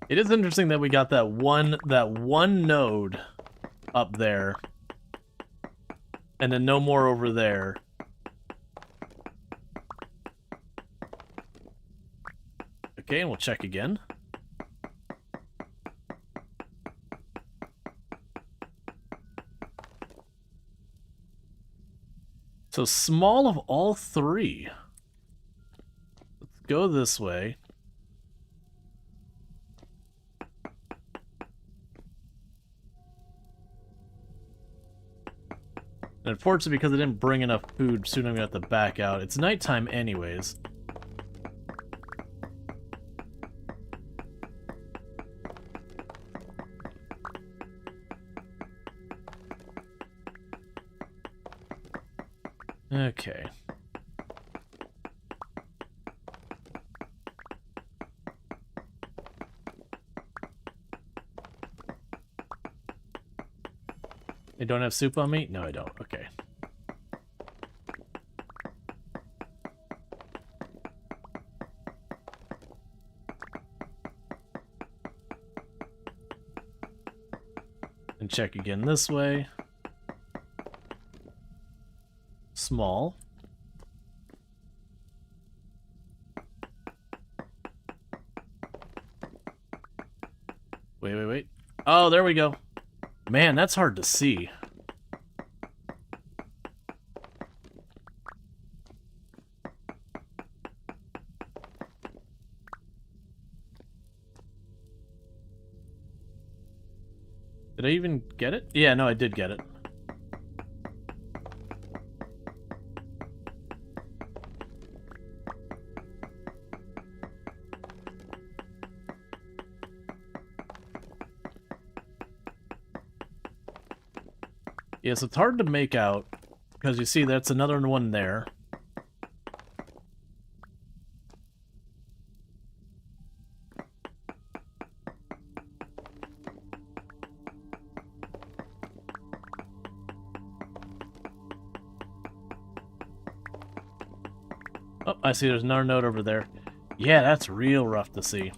It is interesting that we got that one node up there. And then no more over there. Okay, and we'll check again. So small of all three. Let's go this way. And unfortunately, because I didn't bring enough food, soon I'm going to have to back out. It's nighttime anyways. Okay. They don't have soup on me? No, I don't. Okay. And check again this way. Small. Wait. Oh, there we go. Man, that's hard to see. Did I even get it? Yeah, no, I did get it. Yes, it's hard to make out, because you see that's another one there. Oh, I see there's another note over there. Yeah, that's real rough to see.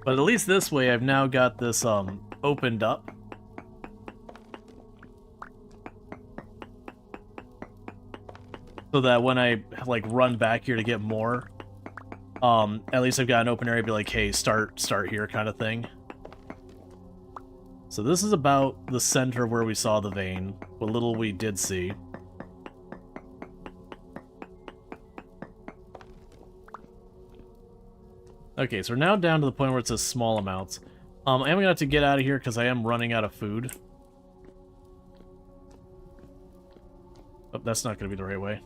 But at least this way I've now got this opened up. So that when I like run back here to get more, at least I've got an open area to be like, hey, start here kind of thing. So this is about the center of where we saw the vein. What little we did see. Okay, so we're now down to the point where it says small amounts. I am going to have to get out of here because I am running out of food. Oh, that's not going to be the right way.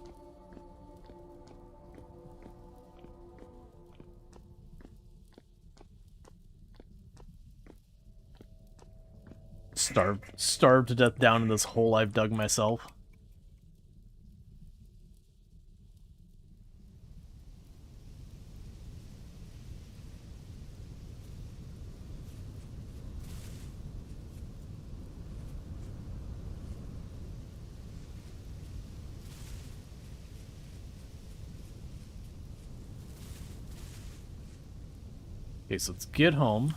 Starved to death down in this hole I've dug myself. Okay, so let's get home.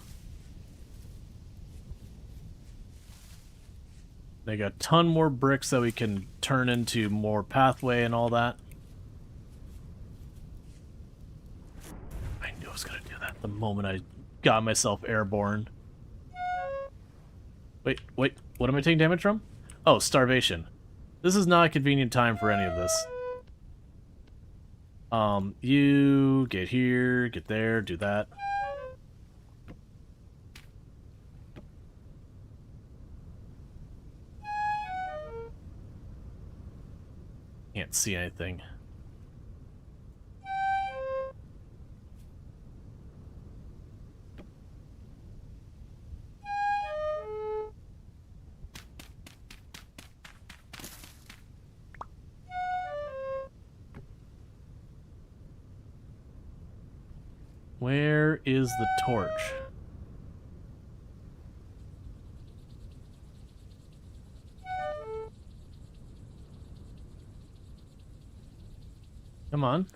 They got a ton more bricks that we can turn into more pathway and all that. I knew I was going to do that the moment I got myself airborne. Wait, what am I taking damage from? Oh, starvation. This is not a convenient time for any of this. You get here, get there, do that. Can't see anything. Where is the torch? Come on.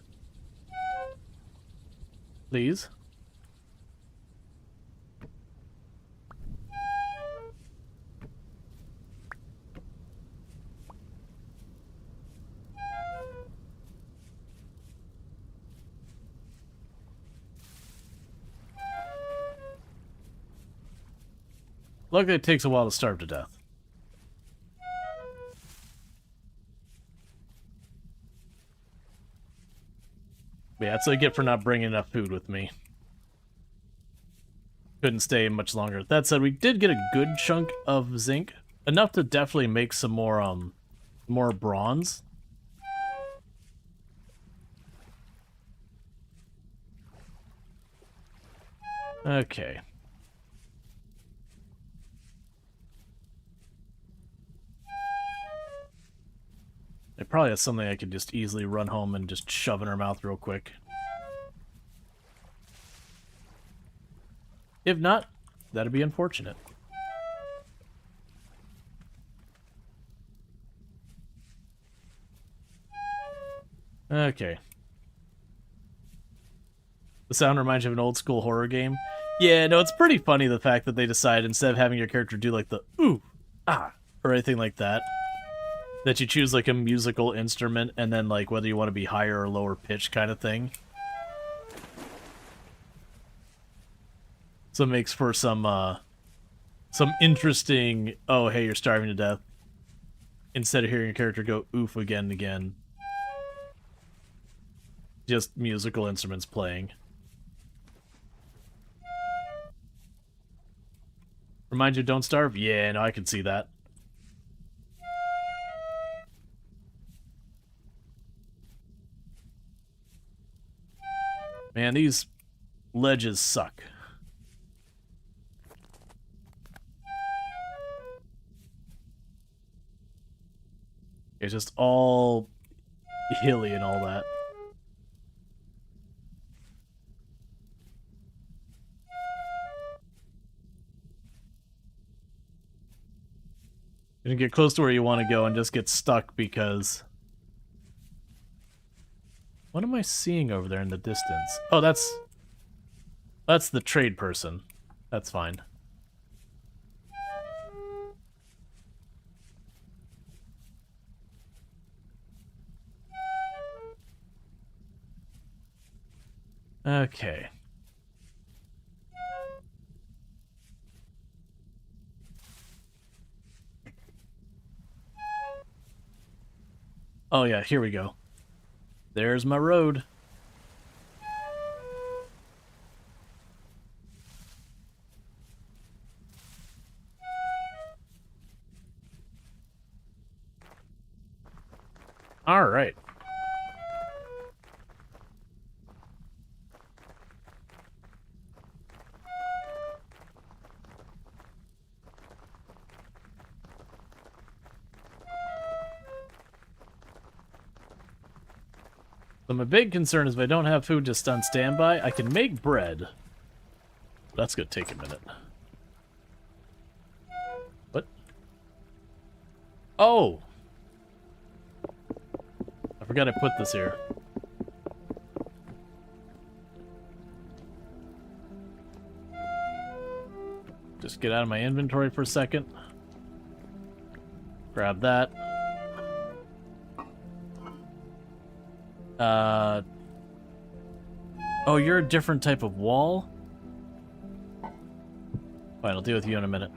Please. Luckily, it takes a while to starve to death. Yeah, that's what I get for not bringing enough food with me. Couldn't stay much longer. That said, we did get a good chunk of zinc. Enough to definitely make some more bronze. Okay. It probably has something I could just easily run home and just shove in her mouth real quick. If not, that'd be unfortunate. Okay. The sound reminds you of an old school horror game. Yeah, no, it's pretty funny the fact that they decide instead of having your character do like the ooh, ah, or anything like that, that you choose like a musical instrument and then like whether you want to be higher or lower pitch kind of thing. So it makes for some interesting, oh hey, you're starving to death, instead of hearing your character go oof again and again. Just musical instruments playing. Remind you, don't starve? Yeah, no, I can see that. Man, these ledges suck. It's just all hilly and all that. You get close to where you want to go and just get stuck because... What am I seeing over there in the distance? Oh, that's the trade person. That's fine. Okay. Oh yeah, here we go. There's my road. All right. So my big concern is if I don't have food just on standby, I can make bread. That's gonna take a minute. What? Oh! I forgot I put this here. Just get out of my inventory for a second. Grab that. Oh, you're a different type of wall? Fine, I'll deal with you in a minute.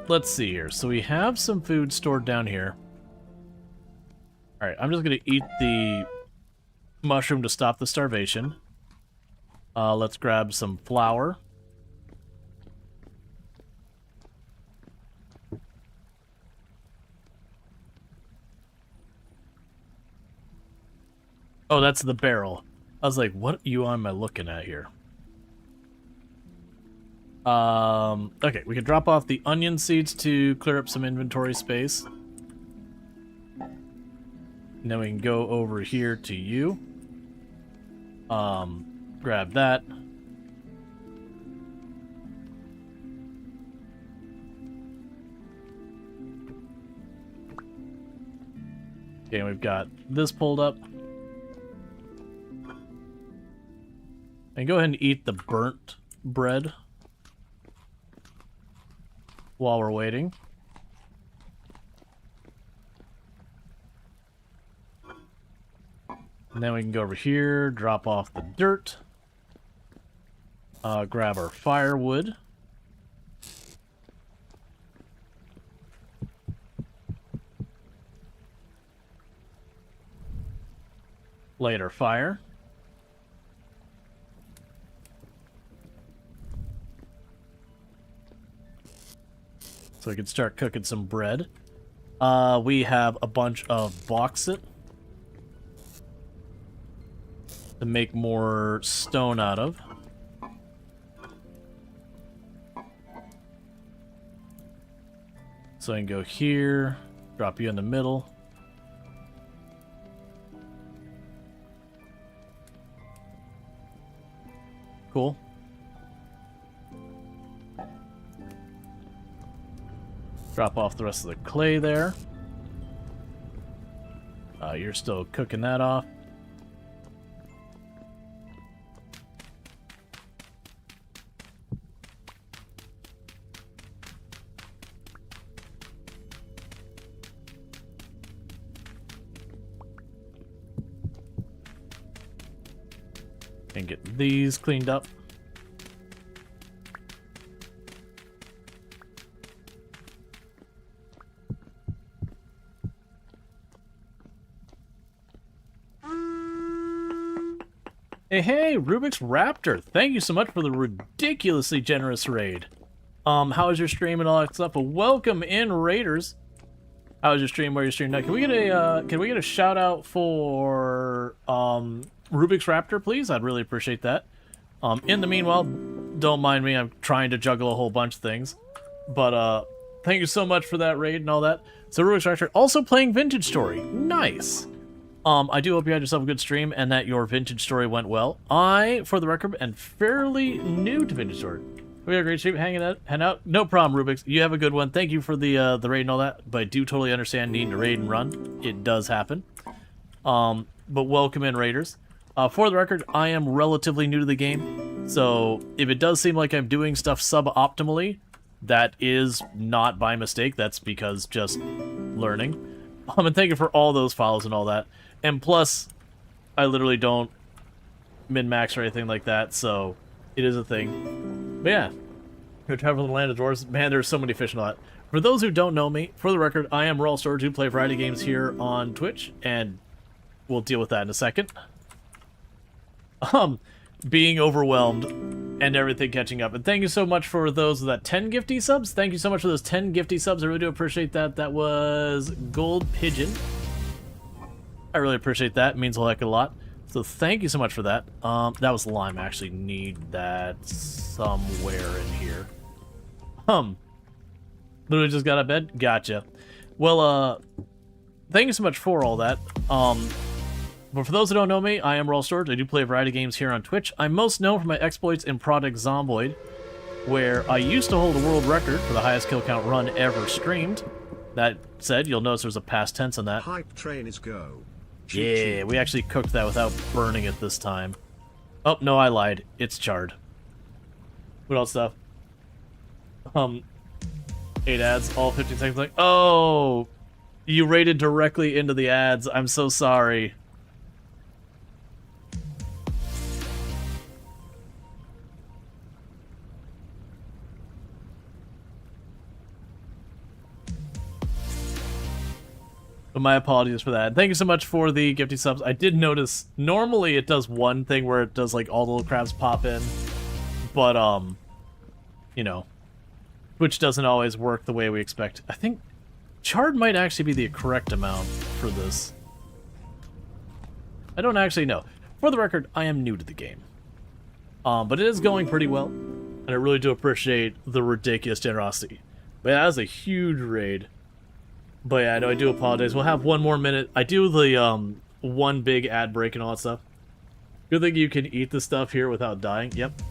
Let's see here. So we have some food stored down here. Alright, I'm just gonna eat the mushroom to stop the starvation. Let's grab some flour. Oh, that's the barrel. I was like, what UI am I looking at here? Okay, we can drop off the onion seeds to clear up some inventory space. And then we can go over here to you. Grab that. Okay, we've got this pulled up. And go ahead and eat the burnt bread while we're waiting. And then we can go over here, drop off the dirt, grab our firewood. Light our fire. So we can start cooking some bread. We have a bunch of bauxite to make more stone out of. So I can go here, drop you in the middle. Cool. Drop off the rest of the clay there. You're still cooking that off. And get these cleaned up. Hey, Rubik's Raptor, thank you so much for the ridiculously generous raid. How was your stream and all that stuff? Well, welcome in, Raiders. How was your stream? Where you stream now? Can we get a shout out for Rubik's Raptor, please? I'd really appreciate that. In the meanwhile, don't mind me. I'm trying to juggle a whole bunch of things, but thank you so much for that raid and all that. So Rubik's Raptor also playing Vintage Story. Nice. I do hope you had yourself a good stream and that your Vintage Story went well. I, for the record, am fairly new to Vintage Story. We had a great stream, hanging out. No problem, Rubik's. You have a good one. Thank you for the raid and all that. But I do totally understand needing to raid and run. It does happen. But welcome in, Raiders. For the record, I am relatively new to the game. So if it does seem like I'm doing stuff suboptimally, that is not by mistake. That's because just learning. And thank you for all those follows and all that. And plus, I literally don't min-max or anything like that, so it is a thing. But yeah, go travel to the land of dwarves. Man, there's so many fish and all that. For those who don't know me, for the record, I am Rual Storge, who play a variety of games here on Twitch, and we'll deal with that in a second. Being overwhelmed and everything catching up. And thank you so much for those that 10 gifty subs. Thank you so much for those 10 gifty subs. I really do appreciate that. That was Gold Pigeon. I really appreciate that. It means a heck of a lot. So thank you so much for that. That was lime. I actually need that somewhere in here. Literally just got out of bed? Gotcha. Well, thank you so much for all that. But for those who don't know me, I am Rual Storge. I do play a variety of games here on Twitch. I'm most known for my exploits in Project Zomboid, where I used to hold a world record for the highest kill count run ever streamed. That said, you'll notice there's a past tense on that. Hype train is go. Yeah, we actually cooked that without burning it this time. Oh, no, I lied. It's charred. What else stuff? 8 ads, all 15 seconds. Like, oh, you raided directly into the ads. I'm so sorry. But my apologies for that. Thank you so much for the gifty subs. I did notice, normally it does one thing where it does like all the little crabs pop in. But, you know, Twitch doesn't always work the way we expect. I think charred might actually be the correct amount for this. I don't actually know. For the record, I am new to the game. But it is going pretty well, and I really do appreciate the ridiculous generosity. But yeah, that was a huge raid. But yeah, I do apologize. We'll have one more minute. I do the one big ad break and all that stuff. Good thing you can eat the stuff here without dying. Yep.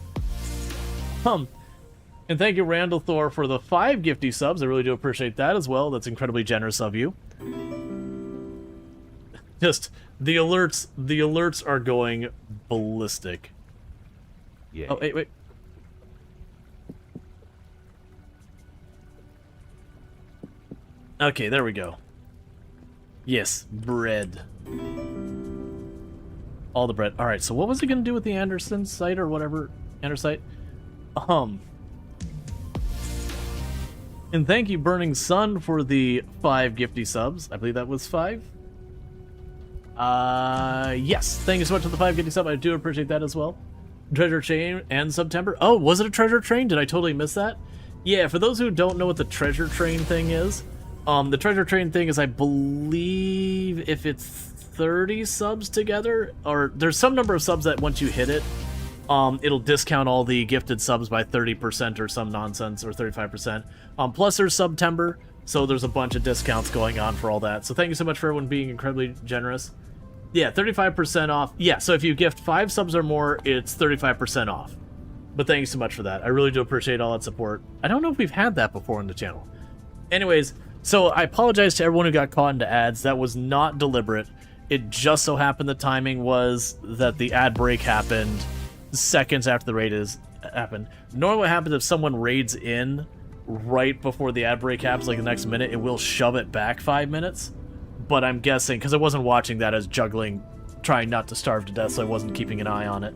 And thank you, Randall Thor, for the 5 gifty subs. I really do appreciate that as well. That's incredibly generous of you. Just the alerts are going ballistic. Yeah. Oh, wait. Okay, there we go. Yes, bread. All the bread. All right, so what was he going to do with the Anderson site or whatever? Andersite? And thank you, Burning Sun, for the 5 gifty subs. I believe that was 5. Yes. Thank you so much for the 5 gifty sub. I do appreciate that as well. Treasure Chain and September. Oh, was it a treasure train? Did I totally miss that? Yeah, for those who don't know what the treasure train thing is, the treasure train thing is, I believe, if it's 30 subs together, or there's some number of subs that once you hit it, it'll discount all the gifted subs by 30% or some nonsense, or 35%. Plus there's September, so there's a bunch of discounts going on for all that. So thank you so much for everyone being incredibly generous. Yeah, 35% off. Yeah, so if you gift 5 subs or more, it's 35% off. But thank you so much for that. I really do appreciate all that support. I don't know if we've had that before on the channel. Anyways, so I apologize to everyone who got caught into ads. That was not deliberate. It just so happened the timing was that the ad break happened seconds after the raid happened. Normally what happens if someone raids in right before the ad break happens, like the next minute, it will shove it back 5 minutes. But I'm guessing, because I wasn't watching that as juggling, trying not to starve to death, so I wasn't keeping an eye on it.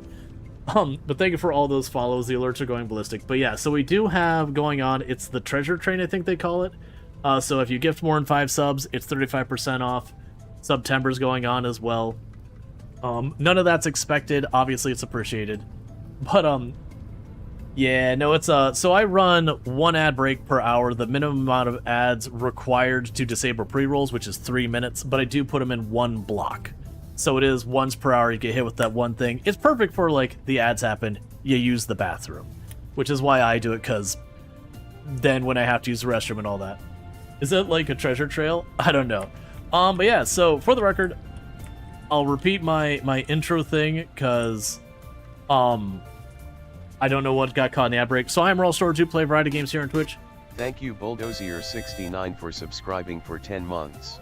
But thank you for all those follows. The alerts are going ballistic. But yeah, so we do have going on, it's the treasure train, I think they call it. So if you gift more than 5 subs, it's 35% off. September's going on as well. None of that's expected. Obviously, it's appreciated. But, yeah, no, it's, so I run 1 ad break per hour, the minimum amount of ads required to disable pre-rolls, which is 3 minutes, but I do put them in 1 block. So it is once per hour you get hit with that one thing. It's perfect for, like, the ads happen, you use the bathroom, which is why I do it, because then when I have to use the restroom and all that. Is it like a treasure trail? I don't know. But yeah, so for the record, I'll repeat my intro thing, because, I don't know what got caught in the ad break. So I'm Rual Storge, who play variety games here on Twitch. Thank you, Bulldozier69, for subscribing for 10 months.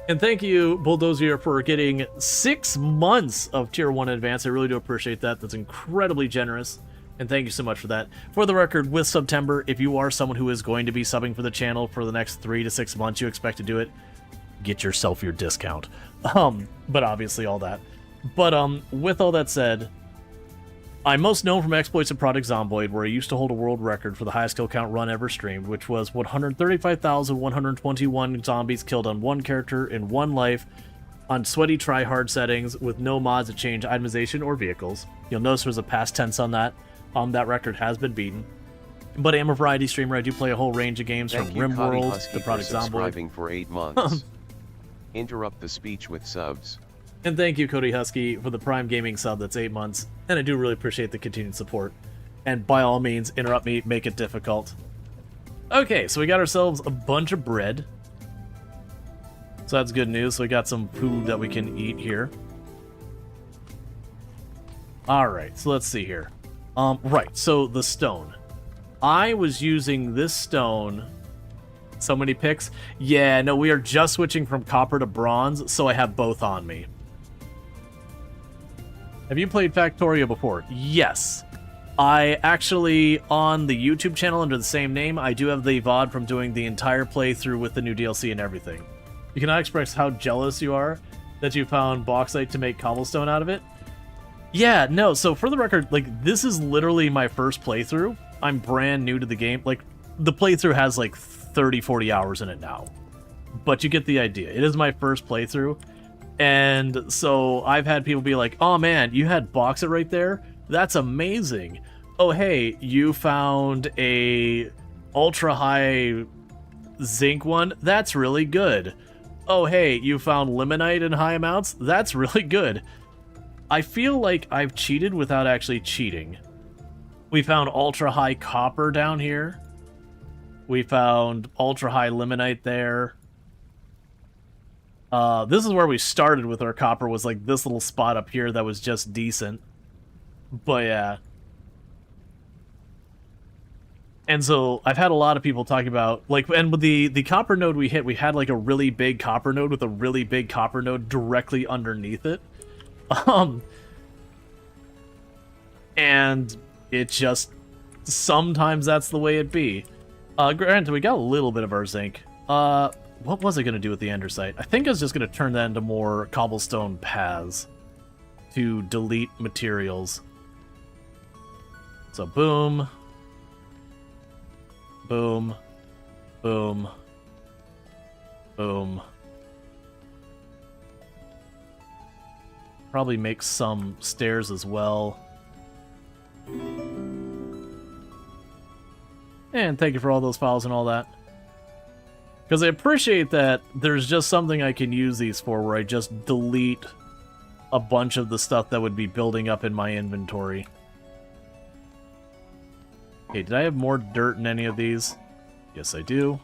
And thank you, Bulldozier, for getting 6 months of Tier 1 advance. I really do appreciate that. That's incredibly generous. And thank you so much for that. For the record, with September, if you are someone who is going to be subbing for the channel for the next 3 to 6 months, you expect to do it, get yourself your discount. But obviously all that. But with all that said, I'm most known from exploits of Project Zomboid, where I used to hold a world record for the highest kill count run ever streamed, which was 135,121 zombies killed on 1 character in 1 life on sweaty try-hard settings with no mods to change itemization or vehicles. You'll notice there's a past tense on that. That record has been beaten. But I am a variety streamer. I do play a whole range of games from RimWorld to Project Zomboid. Subscribing for 8 months. Interrupt the speech with subs. And thank you, Cody Husky, for the Prime Gaming sub that's 8 months. And I do really appreciate the continued support. And by all means, interrupt me, make it difficult. Okay, so we got ourselves a bunch of bread. So that's good news. So we got some food that we can eat here. Alright, so let's see here. Right, so the stone. I was using this stone... So many picks? Yeah, no, we are just switching from copper to bronze, so I have both on me. Have you played Factorio before? Yes. I actually, on the YouTube channel under the same name, I do have the VOD from doing the entire playthrough with the new DLC and everything. You cannot express how jealous you are that you found bauxite to make cobblestone out of it. Yeah, no, so for the record, like, this is literally my first playthrough. I'm brand new to the game. Like, the playthrough has, like, 30, 40 hours in it now. But you get the idea. It is my first playthrough. And so I've had people be like, oh man, you had bauxite right there? That's amazing. Oh hey, you found a ultra high zinc one? That's really good. Oh hey, you found limonite in high amounts? That's really good. I feel like I've cheated without actually cheating. We found ultra-high copper down here. We found ultra-high limonite there. This is where we started with our copper, was like this little spot up here that was just decent. But yeah. And so I've had a lot of people talking about, like, and with the copper node we hit, we had like a really big copper node with a really big copper node directly underneath it. And it just, sometimes that's the way it be. Granted, we got a little bit of our zinc. What was I going to do with the andesite? I think I was just going to turn that into more cobblestone paths to delete materials. So boom. Boom. Boom. Boom. Probably make some stairs as well. And thank you for all those files and all that. Because I appreciate that there's just something I can use these for where I just delete a bunch of the stuff that would be building up in my inventory. Okay, did I have more dirt in any of these? Yes, I do.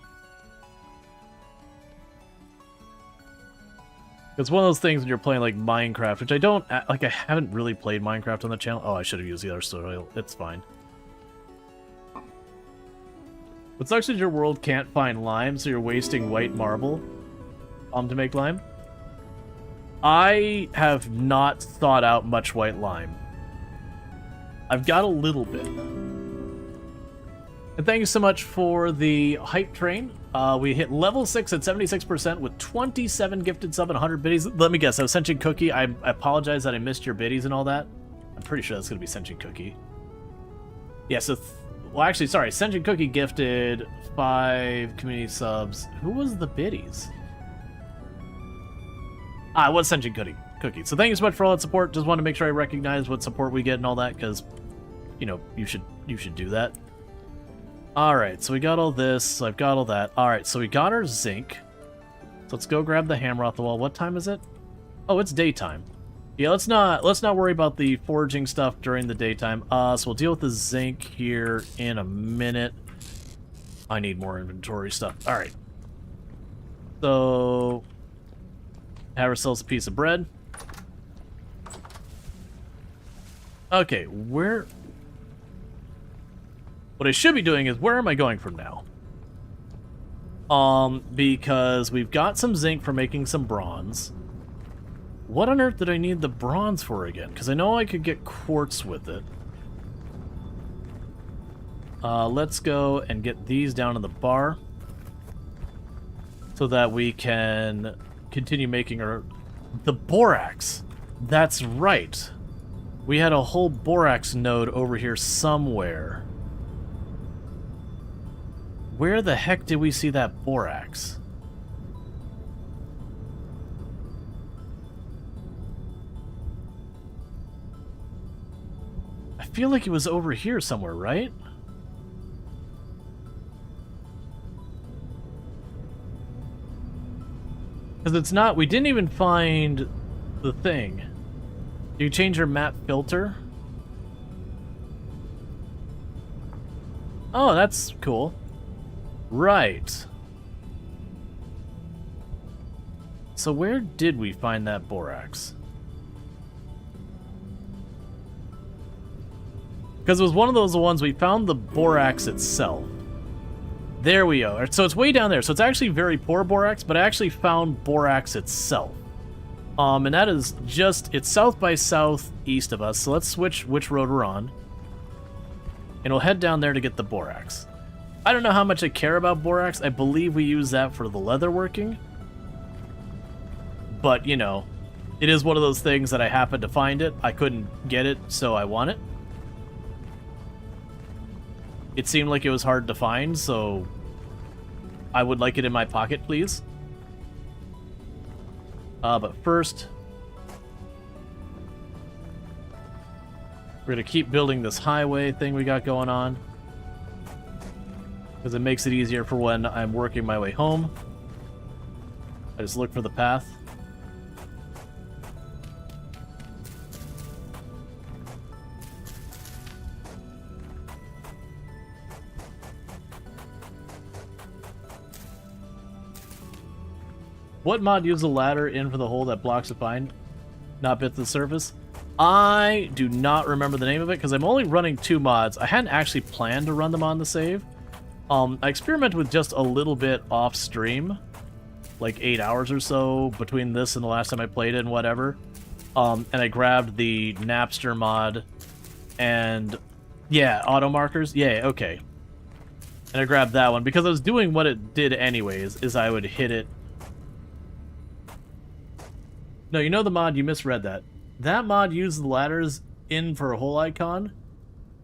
It's one of those things when you're playing like Minecraft, which I don't, like, I haven't really played Minecraft on the channel. Oh, I should have used the other soil. It's fine. What sucks is your world can't find lime, so you're wasting white marble to make lime. I have not thought out much white lime. I've got a little bit. And thank you so much for the hype train. We hit level 6 at 76% with 27 gifted sub and 100 biddies. Let me guess, I was Sentient Cookie. I apologize that I missed your biddies and all that. I'm pretty sure that's going to be Sentient Cookie. Yeah, so... well, actually, sorry. Sentient Cookie gifted 5 community subs. Who was the biddies? It was Sentient Cookie. So thank you so much for all that support. Just wanted to make sure I recognize what support we get and all that, because, you know, you should do that. Alright, so we got all this. I've got all that. Alright, so we got our zinc. So let's go grab the hammer off the wall. What time is it? Oh, it's daytime. Yeah, let's not worry about the foraging stuff during the daytime. So we'll deal with the zinc here in a minute. I need more inventory stuff. Alright. So... have ourselves a piece of bread. Okay, where... what I should be doing is, where am I going from now? Because we've got some zinc for making some bronze. What on earth did I need the bronze for again? Because I know I could get quartz with it. Let's go and get these down in the bar. So that we can continue making our... the borax! That's right! We had a whole borax node over here somewhere. Where the heck did we see that borax? I feel like it was over here somewhere, right? Because it's not... we didn't even find the thing. Do you change your map filter? Oh, that's cool. Right. So where did we find that borax? Because it was one of those ones we found the borax itself. There we go. So it's way down there. So it's actually very poor borax, but I actually found borax itself. And that is just... it's south by southeast of us. So let's switch which road we're on. And we'll head down there to get the borax. I don't know how much I care about borax. I believe we use that for the leather working. But, you know, it is one of those things that I happened to find it. I couldn't get it, so I want it. It seemed like it was hard to find, so I would like it in my pocket, please. But first, we're going to keep building this highway thing we got going on. Because it makes it easier for when I'm working my way home. I just look for the path. What mod uses a ladder in for the hole that blocks the vine, not bit the surface? I do not remember the name of it because I'm only running 2 mods. I hadn't actually planned to run them on the save. I experimented with just a little bit off stream, like 8 hours or so between this and the last time I played it and whatever. And I grabbed the Napster mod and yeah, auto markers. Yeah, okay. And I grabbed that one because I was doing what it did anyways, is I would hit it. No, you know the mod, you misread that. That mod uses the ladders in for a hole icon,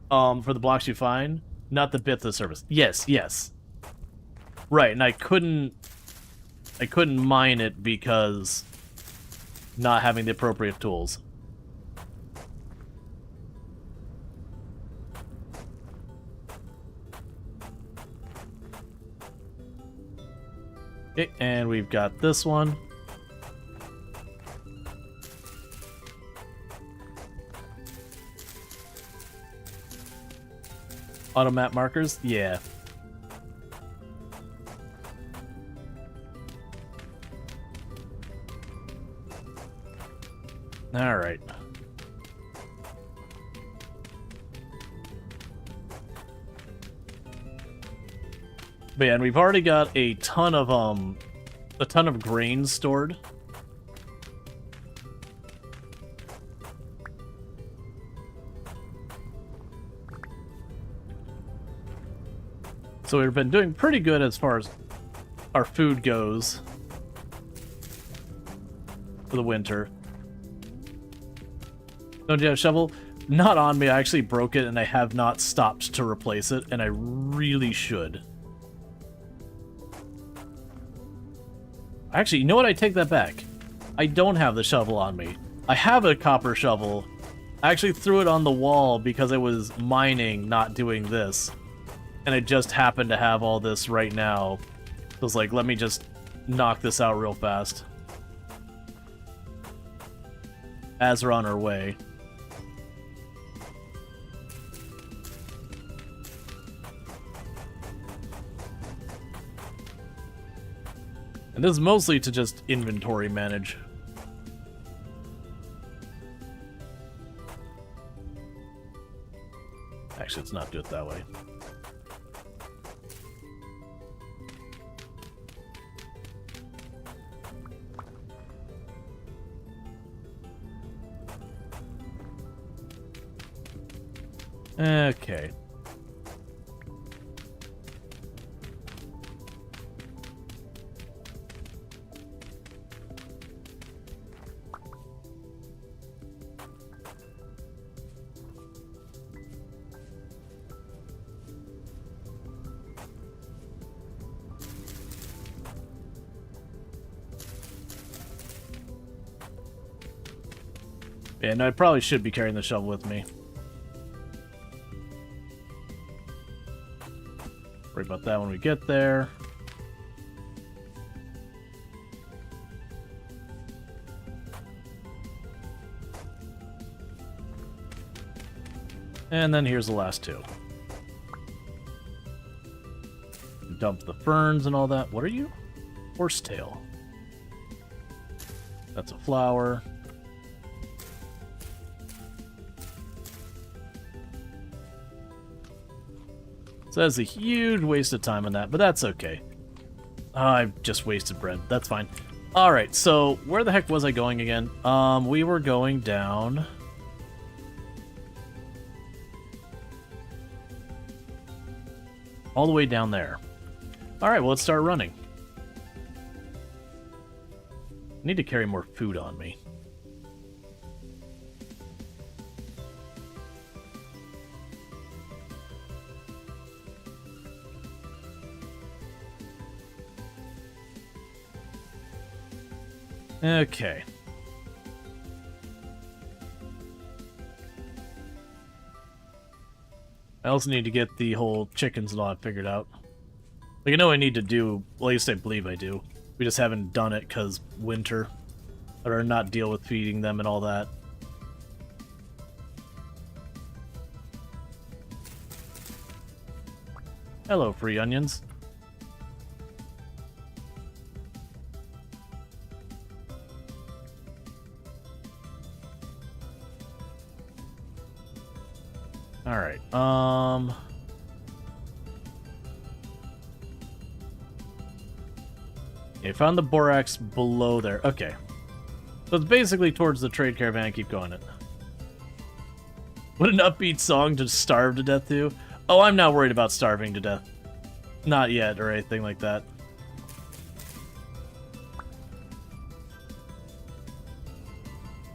for the blocks you find, not the bit to the surface. Yes, yes. Right, and I couldn't mine it because not having the appropriate tools. Okay, and we've got this one. Auto map markers? Yeah. Alright. But yeah, and we've already got a ton of grains stored. So we've been doing pretty good as far as our food goes for the winter. Don't you have a shovel? Not on me. I actually broke it and I have not stopped to replace it, and I really should. Actually, you know what? I take that back. I don't have the shovel on me. I have a copper shovel. I actually threw it on the wall because I was mining, not doing this. And I just happened to have all this right now. So I was like, let me just knock this out real fast. As we're on our way. And this is mostly to just inventory manage. Actually, let's not do it that way. Okay. Yeah, no, I probably should be carrying the shovel with me. Worry about that when we get there. And then here's the last 2. Dump the ferns and all that. What are you? Horsetail. That's a flower. So that's a huge waste of time on that, but that's okay. I've just wasted bread. That's fine. Alright, so where the heck was I going again? We were going down... all the way down there. Alright, well, let's start running. I need to carry more food on me. Okay. I also need to get the whole chickens and all that figured out. Like, I know I need to do, well, at least I believe I do. We just haven't done it because winter. Or not deal with feeding them and all that. Hello, free onions. Alright, okay, found the borax below there. Okay. So it's basically towards the trade caravan. Keep going it. What an upbeat song to starve to death to. Oh, I'm not worried about starving to death. Not yet, or anything like that.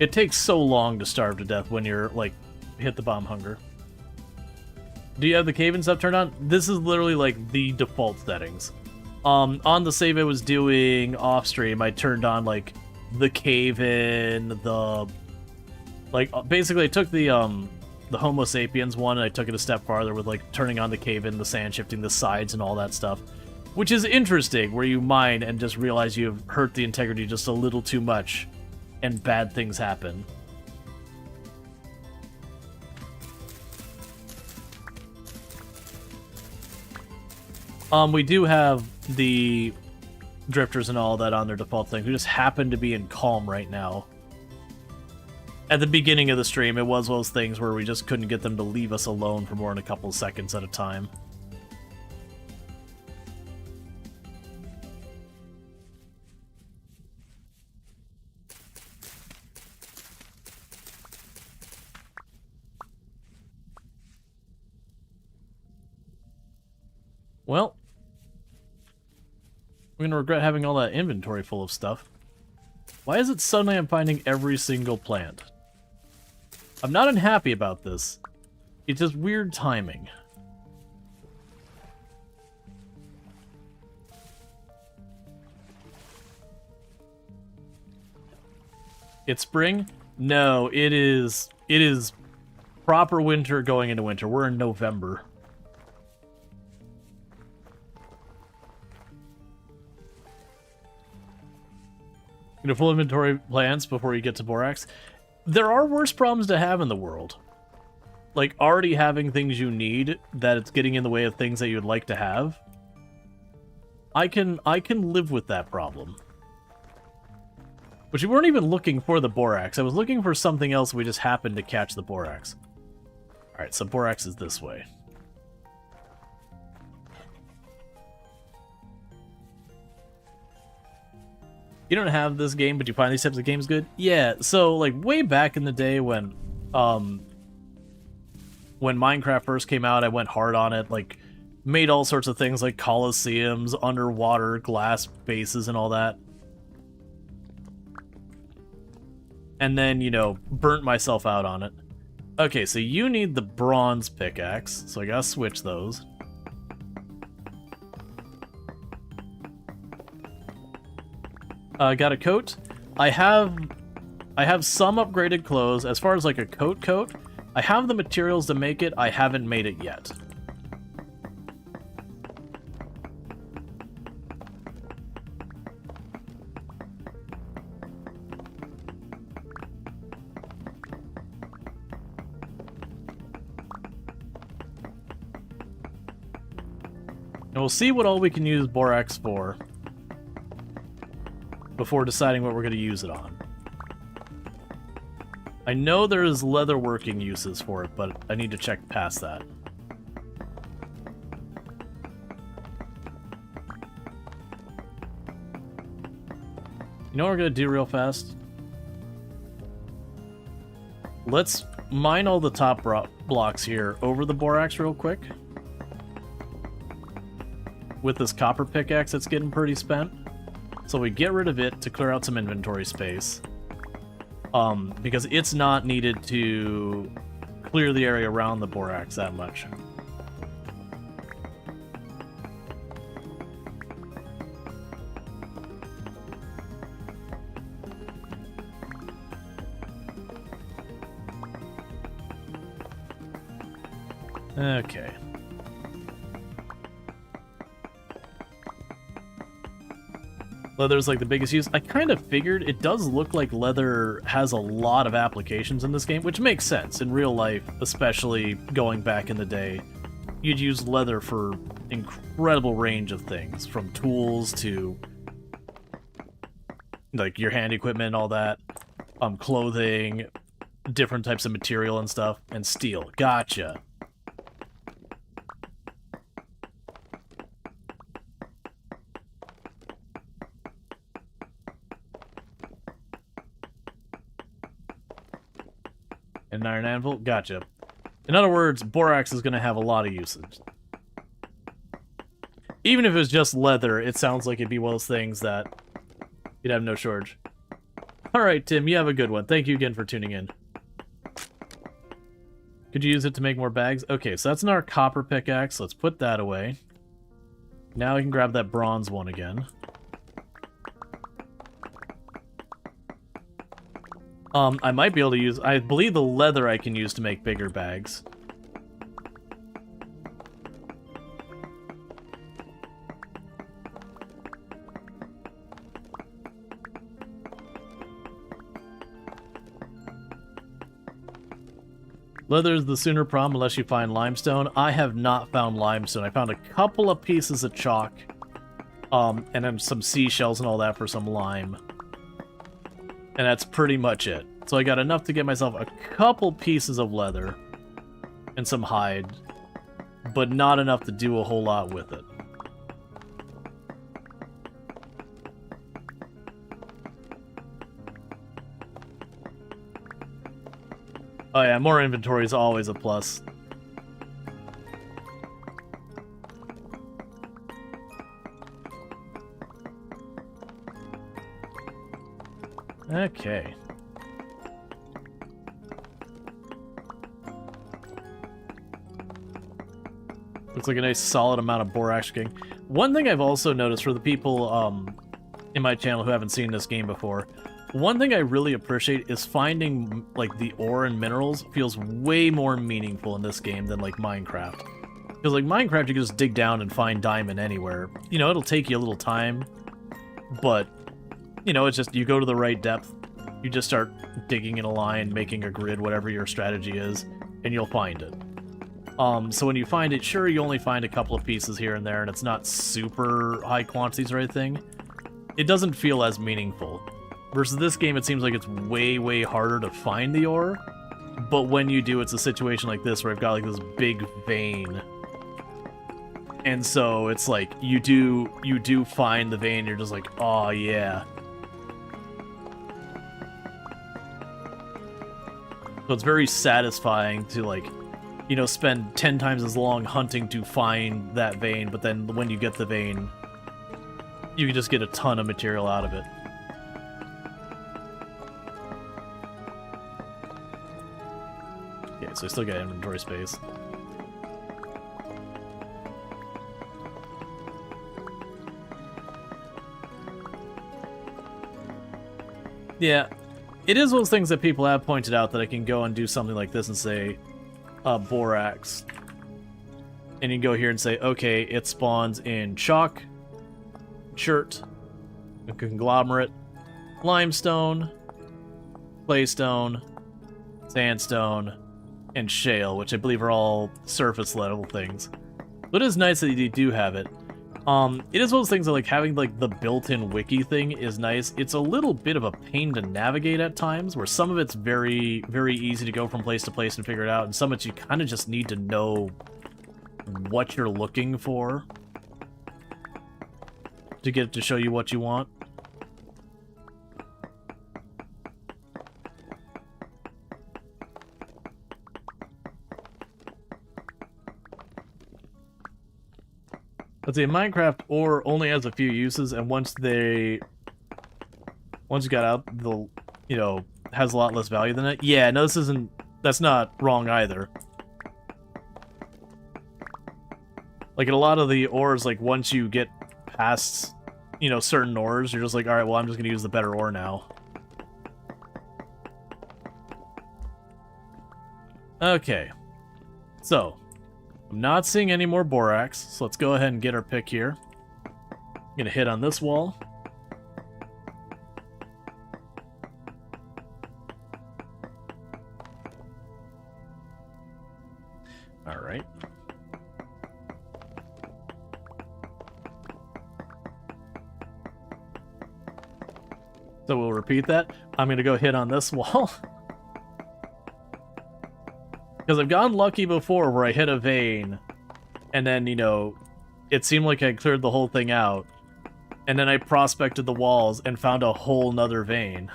It takes so long to starve to death when you're, like, hit the bomb hunger. Do you have the cave and stuff turned on? This is literally, like, the default settings. On the save I was doing off-stream, I turned on, like, the cave-in, the... Like, basically I took the Homo sapiens one and I took it a step farther with, like, turning on the cave-in, the sand shifting, the sides, and all that stuff. Which is interesting, where you mine and just realize you've hurt the integrity just a little too much, and bad things happen. We do have the drifters and all that on their default thing. We just happen to be in calm right now. At the beginning of the stream, it was those things where we just couldn't get them to leave us alone for more than a couple seconds at a time. Well, we're gonna regret having all that inventory full of stuff. Why is it suddenly I'm finding every single plant? I'm not unhappy about this. It's just weird timing. It's spring? No, it is proper winter going into winter. We're in November. Full inventory plants before you get to borax. There are worse problems to have in the world. Like, already having things you need, that it's getting in the way of things that you'd like to have. I can live with that problem. But you weren't even looking for the borax. I was looking for something else, we just happened to catch the borax. Alright, so borax is this way. You don't have this game, but you find these types of games good? Yeah, so, like, way back in the day when Minecraft first came out, I went hard on it, like, made all sorts of things like coliseums, underwater glass bases, and all that. And then, you know, burnt myself out on it. Okay, so you need the bronze pickaxe, so I gotta switch those. Got a coat. I have some upgraded clothes. As far as like a coat, I have the materials to make it. I haven't made it yet. And we'll see what all we can use borax for before deciding what we're going to use it on. I know there's leatherworking uses for it, but I need to check past that. You know what we're going to do real fast? Let's mine all the top blocks here over the borax real quick. With this copper pickaxe that's getting pretty spent. So we get rid of it to clear out some inventory space. Because it's not needed to clear the area around the borax that much. Okay. Leather's like the biggest use. I kind of figured it does look like leather has a lot of applications in this game, which makes sense. In real life, especially going back in the day, you'd use leather for incredible range of things, from tools to like your hand equipment and all that, clothing, different types of material and stuff, and steel. Gotcha. And an iron anvil? Gotcha. In other words, borax is going to have a lot of usage. Even if it was just leather, it sounds like it'd be one of those things that you'd have no shortage. Alright, Tim, you have a good one. Thank you again for tuning in. Could you use it to make more bags? Okay, so that's our copper pickaxe. Let's put that away. Now we can grab that bronze one again. I might be able to use... I believe the leather I can use to make bigger bags. Leather is the sooner problem unless you find limestone. I have not found limestone. I found a couple of pieces of chalk. And then some seashells and all that for some lime. And that's pretty much it. So I got enough to get myself a couple pieces of leather. And some hide. But not enough to do a whole lot with it. Oh yeah, more inventory is always a plus. Okay. Looks like a nice solid amount of borax king. One thing I've also noticed for the people in my channel who haven't seen this game before, one thing I really appreciate is finding, like, the ore and minerals feels way more meaningful in this game than, like, Minecraft. Because, like, Minecraft, you can just dig down and find diamond anywhere. You know, it'll take you a little time, but, you know, it's just, you go to the right depth, you just start digging in a line, making a grid, whatever your strategy is, and you'll find it. So when you find it, sure, you only find a couple of pieces here and there, and it's not super high quantities or anything. It doesn't feel as meaningful. Versus this game, it seems like it's way, way harder to find the ore. But when you do, it's a situation like this where I've got like this big vein. And so it's like, you do find the vein, you're just like, oh yeah. So it's very satisfying to, like, you know, spend 10 times as long hunting to find that vein, but then when you get the vein, you can just get a ton of material out of it. So I still got inventory space. Yeah, it is one of those things that people have pointed out that I can go and do something like this and say, borax. And you can go here and say, okay, it spawns in chalk, chert, a conglomerate, limestone, claystone, sandstone, and shale, which I believe are all surface level things. But it is nice that you do have it. It is one of those things that, like, having, like, the built-in wiki thing is nice. It's a little bit of a pain to navigate at times, where some of it's very, very easy to go from place to place and figure it out, and some of it you kind of just need to know what you're looking for to get it to show you what you want. Let's see, Minecraft ore only has a few uses, and once you got out, you know, has a lot less value than it. Yeah, no, that's not wrong either. Like, in a lot of the ores, like, once you get past, you know, certain ores, you're just like, alright, well, I'm just gonna use the better ore now. Okay. So, I'm not seeing any more borax, so let's go ahead and get our pick here. I'm gonna hit on this wall. Alright. So we'll repeat that. I'm gonna go hit on this wall. Because I've gotten lucky before where I hit a vein, and then, you know, it seemed like I cleared the whole thing out, and then I prospected the walls and found a whole nother vein.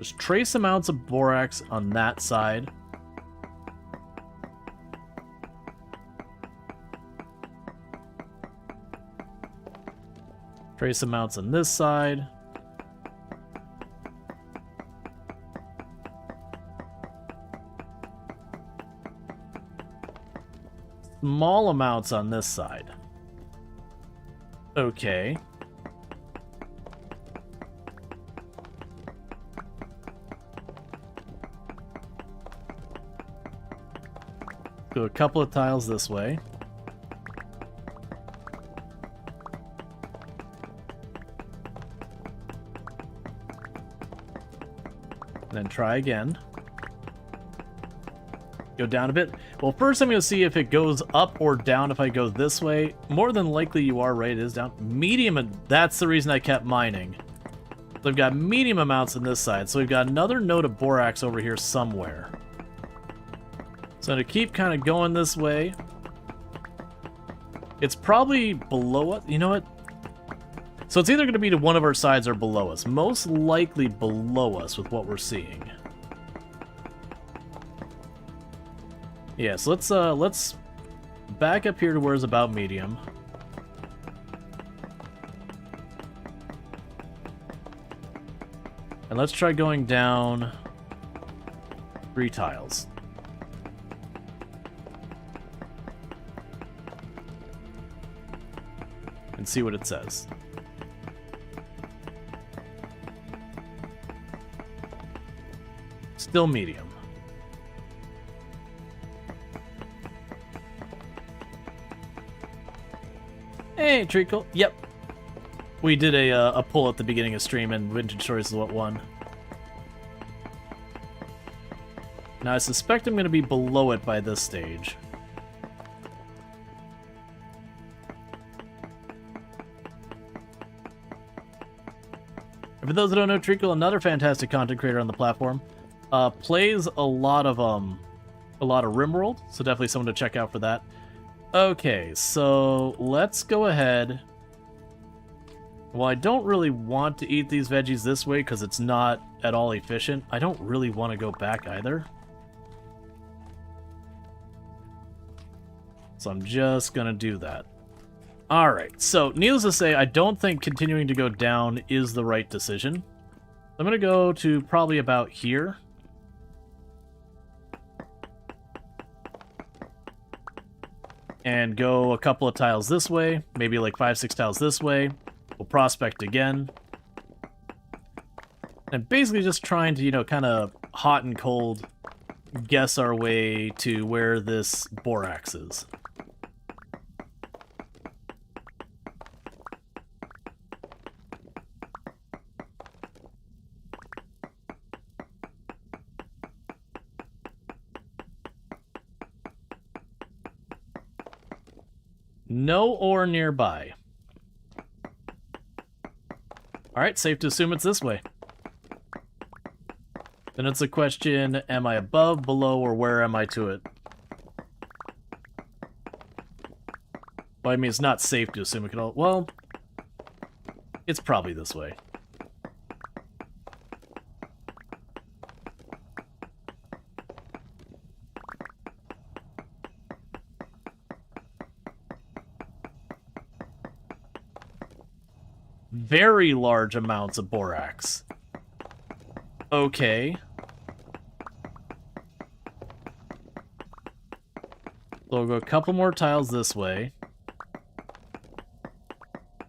There's trace amounts of borax on that side. Trace amounts on this side. Small amounts on this side. Okay. Go a couple of tiles this way. Then try again. Go down a bit. Well, first I'm going to see if it goes up or down if I go this way. More than likely you are right, it is down. Medium, and that's the reason I kept mining. So I've got medium amounts on this side. So we've got another node of borax over here somewhere. So to keep kind of going this way. It's probably below us. You know what? So it's either going to be to one of our sides or below us. Most likely below us with what we're seeing. Yeah, so let's back up here to where it's about medium. And let's try going down 3 tiles. And see what it says. Still medium. Hey, Treacle. Yep. We did a pull at the beginning of stream, and Vintage Stories is what won. Now, I suspect I'm going to be below it by this stage. And for those that don't know, Treacle, another fantastic content creator on the platform, plays a lot of RimWorld, so definitely someone to check out for that. Okay, so let's go ahead. Well, I don't really want to eat these veggies this way because it's not at all efficient. I don't really want to go back either. So I'm just going to do that. Alright, so needless to say, I don't think continuing to go down is the right decision. I'm going to go to probably about here. And go a couple of tiles this way, maybe like 5-6 tiles this way. We'll prospect again. And basically just trying to, you know, kind of hot and cold guess our way to where this borax is. No ore nearby. Alright, safe to assume it's this way. Then it's a question, am I above, below, or where am I to it? Well, I mean, it's not safe to assume it could all... Well, it's probably this way. Very large amounts of borax. Okay. So we'll go a couple more tiles this way.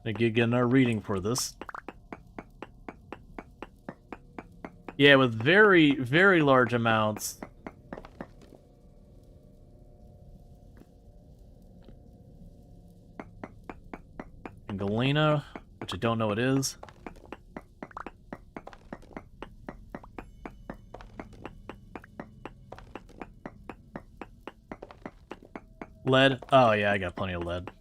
Again, our reading for this. Yeah, with very, very large amounts. And galena, which I don't know what it is. Lead? Oh yeah, I got plenty of lead.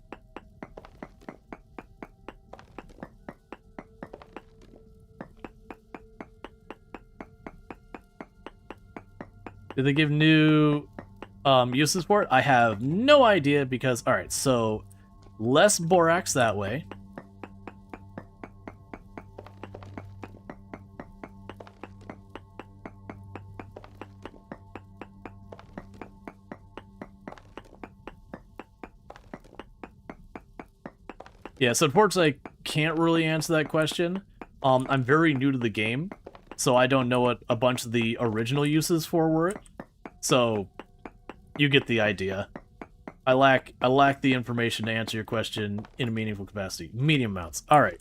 Did they give new uses for it? I have no idea because, alright, so less borax that way. Yeah, so unfortunately, I can't really answer that question. I'm very new to the game, so I don't know what a bunch of the original uses for were. So, you get the idea. I lack the information to answer your question in a meaningful capacity. Medium amounts. All right.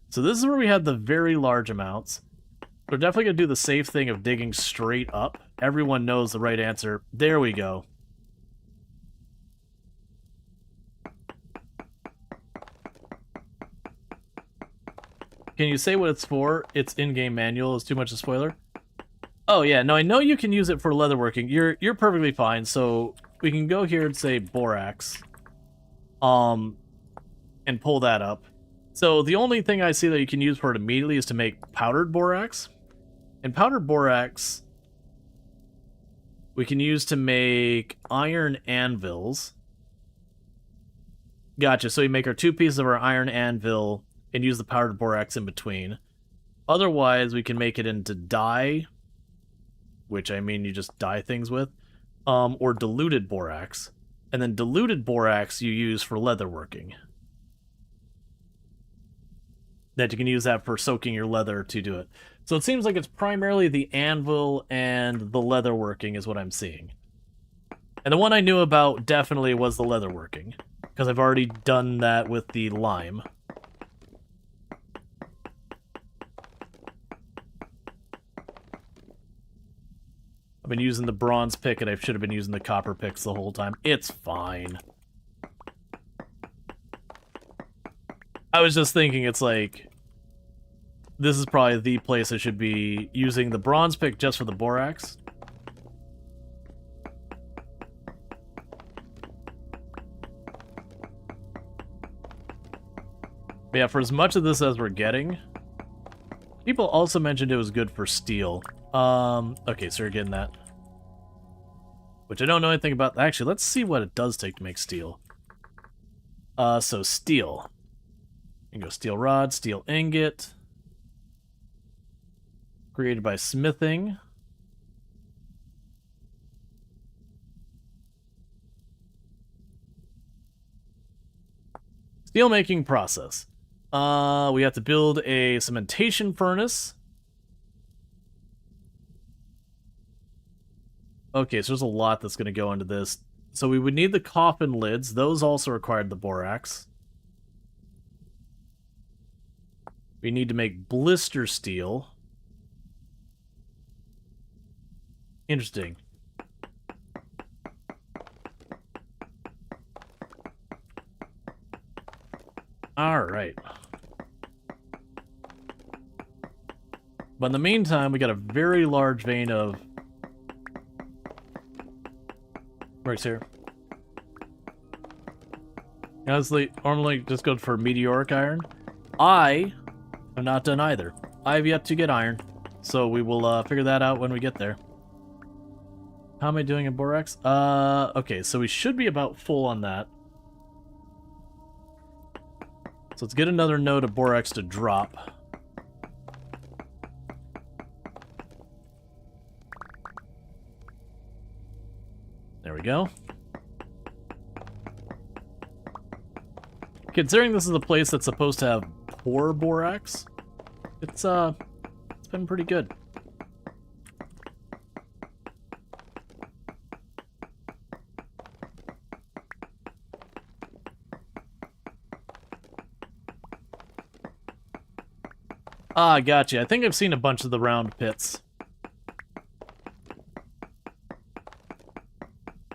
So this is where we had the very large amounts. We're definitely going to do the safe thing of digging straight up. Everyone knows the right answer. There we go. Can you say what it's for? It's in-game manual. Is too much a spoiler? Oh yeah, no, I know you can use it for leatherworking. You're perfectly fine. So we can go here and say borax, and pull that up. So the only thing I see that you can use for it immediately is to make powdered borax, and powdered borax we can use to make iron anvils. Gotcha. So we make our 2 pieces of our iron anvil and use the powdered borax in between. Otherwise, we can make it into dye, which I mean you just dye things with, or diluted borax. And then diluted borax you use for leatherworking. That you can use that for soaking your leather to do it. So it seems like it's primarily the anvil and the leatherworking is what I'm seeing. And the one I knew about definitely was the leatherworking, because I've already done that with the lime. I've been using the bronze pick and I should have been using the copper picks the whole time. It's fine. I was just thinking it's like, this is probably the place I should be using the bronze pick just for the borax. But yeah, for as much of this as we're getting, people also mentioned it was good for steel. Okay, so you're getting that. Which I don't know anything about. Actually, let's see what it does take to make steel. So steel. You can go steel rod, steel ingot. Created by smithing. Steel making process. We have to build a cementation furnace. Okay, so there's a lot that's going to go into this. So we would need the coffin lids. Those also required the borax. We need to make blister steel. Interesting. Alright. But in the meantime, we got a very large vein of works here. Honestly, normally just go for meteoric iron. I have not done either. I have yet to get iron, so we will figure that out when we get there. How am I doing in borax? Okay, so we should be about full on that. So let's get another node of borax to drop. There we go. Considering this is a place that's supposed to have poor borax, it's been pretty good. Ah, gotcha. I think I've seen a bunch of the round pits.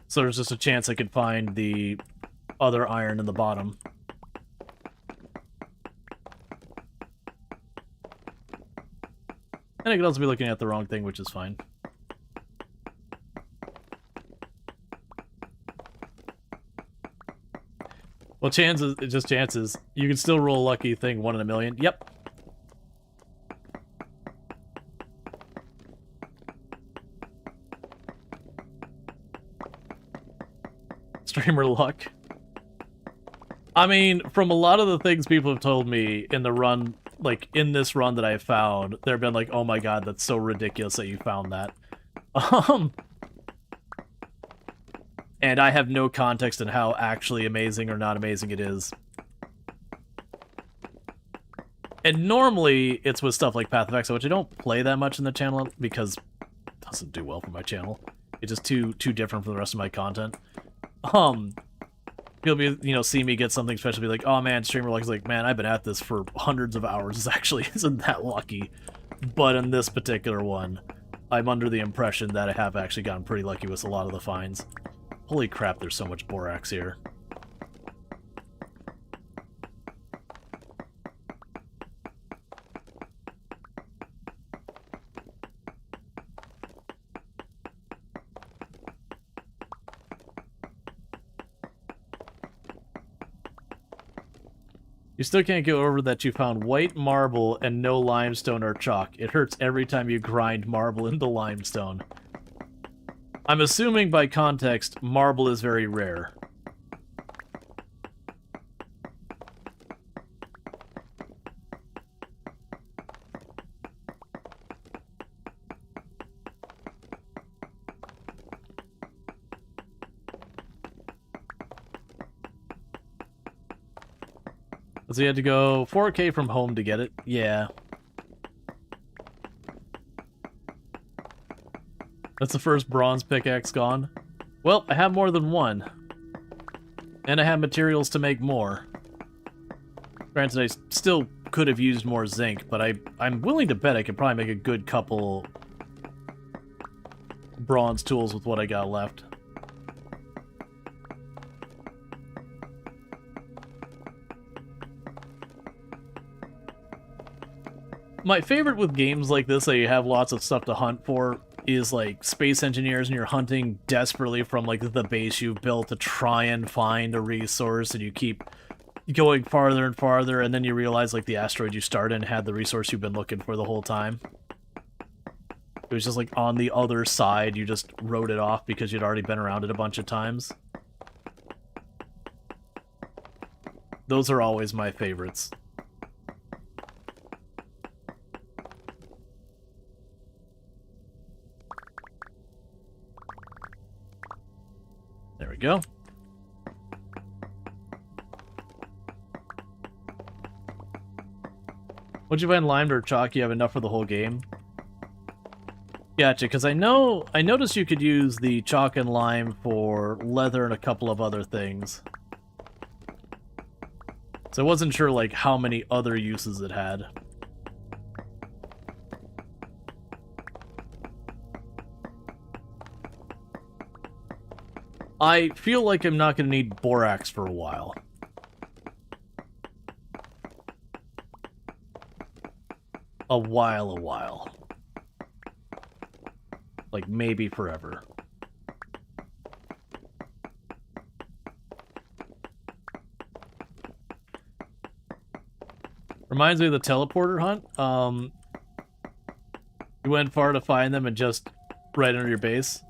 So there's just a chance I could find the other iron in the bottom. And I could also be looking at the wrong thing, which is fine. Well, chances, just chances. You can still roll a lucky thing 1 in a million. Yep. Streamer luck. I mean, from a lot of the things people have told me in the run, like in this run that I found, they've been like, "Oh my god, that's so ridiculous that you found that." And I have no context in how actually amazing or not amazing it is. And normally it's with stuff like Path of Exile, which I don't play that much in the channel because it doesn't do well for my channel. It's just too different from the rest of my content. You'll be, see me get something special, be like, oh man, streamer luck is like, man, I've been at this for hundreds of hours. This actually isn't that lucky. But in this particular one, I'm under the impression that I have actually gotten pretty lucky with a lot of the finds. Holy crap, there's so much borax here. You still can't get over that you found white marble and no limestone or chalk. It hurts every time you grind marble into limestone. I'm assuming by context, marble is very rare. So you had to go 4K from home to get it? Yeah. That's the first bronze pickaxe gone. Well, I have more than one. And I have materials to make more. Granted, I still could have used more zinc, but I'm willing to bet I could probably make a good couple bronze tools with what I got left. My favorite with games like this that you have lots of stuff to hunt for is like space engineers, and you're hunting desperately from like the base you've built to try and find a resource, and you keep going farther and farther, and then you realize like the asteroid you started in had the resource you've been looking for the whole time. It was just like on the other side, you just wrote it off because you'd already been around it a bunch of times. Those are always my favorites. There we go. What'd you find, limed or chalk? You have enough for the whole game? Gotcha, because I noticed you could use the chalk and lime for leather and a couple of other things. So I wasn't sure like how many other uses it had. I feel like I'm not going to need borax for a while. A while. Like, maybe forever. Reminds me of the teleporter hunt. You went far to find them and just right under your base.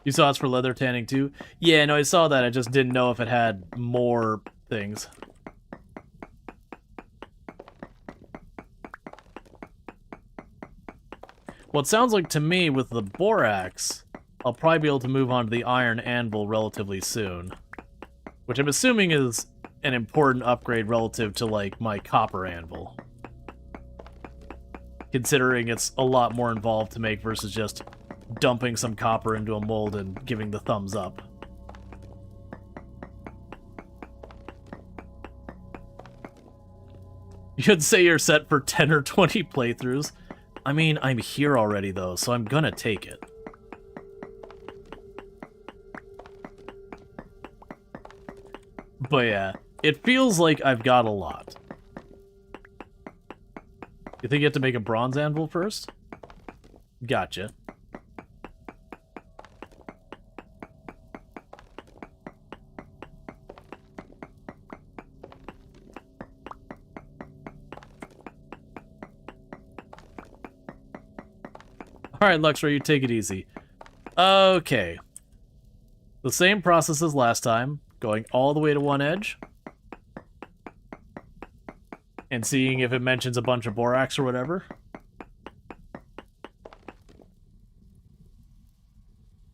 You saw it's for leather tanning too? Yeah, no, I saw that. I just didn't know if it had more things. Well, it sounds like to me with the borax, I'll probably be able to move on to the iron anvil relatively soon. Which I'm assuming is an important upgrade relative to, like, my copper anvil. Considering it's a lot more involved to make versus just dumping some copper into a mold and giving the thumbs up. You could say you're set for 10 or 20 playthroughs. I mean, I'm here already though, so I'm gonna take it. But yeah, it feels like I've got a lot. You think you have to make a bronze anvil first? Gotcha. Alright, Luxray, you take it easy. Okay. The same process as last time, going all the way to one edge. And seeing if it mentions a bunch of borax or whatever.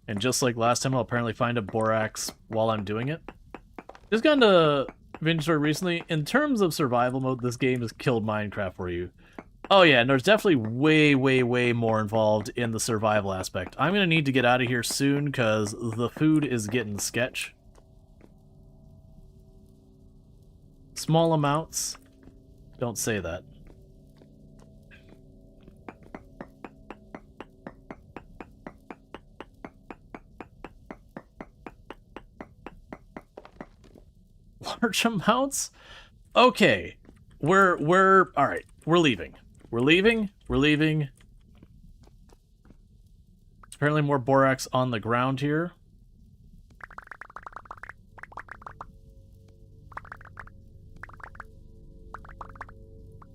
And just like last time, I'll apparently find a borax while I'm doing it. Just gone to Vintage Story recently. In terms of survival mode, this game has killed Minecraft for you. Oh yeah, and there's definitely way, way, way more involved in the survival aspect. I'm gonna need to get out of here soon because the food is getting sketch. Small amounts. Don't say that. Large amounts? Okay. We're all right. We're leaving. We're leaving. We're leaving. There's apparently more borax on the ground here.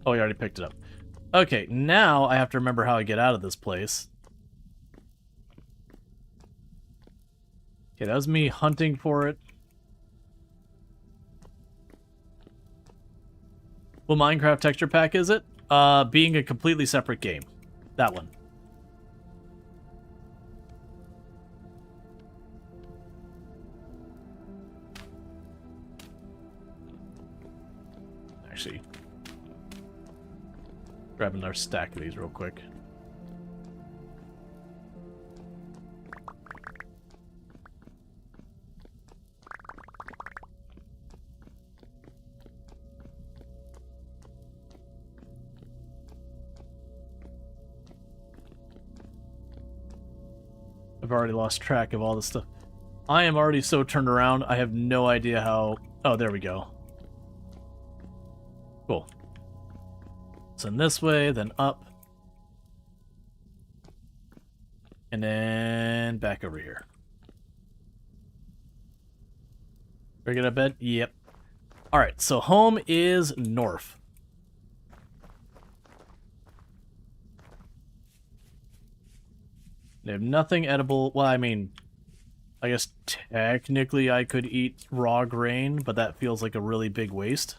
Oh, you already picked it up. Okay, now I have to remember how I get out of this place. Okay, that was me hunting for it. What Minecraft texture pack is it? Being a completely separate game. That one. Actually, grab another stack of these real quick. I've already lost track of all this stuff. I am already so turned around, I have no idea how... Oh, there we go. Cool. So in this way, then up. And then back over here. Ready to get out of bed? Yep. Alright, so home is north. They have nothing edible. Well, I mean, I guess technically I could eat raw grain, but that feels like a really big waste.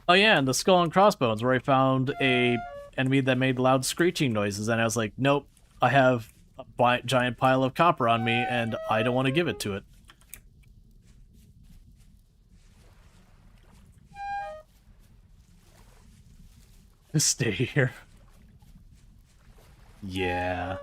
Oh yeah, and the skull and crossbones, where I found a enemy that made loud screeching noises, and I was like, nope, I have a giant pile of copper on me, and I don't want to give it to it. Stay here. Yeah.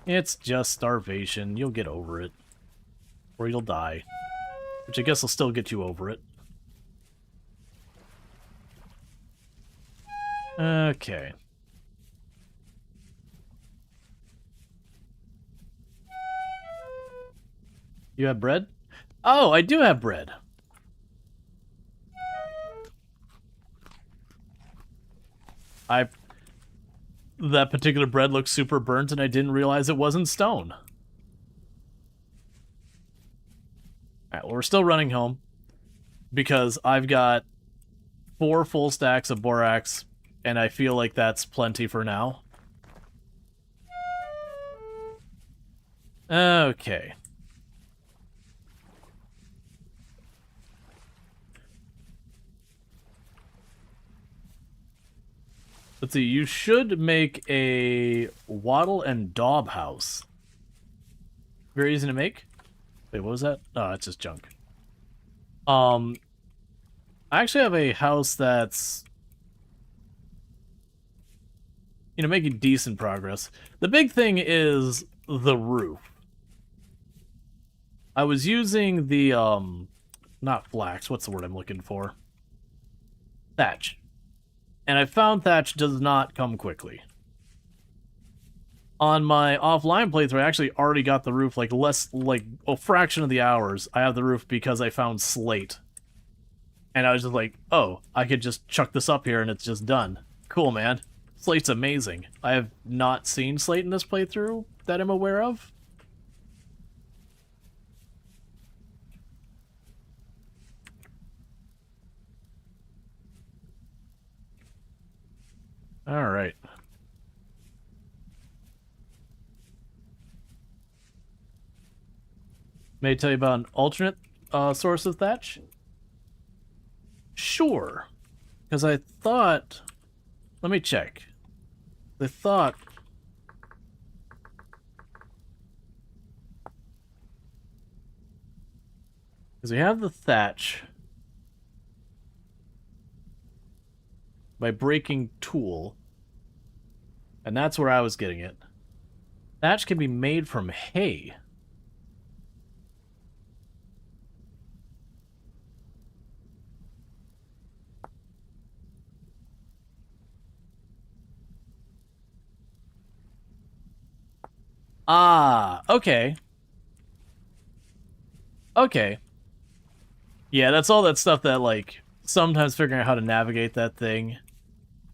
It's just starvation. You'll get over it. Or you'll die. Which I guess will still get you over it. Okay. You have bread? Oh, I do have bread. That particular bread looks super burnt, and I didn't realize it wasn't stone. Alright, well, we're still running home. Because I've got 4 full stacks of borax, and I feel like that's plenty for now. Okay. Let's see, you should make a wattle and daub house. Very easy to make. Wait, what was that? Oh, it's just junk. I actually have a house that's, you know, making decent progress. The big thing is the roof. I was using the, not flax, what's the word I'm looking for? Thatch. And I found thatch does not come quickly. On my offline playthrough, I actually already got the roof, like, a fraction of the hours. I have the roof because I found slate. And I was just like, oh, I could just chuck this up here and it's just done. Cool, man. Slate's amazing. I have not seen slate in this playthrough that I'm aware of. Alright. May I tell you about an alternate source of thatch? Sure. Because I thought... Let me check. I thought... Because we have the thatch by breaking tool, and that's where I was getting it. Thatch can be made from hay. Ah, okay. Okay. Yeah, that's all that stuff that, like, sometimes figuring out how to navigate that thing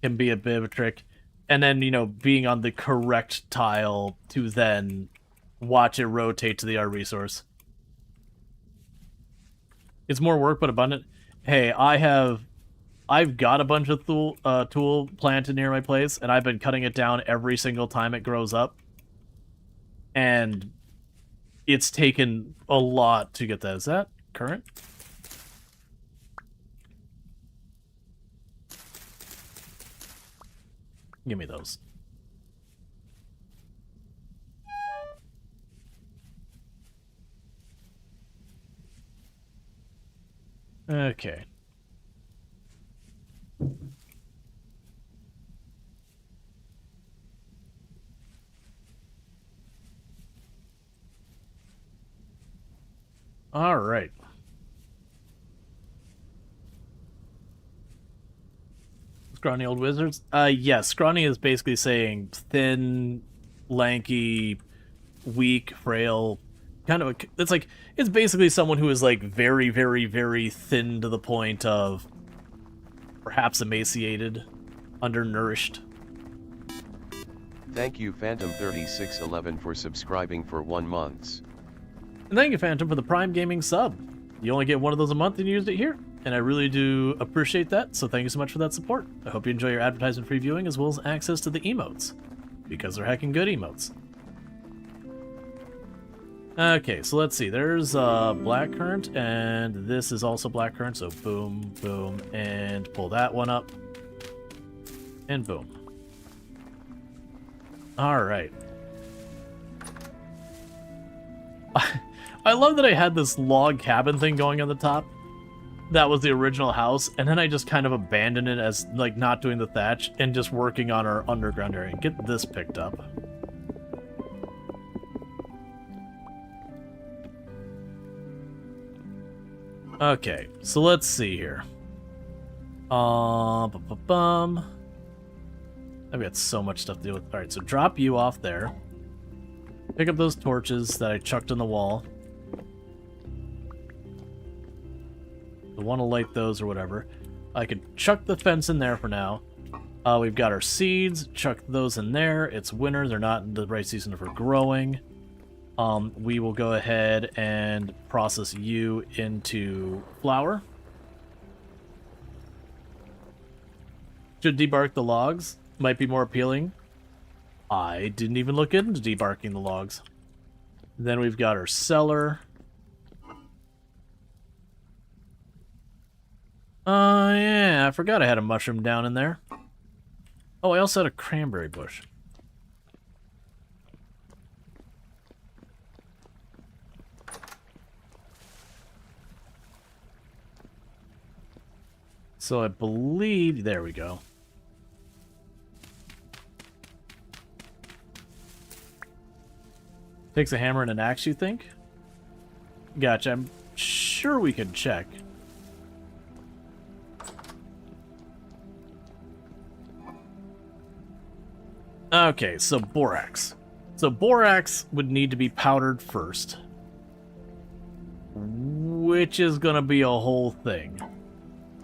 can be a bit of a trick. And then, you know, being on the correct tile to then watch it rotate to the art resource. It's more work, but abundant. Hey, I've got a bunch of tool planted near my place, and I've been cutting it down every single time it grows up. And it's taken a lot to get that. Is that current? Give me those. Okay. All right. Scrawny old wizards? Yes, scrawny is basically saying thin, lanky, weak, frail, kind of it's basically someone who is like very, very, very thin to the point of perhaps emaciated, undernourished. Thank you Phantom3611 for subscribing for 1 month. And thank you, Phantom, for the Prime Gaming sub. You only get one of those a month and you used it here, and I really do appreciate that, so thank you so much for that support. I hope you enjoy your advertisement-free viewing as well as access to the emotes, because they're heckin' good emotes. Okay, so let's see. There's blackcurrant, and this is also blackcurrant, so boom, boom, and pull that one up, and boom. Alright. I love that I had this log cabin thing going on the top. That was the original house, and then I just kind of abandoned it as, like, not doing the thatch and just working on our underground area. Get this picked up. Okay, so let's see here. I've got so much stuff to do with. Alright, so drop you off there. Pick up those torches that I chucked in the wall. I want to light those or whatever. I could chuck the fence in there for now. We've got our seeds. Chuck those in there. It's winter. They're not in the right season for growing. We will go ahead and process you into flour. Should debark the logs. Might be more appealing. I didn't even look into debarking the logs. Then we've got our cellar. Yeah, I forgot I had a mushroom down in there. Oh, I also had a cranberry bush. So I believe, there we go. Takes a hammer and an axe, you think? Gotcha, I'm sure we could check. Okay, so borax. So borax would need to be powdered first, which is gonna be a whole thing.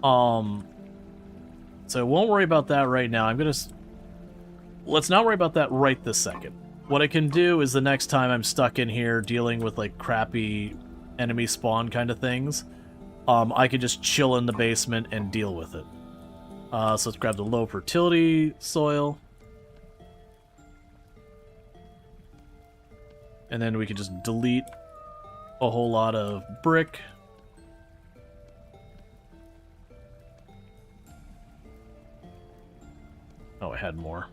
So I won't worry about that right now. Let's not worry about that right this second. What I can do is the next time I'm stuck in here dealing with like crappy enemy spawn kind of things, I could just chill in the basement and deal with it. So let's grab the low fertility soil. And then we can just delete a whole lot of brick. Oh, I had more.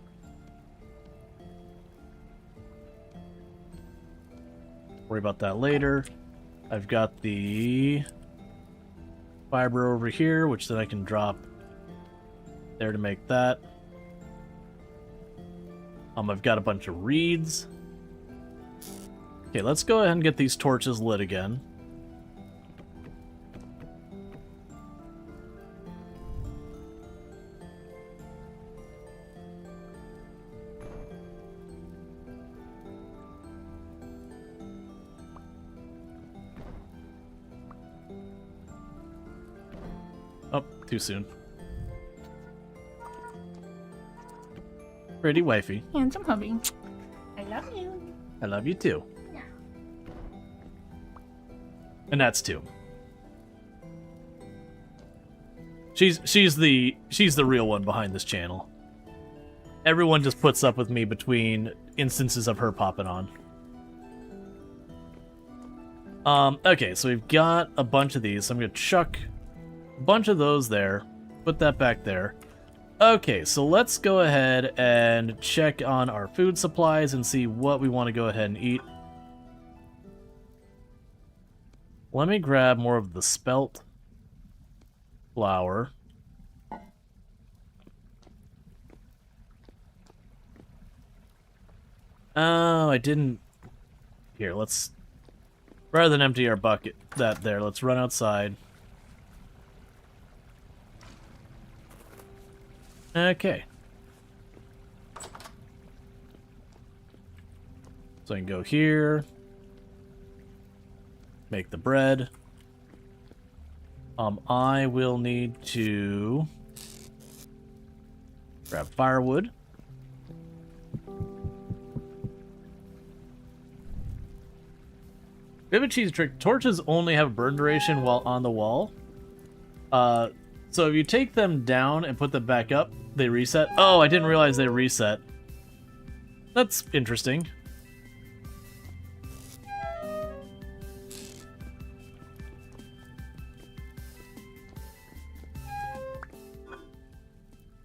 Worry about that later. I've got the fiber over here, which then I can drop there to make that. I've got a bunch of reeds. Okay, let's go ahead and get these torches lit again. Oh, too soon. Pretty wifey. Handsome hubby. I love you. I love you too. Yeah. And that's two. She's the real one behind this channel. Everyone just puts up with me between instances of her popping on. Okay, so we've got a bunch of these. So I'm gonna chuck a bunch of those there. Put that back there. Okay, so let's go ahead and check on our food supplies and see what we want to go ahead and eat. Let me grab more of the spelt flour. Oh, I didn't... Here, let's... Rather than empty our bucket, let's run outside. Okay. So I can go here. Make the bread. I will need to grab firewood. We have a cheese trick. Torches only have a burn duration while on the wall. So if you take them down and put them back up, they reset. Oh, I didn't realize they reset. That's interesting.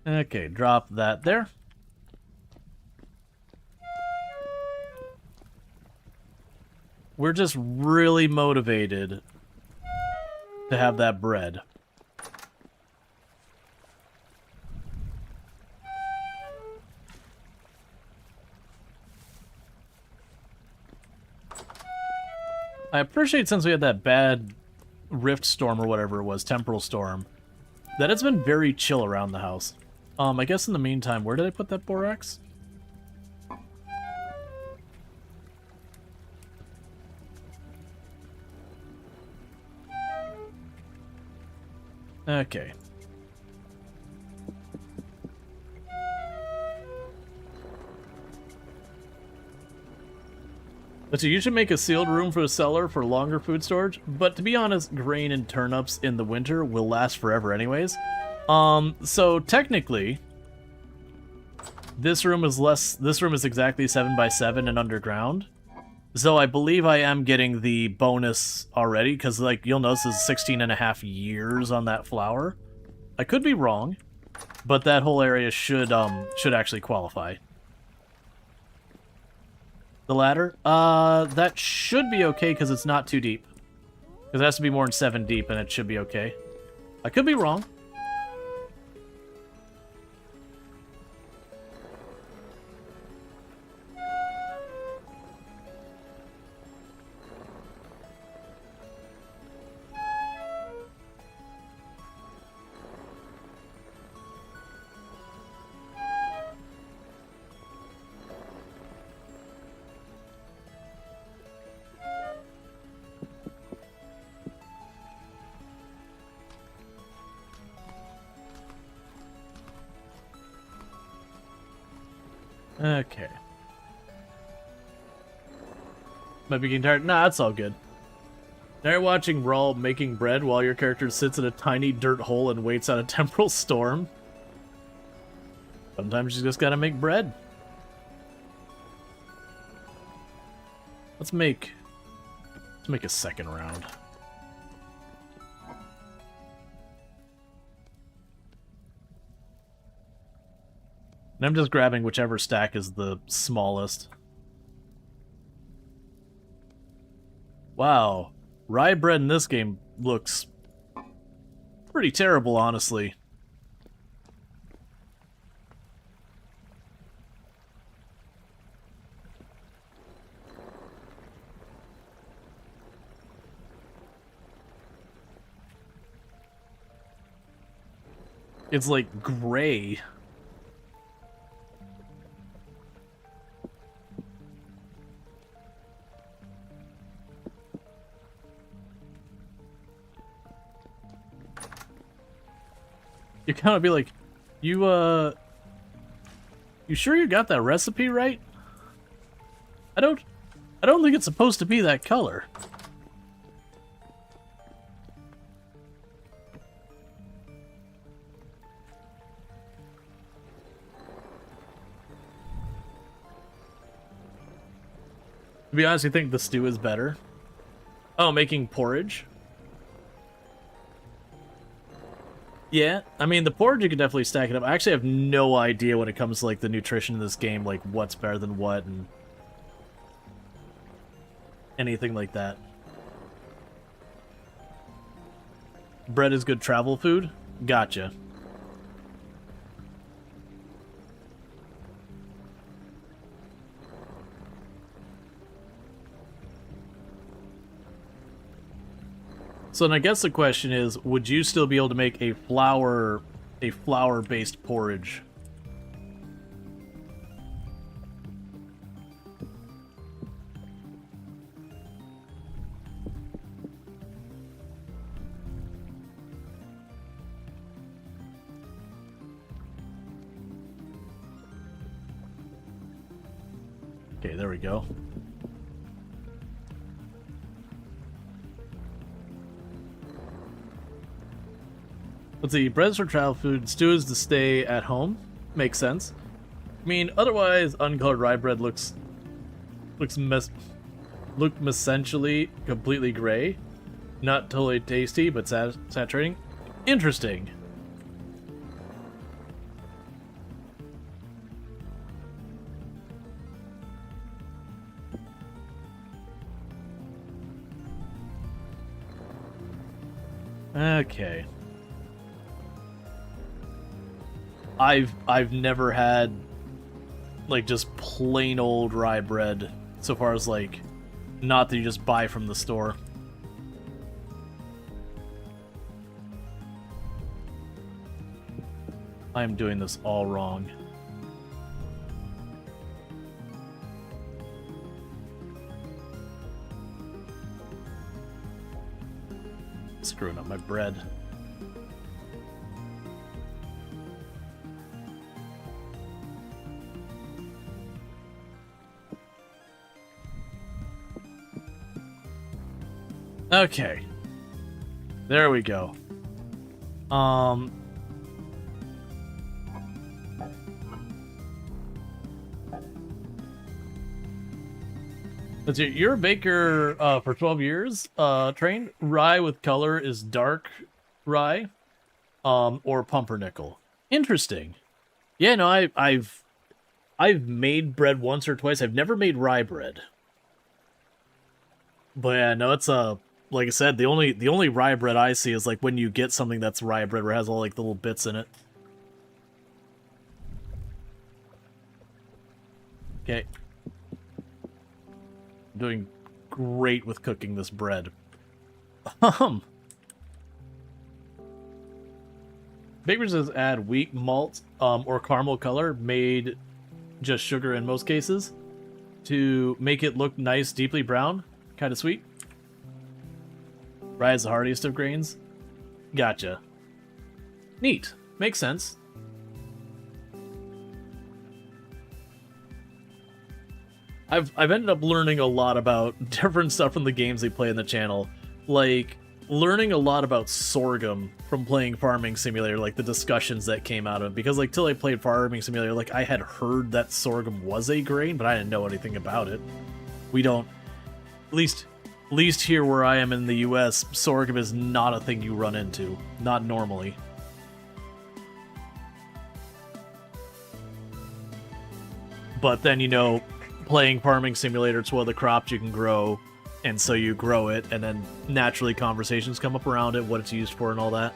Okay, drop that there. We're just really motivated to have that bread. I appreciate, since we had that bad rift storm or whatever it was, temporal storm, that it's been very chill around the house. I guess in the meantime, where did I put that borax? Okay. But you should make a sealed room for the cellar for longer food storage. But to be honest, grain and turnips in the winter will last forever anyways. So technically, this room is exactly 7 by 7 and underground. So I believe I am getting the bonus already, because like you'll notice it's 16.5 years on that flower. I could be wrong, but that whole area should actually qualify. The ladder? That should be okay because it's not too deep. Because it has to be more than 7 deep and it should be okay. I could be wrong. Okay. Might be getting tired. Nah, it's all good. Now you're watching Rual making bread while your character sits in a tiny dirt hole and waits out a temporal storm. Sometimes you just gotta make bread. Let's make a second round. And I'm just grabbing whichever stack is the smallest. Wow. Rye bread in this game looks pretty terrible, honestly. It's like gray. You kind of be like, you sure you got that recipe right? I don't think it's supposed to be that color. To be honest, you think the stew is better? Oh, making porridge? Yeah, I mean, the porridge, you could definitely stack it up. I actually have no idea when it comes to, like, the nutrition in this game, like, what's better than what, and anything like that. Bread is good travel food? Gotcha. So then I guess the question is, would you still be able to make a flour-based porridge? Okay, there we go. Let's see, breads for travel food, stew is to stay at home. Makes sense. I mean, otherwise, uncolored rye bread looks essentially completely gray. Not totally tasty, but saturating. Interesting. Okay. I've never had like just plain old rye bread so far as like not that you just buy from the store. I am doing this all wrong. Screwing up my bread. Okay. There we go. Let's see. You're a baker for 12 years, trained. Rye with color is dark rye, or pumpernickel. Interesting. Yeah, no, I've made bread once or twice. I've never made rye bread. But yeah, no, it's like I said, the only rye bread I see is like when you get something that's rye bread where it has all like the little bits in it. Okay. I'm doing great with cooking this bread. Baker says add wheat malt or caramel color, made just sugar in most cases, to make it look nice, deeply brown, kind of sweet. Rye is the hardiest of grains. Gotcha. Neat. Makes sense. I've ended up learning a lot about different stuff from the games they play in the channel. Like, learning a lot about sorghum from playing Farming Simulator, like the discussions that came out of it. Because, like, till I played Farming Simulator, like, I had heard that sorghum was a grain, but I didn't know anything about it. We don't... At least here where I am in the US, sorghum is not a thing you run into. Not normally. But then, you know, playing Farming Simulator, it's one of the crops you can grow, and so you grow it, and then naturally conversations come up around it, what it's used for and all that.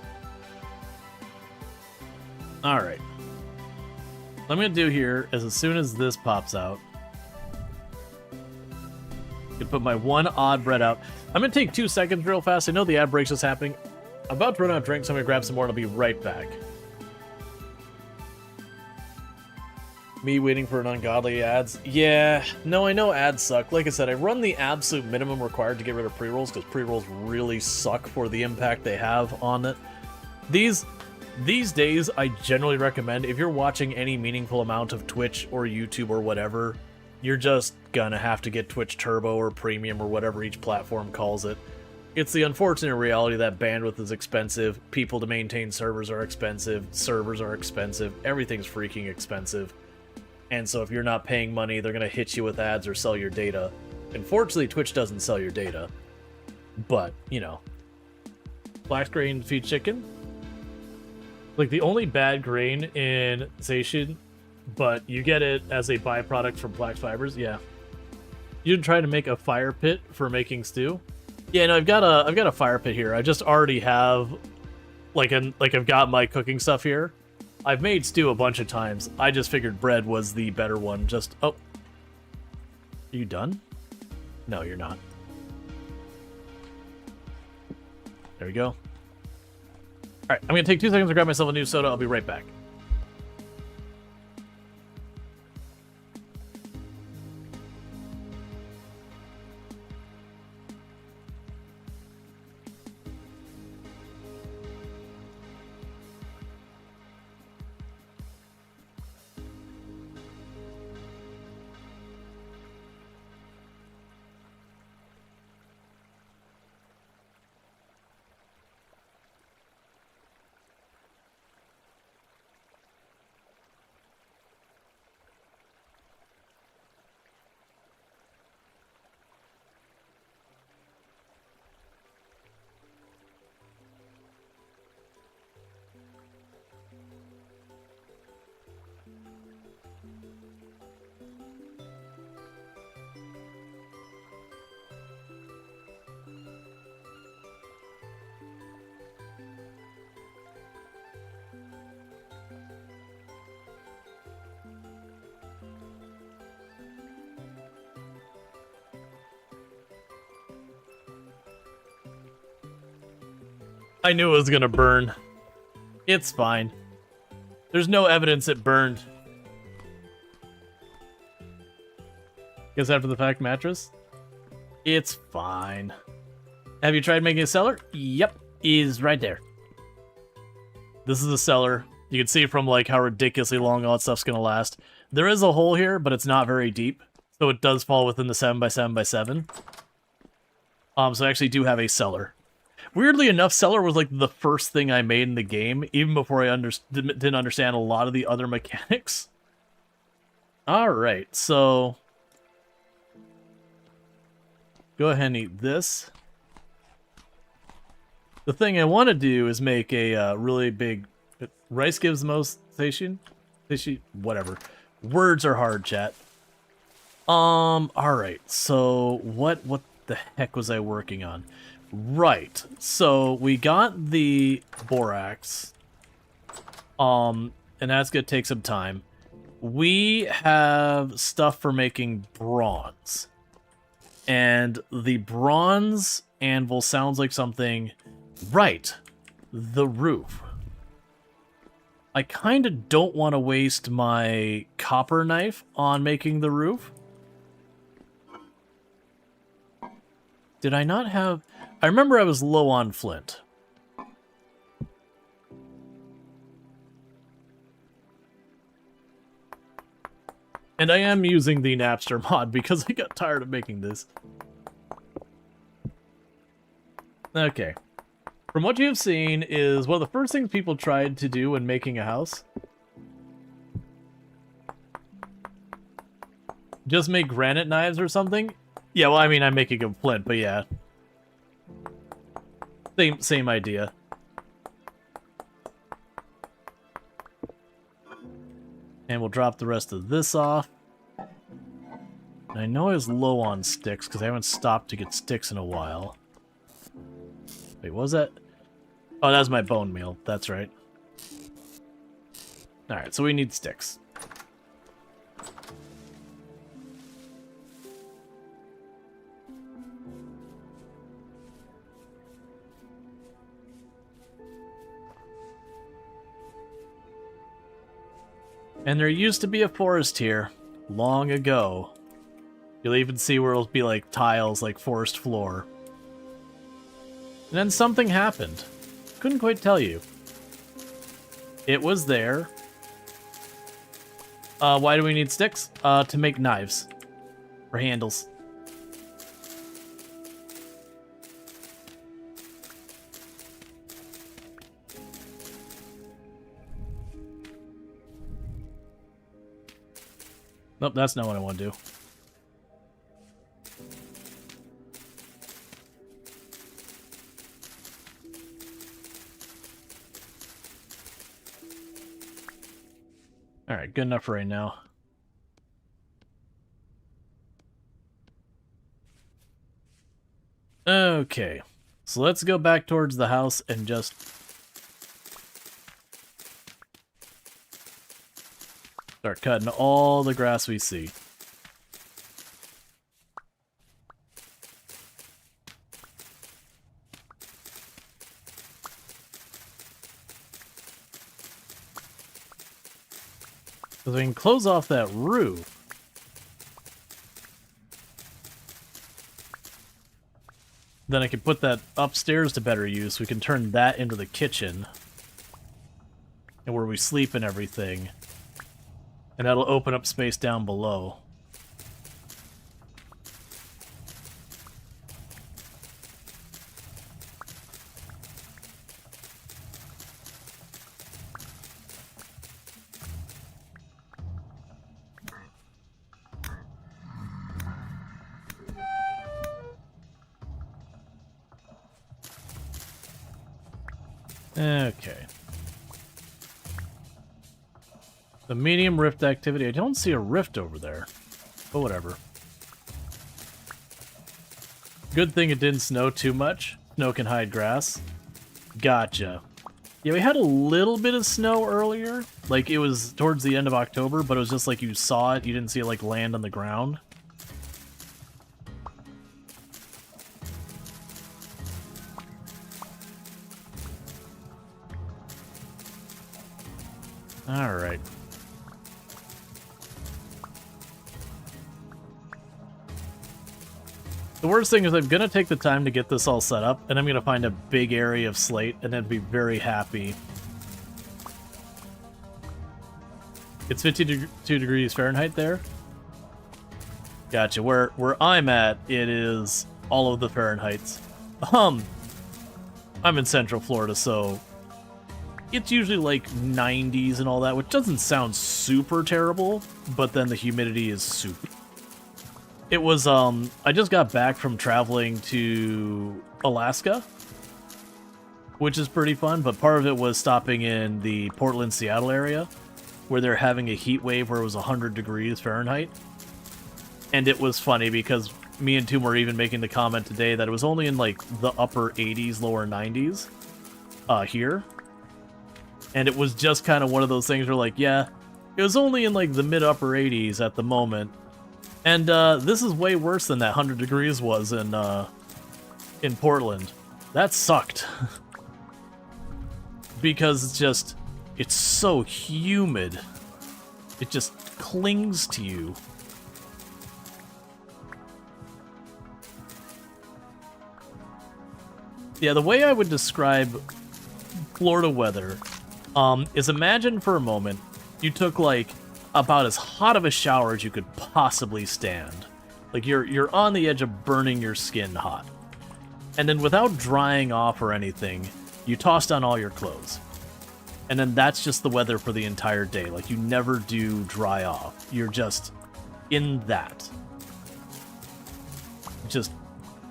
Alright. What I'm going to do here is as soon as this pops out, I'm going to put my one odd bread out. I'm going to take 2 seconds real fast. I know the ad break's just happening. I'm about to run out of drinks, so I'm going to grab some more and I'll be right back. Me waiting for an ungodly ads? Yeah, no, I know ads suck. Like I said, I run the absolute minimum required to get rid of pre-rolls, because pre-rolls really suck for the impact they have on it. These days, I generally recommend, if you're watching any meaningful amount of Twitch or YouTube or whatever, you're just gonna have to get Twitch Turbo or Premium or whatever each platform calls it. It's the unfortunate reality that bandwidth is expensive, people to maintain servers are expensive, everything's freaking expensive. And so if you're not paying money, they're going to hit you with ads or sell your data. Unfortunately, Twitch doesn't sell your data. But, you know. Flax grain feed chicken? Like, the only bad grain in Zacian, but you get it as a byproduct from flax fibers, yeah. You didn't try to make a fire pit for making stew? Yeah, no, I've got a fire pit here. I just already have, I've got my cooking stuff here. I've made stew a bunch of times. I just figured bread was the better one. Oh. Are you done? No, you're not. There we go. Alright, I'm going to take 2 seconds to grab myself a new soda. I'll be right back. I knew it was gonna burn. It's fine. There's no evidence it burned. Guess after the fact mattress? It's fine. Have you tried making a cellar? Yep, is right there. This is a cellar. You can see from like how ridiculously long all that stuff's gonna last. There is a hole here, but it's not very deep, so it does fall within the 7x7x7. So I actually do have a cellar. Weirdly enough, cellar was like the first thing I made in the game, even before I didn't understand a lot of the other mechanics. Alright, so go ahead and eat this. The thing I want to do is make a really big... Rice gives the most satiation? Whatever. Words are hard, chat. Alright, so what the heck was I working on? Right, so we got the borax, and that's gonna take some time. We have stuff for making bronze, and the bronze anvil sounds like something, right, the roof. I kind of don't want to waste my copper knife on making the roof. Did I not have... I remember I was low on flint. And I am using the Napster mod because I got tired of making this. Okay. From what you've seen is one of the first things people tried to do when making a house. Just make granite knives or something? Yeah, well, I mean, I'm making a flint, but yeah. Same idea. And we'll drop the rest of this off. I know I was low on sticks because I haven't stopped to get sticks in a while. Wait, what was that? Oh, that was my bone meal. That's right. Alright, so we need sticks. And there used to be a forest here, long ago. You'll even see where it'll be like tiles, like forest floor. And then something happened. Couldn't quite tell you. It was there. Why do we need sticks? To make knives. For handles. Nope, that's not what I want to do. Alright, good enough for right now. Okay, so let's go back towards the house and just... start cutting all the grass we see. So we can close off that roof. Then I can put that upstairs to better use. We can turn that into the kitchen. And where we sleep and everything. And that'll open up space down below. Okay. The medium rift activity. I don't see a rift over there. But whatever. Good thing it didn't snow too much. Snow can hide grass. Gotcha. Yeah, we had a little bit of snow earlier. Like, it was towards the end of October, but it was just like you saw it. You didn't see it, like, land on the ground. Alright. The worst thing is I'm going to take the time to get this all set up, and I'm going to find a big area of slate, and then be very happy. It's 52 degrees Fahrenheit there? Gotcha. Where I'm at, it is all of the Fahrenheits. I'm in Central Florida, so it's usually like 90s and all that, which doesn't sound super terrible, but then the humidity is soup. It was, I just got back from traveling to Alaska, which is pretty fun, but part of it was stopping in the Portland, Seattle area, where they're having a heat wave where it was 100 degrees Fahrenheit. And it was funny because me and Toom were even making the comment today that it was only in, like, the upper 80s, lower 90s, here. And it was just kind of one of those things where, like, yeah, it was only in, like, the mid-upper 80s at the moment. And, this is way worse than that 100 degrees was in Portland. That sucked. Because it's just, it's so humid. It just clings to you. Yeah, the way I would describe Florida weather, is imagine for a moment you took, like, about as hot of a shower as you could possibly stand. Like, you're on the edge of burning your skin hot. And then without drying off or anything, you toss down all your clothes. And then that's just the weather for the entire day. Like, you never do dry off. You're just in that. Just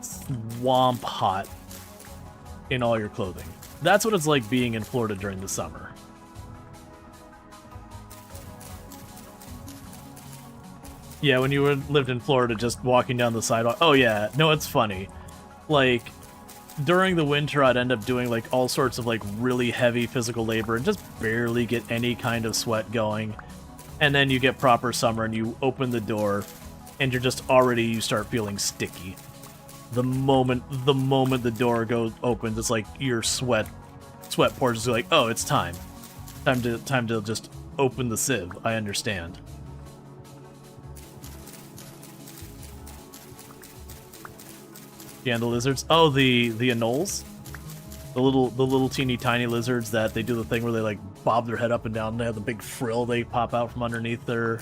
swamp hot in all your clothing. That's what it's like being in Florida during the summer. Yeah, when you lived in Florida, just walking down the sidewalk. Oh yeah, no, it's funny. Like, during the winter, I'd end up doing like all sorts of like really heavy physical labor and just barely get any kind of sweat going. And then you get proper summer and you open the door and you start feeling sticky. The moment the door opens, it's like your sweat pours. It's like, oh, it's time to just open the sieve. I understand. Yeah, and the lizards. Oh, the anoles, the little teeny tiny lizards that they do the thing where they like bob their head up and down. And they have the big frill they pop out from underneath their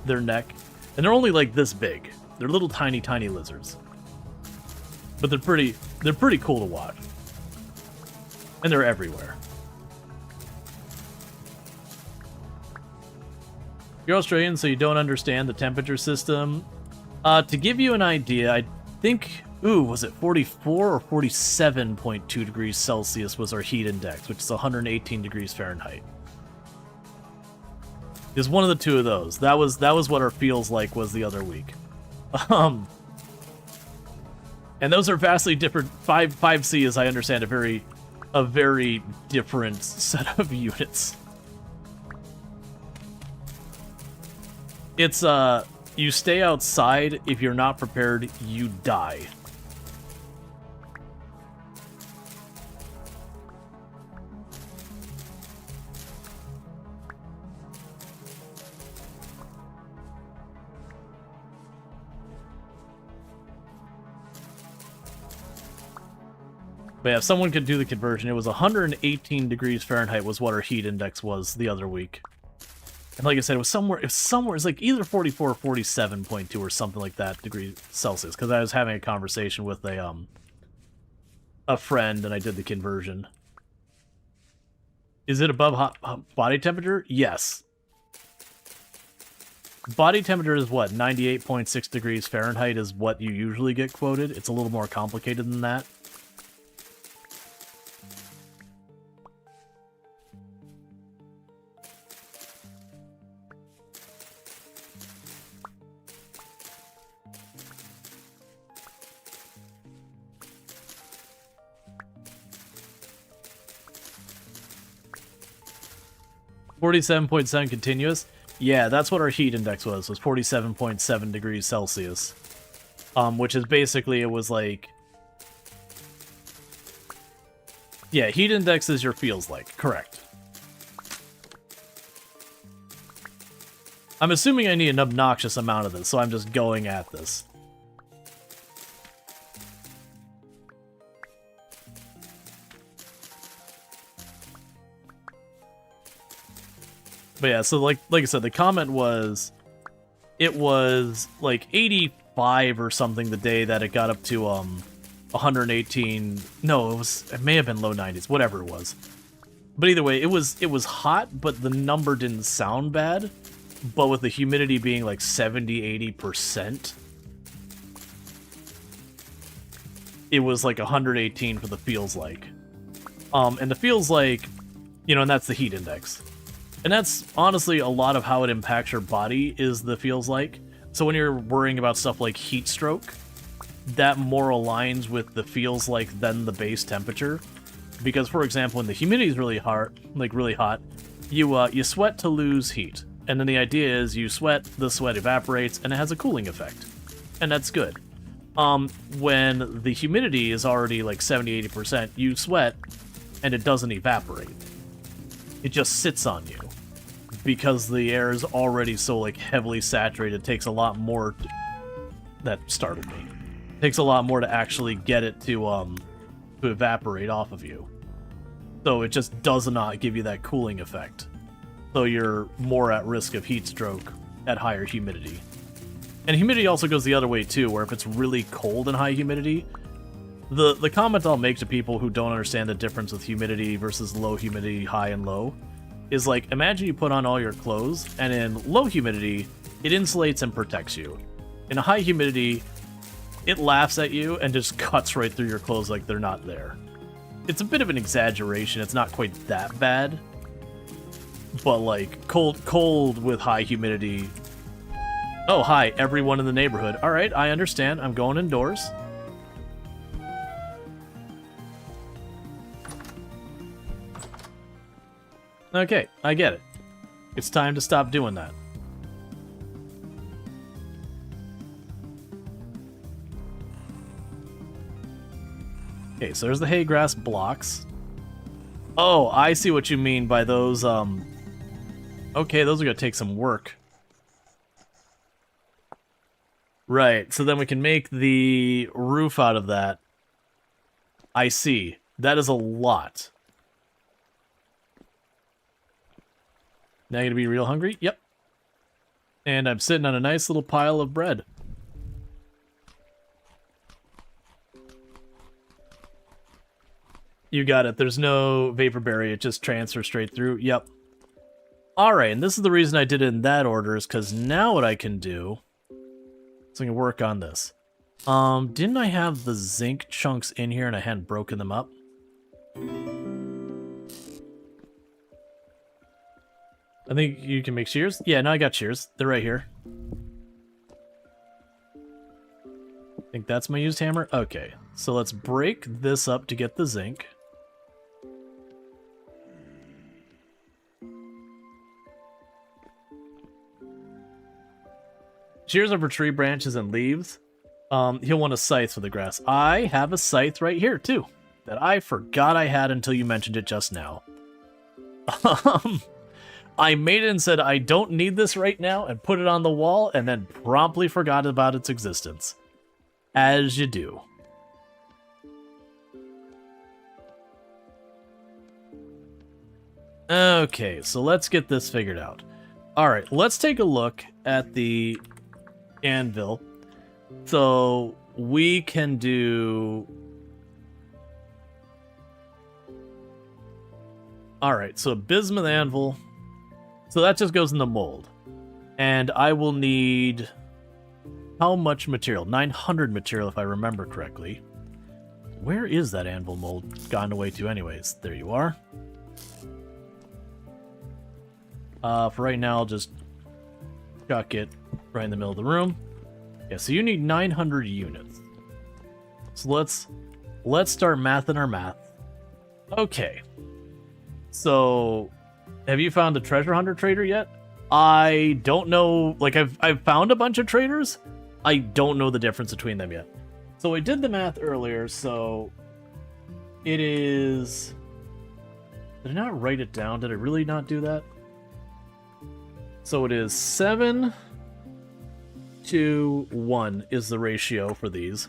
neck, and they're only like this big. They're little tiny lizards, but they're pretty cool to watch, and they're everywhere. You're Australian, so you don't understand the temperature system. To give you an idea, I think, was it 44 or 47.2 degrees Celsius was our heat index, which is 118 degrees Fahrenheit. It's one of the two of those. That was what our feels like was the other week. And those are vastly different. 5C, as I understand, a very different set of units. It's you stay outside. If you're not prepared, you die. But yeah, if someone could do the conversion, it was 118 degrees Fahrenheit was what our heat index was the other week. And like I said, it was it's like either 44 or 47.2 or something like that degrees Celsius, because I was having a conversation with a friend and I did the conversion. Is it above body temperature? Yes. Body temperature is what? 98.6 degrees Fahrenheit is what you usually get quoted. It's a little more complicated than that. .7 continuous. Yeah, that's what our heat index was 47.7 degrees Celsius. Which is basically, it was like... Yeah, heat index is your feels like, correct. I'm assuming I need an obnoxious amount of this, so I'm just going at this. But yeah, so like I said, the comment was, it was like 85 or something the day that it got up to 118. No, it may have been low 90s, whatever it was. But either way, it was hot, but the number didn't sound bad. But with the humidity being like 70-80%, it was like 118 for the feels like. And the feels like, and that's the heat index. And that's honestly a lot of how it impacts your body is the feels like. So when you're worrying about stuff like heat stroke, that more aligns with the feels like than the base temperature. Because, for example, when the humidity is really hot, you sweat to lose heat. And then the idea is you sweat, the sweat evaporates, and it has a cooling effect. And that's good. When the humidity is already like 70-80%, you sweat, and it doesn't evaporate. It just sits on you. Because the air is already so like heavily saturated, it takes a lot more that startled me. It takes a lot more to actually get it to evaporate off of you. So it just does not give you that cooling effect. So you're more at risk of heat stroke at higher humidity. And humidity also goes the other way too, where if it's really cold and high humidity, the comment I'll make to people who don't understand the difference with humidity versus low humidity, high and low, is like, imagine you put on all your clothes, and in low humidity, it insulates and protects you. In a high humidity, it laughs at you and just cuts right through your clothes like they're not there. It's a bit of an exaggeration, it's not quite that bad, but like, cold with high humidity... Oh, hi, everyone in the neighborhood. All right, I understand. I'm going indoors. Okay, I get it. It's time to stop doing that. Okay, so there's the hay grass blocks. Oh, I see what you mean by those, Okay, those are gonna take some work. Right, so then we can make the roof out of that. I see. That is a lot. Now you're gonna be real hungry? Yep. And I'm sitting on a nice little pile of bread. You got it. There's no vapor berry. It just transfers straight through. Yep. Alright, and this is the reason I did it in that order, is because now what I can do... So I can work on this. Didn't I have the zinc chunks in here and I hadn't broken them up? I think you can make shears. Yeah, now I got shears. They're right here. I think that's my used hammer. Okay, so let's break this up to get the zinc. Shears are for tree branches and leaves. He'll want a scythe for the grass. I have a scythe right here, too, that I forgot I had until you mentioned it just now. I made it and said, I don't need this right now, and put it on the wall, and then promptly forgot about its existence. As you do. Okay, so let's get this figured out. Alright, let's take a look at the anvil. So we can do... Alright, so bismuth anvil. So that just goes in the mold. And I will need... How much material? 900 material if I remember correctly. Where is that anvil mold gone away to anyways? There you are. For right now, I'll just chuck it right in the middle of the room. Yeah, so you need 900 units. So let's start mathing our math. Okay. So, have you found the treasure hunter trader yet? I don't know. Like, I've found a bunch of traders. I don't know the difference between them yet. So I did the math earlier, so it is... Did I not write it down? Did I really not do that? So it is 7 to 1 is the ratio for these.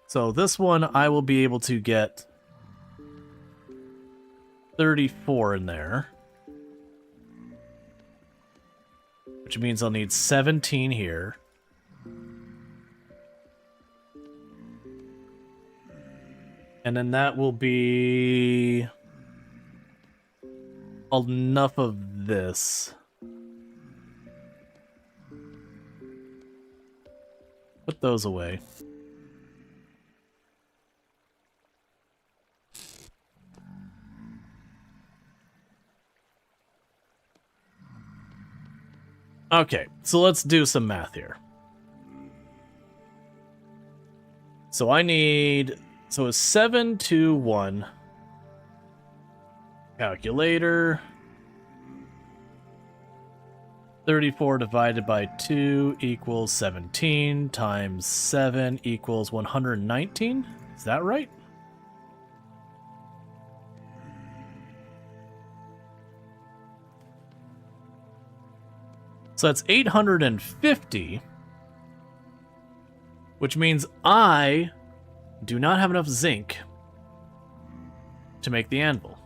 So this one I will be able to get 34 in there. Which means I'll need 17 here. And then that will be enough of this. Put those away. Okay, so let's do some math here. So I need... So it's 7 to 1. Calculator. 34 divided by 2 equals 17 times 7 equals 119. Is that right? So that's 850, which means I do not have enough zinc to make the anvil.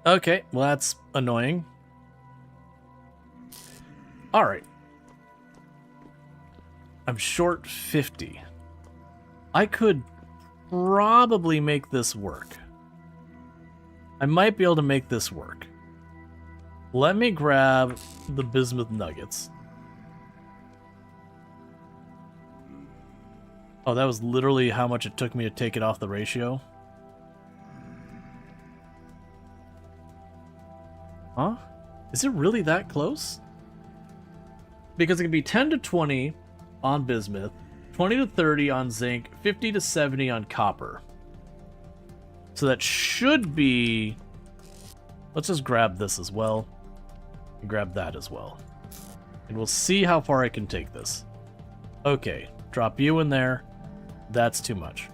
Okay, well that's annoying. Alright. I'm short 50. I could probably make this work. I might be able to make this work. Let me grab the bismuth nuggets. Oh, that was literally how much it took me to take it off the ratio. Huh? Is it really that close? Because it can be 10 to 20 on bismuth, 20 to 30 on zinc, 50 to 70 on copper. So that should be... Let's just grab this as well. And grab that as well. And we'll see how far I can take this. Okay, drop you in there. That's too much.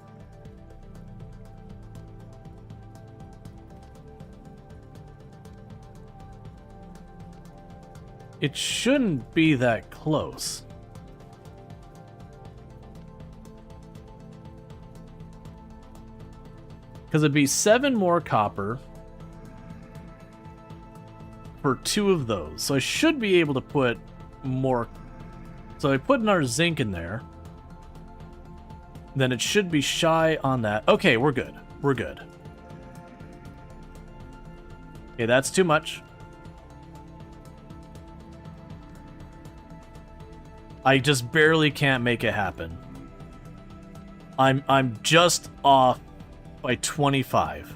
It shouldn't be that close. Because it'd be 7 more copper for 2 of those. So I should be able to put more. So I put another zinc in there. Then it should be shy on that. Okay, we're good. We're good. Okay, that's too much. I just barely can't make it happen. I'm just off by 25.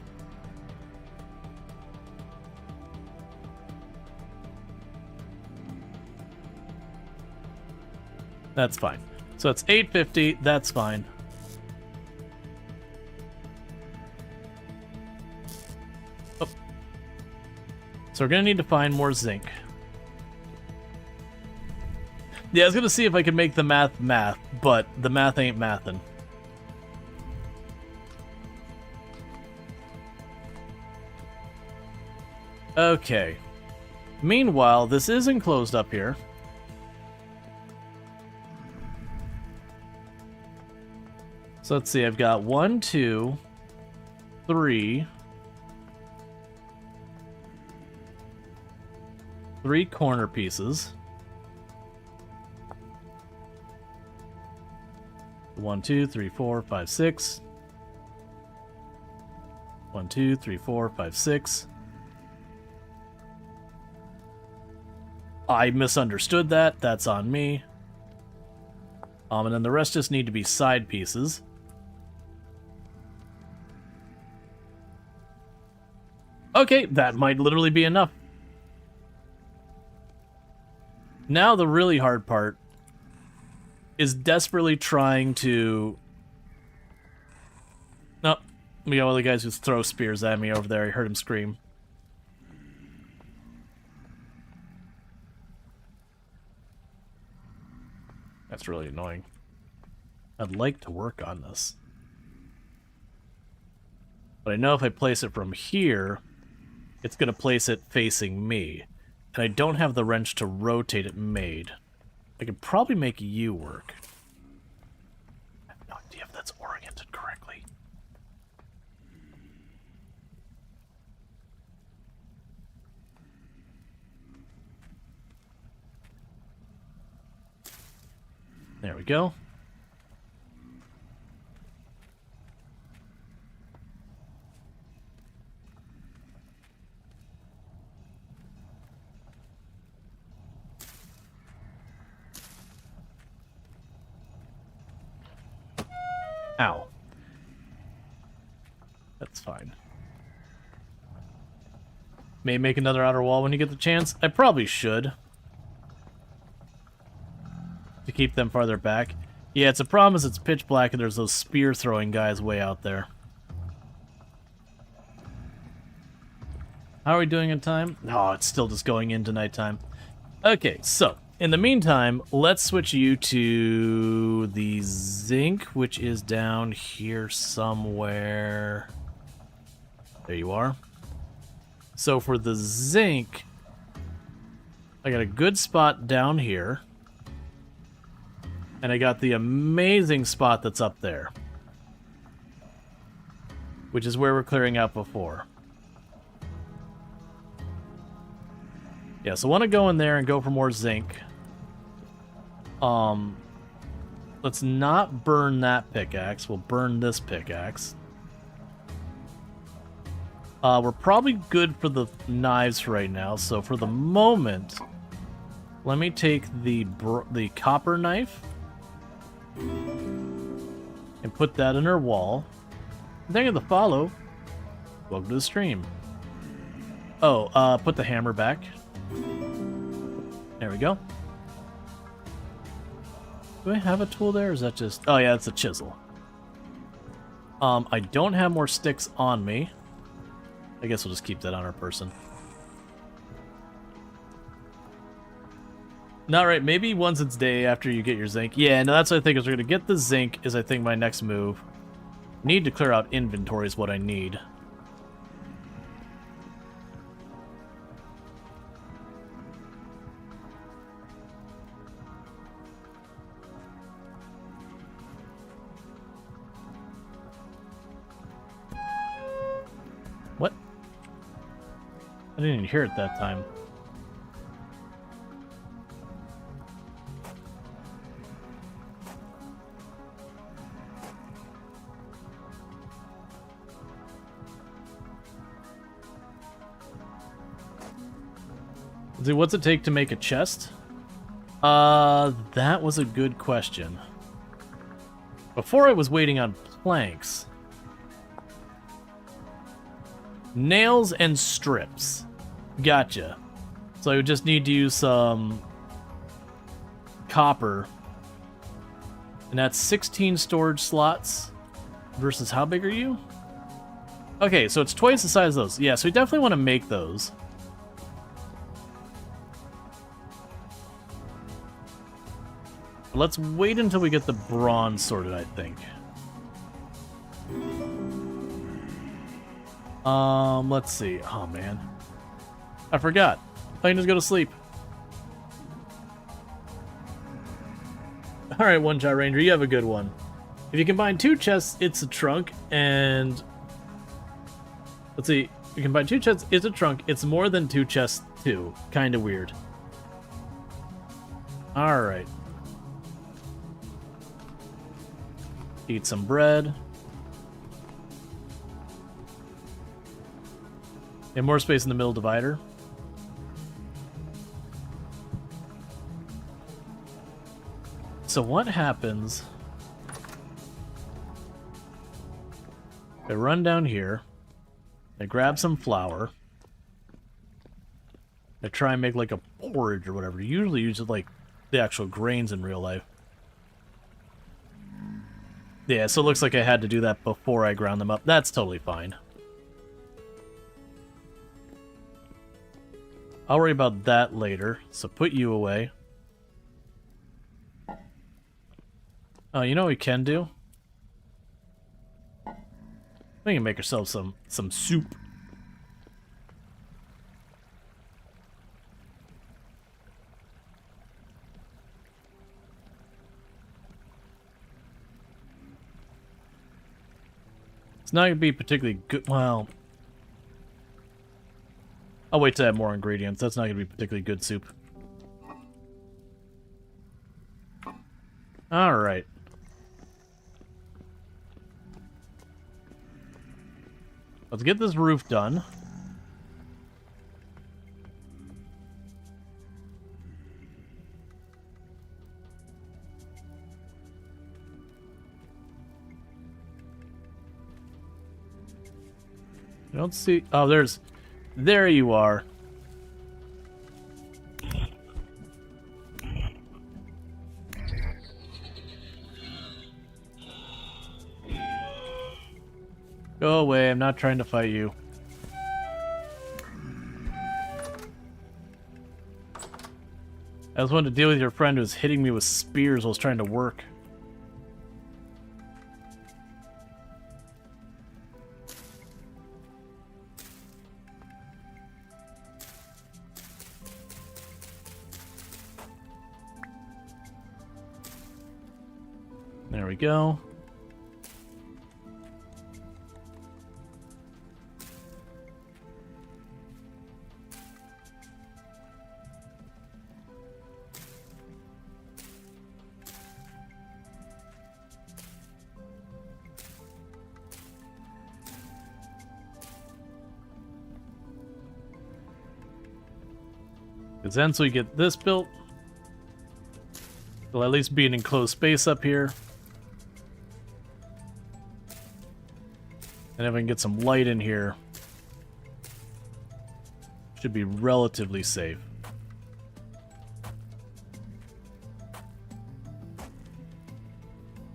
That's fine. So it's 850, that's fine. Oh. So we're gonna need to find more zinc. Yeah, I was gonna see if I could make the math, but the math ain't mathin'. Okay. Meanwhile, this is enclosed up here. So let's see, I've got 1, 2, 3. 3 corner pieces. 1, 2, 3, 4, 5, 6. 1, 2, 3, 4, 5, 6. I misunderstood that. That's on me. And then the rest just need to be side pieces. Okay, that might literally be enough. Now the really hard part is desperately trying to... No, we got one of the guys who throw spears at me over there. I heard him scream. That's really annoying. I'd like to work on this. But I know if I place it from here, it's going to place it facing me. And I don't have the wrench to rotate it made. I could probably make you work. I have no idea if that's oriented correctly. There we go. Ow. That's fine. May make another outer wall when you get the chance. I probably should. To keep them farther back. Yeah, it's a problem is it's pitch black and there's those spear throwing guys way out there. How are we doing in time? No, it's still just going into nighttime. Okay, so in the meantime, let's switch you to the zinc, which is down here somewhere. There you are. So for the zinc, I got a good spot down here. And I got the amazing spot that's up there. Which is where we're clearing out before. Yeah, so I want to go in there and go for more zinc. Let's not burn that pickaxe. We'll burn this pickaxe. We're probably good for the knives right now. So for the moment, let me take the copper knife and put that in our wall. Thank you for the follow. Welcome to the stream. Oh, put the hammer back. There we go. Do I have a tool there, or is that just... Oh, yeah, it's a chisel. I don't have more sticks on me. I guess we'll just keep that on our person. Not right, maybe once it's day after you get your zinc. Yeah, no, that's what I think is we're going to get the zinc is I think my next move. Need to clear out inventory is what I need. What? I didn't even hear it that time. What's it take to make a chest? That was a good question. Before I was waiting on planks. Nails and strips. Gotcha. So I would just need to use some copper. And that's 16 storage slots. Versus how big are you? Okay, so it's twice the size of those. Yeah, so we definitely want to make those. Let's wait until we get the bronze sorted, I think. Let's see. Oh, man. I forgot. I can just go to sleep. Alright, One Shot Ranger, you have a good one. If you combine 2 chests, it's a trunk, and... Let's see. If you combine 2 chests, it's a trunk. It's more than 2 chests, too. Kinda weird. Alright. Eat some bread. And more space in the middle divider. So what happens... I run down here. I grab some flour. I try and make like a porridge or whatever. Usually use like the actual grains in real life. Yeah, so it looks like I had to do that before I ground them up. That's totally fine. I'll worry about that later. So put you away. Oh, you know what we can do? We can make ourselves some soup. It's not going to be particularly good. Well, I'll wait to add more ingredients. That's not going to be particularly good soup. Alright. Let's get this roof done. I don't see... Oh, there's... There you are. Go away, I'm not trying to fight you. I just wanted to deal with your friend who was hitting me with spears while I was trying to work. There we go. Because then, so we get this built. There'll at least be an enclosed space up here. And if I can get some light in here. Should be relatively safe.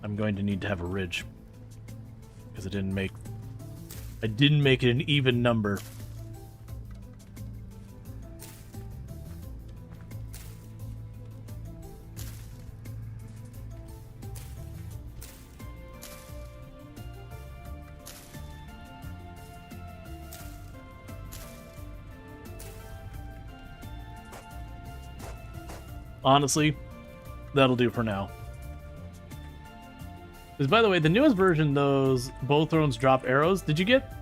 I'm going to need to have a ridge. Because I didn't make it an even number. Honestly, that'll do for now. Because, by the way, the newest version, those bow thrones drop arrows. Did you get...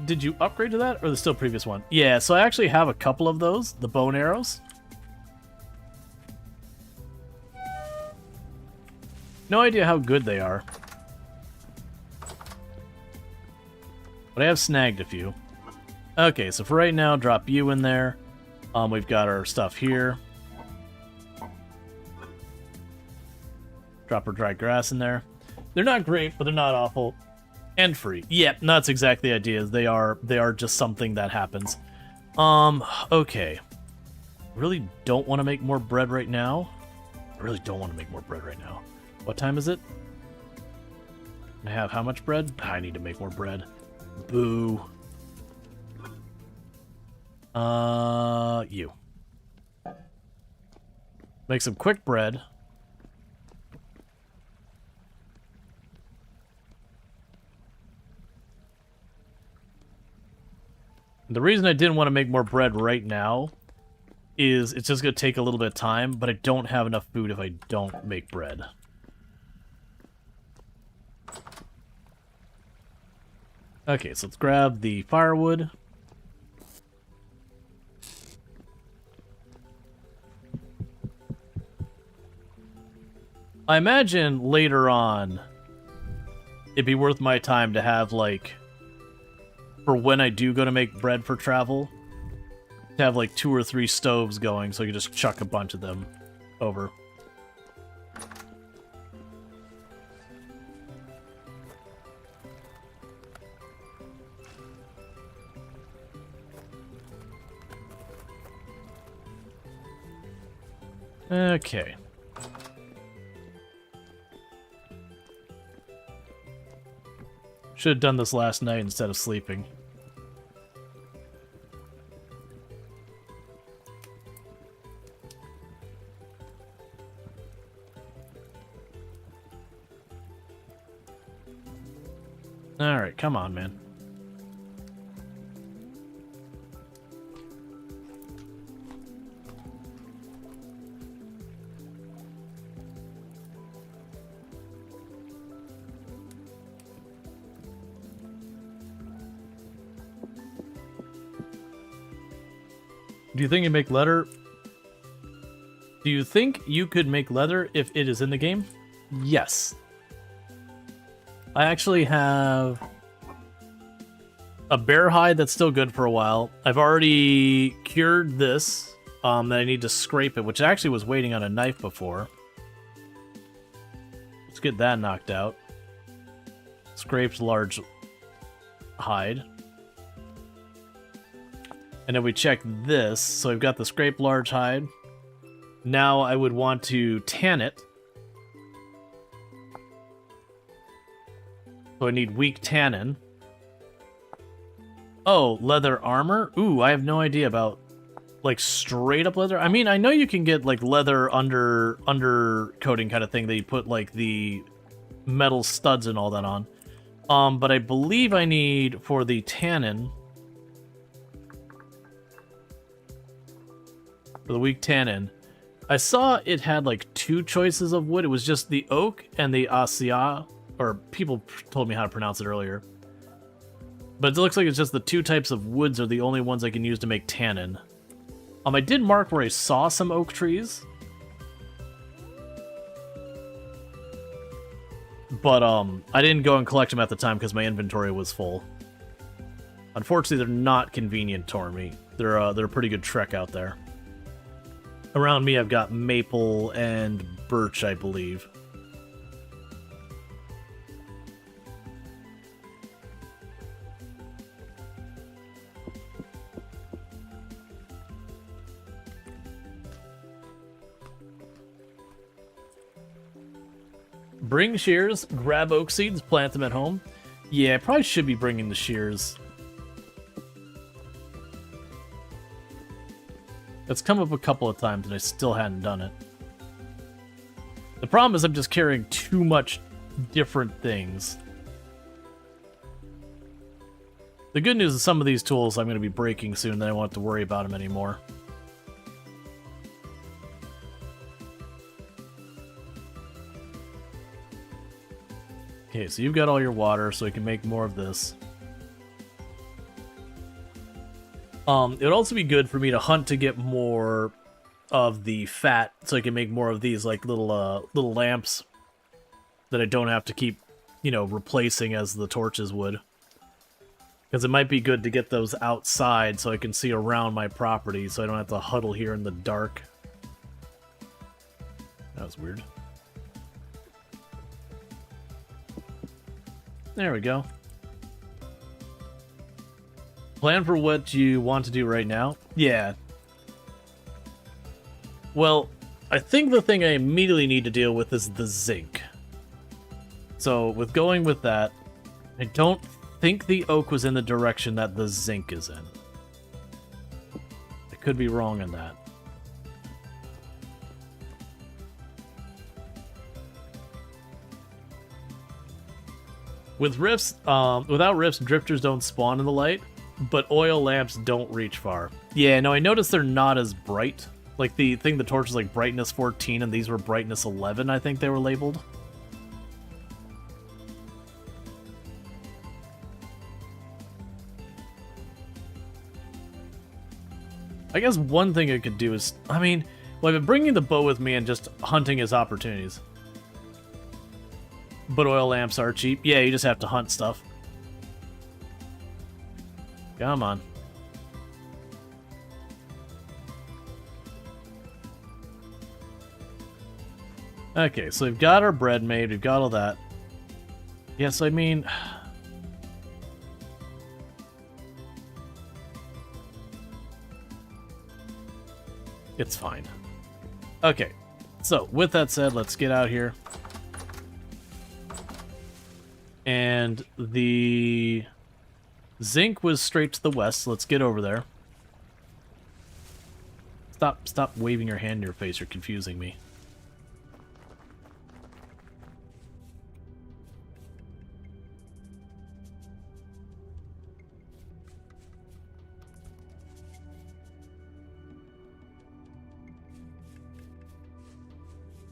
did you upgrade to that? Or the still previous one? Yeah, so I actually have a couple of those. The bow and arrows. No idea how good they are. But I have snagged a few. Okay, so for right now, drop you in there. We've got our stuff here. Drop our dry grass in there. They're not great, but they're not awful. And free. Yeah, that's exactly the idea. They are just something that happens. Okay. Really don't want to make more bread right now. I really don't want to make more bread right now. What time is it? I have how much bread? I need to make more bread. Boo. You. Make some quick bread. The reason I didn't want to make more bread right now is it's just going to take a little bit of time, but I don't have enough food if I don't make bread. Okay, so let's grab the firewood. I imagine later on it'd be worth my time to have, like, for when I do go to make bread for travel, to have like 2 or 3 stoves going so I can just chuck a bunch of them over. Okay. Should have done this last night instead of sleeping. Alright, come on, man. Do you think you make leather? Do you think you could make leather if it is in the game? Yes. I actually have a bear hide that's still good for a while. I've already cured this, that I need to scrape it, which actually was waiting on a knife before. Let's get that knocked out. Scraped large hide. And then we check this. So I've got the scraped large hide. Now I would want to tan it. So I need weak tannin. Oh, leather armor? Ooh, I have no idea about, like, straight up leather. I mean, I know you can get, like, leather undercoating kind of thing that you put, like, the metal studs and all that on. But I believe I need, for the tannin, for the weak tannin, I saw it had, like, 2 choices of wood. It was just the oak and the acacia, or people told me how to pronounce it earlier. But it looks like it's just the 2 types of woods are the only ones I can use to make tannin. I did mark where I saw some oak trees. But, I didn't go and collect them at the time because my inventory was full. Unfortunately, they're not convenient for me. They're a pretty good trek out there. Around me, I've got maple and birch, I believe. Bring shears, grab oak seeds, plant them at home. Yeah, I probably should be bringing the shears. It's come up a couple of times and I still hadn't done it. The problem is I'm just carrying too much different things. The good news is some of these tools I'm going to be breaking soon, then I won't have to worry about them anymore. Okay, so you've got all your water, so you can make more of this. It would also be good for me to hunt to get more of the fat, so I can make more of these, like, little lamps that I don't have to keep, you know, replacing as the torches would. Because it might be good to get those outside so I can see around my property, so I don't have to huddle here in the dark. That was weird. There we go. Plan for what you want to do right now? Yeah. Well, I think the thing I immediately need to deal with is the zinc. So, with going with that, I don't think the oak was in the direction that the zinc is in. I could be wrong on that. With rifts, without rifts, drifters don't spawn in the light, but oil lamps don't reach far. Yeah, no, I noticed they're not as bright. Like, the thing, the torch was like brightness 14, and these were brightness 11, I think they were labeled. I guess one thing I could do is, I mean, well, I've been bringing the bow with me and just hunting his opportunities. But oil lamps are cheap. Yeah, you just have to hunt stuff. Come on. Okay, so we've got our bread made. We've got all that. Yes, I mean... It's fine. Okay, so with that said, let's get out here. And the zinc was straight to the west, so let's get over there. Stop waving your hand in your face, you're confusing me.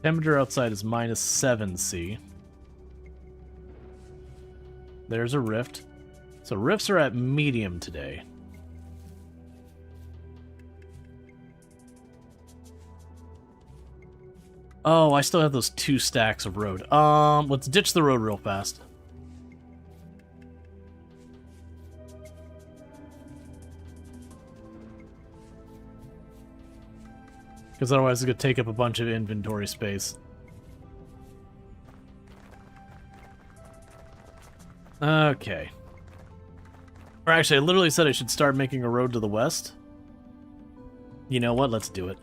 Temperature outside is -7°C. There's a rift. So rifts are at medium today. Oh, I still have those 2 stacks of road. Let's ditch the road real fast. Because otherwise it's going to take up a bunch of inventory space. Okay. Or actually, I literally said I should start making a road to the west. You know what? Let's do it.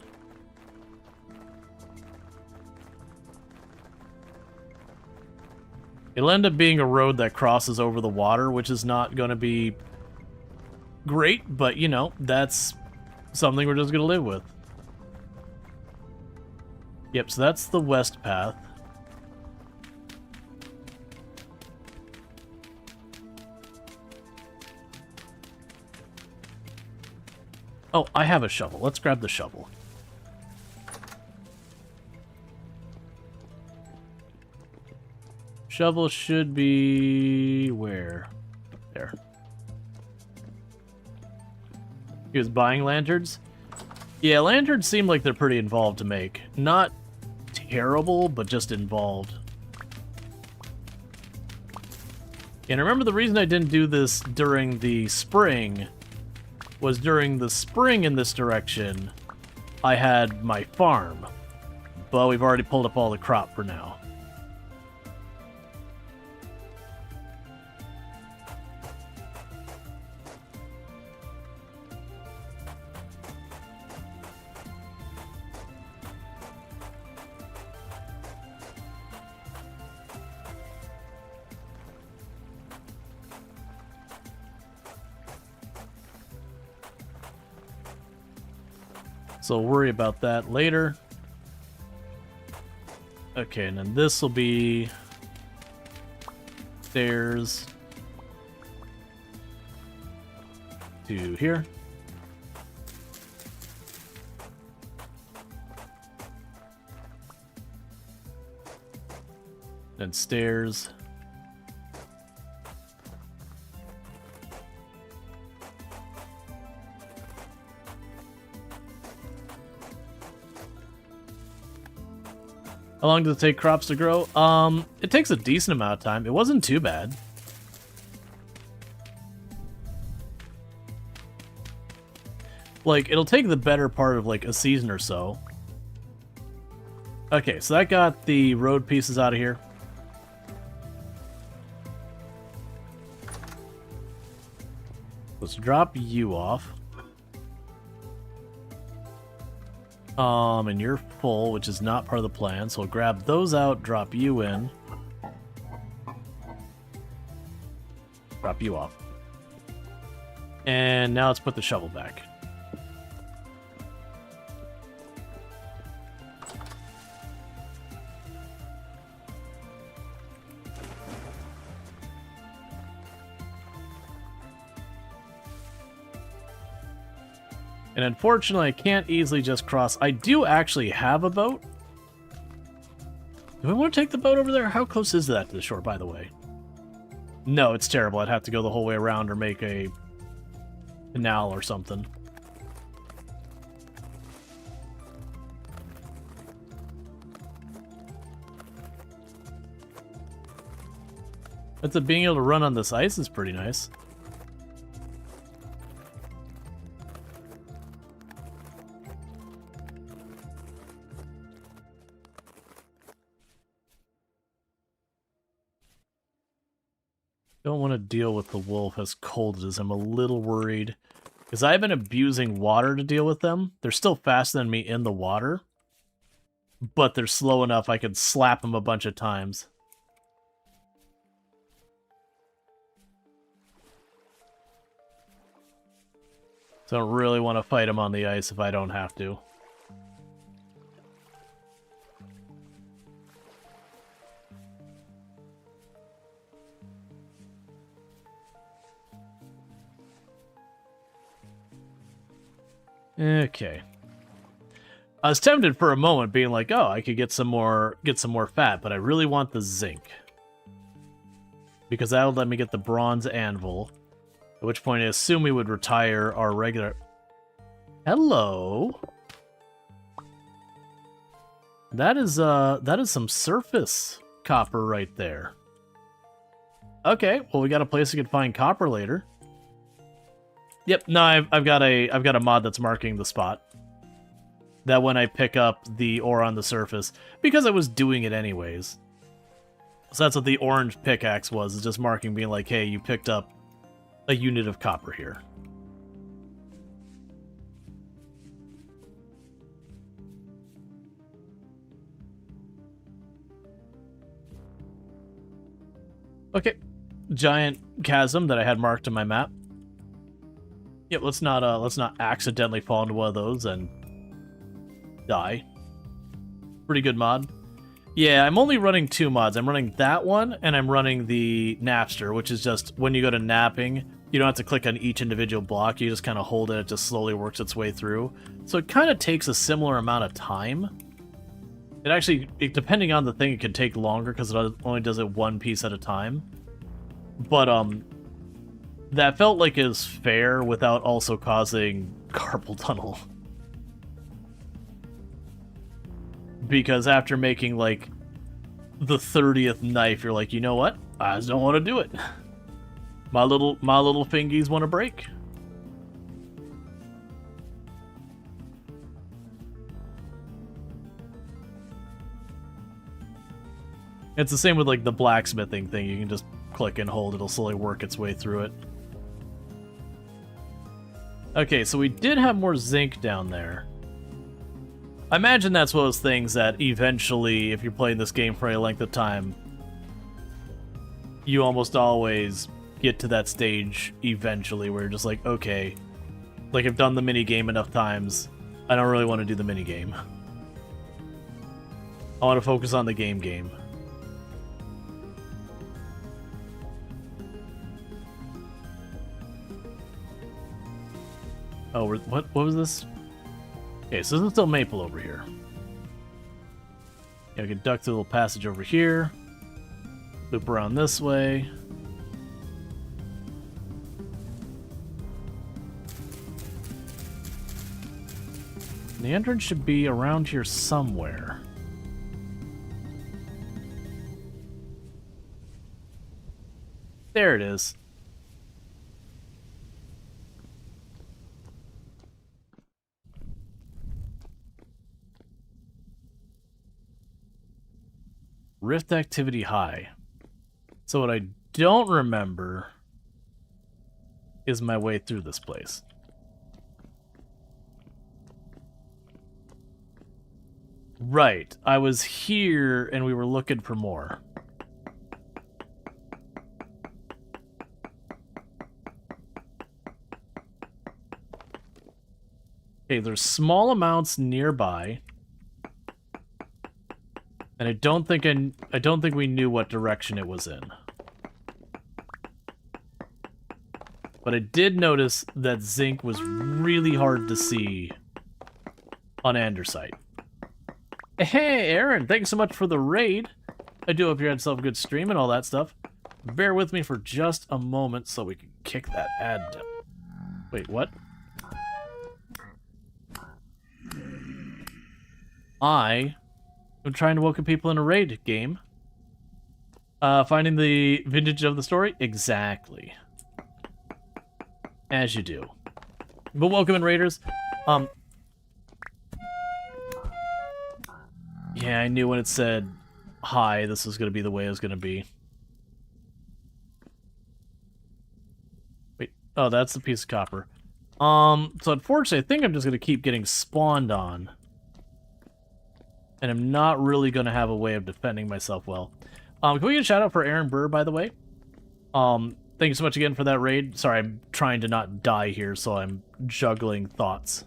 It'll end up being a road that crosses over the water, which is not going to be great, but, you know, that's something we're just going to live with. Yep, so that's the west path. Oh, I have a shovel. Let's grab the shovel. Shovel should be... where? There. He was buying lanterns? Yeah, lanterns seem like they're pretty involved to make. Not terrible, but just involved. And remember, the reason I didn't do this during the spring was during the spring in this direction, I had my farm. But we've already pulled up all the crop for now. So we'll worry about that later. Okay, and then this will be stairs to here. Then stairs. How long does it take crops to grow? It takes a decent amount of time. It wasn't too bad. Like, it'll take the better part of, like, a season or so. Okay, so that got the road pieces out of here. Let's drop you off. And you're full, which is not part of the plan, so we'll grab those out, drop you in. Drop you off. And now let's put the shovel back. And unfortunately, I can't easily just cross. I do actually have a boat. Do I want to take the boat over there? How close is that to the shore, by the way? No, it's terrible. I'd have to go the whole way around or make a canal or something. But being able to run on this ice is pretty nice. Don't want to deal with the wolf as cold as it is. I'm a little worried. Because I've been abusing water to deal with them. They're still faster than me in the water. But they're slow enough I could slap them a bunch of times. So I don't really want to fight them on the ice if I don't have to. Okay. I was tempted for a moment, being like, "Oh, I could get some more fat," but I really want the zinc because that'll let me get the bronze anvil. At which point, I assume we would retire our regular. Hello. That is some surface copper right there. Okay, well we got a place we can find copper later. Yep, no, I've got a mod that's marking the spot. That when I pick up the ore on the surface, because I was doing it anyways. So that's what the orange pickaxe was, is just marking, being like, hey, you picked up a unit of copper here. Okay, giant chasm that I had marked on my map. Yep, let's not accidentally fall into one of those and die. Pretty good mod. Yeah, I'm only running 2 mods. I'm running that one, and I'm running the Napster, which is just when you go to napping, you don't have to click on each individual block. You just kind of hold it. It just slowly works its way through. So it kind of takes a similar amount of time. It actually, depending on the thing, it can take longer because it only does it one piece at a time. But, that felt like it was fair without also causing carpal tunnel. Because after making, like, the 30th knife, you're like, you know what? I just don't want to do it. My little fingies want to break. It's the same with, like, the blacksmithing thing. You can just click and hold. It'll slowly work its way through it. Okay, so we did have more zinc down there. I imagine that's one of those things that eventually, if you're playing this game for a length of time, you almost always get to that stage eventually where you're just like, okay, like I've done the mini game enough times, I don't really want to do the mini game. I want to focus on the game. Oh, what was this? Okay, so this is still Maple over here. Yeah, we can duck through a little passage over here. Loop around this way. The entrance should be around here somewhere. There it is. Rift activity high. So what I don't remember is my way through this place. Right. I was here and we were looking for more. Okay, there's small amounts nearby. And I don't think we knew what direction it was in. But I did notice that zinc was really hard to see on Andesite. Hey, Aaron, thanks so much for the raid. I do hope you had yourself a good stream and all that stuff. Bear with me for just a moment so we can kick that ad down. Wait, what? I'm trying to welcome people in a raid game. Finding the vintage of the story? Exactly. As you do. But welcome in, raiders. Yeah, I knew when it said hi, this was going to be the way it was going to be. Wait, oh, that's the piece of copper. So unfortunately, I think I'm just going to keep getting spawned on. And I'm not really going to have a way of defending myself well. Can we get a shout out for Aaron Burr, by the way? Thank you so much again for that raid. Sorry, I'm trying to not die here, so I'm juggling thoughts.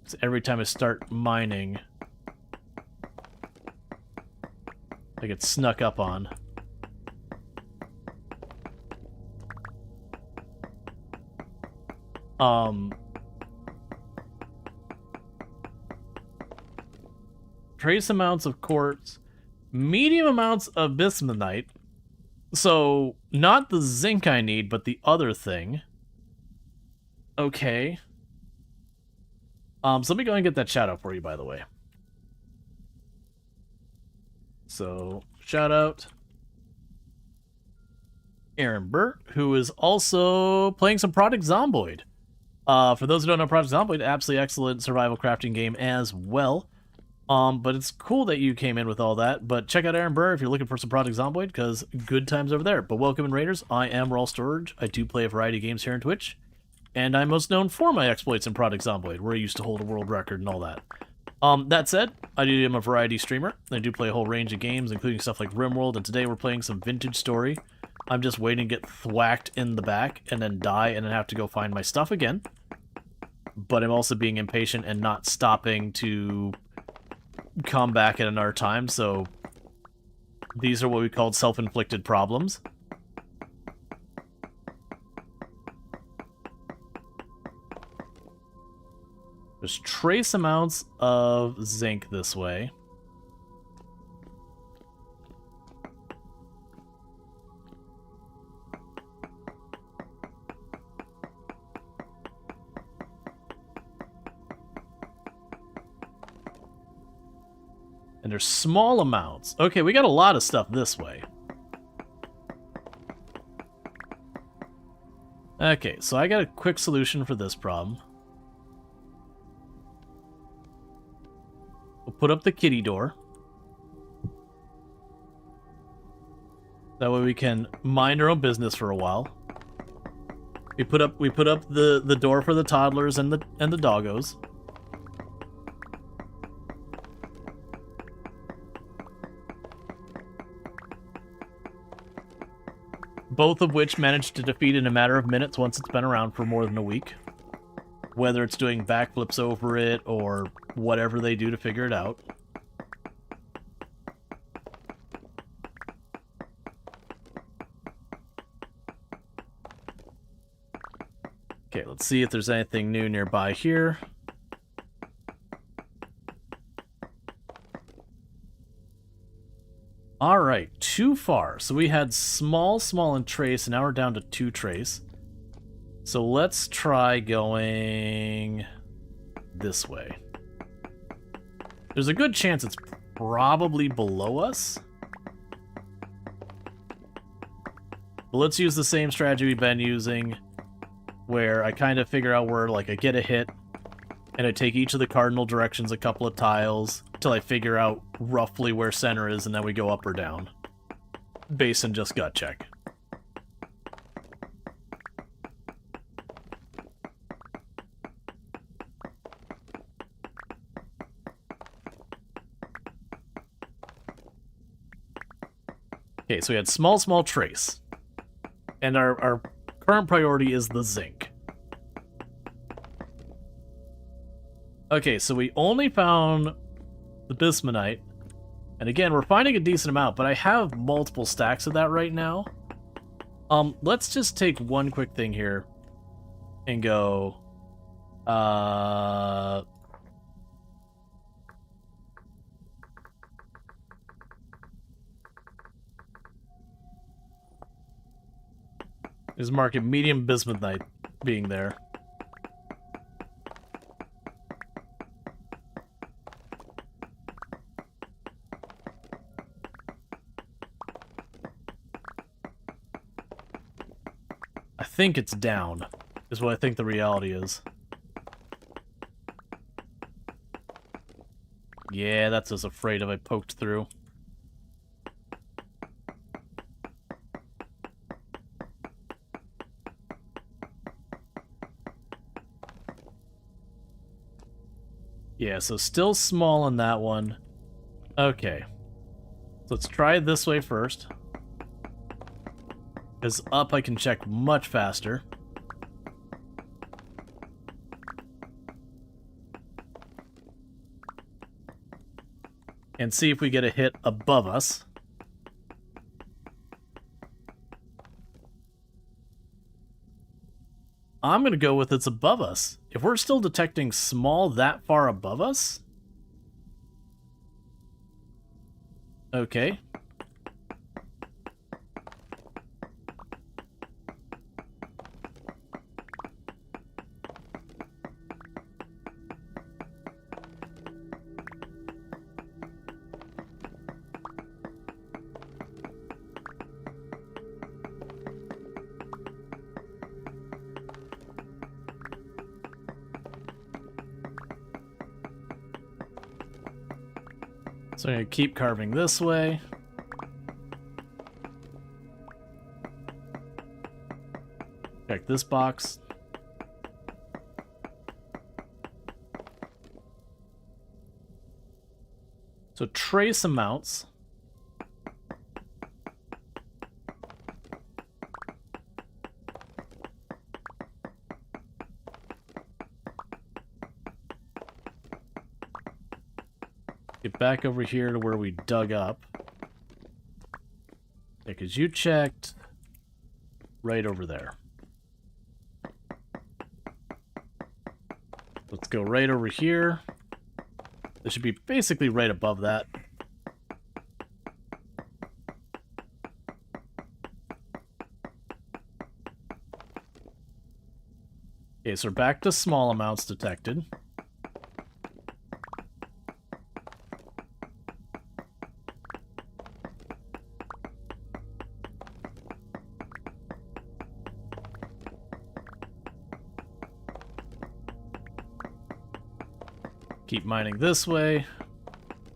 So every time I start mining, I get snuck up on. Trace amounts of quartz, medium amounts of bismuthite. So, not the zinc I need, but the other thing. Okay. So let me go and get that shout out for you, by the way. So, shout out Aaron Burt, who is also playing some Project Zomboid. For those who don't know Project Zomboid, absolutely excellent survival crafting game as well. But it's cool that you came in with all that. But check out Aaron Burr if you're looking for some Project Zomboid, because good times over there. But welcome in, Raiders. I am Rual Storge. I do play a variety of games here on Twitch. And I'm most known for my exploits in Project Zomboid, where I used to hold a world record and all that. That said, I am a variety streamer. I do play a whole range of games, including stuff like RimWorld, and today we're playing some vintage Storey. I'm just waiting to get thwacked in the back, and then die, and then have to go find my stuff again. But I'm also being impatient and not stopping to come back at another time, so these are what we call self-inflicted problems. There's trace amounts of zinc this way. And there's small amounts. Okay, we got a lot of stuff this way. Okay, so I got a quick solution for this problem. We'll put up the kitty door. That way we can mind our own business for a while. We put up the door for the toddlers and the doggos. Both of which managed to defeat in a matter of minutes once it's been around for more than a week. whether it's doing backflips over it or whatever they do to figure it out. Okay, let's see if there's anything new nearby here. Alright, too far. So we had small, and trace, and now we're down to 2 trace. So let's try going this way. There's a good chance it's probably below us. But let's use the same strategy we've been using, where I kind of figure out where, like, I get a hit, and I take each of the cardinal directions a couple of tiles till I figure out roughly where center is, and then we go up or down. Based on just gut check. Okay, so we had small trace. And our current priority is the zinc. Okay, so we only found the bismonite. And again, we're finding a decent amount, but I have multiple stacks of that right now. Let's just take one quick thing here and go, is market medium bismuthite being there. I think it's down, is what I think the reality is. Yeah, that's what I was afraid of. I poked through. Yeah, so still small on that one. Okay. So let's try it this way first. Because up I can check much faster. And see if we get a hit above us. I'm going to go with it's above us. If we're still detecting small that far above us... Okay. So I'm going to keep carving this way. Check this box. So trace amounts. Get back over here to where we dug up. Yeah, because you checked right over there. Let's go right over here. This should be basically right above that. Okay, so we're back to small amounts detected. Keep mining this way,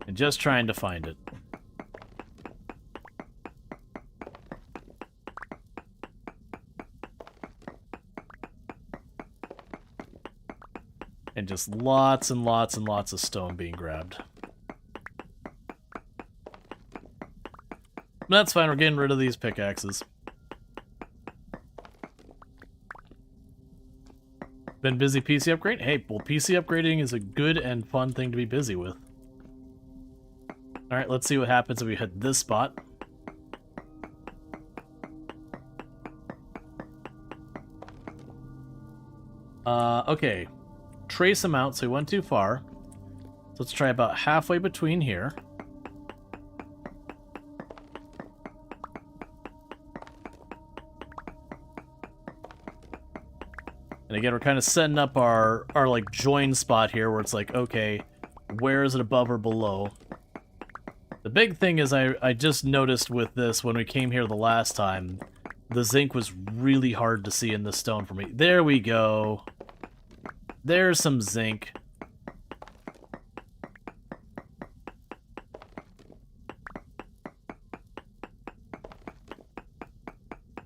and just trying to find it. And just lots and lots and lots of stone being grabbed. That's fine, we're getting rid of these pickaxes. Been busy PC upgrade? Hey, well, PC upgrading is a good and fun thing to be busy with. Alright, let's see what happens if we hit this spot. Okay. Trace amount, so we went too far. So let's try about halfway between here. And again, we're kind of setting up our like join spot here where it's like, okay, where is it above or below? The big thing is I just noticed with this when we came here the last time, the zinc was really hard to see in the stone for me. There we go. There's some zinc.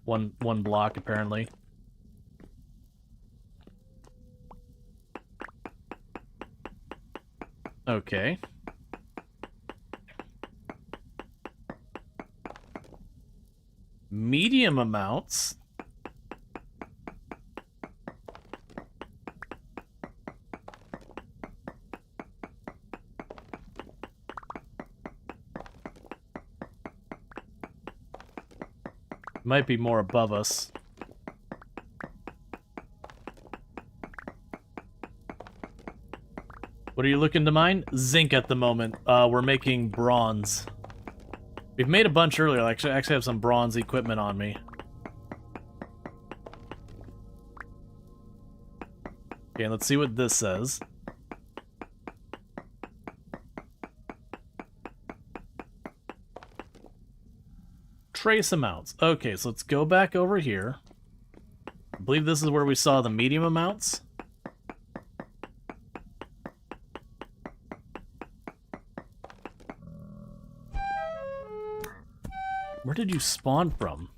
One block apparently. Okay. Medium amounts. Might be more above us. What are you looking to mine? Zinc at the moment. We're making bronze. We've made a bunch earlier. I actually have some bronze equipment on me. Okay, let's see what this says. Trace amounts. Okay, so let's go back over here. I believe this is where we saw the medium amounts. Where did you spawn from?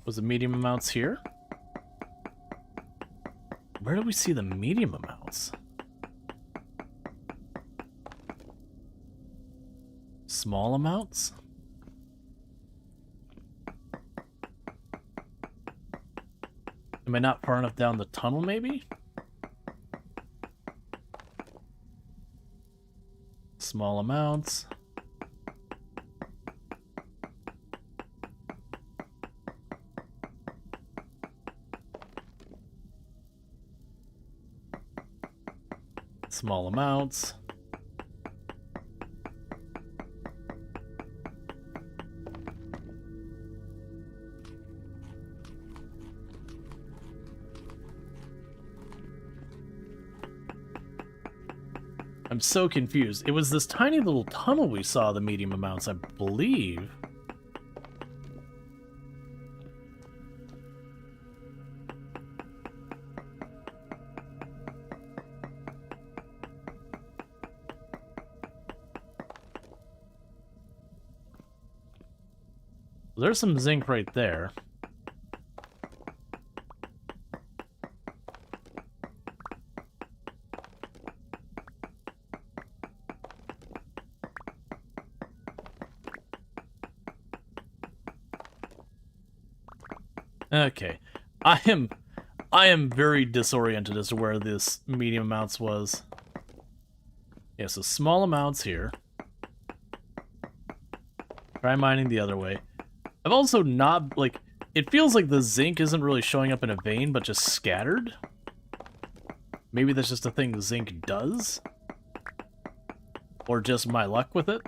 Was the medium amounts here? Where do we see the medium amounts? Small amounts? Am I not far enough down the tunnel, maybe? Small amounts. Small amounts. I'm so confused. It was this tiny little tunnel we saw the medium amounts, I believe. There's some zinc right there. Okay. I am very disoriented as to where this medium amounts was. Yeah, so small amounts here. Try mining the other way. I've also not, like, it feels like the zinc isn't really showing up in a vein, but just scattered. Maybe that's just a thing the zinc does? Or just my luck with it?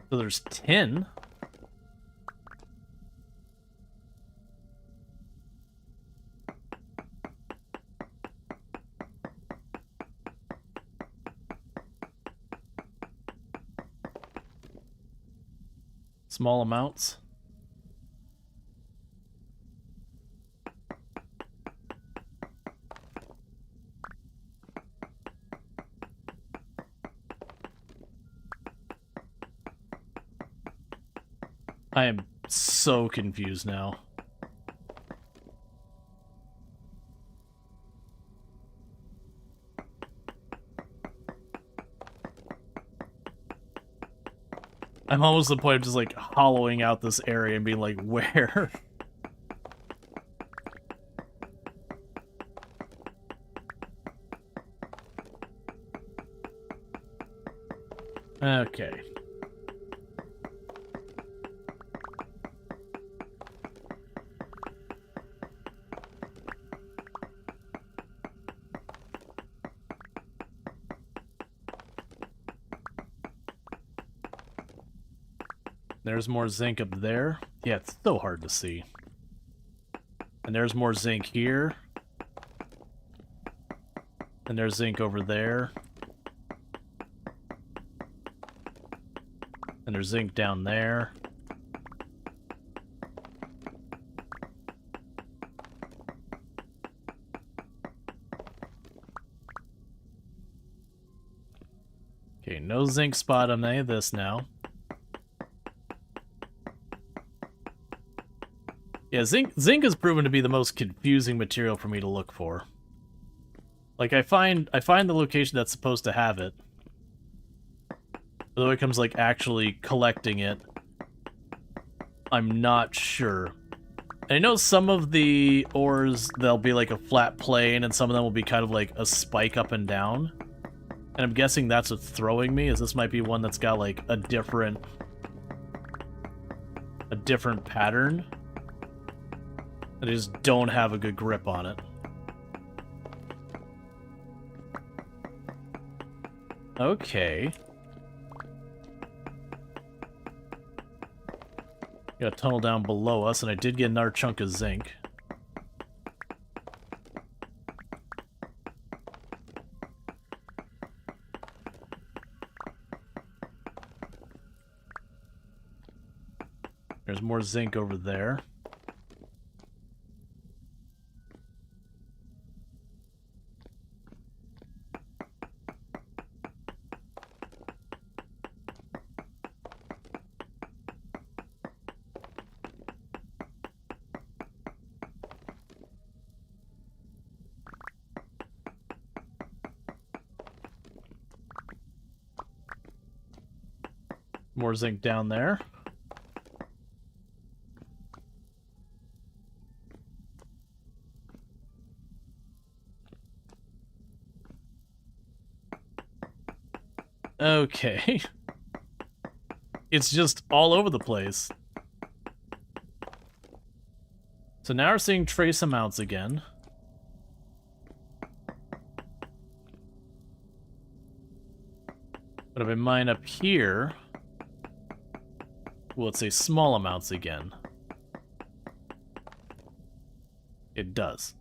So there's 10. Small amounts. I am so confused now. I'm almost at the point of just like hollowing out this area and being like, where? Okay. There's more zinc up there. Yeah, it's so hard to see. And there's more zinc here. And there's zinc over there. And there's zinc down there. Okay, no zinc spot on any of this now. Yeah, zinc has proven to be the most confusing material for me to look for. Like I find the location that's supposed to have it. Although it comes like actually collecting it, I'm not sure. And I know some of the ores, they'll be like a flat plane, and some of them will be kind of like a spike up and down. And I'm guessing that's what's throwing me, is this might be one that's got like a different pattern. I just don't have a good grip on it. Okay. Got a tunnel down below us, and I did get another chunk of zinc. There's more zinc over there. More zinc down there. Okay. It's just all over the place. So now we're seeing trace amounts again. But if I mine up here, well, let's say small amounts again. It does.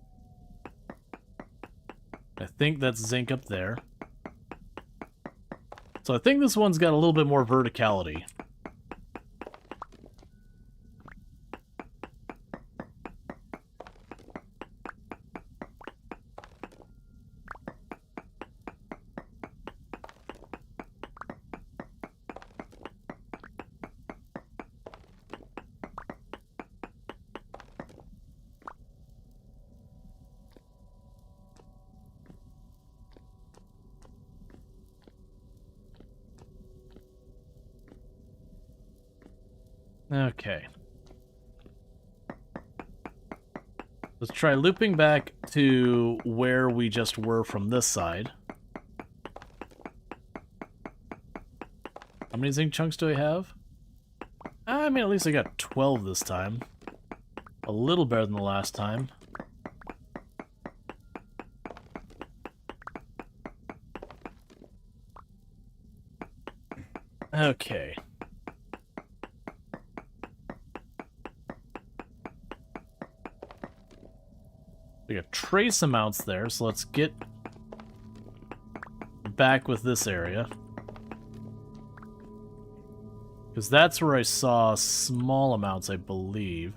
I think that's zinc up there. So I think this one's got a little bit more verticality. Okay. Let's try looping back to where we just were from this side. How many zinc chunks do I have? I mean, at least I got 12 this time. A little better than the last time. Okay. We got trace amounts there, so let's get back with this area. Because that's where I saw small amounts, I believe.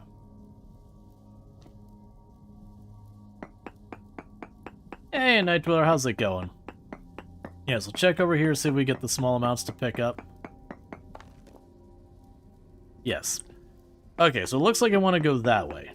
Hey, Night Dweller, how's it going? Yeah, so check over here, see if we get the small amounts to pick up. Yes. Okay, so it looks like I want to go that way.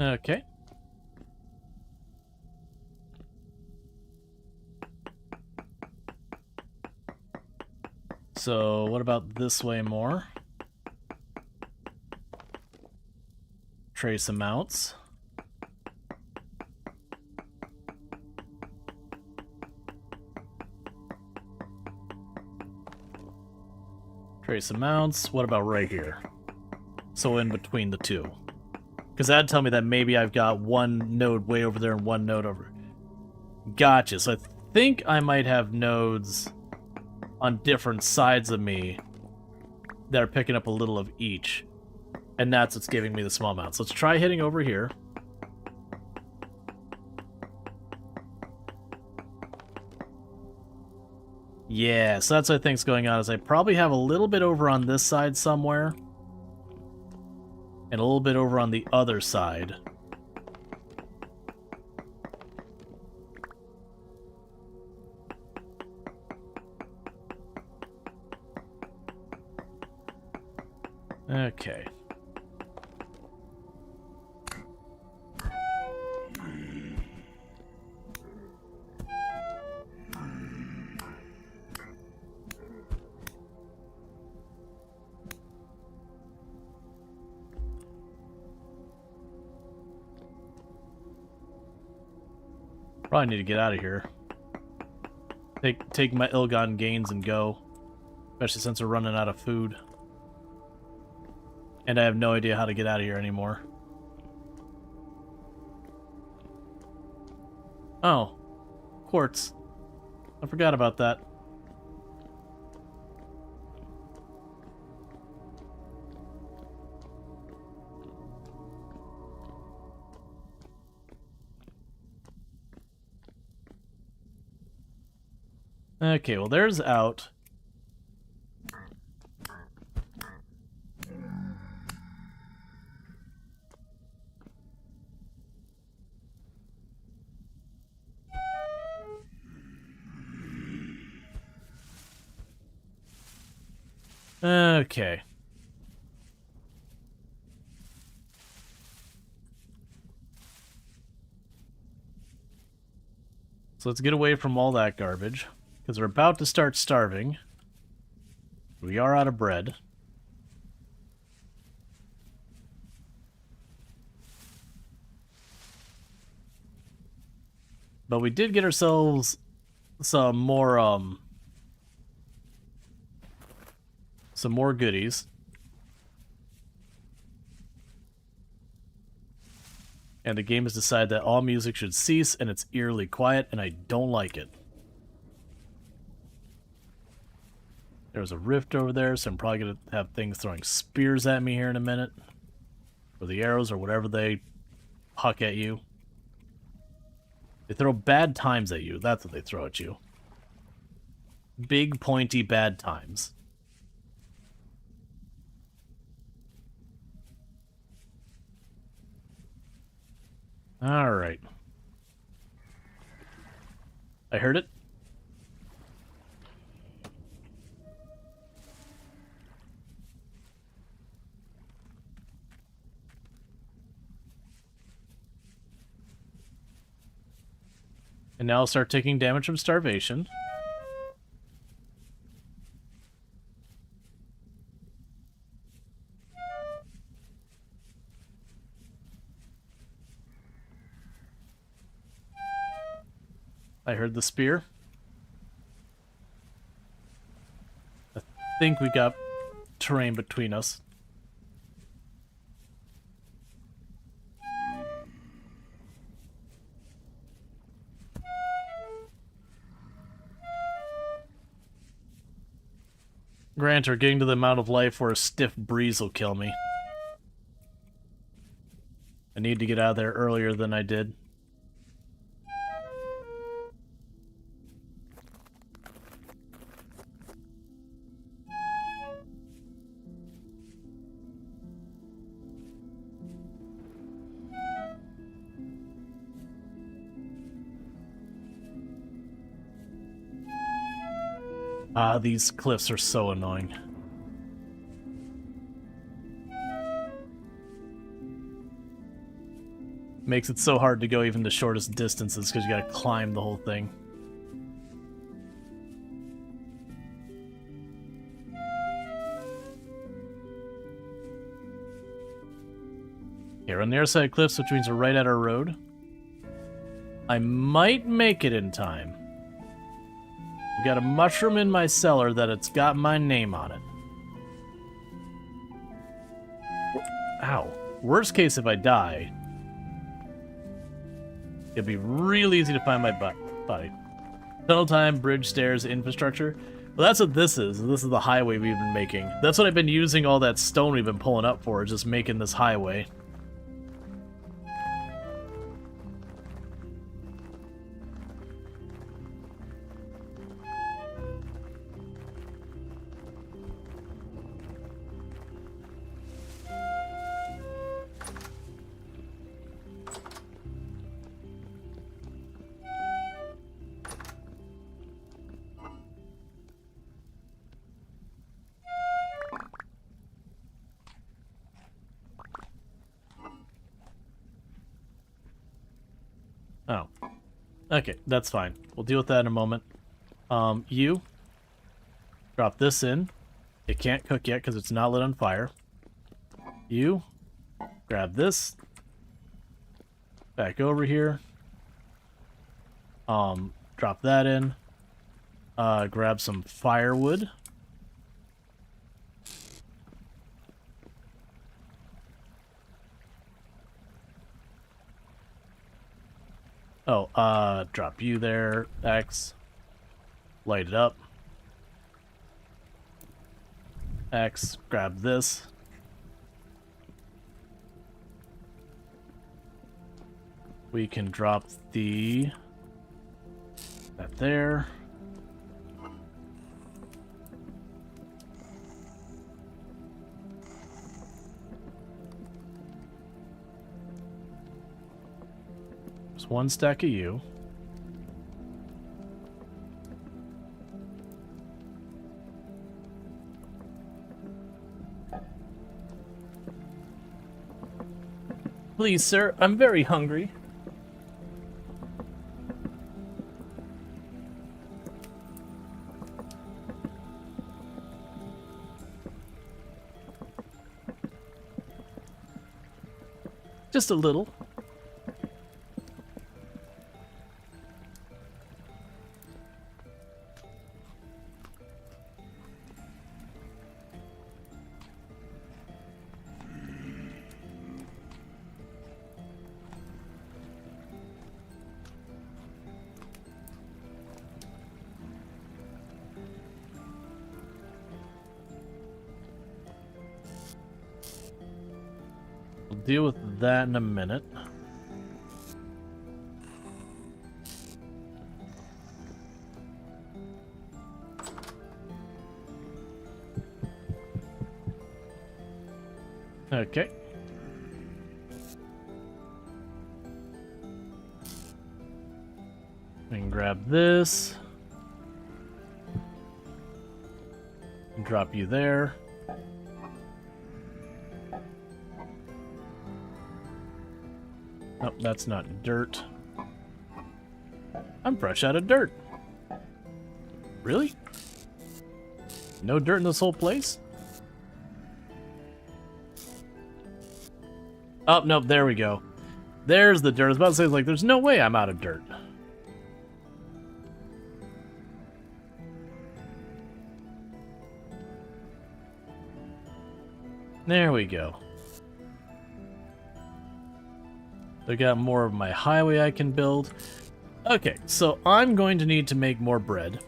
Okay. So, what about this way more? Trace amounts. Trace amounts. What about right here? So in between the two. Because that'd tell me that maybe I've got one node way over there and one node over. Gotcha. So I think I might have nodes on different sides of me that are picking up a little of each. And that's what's giving me the small amounts. Let's try hitting over here. Yeah, so that's what I think's going on, is I probably have a little bit over on this side somewhere. And a little bit over on the other side. Okay. Probably need to get out of here. Take my ill-gotten gains and go. Especially since we're running out of food. And I have no idea how to get out of here anymore. Oh. Quartz. I forgot about that. Okay, well there's out. Okay. So let's get away from all that garbage. Because we're about to start starving. We are out of bread. But we did get ourselves some more goodies. And the game has decided that all music should cease and it's eerily quiet, and I don't like it. There's a rift over there, so I'm probably going to have things throwing spears at me here in a minute. Or the arrows, or whatever they huck at you. They throw bad times at you. That's what they throw at you. Big, pointy, bad times. Alright. I heard it. And now I'll start taking damage from starvation. I heard the spear. I think we got terrain between us. Grant, we're getting to the amount of life where a stiff breeze will kill me. I need to get out of there earlier than I did. Ah, these cliffs are so annoying. Makes it so hard to go even the shortest distances because you gotta climb the whole thing. Here on the other side of cliffs, which means we're right at our road. I might make it in time. I've got a mushroom in my cellar that it's got my name on it. Ow. Worst case if I die, it'd be real easy to find my body. Tunnel time, bridge, stairs, infrastructure. Well, that's what this is. This is the highway we've been making. That's what I've been using all that stone we've been pulling up for, just making this highway. Oh. Okay, that's fine. We'll deal with that in a moment. You drop this in. It can't cook yet because it's not lit on fire. You grab this. Back over here. Drop that in. Grab some firewood. Oh, drop you there, X. Light it up. X, grab this. We can drop that there. There's one stack of you. Please, sir, I'm very hungry. Just a little. We'll deal with that in a minute. Okay. We can grab this. And drop you there. Nope, that's not dirt. I'm fresh out of dirt. Really? No dirt in this whole place? Oh, nope, there we go. There's the dirt. I was about to say, like, there's no way I'm out of dirt. There we go. I got more of my highway I can build. Okay, so I'm going to need to make more bread.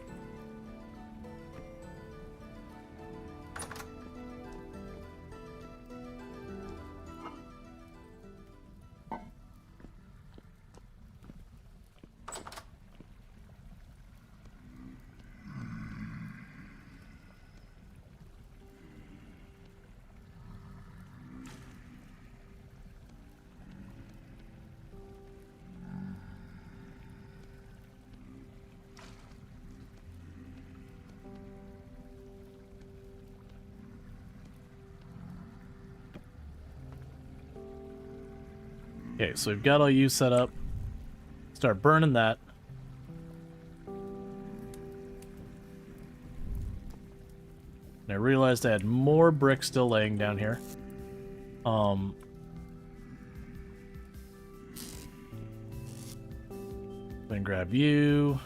Okay, so we've got all you set up. Start burning that. And I realized I had more bricks still laying down here. Then grab you.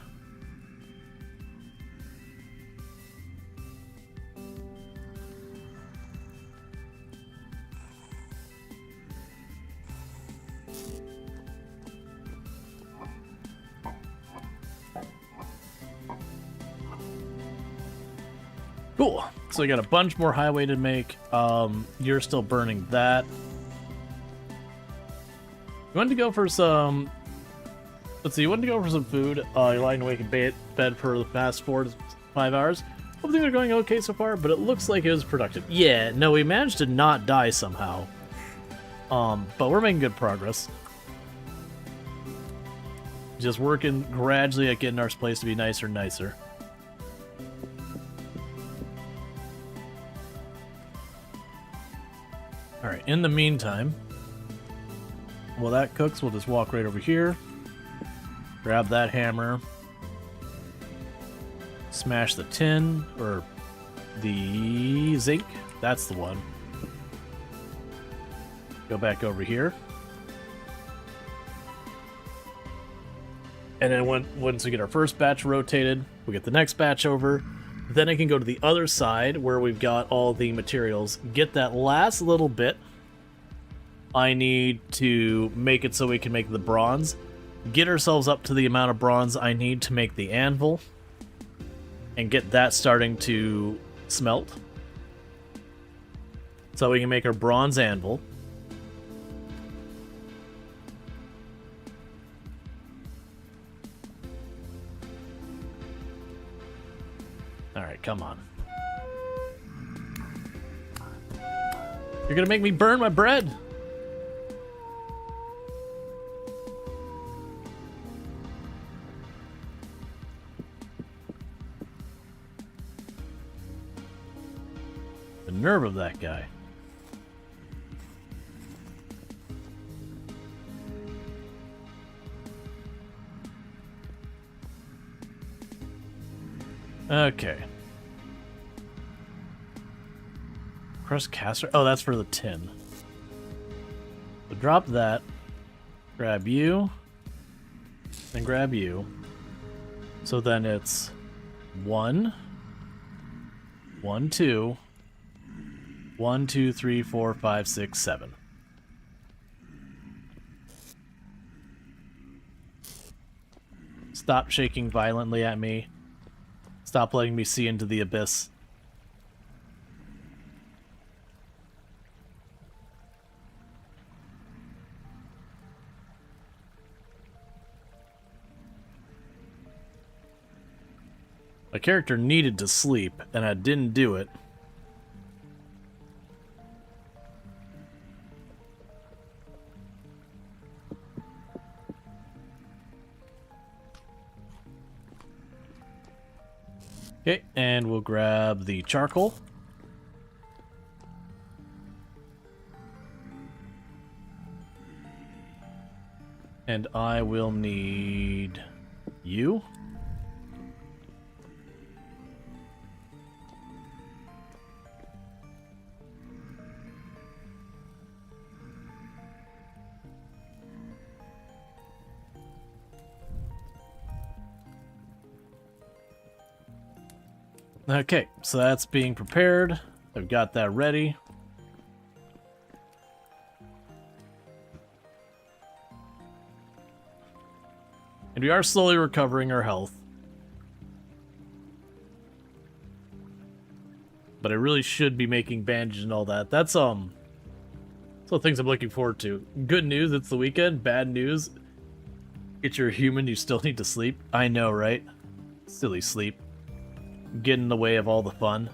Cool. So we got a bunch more highway to make. You're still burning that. You wanted to go for some... Let's see, you wanted to go for some food. You're lying awake in bed for the past 4 to 5 hours. Hope things are going okay so far, but it looks like it was productive. Yeah, no, we managed to not die somehow. But we're making good progress. Just working gradually at getting our place to be nicer and nicer. Alright, in the meantime, while that cooks, we'll just walk right over here. Grab that hammer. Smash the tin, or the zinc. That's the one. Go back over here. And then once we get our first batch rotated, we get the next batch over. Then I can go to the other side where we've got all the materials. Get that last little bit. I need to make it so we can make the bronze. Get ourselves up to the amount of bronze I need to make the anvil. And get that starting to smelt. So we can make our bronze anvil. Alright, come on. You're gonna make me burn my bread! The nerve of that guy. Okay. Crust caster. Oh, that's for the tin. So drop that. Grab you. And grab you. So then it's 1, 1, 2, 1, 2, 3, 4, 5, 6, 7. Stop shaking violently at me. Stop letting me see into the abyss. My character needed to sleep, and I didn't do it. Okay, and we'll grab the charcoal. And I will need you. Okay, so that's being prepared. I've got that ready. And we are slowly recovering our health. But I really should be making bandages and all that. That's things I'm looking forward to. Good news, it's the weekend. Bad news, it's you're human, you still need to sleep. I know, right? Silly sleep. Get in the way of all the fun.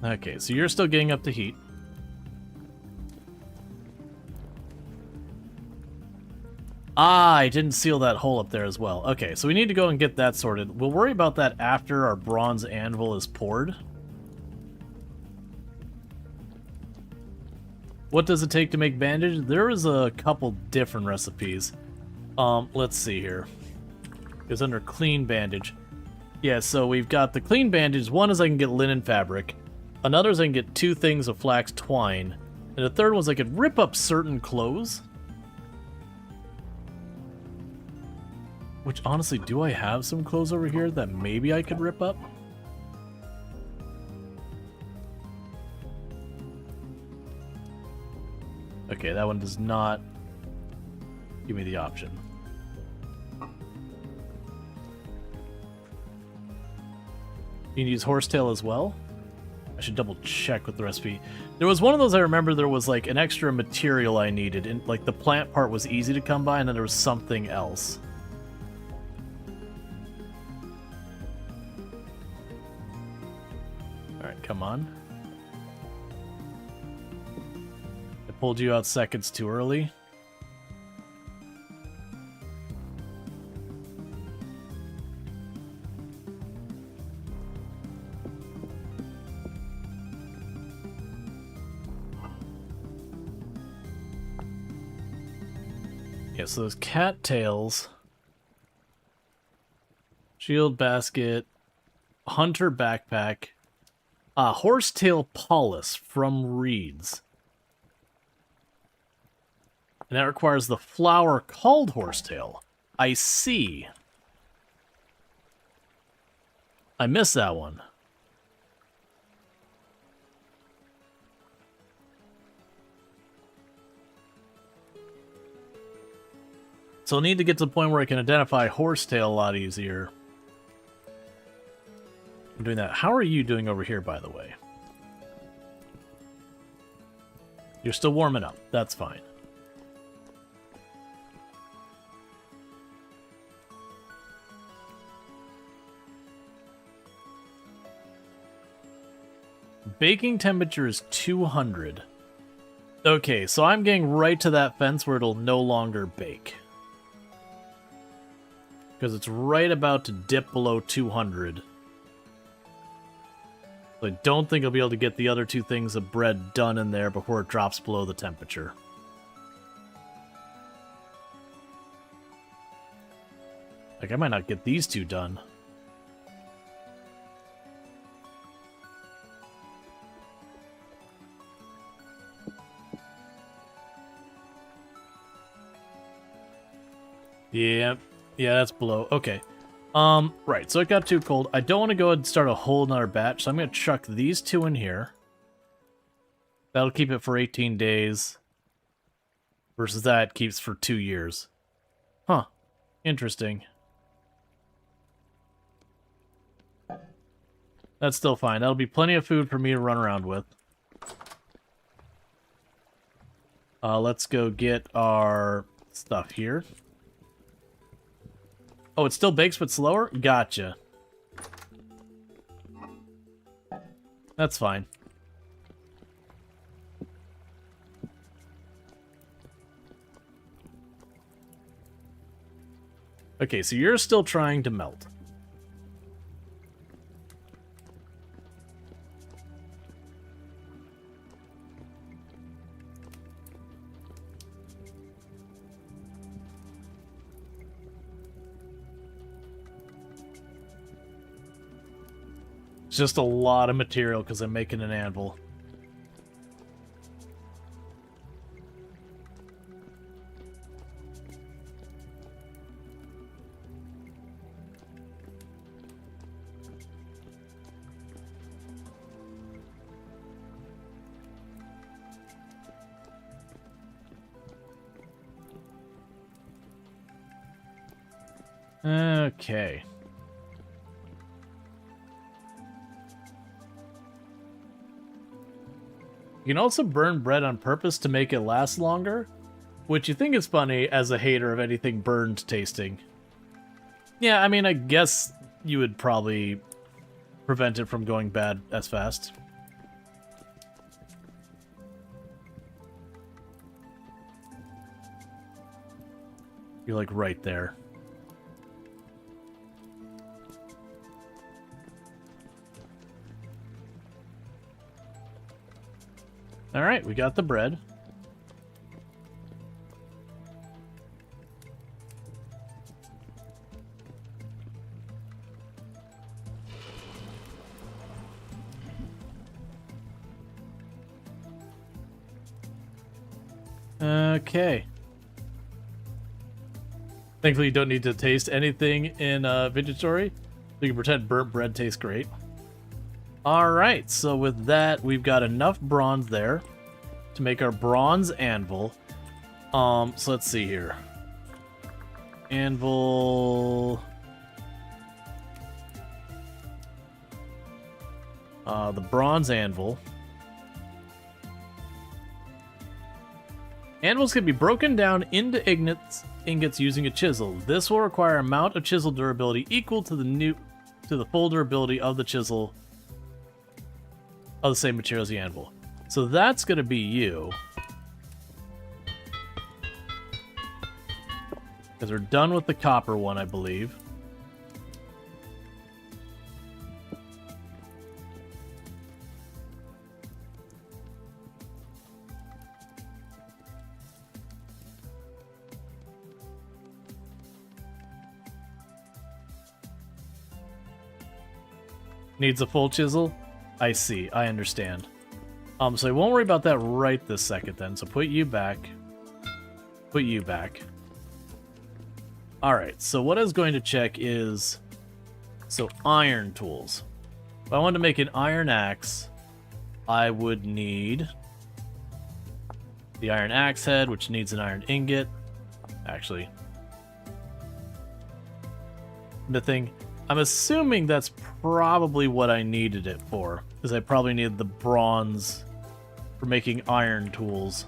Okay, so you're still getting up to heat. Ah, I didn't seal that hole up there as well. Okay, so we need to go and get that sorted. We'll worry about that after our bronze anvil is poured. What does it take to make bandage? There is a couple different recipes. Let's see here. It's under clean bandage. Yeah, so we've got the clean bandage. One is I can get linen fabric. Another is I can get 2 things of flax twine. And the third one is I could rip up certain clothes. Which, honestly, do I have some clothes over here that maybe I could rip up? Okay, that one does not give me the option. You can use horsetail as well? I should double check with the recipe. There was one of those I remember there was like an extra material I needed, and like the plant part was easy to come by, and then there was something else. Alright, come on. I pulled you out seconds too early. Yeah, so those cattails, shield basket, hunter backpack, horsetail polis from reeds. And that requires the flower called horsetail. I see. I missed that one. So I'll need to get to the point where I can identify horsetail a lot easier. I'm doing that. How are you doing over here, by the way? You're still warming up. That's fine. Baking temperature is 200. Okay, so I'm getting right to that fence where it'll no longer bake. Because it's right about to dip below 200. So I don't think I'll be able to get the other 2 things of bread done in there before it drops below the temperature. Like, I might not get these 2 done. Yeah. Yeah, that's below. Okay. Right, so it got too cold. I don't want to go ahead and start a whole nother batch, so I'm going to chuck these 2 in here. That'll keep it for 18 days. Versus that keeps for 2 years. Huh. Interesting. That's still fine. That'll be plenty of food for me to run around with. Let's go get our stuff here. Oh, it still bakes but slower? Gotcha. That's fine. Okay, so you're still trying to melt. It's just a lot of material because I'm making an anvil. Okay. You can also burn bread on purpose to make it last longer, which you think is funny as a hater of anything burned tasting. Yeah, I mean, I guess you would probably prevent it from going bad as fast. You're like right there. All right, we got the bread. Okay. Thankfully, you don't need to taste anything in Vintage Story. You can pretend burnt bread tastes great. Alright, so with that, we've got enough bronze there to make our bronze anvil. So let's see here. Anvil... the bronze anvil. Anvils can be broken down into ingots using a chisel. This will require an amount of chisel durability equal to the full durability of the chisel of the same material as the anvil. So that's going to be you. Because we're done with the copper one, I believe. Needs a full chisel? I see. I understand. So I won't worry about that right this second then. So put you back. Put you back. Alright, so what I was going to check is... So, iron tools. If I wanted to make an iron axe, I would need... the iron axe head, which needs an iron ingot. Actually... Smithing. I'm assuming that's probably what I needed it for, because I probably needed the bronze for making iron tools.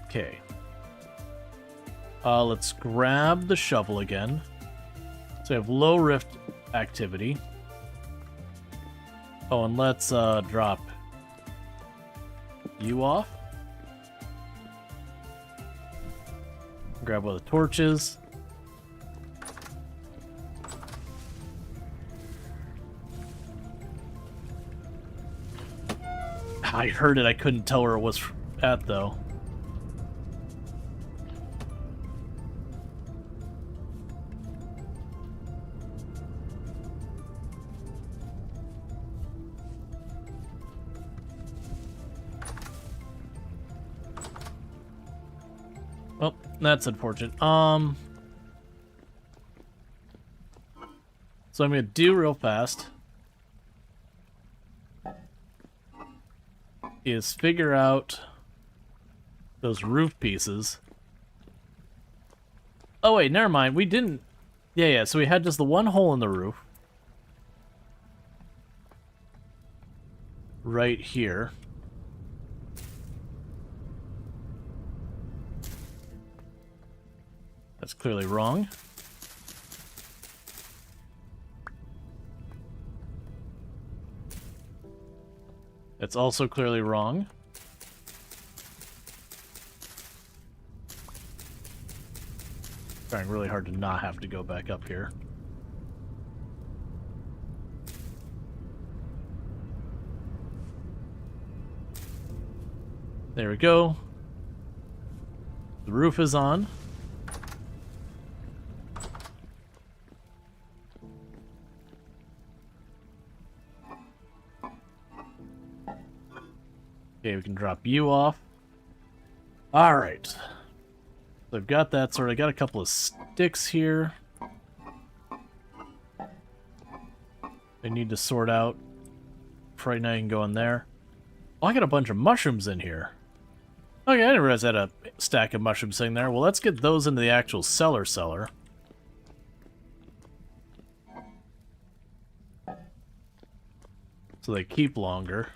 Okay. Let's grab the shovel again. So I have low rift activity. Oh, and let's drop you off. Grab one of the torches. I heard it. I couldn't tell where it was at, though. Well, that's unfortunate. So I'm gonna do real fast is figure out those roof pieces. Oh wait, never mind. We didn't. Yeah. So we had just the one hole in the roof right here. That's clearly wrong. That's also clearly wrong. Trying really hard to not have to go back up here. There we go. The roof is on. Okay, we can drop you off. Alright. So I've got that sort. I got a couple of sticks here. I need to sort out. Right now you can go in there. Oh, I got a bunch of mushrooms in here. Okay, I didn't realize I had a stack of mushrooms sitting there. Well, let's get those into the actual cellar. So they keep longer.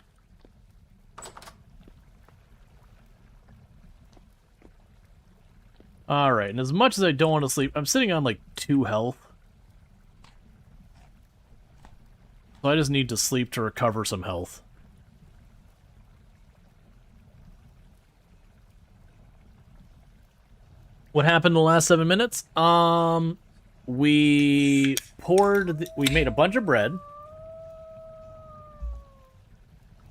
Alright, and as much as I don't want to sleep, I'm sitting on like 2 health. So I just need to sleep to recover some health. What happened in the last 7 minutes? We made a bunch of bread.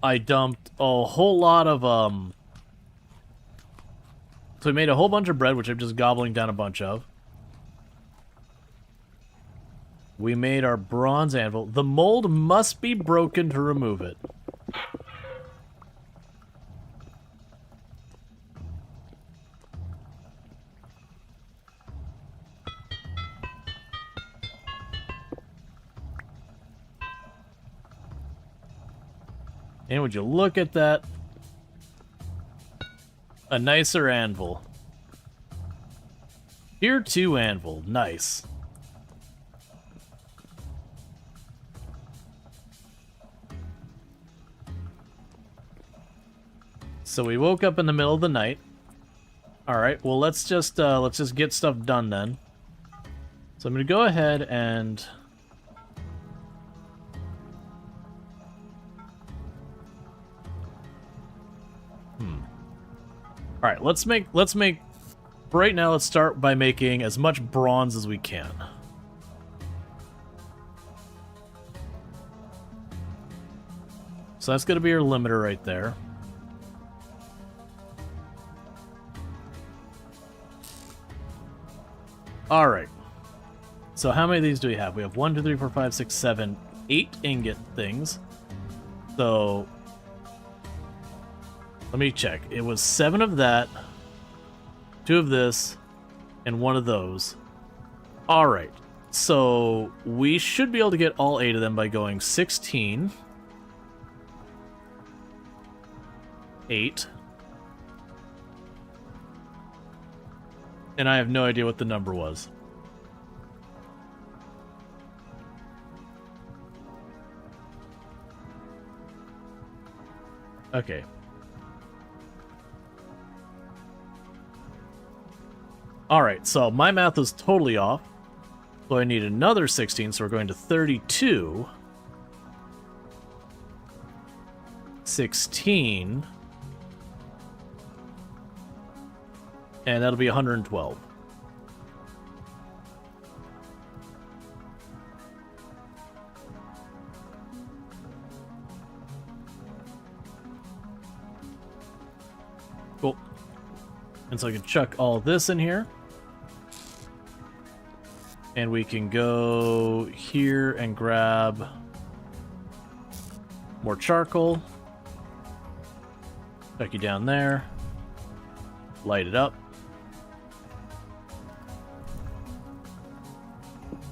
I dumped a whole lot of, so we made a whole bunch of bread, which I'm just gobbling down a bunch of. We made our bronze anvil. The mold must be broken to remove it. And would you look at that? A nicer anvil. Tier 2 anvil. Nice. So we woke up in the middle of the night. Alright, well let's just get stuff done then. So I'm gonna go ahead and Alright, let's make right now let's start by making as much bronze as we can. So that's gonna be our limiter right there. Alright. So how many of these do we have? We have 1, 2, 3, 4, 5, 6, 7, 8 ingot things. So let me check. It was 7 of that, 2 of this, and 1 of those. Alright. So we should be able to get all 8 of them by going 16, 8, and I have no idea what the number was. Okay. Alright, so my math is totally off. So I need another 16, so we're going to 32. 16. And that'll be 112. Cool. And so I can chuck all this in here. And we can go here and grab more charcoal. Chuck you down there. Light it up.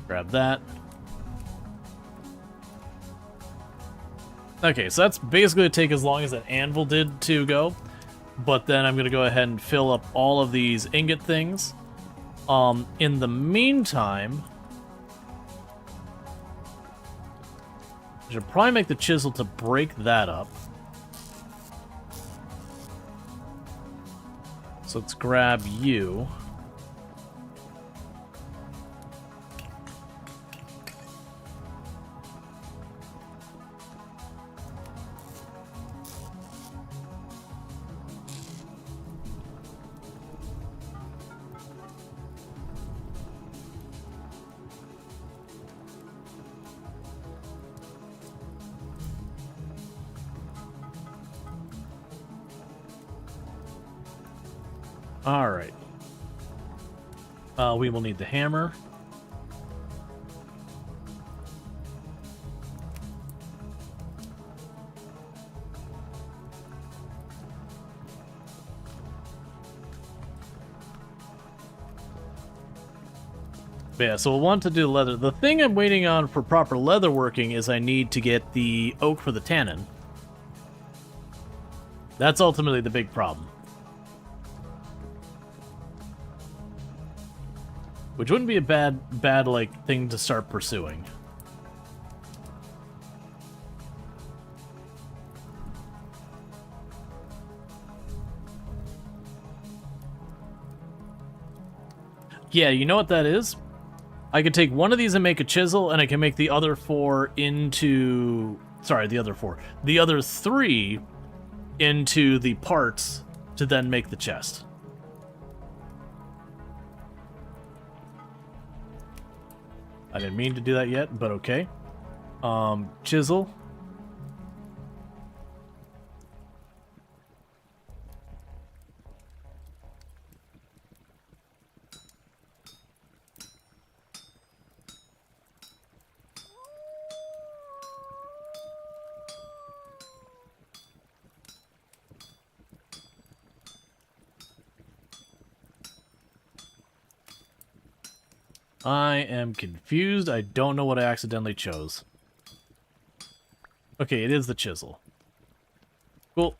Grab that. Okay, so that's basically going to take as long as that anvil did to go. But then I'm going to go ahead and fill up all of these ingot things. In the meantime, I should probably make the chisel to break that up. So let's grab you. Alright. We will need the hammer. But yeah, so we'll want to do leather. The thing I'm waiting on for proper leather working is I need to get the oak for the tannin. That's ultimately the big problem. Which wouldn't be a bad like thing to start pursuing. Yeah, you know what that is? I could take one of these and make a chisel, and I can make the other four into... Sorry, the other four. The other three into the parts to then make the chest. I didn't mean to do that yet, but okay. Chisel. I am confused. I don't know what I accidentally chose. Okay, it is the chisel. Cool.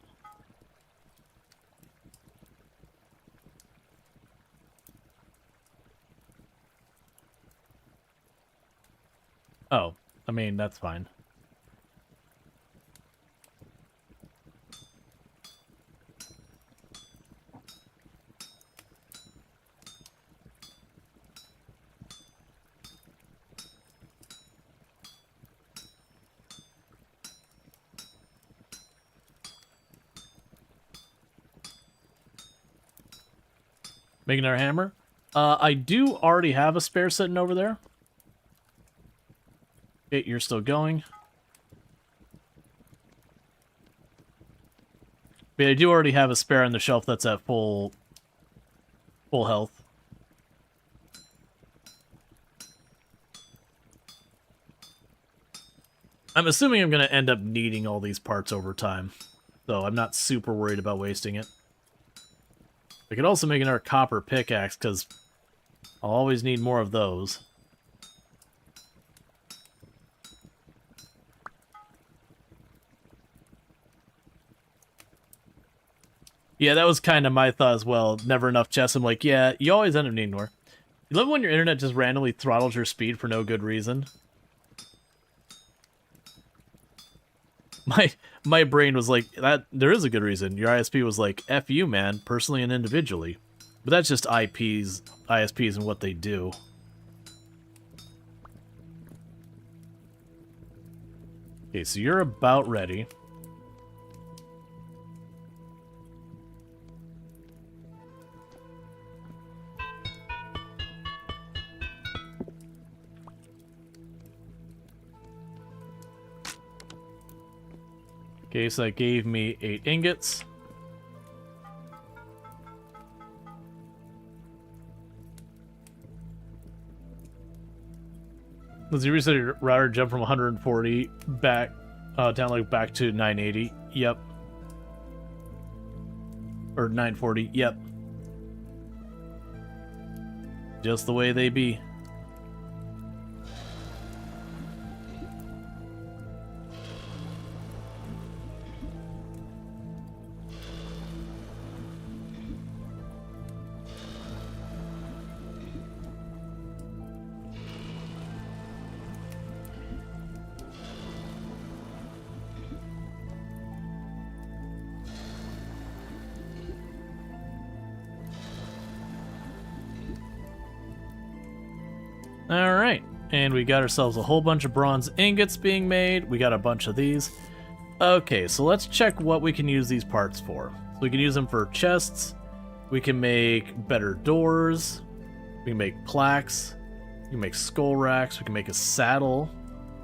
Oh, I mean, that's fine. Making our hammer. I do already have a spare sitting over there. Okay, you're still going. But I do already have a spare on the shelf that's at full health. I'm assuming I'm going to end up needing all these parts over time, so I'm not super worried about wasting it. I could also make another copper pickaxe, because I'll always need more of those. Yeah, that was kind of my thought as well. Never enough chests. I'm like, yeah, you always end up needing more. You love when your internet just randomly throttles your speed for no good reason. My brain was like, that there is a good reason. Your ISP was like, F you, man, personally and individually. But that's just ISPs and what they do. Okay, so you're about ready. Okay, so that gave me 8 ingots. Let's see, reset your router jump from 140 back down like back to 980. Yep. Or 940. Yep. Just the way they be. Alright, and we got ourselves a whole bunch of bronze ingots being made. We got a bunch of these. Okay, so let's check what we can use these parts for. So we can use them for chests. We can make better doors. We can make plaques. We can make skull racks. We can make a saddle.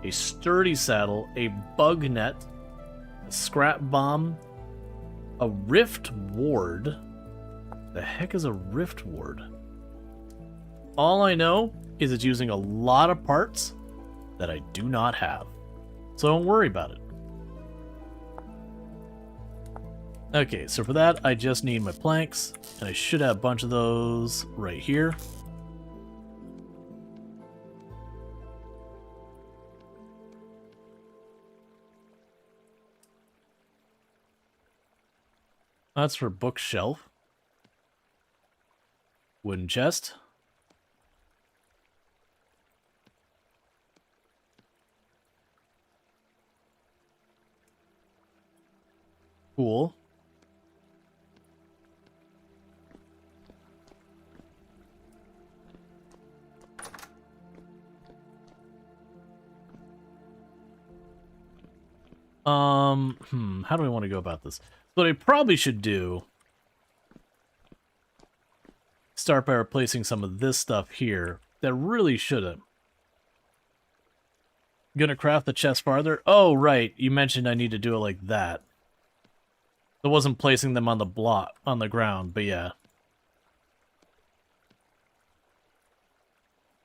A sturdy saddle. A bug net. A scrap bomb. A rift ward. The heck is a rift ward? All I know is it's using a lot of parts that I do not have. So don't worry about it. Okay, so for that, I just need my planks, and I should have a bunch of those right here. That's for bookshelf. Wooden chest. Cool. How do I want to go about this? What I probably should do, start by replacing some of this stuff here that really shouldn't. Gonna craft the chest farther? Oh, right. You mentioned I need to do it like that. I wasn't placing them on the block, on the ground, but yeah.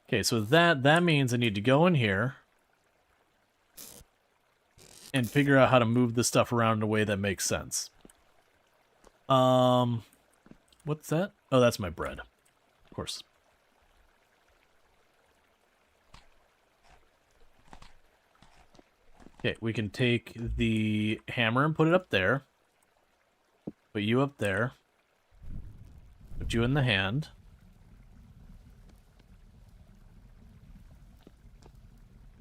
Okay, so that means I need to go in here and figure out how to move this stuff around in a way that makes sense. What's that? Oh, that's my bread. Of course. Okay, we can take the hammer and put it up there. Put you up there. Put you in the hand.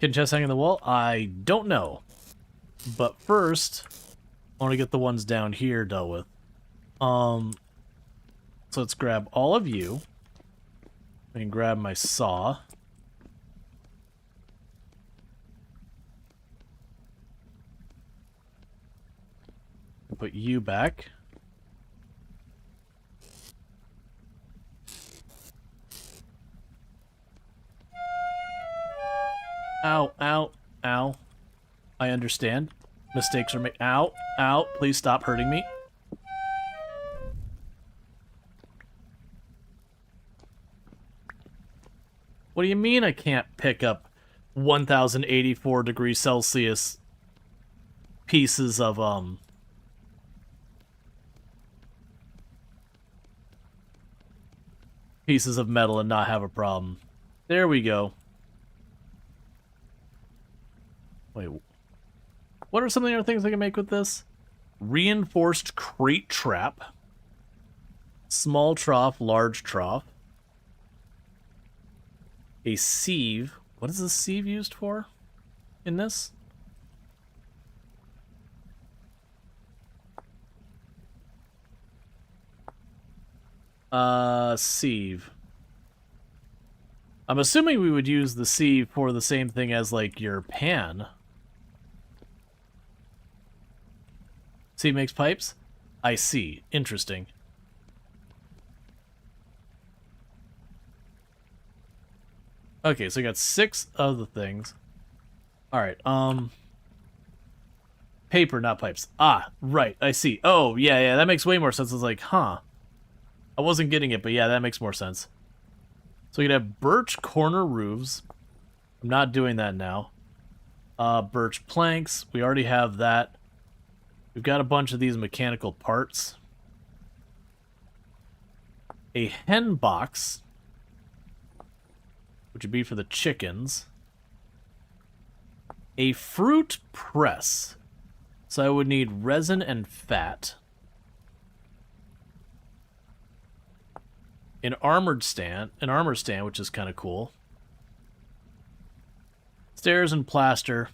Can chest hang in the wall? I don't know. But first, I want to get the ones down here dealt with. So let's grab all of you. I can grab my saw. Put you back. Ow, ow, ow. I understand. Mistakes are made. Ow, ow, please stop hurting me. What do you mean I can't pick up 1084 degrees Celsius pieces of, pieces of metal and not have a problem? There we go. Wait, what are some of the other things I can make with this? Reinforced crate trap. Small trough, large trough. A sieve. What is the sieve used for in this? Sieve. I'm assuming we would use the sieve for the same thing as, like, your pan. Sieve makes pipes? I see. Interesting. Okay, so I got 6 of the things. Alright, paper, not pipes. Ah, right, I see. Oh, yeah, that makes way more sense. I was like, huh. I wasn't getting it, but yeah, that makes more sense. So we could have birch corner roofs. I'm not doing that now. Birch planks. We already have that. We've got a bunch of these mechanical parts. A hen box, which would be for the chickens. A fruit press. So I would need resin and fat. An armor stand, which is kind of cool. Stairs and plaster.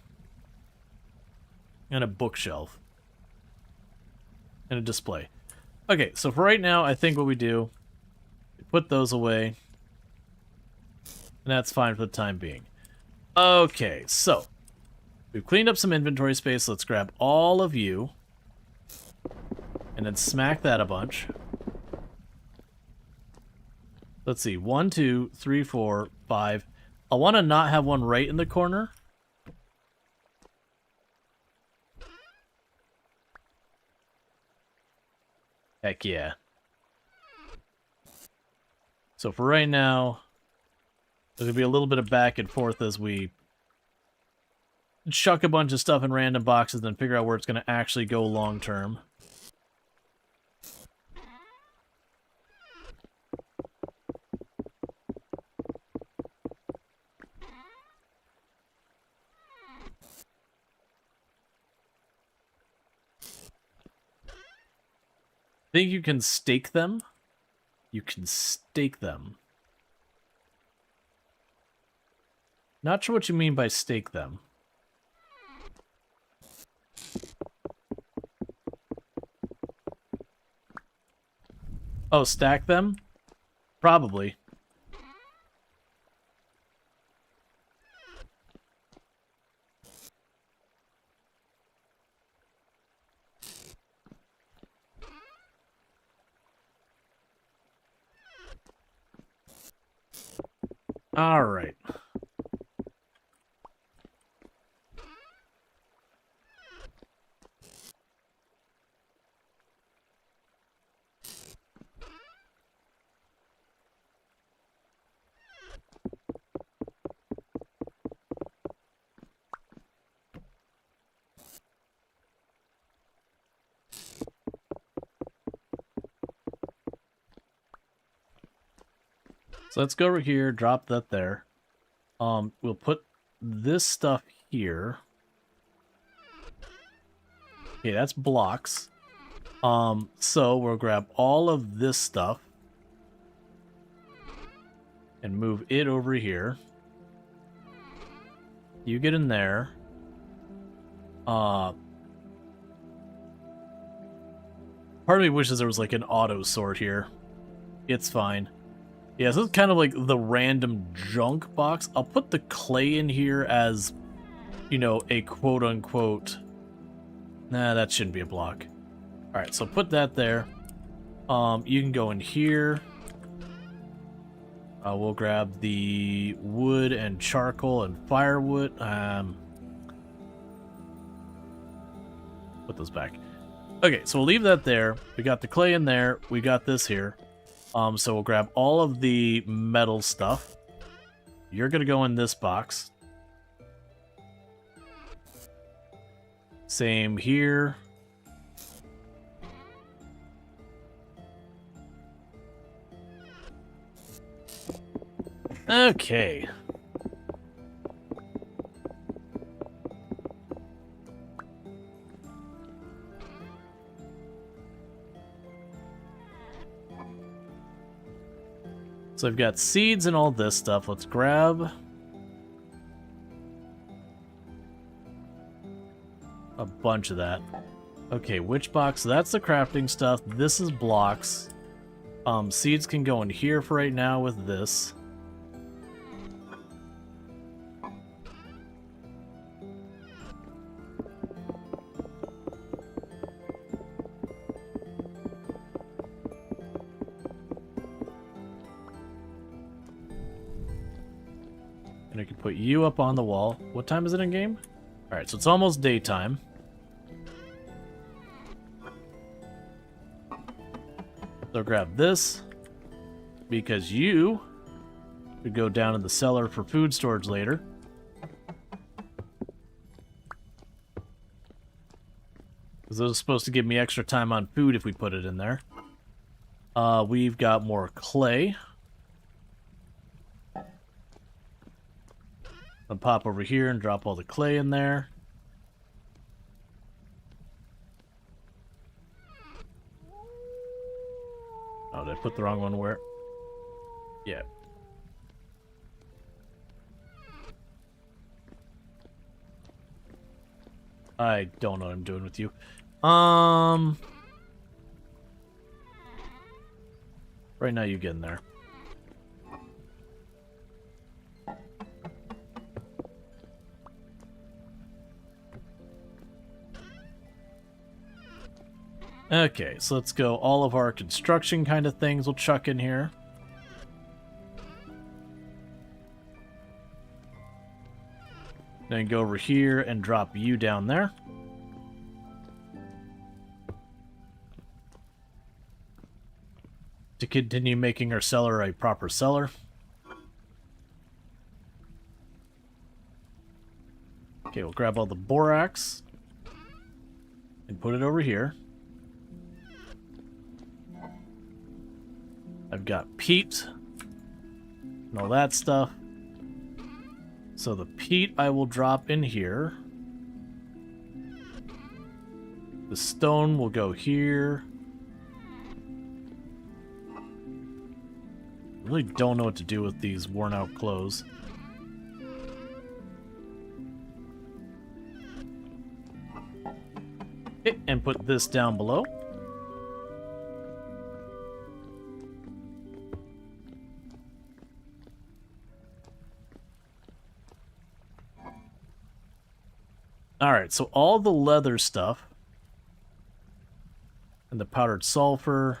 And a bookshelf. And a display. Okay, so for right now, I think what we do, we put those away. And that's fine for the time being. Okay, so we've cleaned up some inventory space. Let's grab all of you. And then smack that a bunch. Let's see. 1, 2, 3, 4, 5. I want to not have one right in the corner. Heck yeah. So for right now, there's going to be a little bit of back and forth as we chuck a bunch of stuff in random boxes and then figure out where it's going to actually go long term. Think you can stake them? You can stake them. Not sure what you mean by stake them. Oh, stack them? Probably. All right. So let's go over here, drop that there. We'll put this stuff here. Okay, that's blocks. So we'll grab all of this stuff and move it over here. You get in there. Part of me wishes there was like an auto sort here. It's fine. Yeah, so it's kind of like the random junk box. I'll put the clay in here as, you know, a quote-unquote... Nah, that shouldn't be a block. Alright, so put that there. You can go in here. We'll grab the wood and charcoal and firewood. Put those back. Okay, so we'll leave that there. We got the clay in there. We got this here. So we'll grab all of the metal stuff. You're going to go in this box. Same here. Okay. So I've got seeds and all this stuff. Let's grab a bunch of that. Okay, which box? That's the crafting stuff. This is blocks. Seeds can go in here for right now with this. And I can put you up on the wall. What time is it in game? Alright, so it's almost daytime. So grab this, because you could go down in the cellar for food storage later. Because those are supposed to give me extra time on food if we put it in there. We've got more clay. I'll pop over here and drop all the clay in there. Oh, did I put the wrong one where? Yeah. I don't know what I'm doing with you. Right now you get in there. Okay, so let's go. All of our construction kind of things we'll chuck in here. Then go over here and drop you down there. To continue making our cellar a proper cellar. Okay, we'll grab all the borax and put it over here. I've got peat and all that stuff. So the peat I will drop in here. The stone will go here. Really don't know what to do with these worn out clothes. Okay, and put this down below. Alright, so all the leather stuff and the powdered sulfur.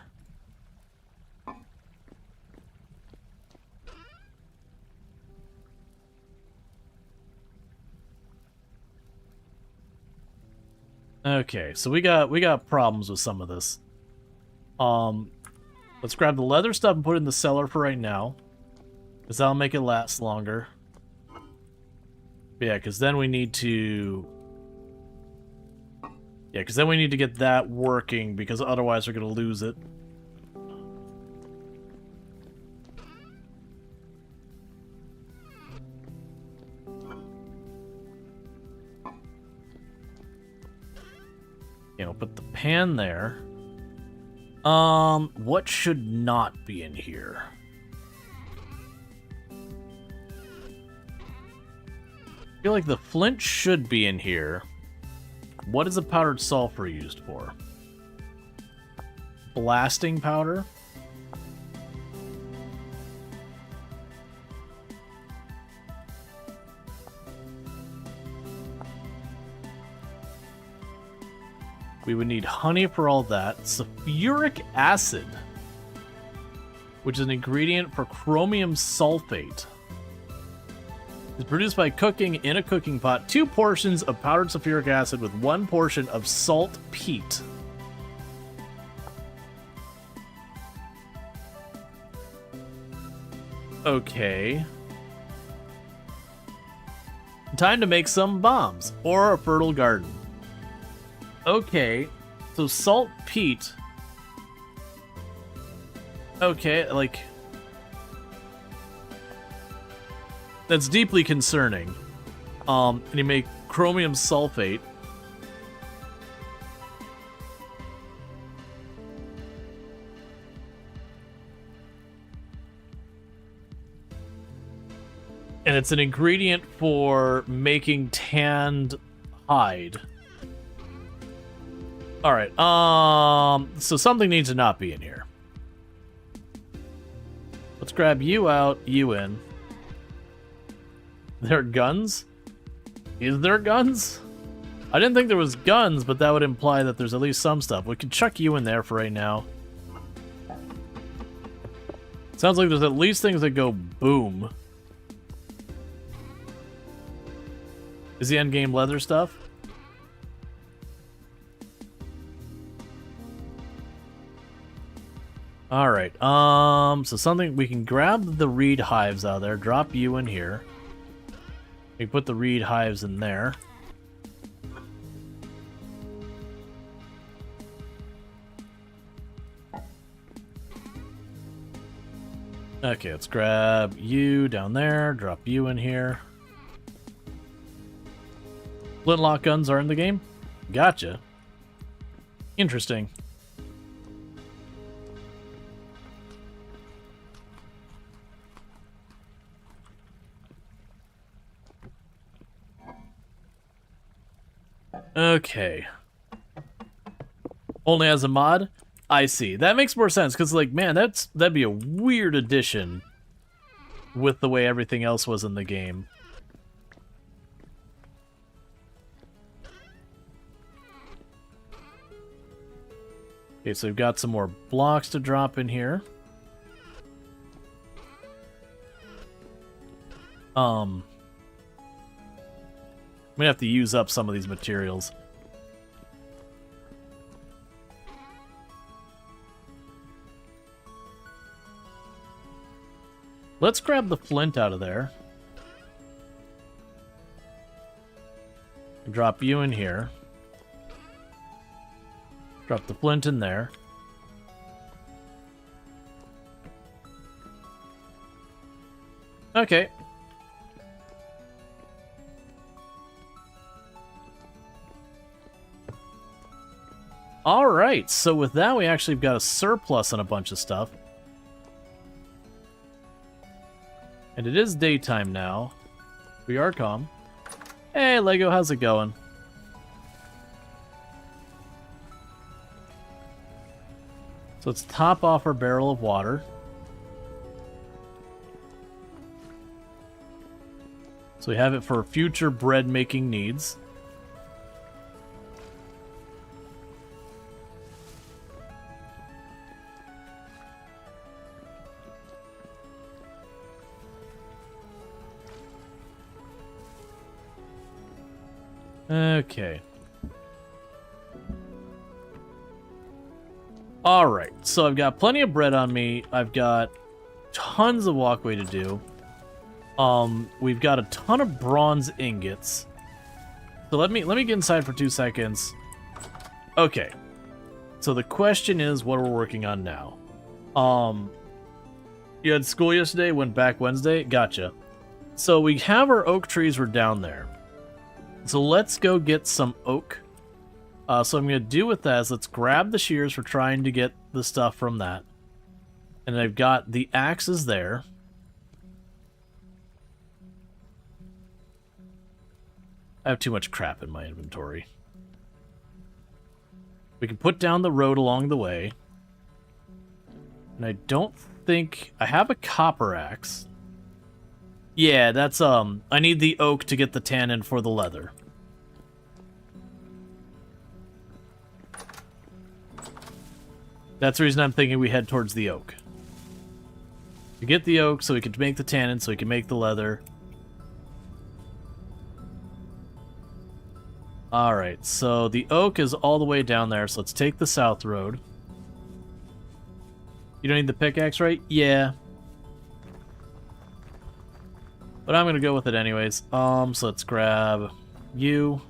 Okay, so we got problems with some of this. Let's grab the leather stuff and put it in the cellar for right now, because that'll make it last longer. But yeah, because then we need to... Yeah, because then we need to get that working, because otherwise we're going to lose it. You know, put the pan there. What should not be in here? I feel like the flint should be in here. What is the powdered sulfur used for? Blasting powder? We would need honey for all that. Sulfuric acid, which is an ingredient for chromium sulfate. It's produced by cooking in a cooking pot 2 portions of powdered sulfuric acid with 1 portion of salt peat. Okay. Time to make some bombs or a fertile garden. Okay, so salt peat. Okay, like... That's deeply concerning. And you make chromium sulfate. And it's an ingredient for making tanned hide. Alright, so something needs to not be in here. Let's grab you out, you in. There are guns? Is there guns? I didn't think there was guns, but that would imply that there's at least some stuff. We can chuck you in there for right now. Sounds like there's at least things that go boom. Is the endgame leather stuff? Alright, so something, we can grab the reed hives out of there, drop you in here. We put the reed hives in there. Okay, let's grab you down there, drop you in here. Flintlock guns are in the game? Gotcha. Interesting. Okay. Only as a mod? I see. That makes more sense, because, like, man, that'd be a weird addition with the way everything else was in the game. Okay, so we've got some more blocks to drop in here. I'm gonna have to use up some of these materials. Let's grab the flint out of there. Drop you in here. Drop the flint in there. Okay. Alright, so with that we actually got a surplus on a bunch of stuff. And it is daytime now. We are calm. Hey Lego, how's it going? So let's top off our barrel of water. So we have it for future bread making needs. Okay. Alright, so I've got plenty of bread on me. I've got tons of walkway to do. We've got a ton of bronze ingots. So let me get inside for 2 seconds. Okay. So the question is what we're working on now. You had school yesterday, went back Wednesday? Gotcha. So we have our oak trees were down there. So let's go get some oak. So I'm going to do with that is let's grab the shears for trying to get the stuff from that. And I've got the axes there. I have too much crap in my inventory. We can put down the road along the way. And I don't think... I have a copper axe. Yeah, that's, I need the oak to get the tannin for the leather. That's the reason I'm thinking we head towards the oak. We get the oak so we can make the tannin, so we can make the leather. Alright, so the oak is all the way down there, so let's take the south road. You don't need the pickaxe, right? Yeah. But I'm gonna go with it anyways. So let's grab you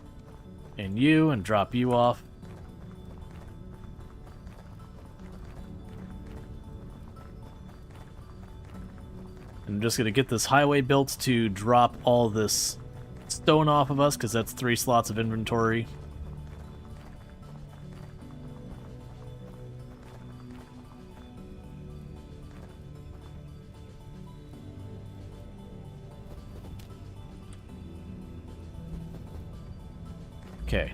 and drop you off. I'm just gonna get this highway built to drop all this stone off of us, because that's 3 slots of inventory. Okay.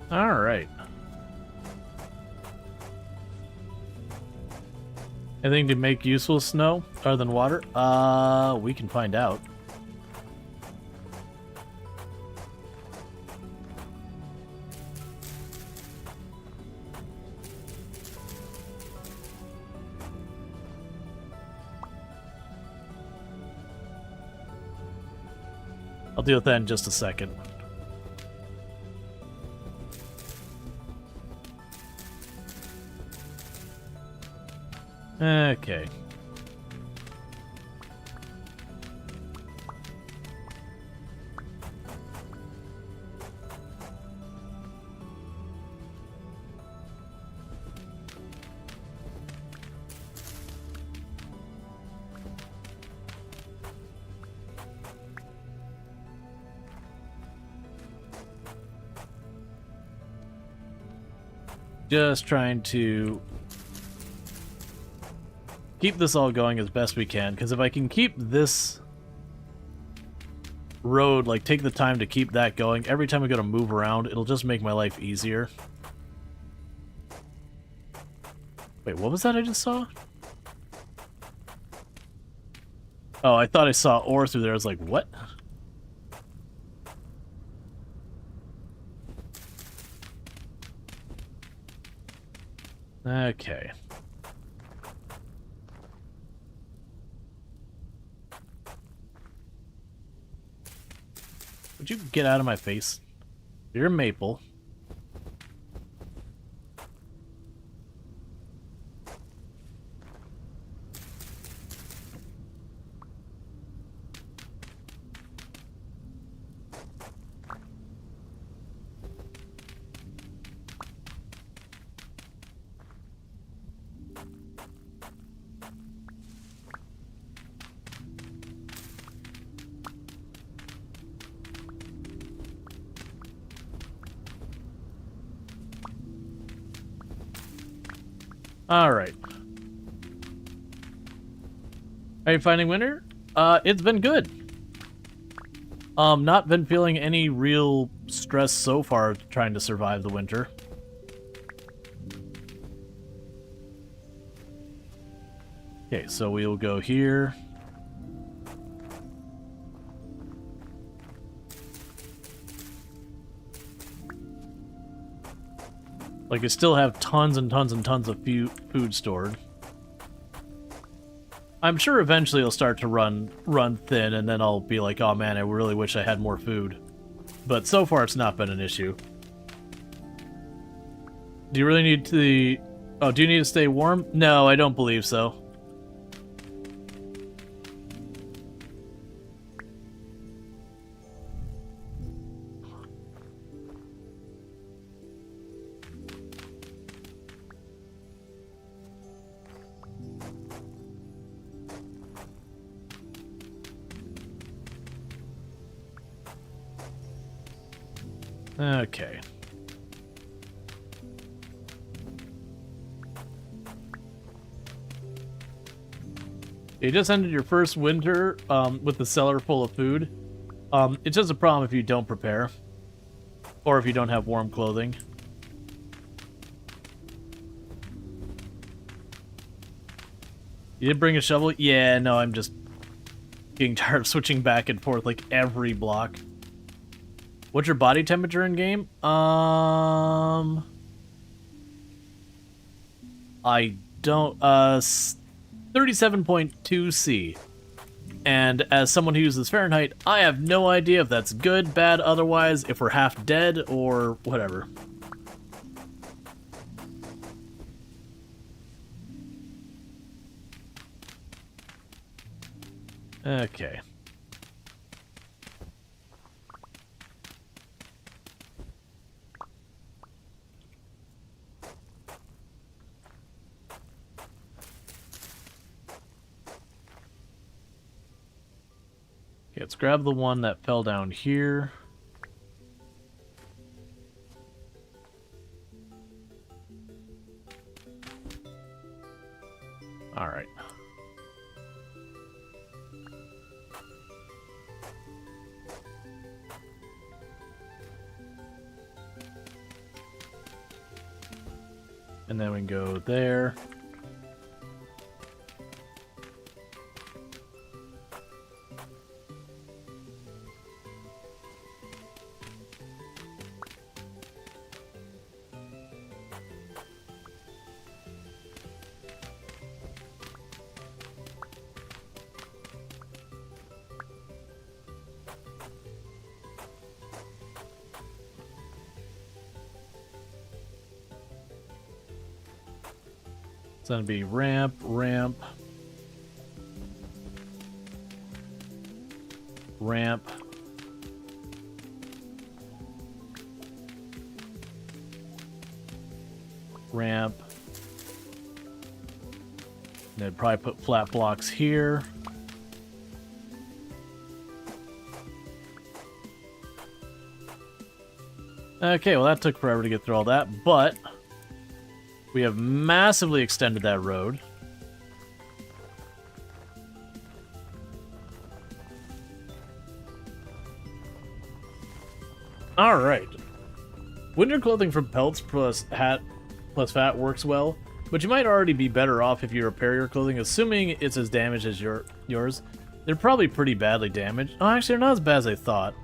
All right. Anything to make useful snow other than water? We can find out. I'll deal with that in just a second. Okay. Just trying to keep this all going as best we can, because if I can keep this road, like take the time to keep that going, every time I go to move around, it'll just make my life easier. Wait, what was that I just saw? Oh, I thought I saw ore through there. I was like, what? Okay. Would you get out of my face? You're a maple. Alright. Are you finding winter? It's been good. Not been feeling any real stress so far trying to survive the winter. Okay, so we'll go here. Like, I still have tons and tons and tons of food stored. I'm sure eventually it'll start to run thin, and then I'll be like, oh man, I really wish I had more food. But so far, it's not been an issue. Do you really need to... Oh, do you need to stay warm? No, I don't believe so. Okay. You just ended your first winter with the cellar full of food. It's just a problem if you don't prepare. Or if you don't have warm clothing. You did bring a shovel? Yeah, no, I'm just getting tired of switching back and forth like every block. What's your body temperature in game? I don't, 37.2 C. And as someone who uses Fahrenheit, I have no idea if that's good, bad, otherwise, if we're half dead, or whatever. Okay. Okay, let's grab the one that fell down here. All right. And then we can go there. It's gonna be ramp, ramp, ramp, ramp. And I'd probably put flat blocks here. Okay, well that took forever to get through all that, but we have massively extended that road. All right. Winter clothing from pelts plus hat plus fat works well, but you might already be better off if you repair your clothing, assuming it's as damaged as yours. They're probably pretty badly damaged. Oh, actually, they're not as bad as I thought.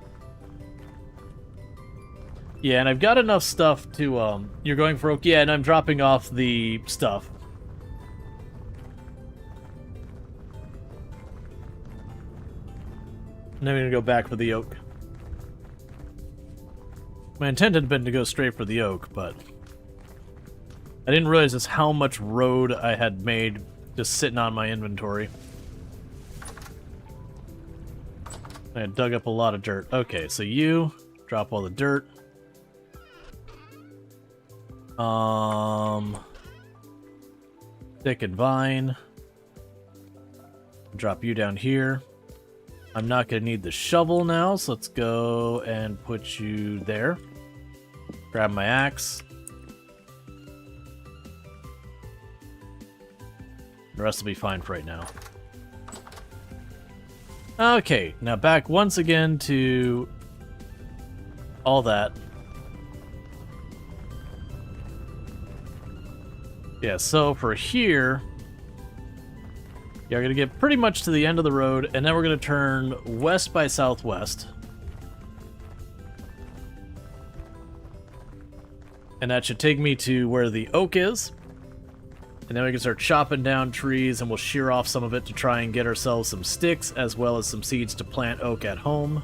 Yeah, and I've got enough stuff to, you're going for oak? Yeah, and I'm dropping off the stuff. And then we're gonna go back for the oak. My intent had been to go straight for the oak, but I didn't realize just how much road I had made just sitting on my inventory. I had dug up a lot of dirt. Okay, so you drop all the dirt. Stick and vine. Drop you down here. I'm not gonna need the shovel now, so let's go and put you there. Grab my axe. The rest will be fine for right now. Okay, now back once again to all that. Yeah, so for here, Yeah, we're going to get pretty much to the end of the road, and then we're going to turn west by southwest. And that should take me to where the oak is. And then we can start chopping down trees, and we'll shear off some of it to try and get ourselves some sticks, as well as some seeds to plant oak at home.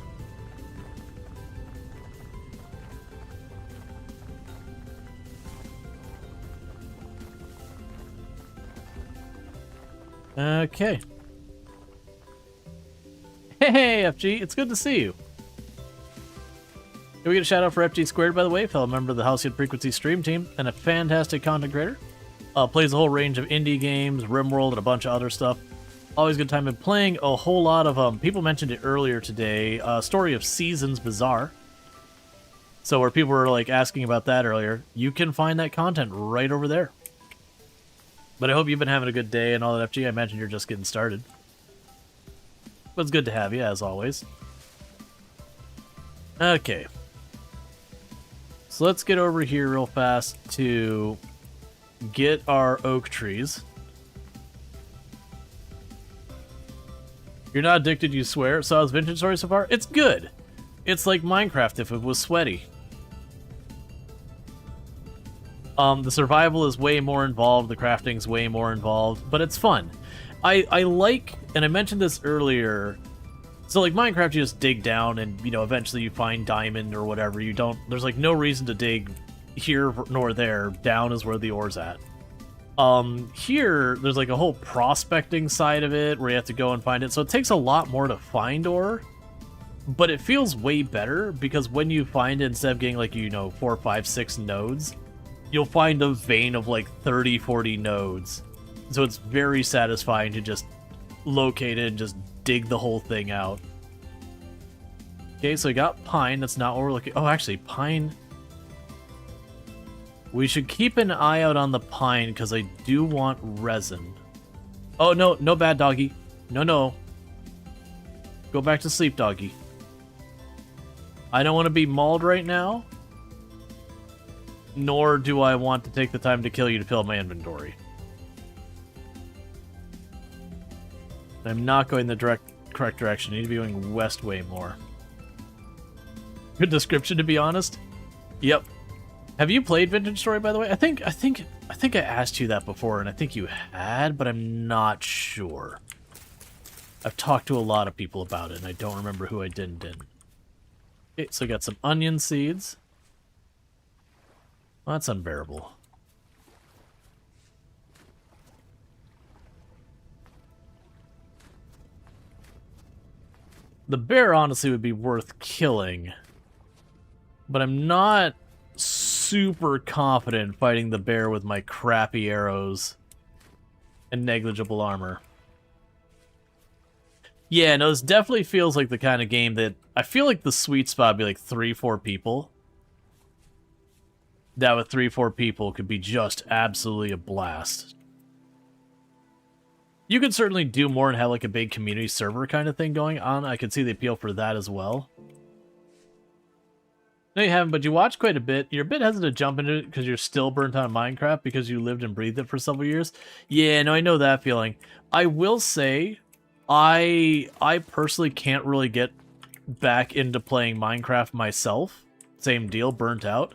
Okay. Hey, FG, it's good to see you. Can we get a shout out for FG Squared, by the way, fellow member of the Halcyon Frequency stream team, and a fantastic content creator. Plays a whole range of indie games, RimWorld, and a bunch of other stuff. Always a good time in playing a whole lot of, people mentioned it earlier today, Story of Seasons Bizarre. So where people were like asking about that earlier, you can find that content right over there. But I hope you've been having a good day and all that, FG. I imagine you're just getting started. But it's good to have you, as always. Okay. So let's get over here real fast to get our oak trees. You're not addicted, you swear? So how's Vintage Story so far? It's good. It's like Minecraft if it was sweaty. The survival is way more involved, the crafting's way more involved, but it's fun. I like, and I mentioned this earlier, so like Minecraft you just dig down and, you know, eventually you find diamond or whatever. You don't, there's like no reason to dig here nor there. Down is where the ore's at. Here, there's like a whole prospecting side of it where you have to go and find it, so it takes a lot more to find ore. But it feels way better because when you find it, instead of getting like, you know, 4, 5, 6 nodes, you'll find a vein of like 30, 40 nodes. So it's very satisfying to just locate it and just dig the whole thing out. Okay, so we got pine. That's not what we're looking... Oh, actually, pine... We should keep an eye out on the pine because I do want resin. Oh, no, no bad doggy. No, no. Go back to sleep, doggy. I don't want to be mauled right now. Nor do I want to take the time to kill you to fill my inventory. I'm not going the correct direction. I need to be going west way more. Good description, to be honest. Yep. Have you played Vintage Story, by the way? I think I asked you that before, and I think you had, but I'm not sure. I've talked to a lot of people about it, and I don't remember who I did and didn't. Okay, so I got some onion seeds. Well, that's unbearable. The bear honestly would be worth killing, but I'm not super confident fighting the bear with my crappy arrows and negligible armor. Yeah, no, this definitely feels like the kind of game that I feel like the sweet spot would be like 3, 4 people. That with 3, 4 people could be just absolutely a blast. You could certainly do more and have like a big community server kind of thing going on. I could see the appeal for that as well. No, you haven't, but you watch quite a bit. You're a bit hesitant to jump into it because you're still burnt on Minecraft because you lived and breathed it for several years. Yeah, no, I know that feeling. I will say, I personally can't really get back into playing Minecraft myself. Same deal, burnt out.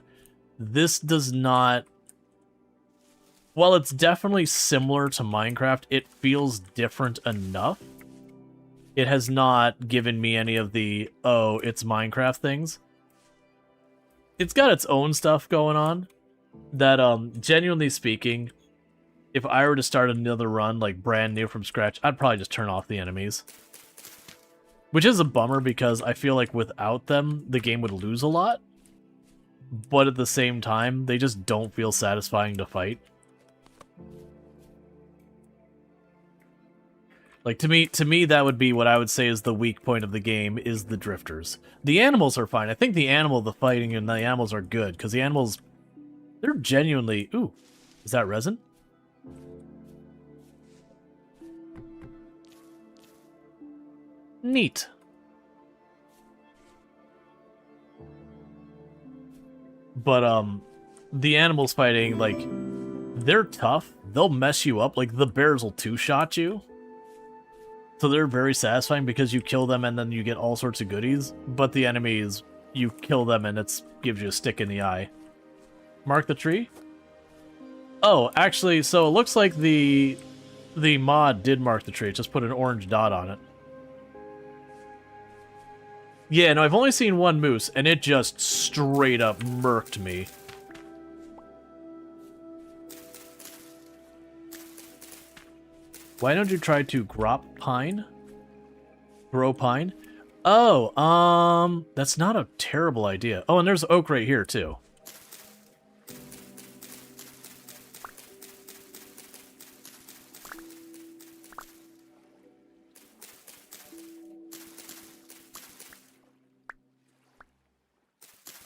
This does not... While it's definitely similar to Minecraft, it feels different enough. It has not given me any of the, oh, it's Minecraft things. It's got its own stuff going on that, genuinely speaking, if I were to start another run, like brand new from scratch, I'd probably just turn off the enemies. Which is a bummer because I feel like without them, the game would lose a lot. But at the same time, they just don't feel satisfying to fight. Like, to me, that would be what I would say is the weak point of the game, is the drifters. The animals are fine. I think the fighting and the animals are good, because the animals, they're genuinely... Ooh, is that resin? Neat. But, the animals fighting, like, they're tough. They'll mess you up. Like, the bears will two-shot you. So they're very satisfying because you kill them and then you get all sorts of goodies. But the enemies, you kill them and it gives you a stick in the eye. Mark the tree? Oh, actually, so it looks like the mod did mark the tree. It just put an orange dot on it. Yeah, no, I've only seen one moose, and it just straight up murked me. Why don't you try to grow pine? Oh, that's not a terrible idea. Oh, and there's oak right here, too.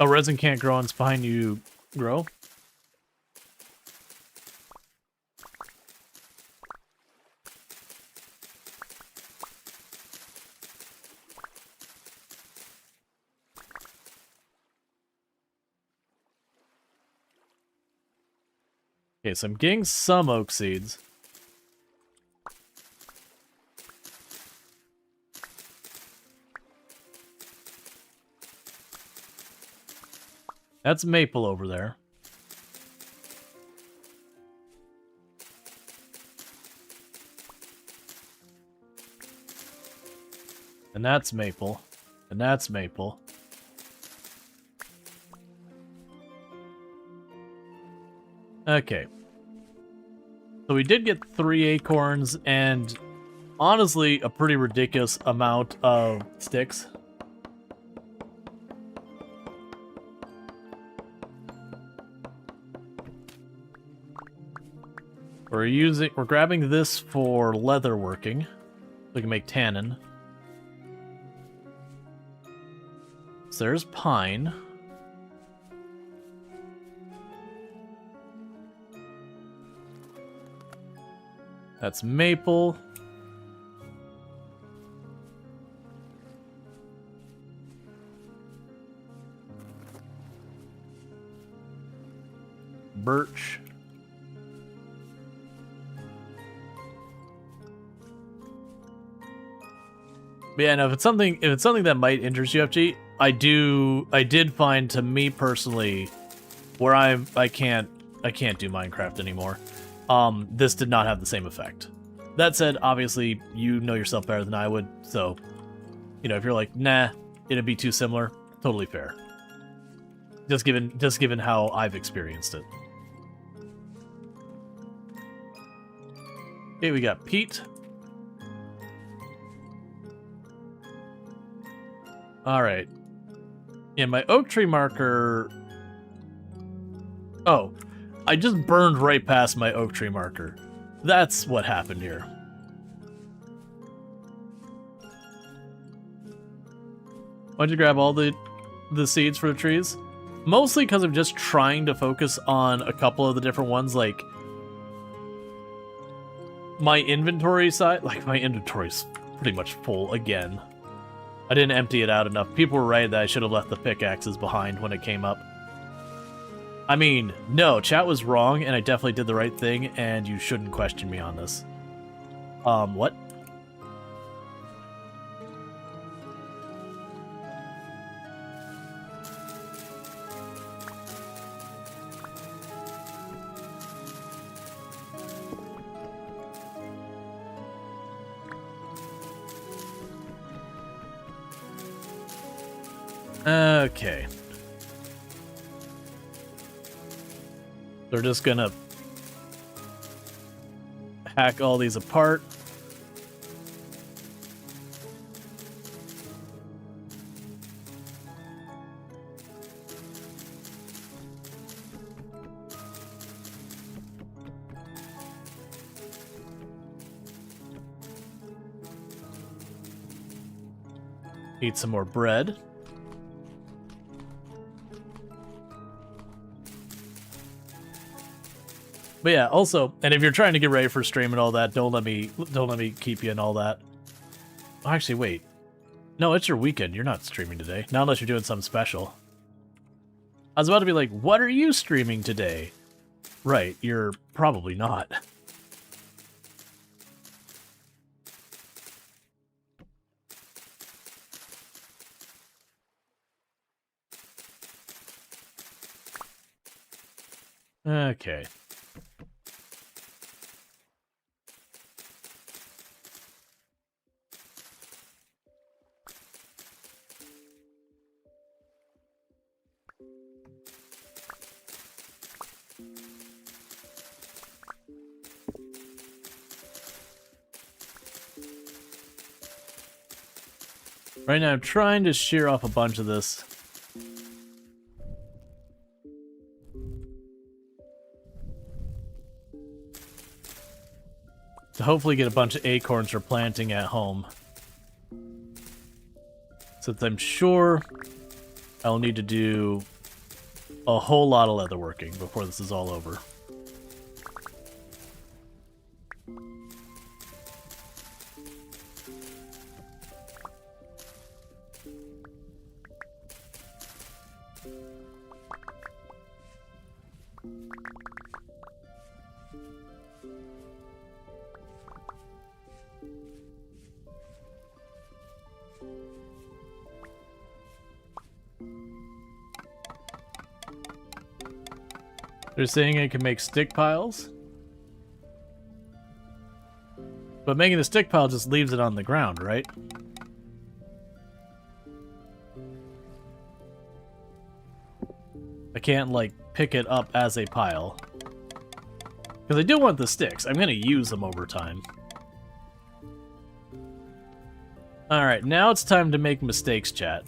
Oh, resin can't grow on spine, you grow? Okay, so I'm getting some oak seeds. That's maple over there. And that's maple. And that's maple. Okay. So we did get 3 acorns and honestly a pretty ridiculous amount of sticks. We're grabbing this for leather working. We can make tannin. So there's pine. That's maple. Birch. But yeah, no, if it's something that might interest you, FG, I did find, to me personally, where I can't do Minecraft anymore. This did not have the same effect. That said, obviously you know yourself better than I would, so you know, if you're like, nah, it'd be too similar, totally fair. Just given how I've experienced it. Okay, we got peat. Alright. Yeah, my oak tree marker... Oh, I just burned right past my oak tree marker. That's what happened here. Why'd you grab all the seeds for the trees? Mostly because I'm just trying to focus on a couple of the different ones, like... My inventory side... Like, my inventory's pretty much full again. I didn't empty it out enough. People were right that I should have left the pickaxes behind when it came up. I mean, no, chat was wrong, and I definitely did the right thing, and you shouldn't question me on this. What? Okay. They're just gonna hack all these apart. Eat some more bread. But yeah, also, and if you're trying to get ready for stream and all that, don't let me keep you in all that. Oh, actually, wait. No, it's your weekend. You're not streaming today. Not unless you're doing something special. I was about to be like, what are you streaming today? Right, you're probably not. Okay. Right now I'm trying to shear off a bunch of this. To hopefully get a bunch of acorns for planting at home. Since I'm sure I'll need to do a whole lot of leatherworking before this is all over. They're saying I can make stick piles. But making the stick pile just leaves it on the ground, right? I can't, like, pick it up as a pile. Because I do want the sticks. I'm going to use them over time. Alright, now it's time to make mistakes, chat.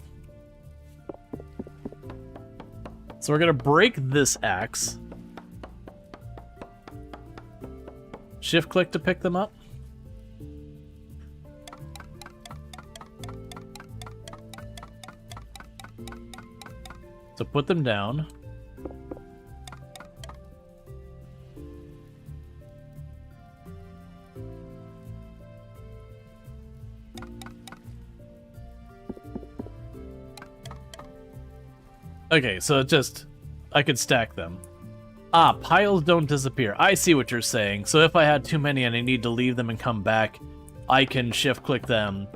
So we're going to break this axe. Shift click to pick them up. So put them down. Okay, so it just, I could stack them. Ah, piles don't disappear. I see what you're saying. So if I had too many and I need to leave them and come back, I can shift click them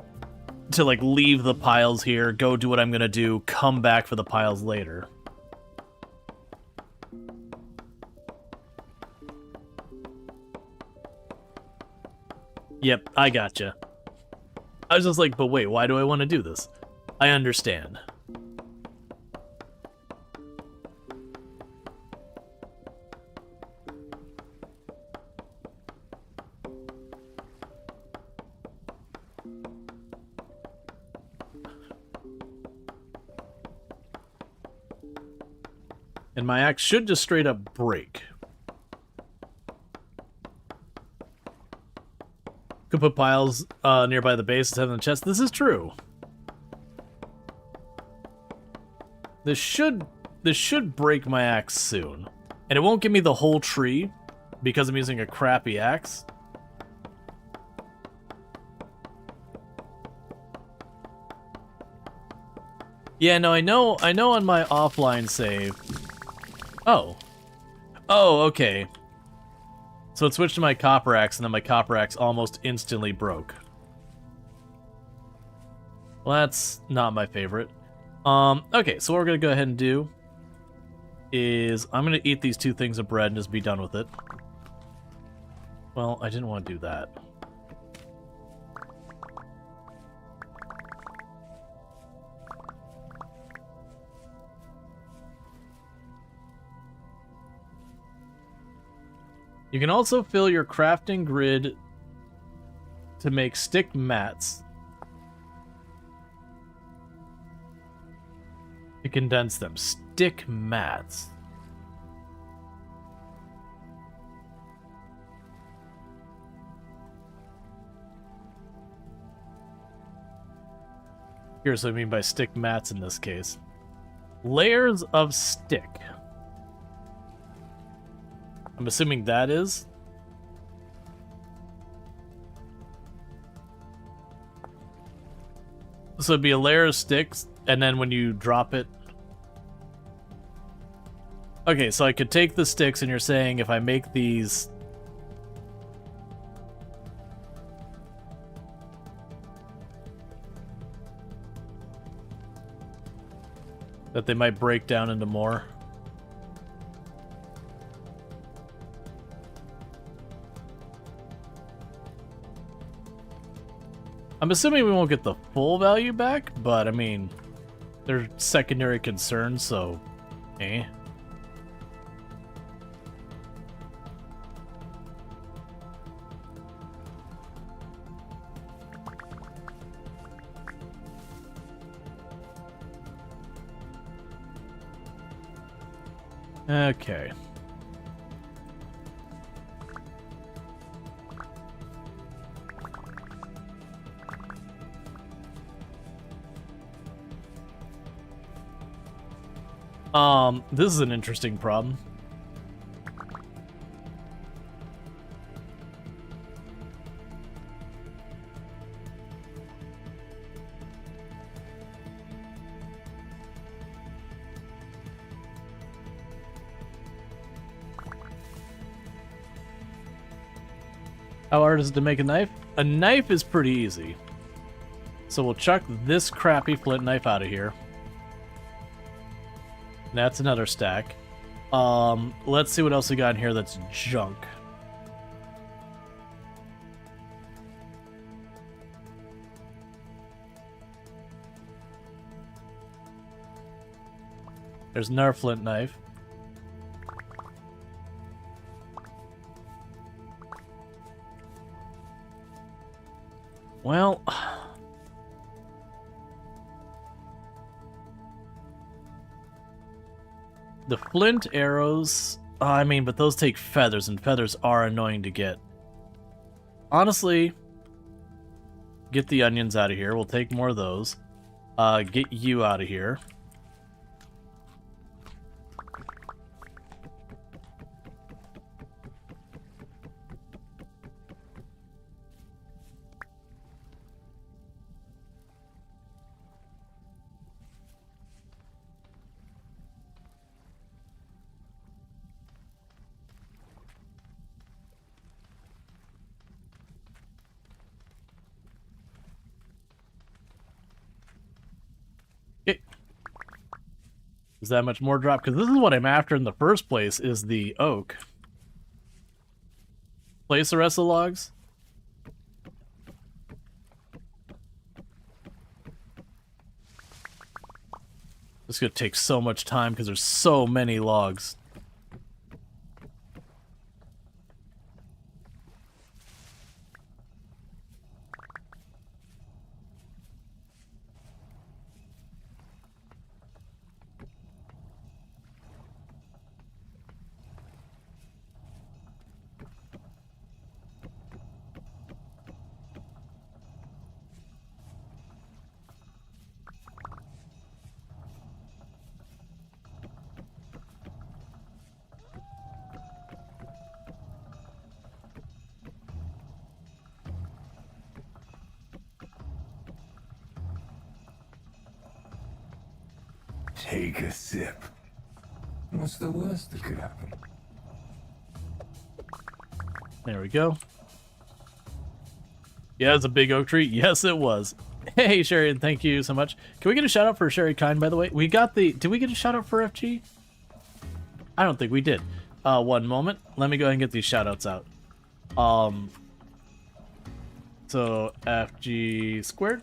to, like, leave the piles here, go do what I'm gonna do, come back for the piles later. Yep, I gotcha. I was just like, but wait, why do I want to do this? I understand. And my axe should just straight up break. Could put piles nearby the base instead of the chest. This is true. This should break my axe soon. And it won't give me the whole tree because I'm using a crappy axe. Yeah, no, I know on my offline save. Oh. Oh, okay. So it switched to my copper axe, and then my copper axe almost instantly broke. Well, that's not my favorite. Okay, so what we're gonna go ahead and do is I'm gonna eat these 2 things of bread and just be done with it. Well, I didn't want to do that. You can also fill your crafting grid to make stick mats. To condense them. Stick mats. Here's what I mean by stick mats in this case. Layers of stick. I'm assuming that is. So it'd be a layer of sticks, and then when you drop it... Okay, so I could take the sticks, and you're saying if I make these... that they might break down into more. I'm assuming we won't get the full value back, but I mean, they're secondary concerns, so eh. Okay. This is an interesting problem. How hard is it to make a knife? A knife is pretty easy. So we'll chuck this crappy flint knife out of here. That's another stack. Let's see what else we got in here that's junk. There's another flint knife. Well, the flint arrows, I mean, but those take feathers, and feathers are annoying to get. Honestly, get the onions out of here. We'll take more of those. Get you out of here. Is that much more drop? Because this is what I'm after in the first place, is the oak. Place the rest of the logs. This is going to take so much time because there's so many logs. Take a sip. What's the worst that could happen? There we go. Yeah, it's a big oak tree. Yes, it was. Hey, Sherry, and thank you so much. Can we get a shout out for Sherry Kind, by the way? We got the... Did we get a shout out for FG? I don't think we did. One moment. Let me go ahead and get these shout outs out. So, FG squared.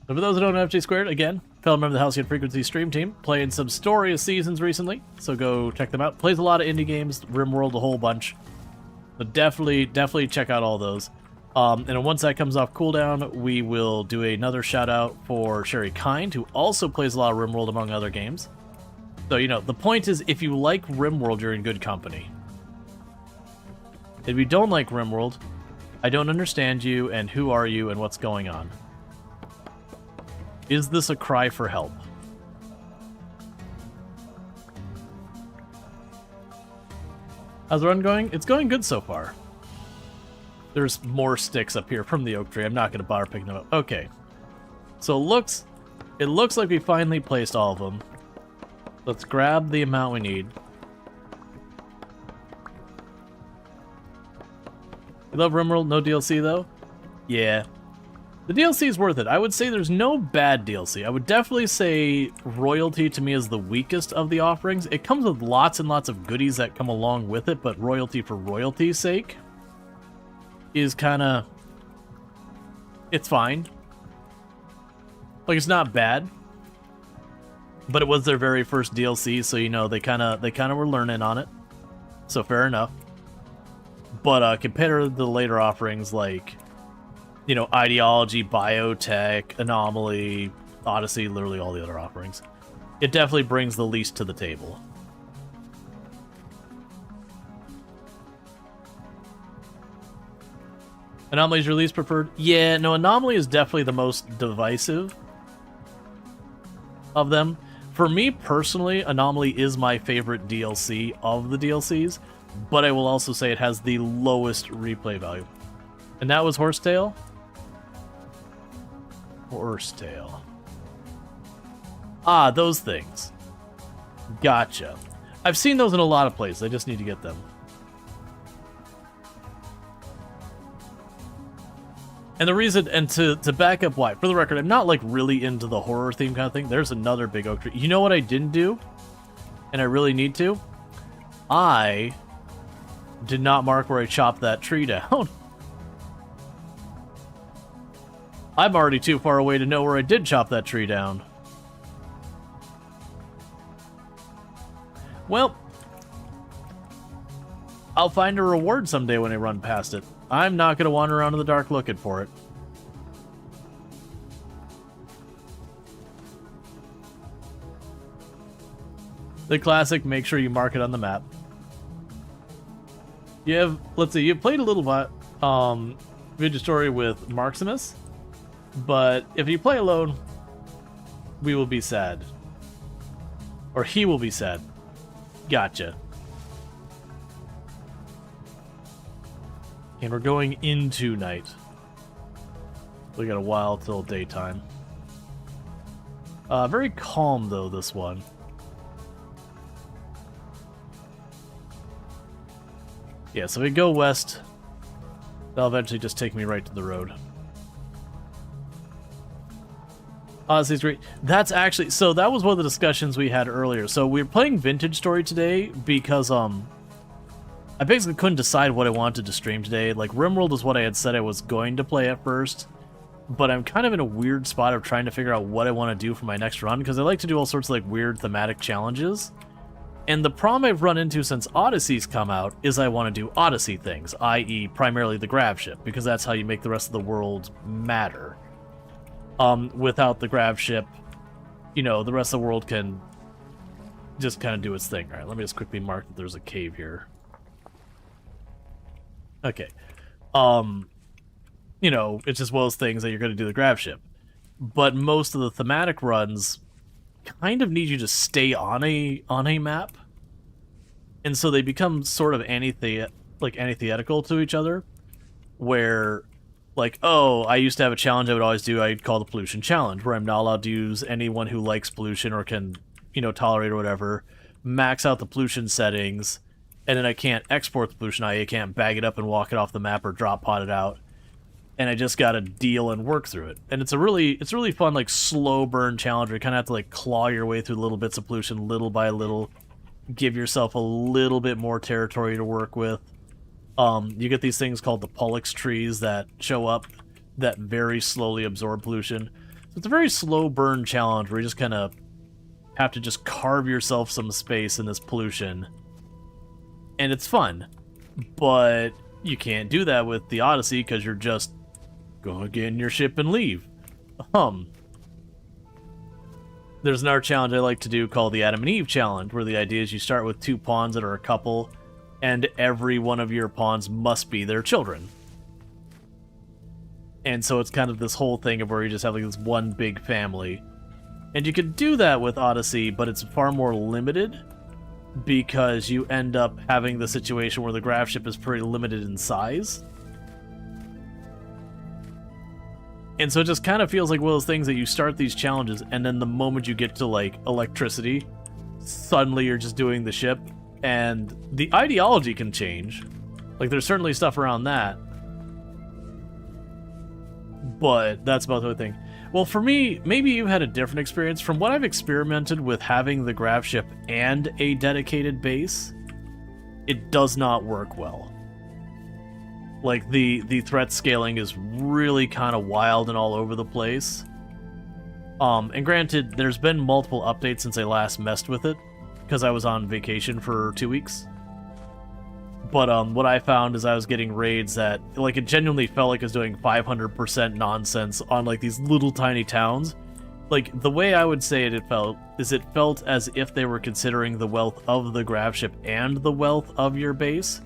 So for those who don't know FG squared, again, fellow member of the House Get Frequency stream team, playing some Storey seasons recently, so go check them out. Plays a lot of indie games, RimWorld, a whole bunch. But definitely check out all those. And then once that comes off cooldown, we will do another shout out for Sherry Kind, who also plays a lot of RimWorld among other games. So, you know, the point is, if you like RimWorld, you're in good company. If you don't like RimWorld, I don't understand you, and who are you, and what's going on? Is this a cry for help? How's the run going? It's going good so far. There's more sticks up here from the oak tree. I'm not going to bother picking them up. Okay. So it looks like we finally placed all of them. Let's grab the amount we need. You love RimWorld, no DLC though? Yeah. The DLC is worth it. I would say there's no bad DLC. I would definitely say Royalty to me is the weakest of the offerings. It comes with lots and lots of goodies that come along with it, but Royalty for royalty's sake is kind of It's fine. Like, it's not bad. But it was their very first DLC, so, you know, they kind of were learning on it. So fair enough. But compared to the later offerings like, you know, Ideology, Biotech, Anomaly, Odyssey, literally all the other offerings, it definitely brings the least to the table. Anomaly is your least preferred? Yeah, no, Anomaly is definitely the most divisive of them. For me personally, Anomaly is my favorite DLC of the DLCs, but I will also say it has the lowest replay value. And that was Horsetail? Horsetail. Ah, those things. Gotcha. I've seen those in a lot of places. I just need to get them. And the reason, and to back up why, for the record, I'm not like really into the horror theme kind of thing. There's another big oak tree. You know what I didn't do? And I really need to? I did not mark where I chopped that tree down. I'm already too far away to know where I did chop that tree down. Well, I'll find a reward someday when I run past it. I'm not going to wander around in the dark looking for it. The classic, make sure you mark it on the map. You have, let's see, you've played a little bit, Vintage Story with Marximus, but if you play alone, we will be sad. Or he will be sad. Gotcha. And we're going into night. We got a while till daytime. Very calm, though, this one. Yeah, so we go west. They'll eventually just take me right to the road. Odyssey's great. That's actually... So that was one of the discussions we had earlier. So we were playing Vintage Story today because, I basically couldn't decide what I wanted to stream today. Like, RimWorld is what I had said I was going to play at first, but I'm kind of in a weird spot of trying to figure out what I want to do for my next run, because I like to do all sorts of, like, weird thematic challenges. And the problem I've run into since Odyssey's come out is I want to do Odyssey things, i.e. primarily the grav ship, because that's how you make the rest of the world matter. Without the grav ship, you know, the rest of the world can just kind of do its thing. All right, let me just quickly mark that there's a cave here. Okay. You know, it's just one of those things that you're going to do the grav ship. But most of the thematic runs kind of need you to stay on a map. And so they become sort of antithetical to each other. Where, like, oh, I used to have a challenge I would always do, I'd call the pollution challenge, where I'm not allowed to use anyone who likes pollution or can, you know, tolerate or whatever, max out the pollution settings, and then I can't export the pollution, I can't bag it up and walk it off the map or drop pod it out. And I just gotta deal and work through it. And it's really fun, like, slow burn challenge where you kinda have to, like, claw your way through little bits of pollution little by little, give yourself a little bit more territory to work with. You get these things called the Pollux trees that show up that very slowly absorb pollution. So it's a very slow burn challenge where you just kinda have to just carve yourself some space in this pollution. And it's fun, but you can't do that with the Odyssey because you're just going to get in your ship and leave. There's another challenge I like to do called the Adam and Eve challenge, where the idea is you start with 2 pawns that are a couple, and every one of your pawns must be their children. And so it's kind of this whole thing of where you just have like this one big family. And you can do that with Odyssey, but it's far more limited, because you end up having the situation where the grav ship is pretty limited in size. And so it just kind of feels like one of those things that you start these challenges, and then the moment you get to, like, electricity, suddenly you're just doing the ship, and the ideology can change. Like, there's certainly stuff around that. But that's about the only thing. Well, for me, maybe you had a different experience. From what I've experimented with having the grav ship and a dedicated base, it does not work well. Like, the threat scaling is really kind of wild and all over the place. And granted, there's been multiple updates since I last messed with it, because I was on vacation for 2 weeks. But what I found is I was getting raids that, like, it genuinely felt like it was doing 500% nonsense on, like, these little tiny towns. Like, the way I would say it felt as if they were considering the wealth of the grav ship and the wealth of your base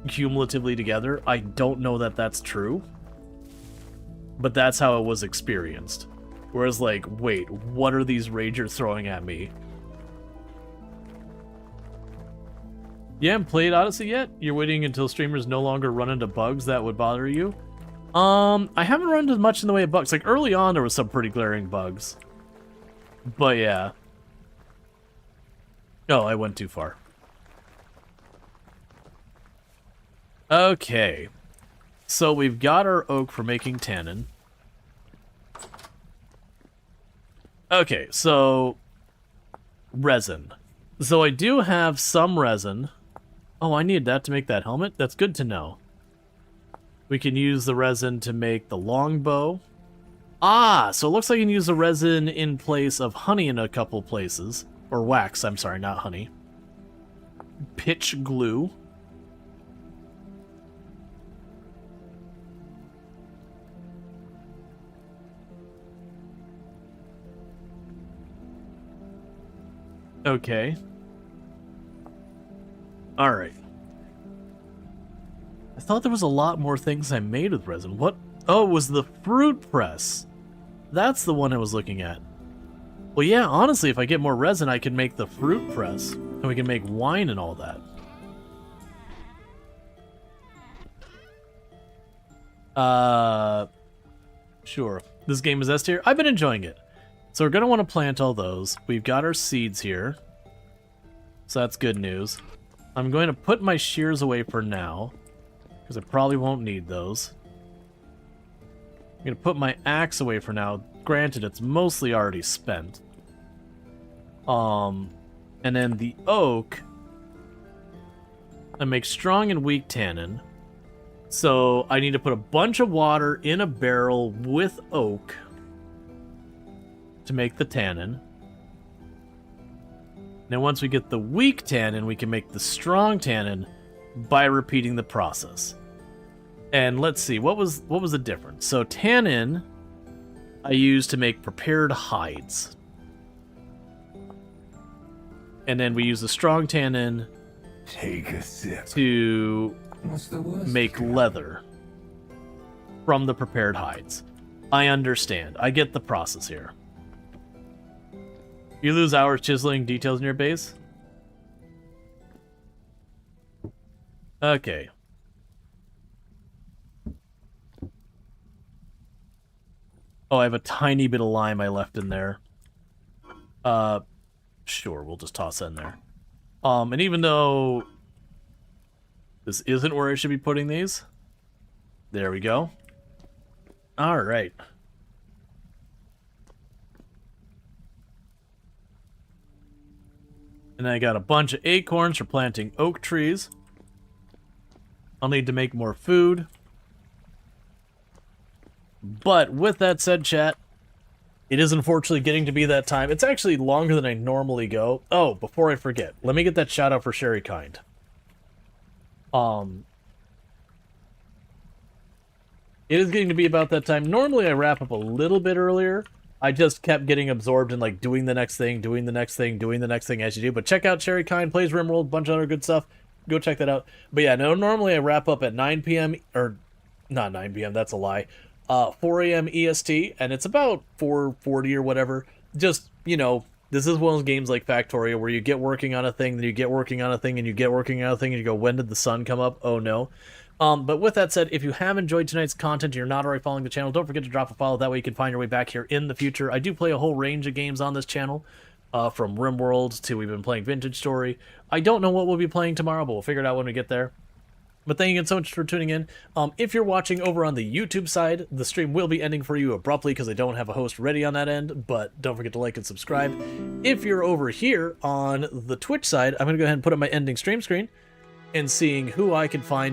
cumulatively together. I don't know that that's true, but that's how it was experienced. Whereas, like, wait, what are these ragers throwing at me? You haven't played Odyssey yet? You're waiting until streamers no longer run into bugs that would bother you? I haven't run into much in the way of bugs. Like, early on, there was some pretty glaring bugs. But, yeah. Oh, I went too far. Okay. So, we've got our oak for making tannin. Okay, so... resin. So, I do have some resin. Oh, I need that to make that helmet? That's good to know. We can use the resin to make the longbow. Ah, so it looks like you can use the resin in place of honey in a couple places. Or wax, I'm sorry, not honey. Pitch glue. Okay. Alright. I thought there was a lot more things I made with resin. What? Oh, it was the fruit press. That's the one I was looking at. Well, yeah, honestly, if I get more resin, I can make the fruit press. And we can make wine and all that. Sure. This game is S tier. I've been enjoying it. So we're going to want to plant all those. We've got our seeds here. So that's good news. I'm going to put my shears away for now, because I probably won't need those. I'm going to put my axe away for now. Granted, it's mostly already spent. And then the oak, I make strong and weak tannin. So I need to put a bunch of water in a barrel with oak to make the tannin. Now once we get the weak tannin, we can make the strong tannin by repeating the process. And let's see, what was the difference? So tannin I use to make prepared hides. And then we use the strong tannin Take a sip. to What's the worst? make leather from the prepared hides. I understand. I get the process here. You lose hours chiseling details in your base? Okay. Oh, I have a tiny bit of lime I left in there. Sure, we'll just toss that in there. And even though this isn't where I should be putting these, there we go. All right. And I got a bunch of acorns for planting oak trees. I'll need to make more food. But with that said, chat, it is unfortunately getting to be that time. It's actually longer than I normally go. Oh, before I forget, let me get that shout out for Sherry Kind. It is getting to be about that time. Normally I wrap up a little bit earlier. I just kept getting absorbed in like doing the next thing, doing the next thing, doing the next thing as you do. But check out Sherry Kind, plays RimWorld, bunch of other good stuff. Go check that out. But yeah, no, normally I wrap up at 9 p.m. or not 9 p.m. That's a lie. 4 a.m. EST, and it's about 4:40 or whatever. Just, you know, this is one of those games like Factorio where you get working on a thing, then you get working on a thing, and you get working on a thing, and you go, when did the sun come up? Oh no. But with that said, if you have enjoyed tonight's content and you're not already following the channel, don't forget to drop a follow. That way you can find your way back here in the future. I do play a whole range of games on this channel, from RimWorld to we've been playing Vintage Story. I don't know what we'll be playing tomorrow, but we'll figure it out when we get there. But thank you again so much for tuning in. If you're watching over on the YouTube side, the stream will be ending for you abruptly because I don't have a host ready on that end, but don't forget to like and subscribe. If you're over here on the Twitch side, I'm going to go ahead and put up my ending stream screen and seeing who I can find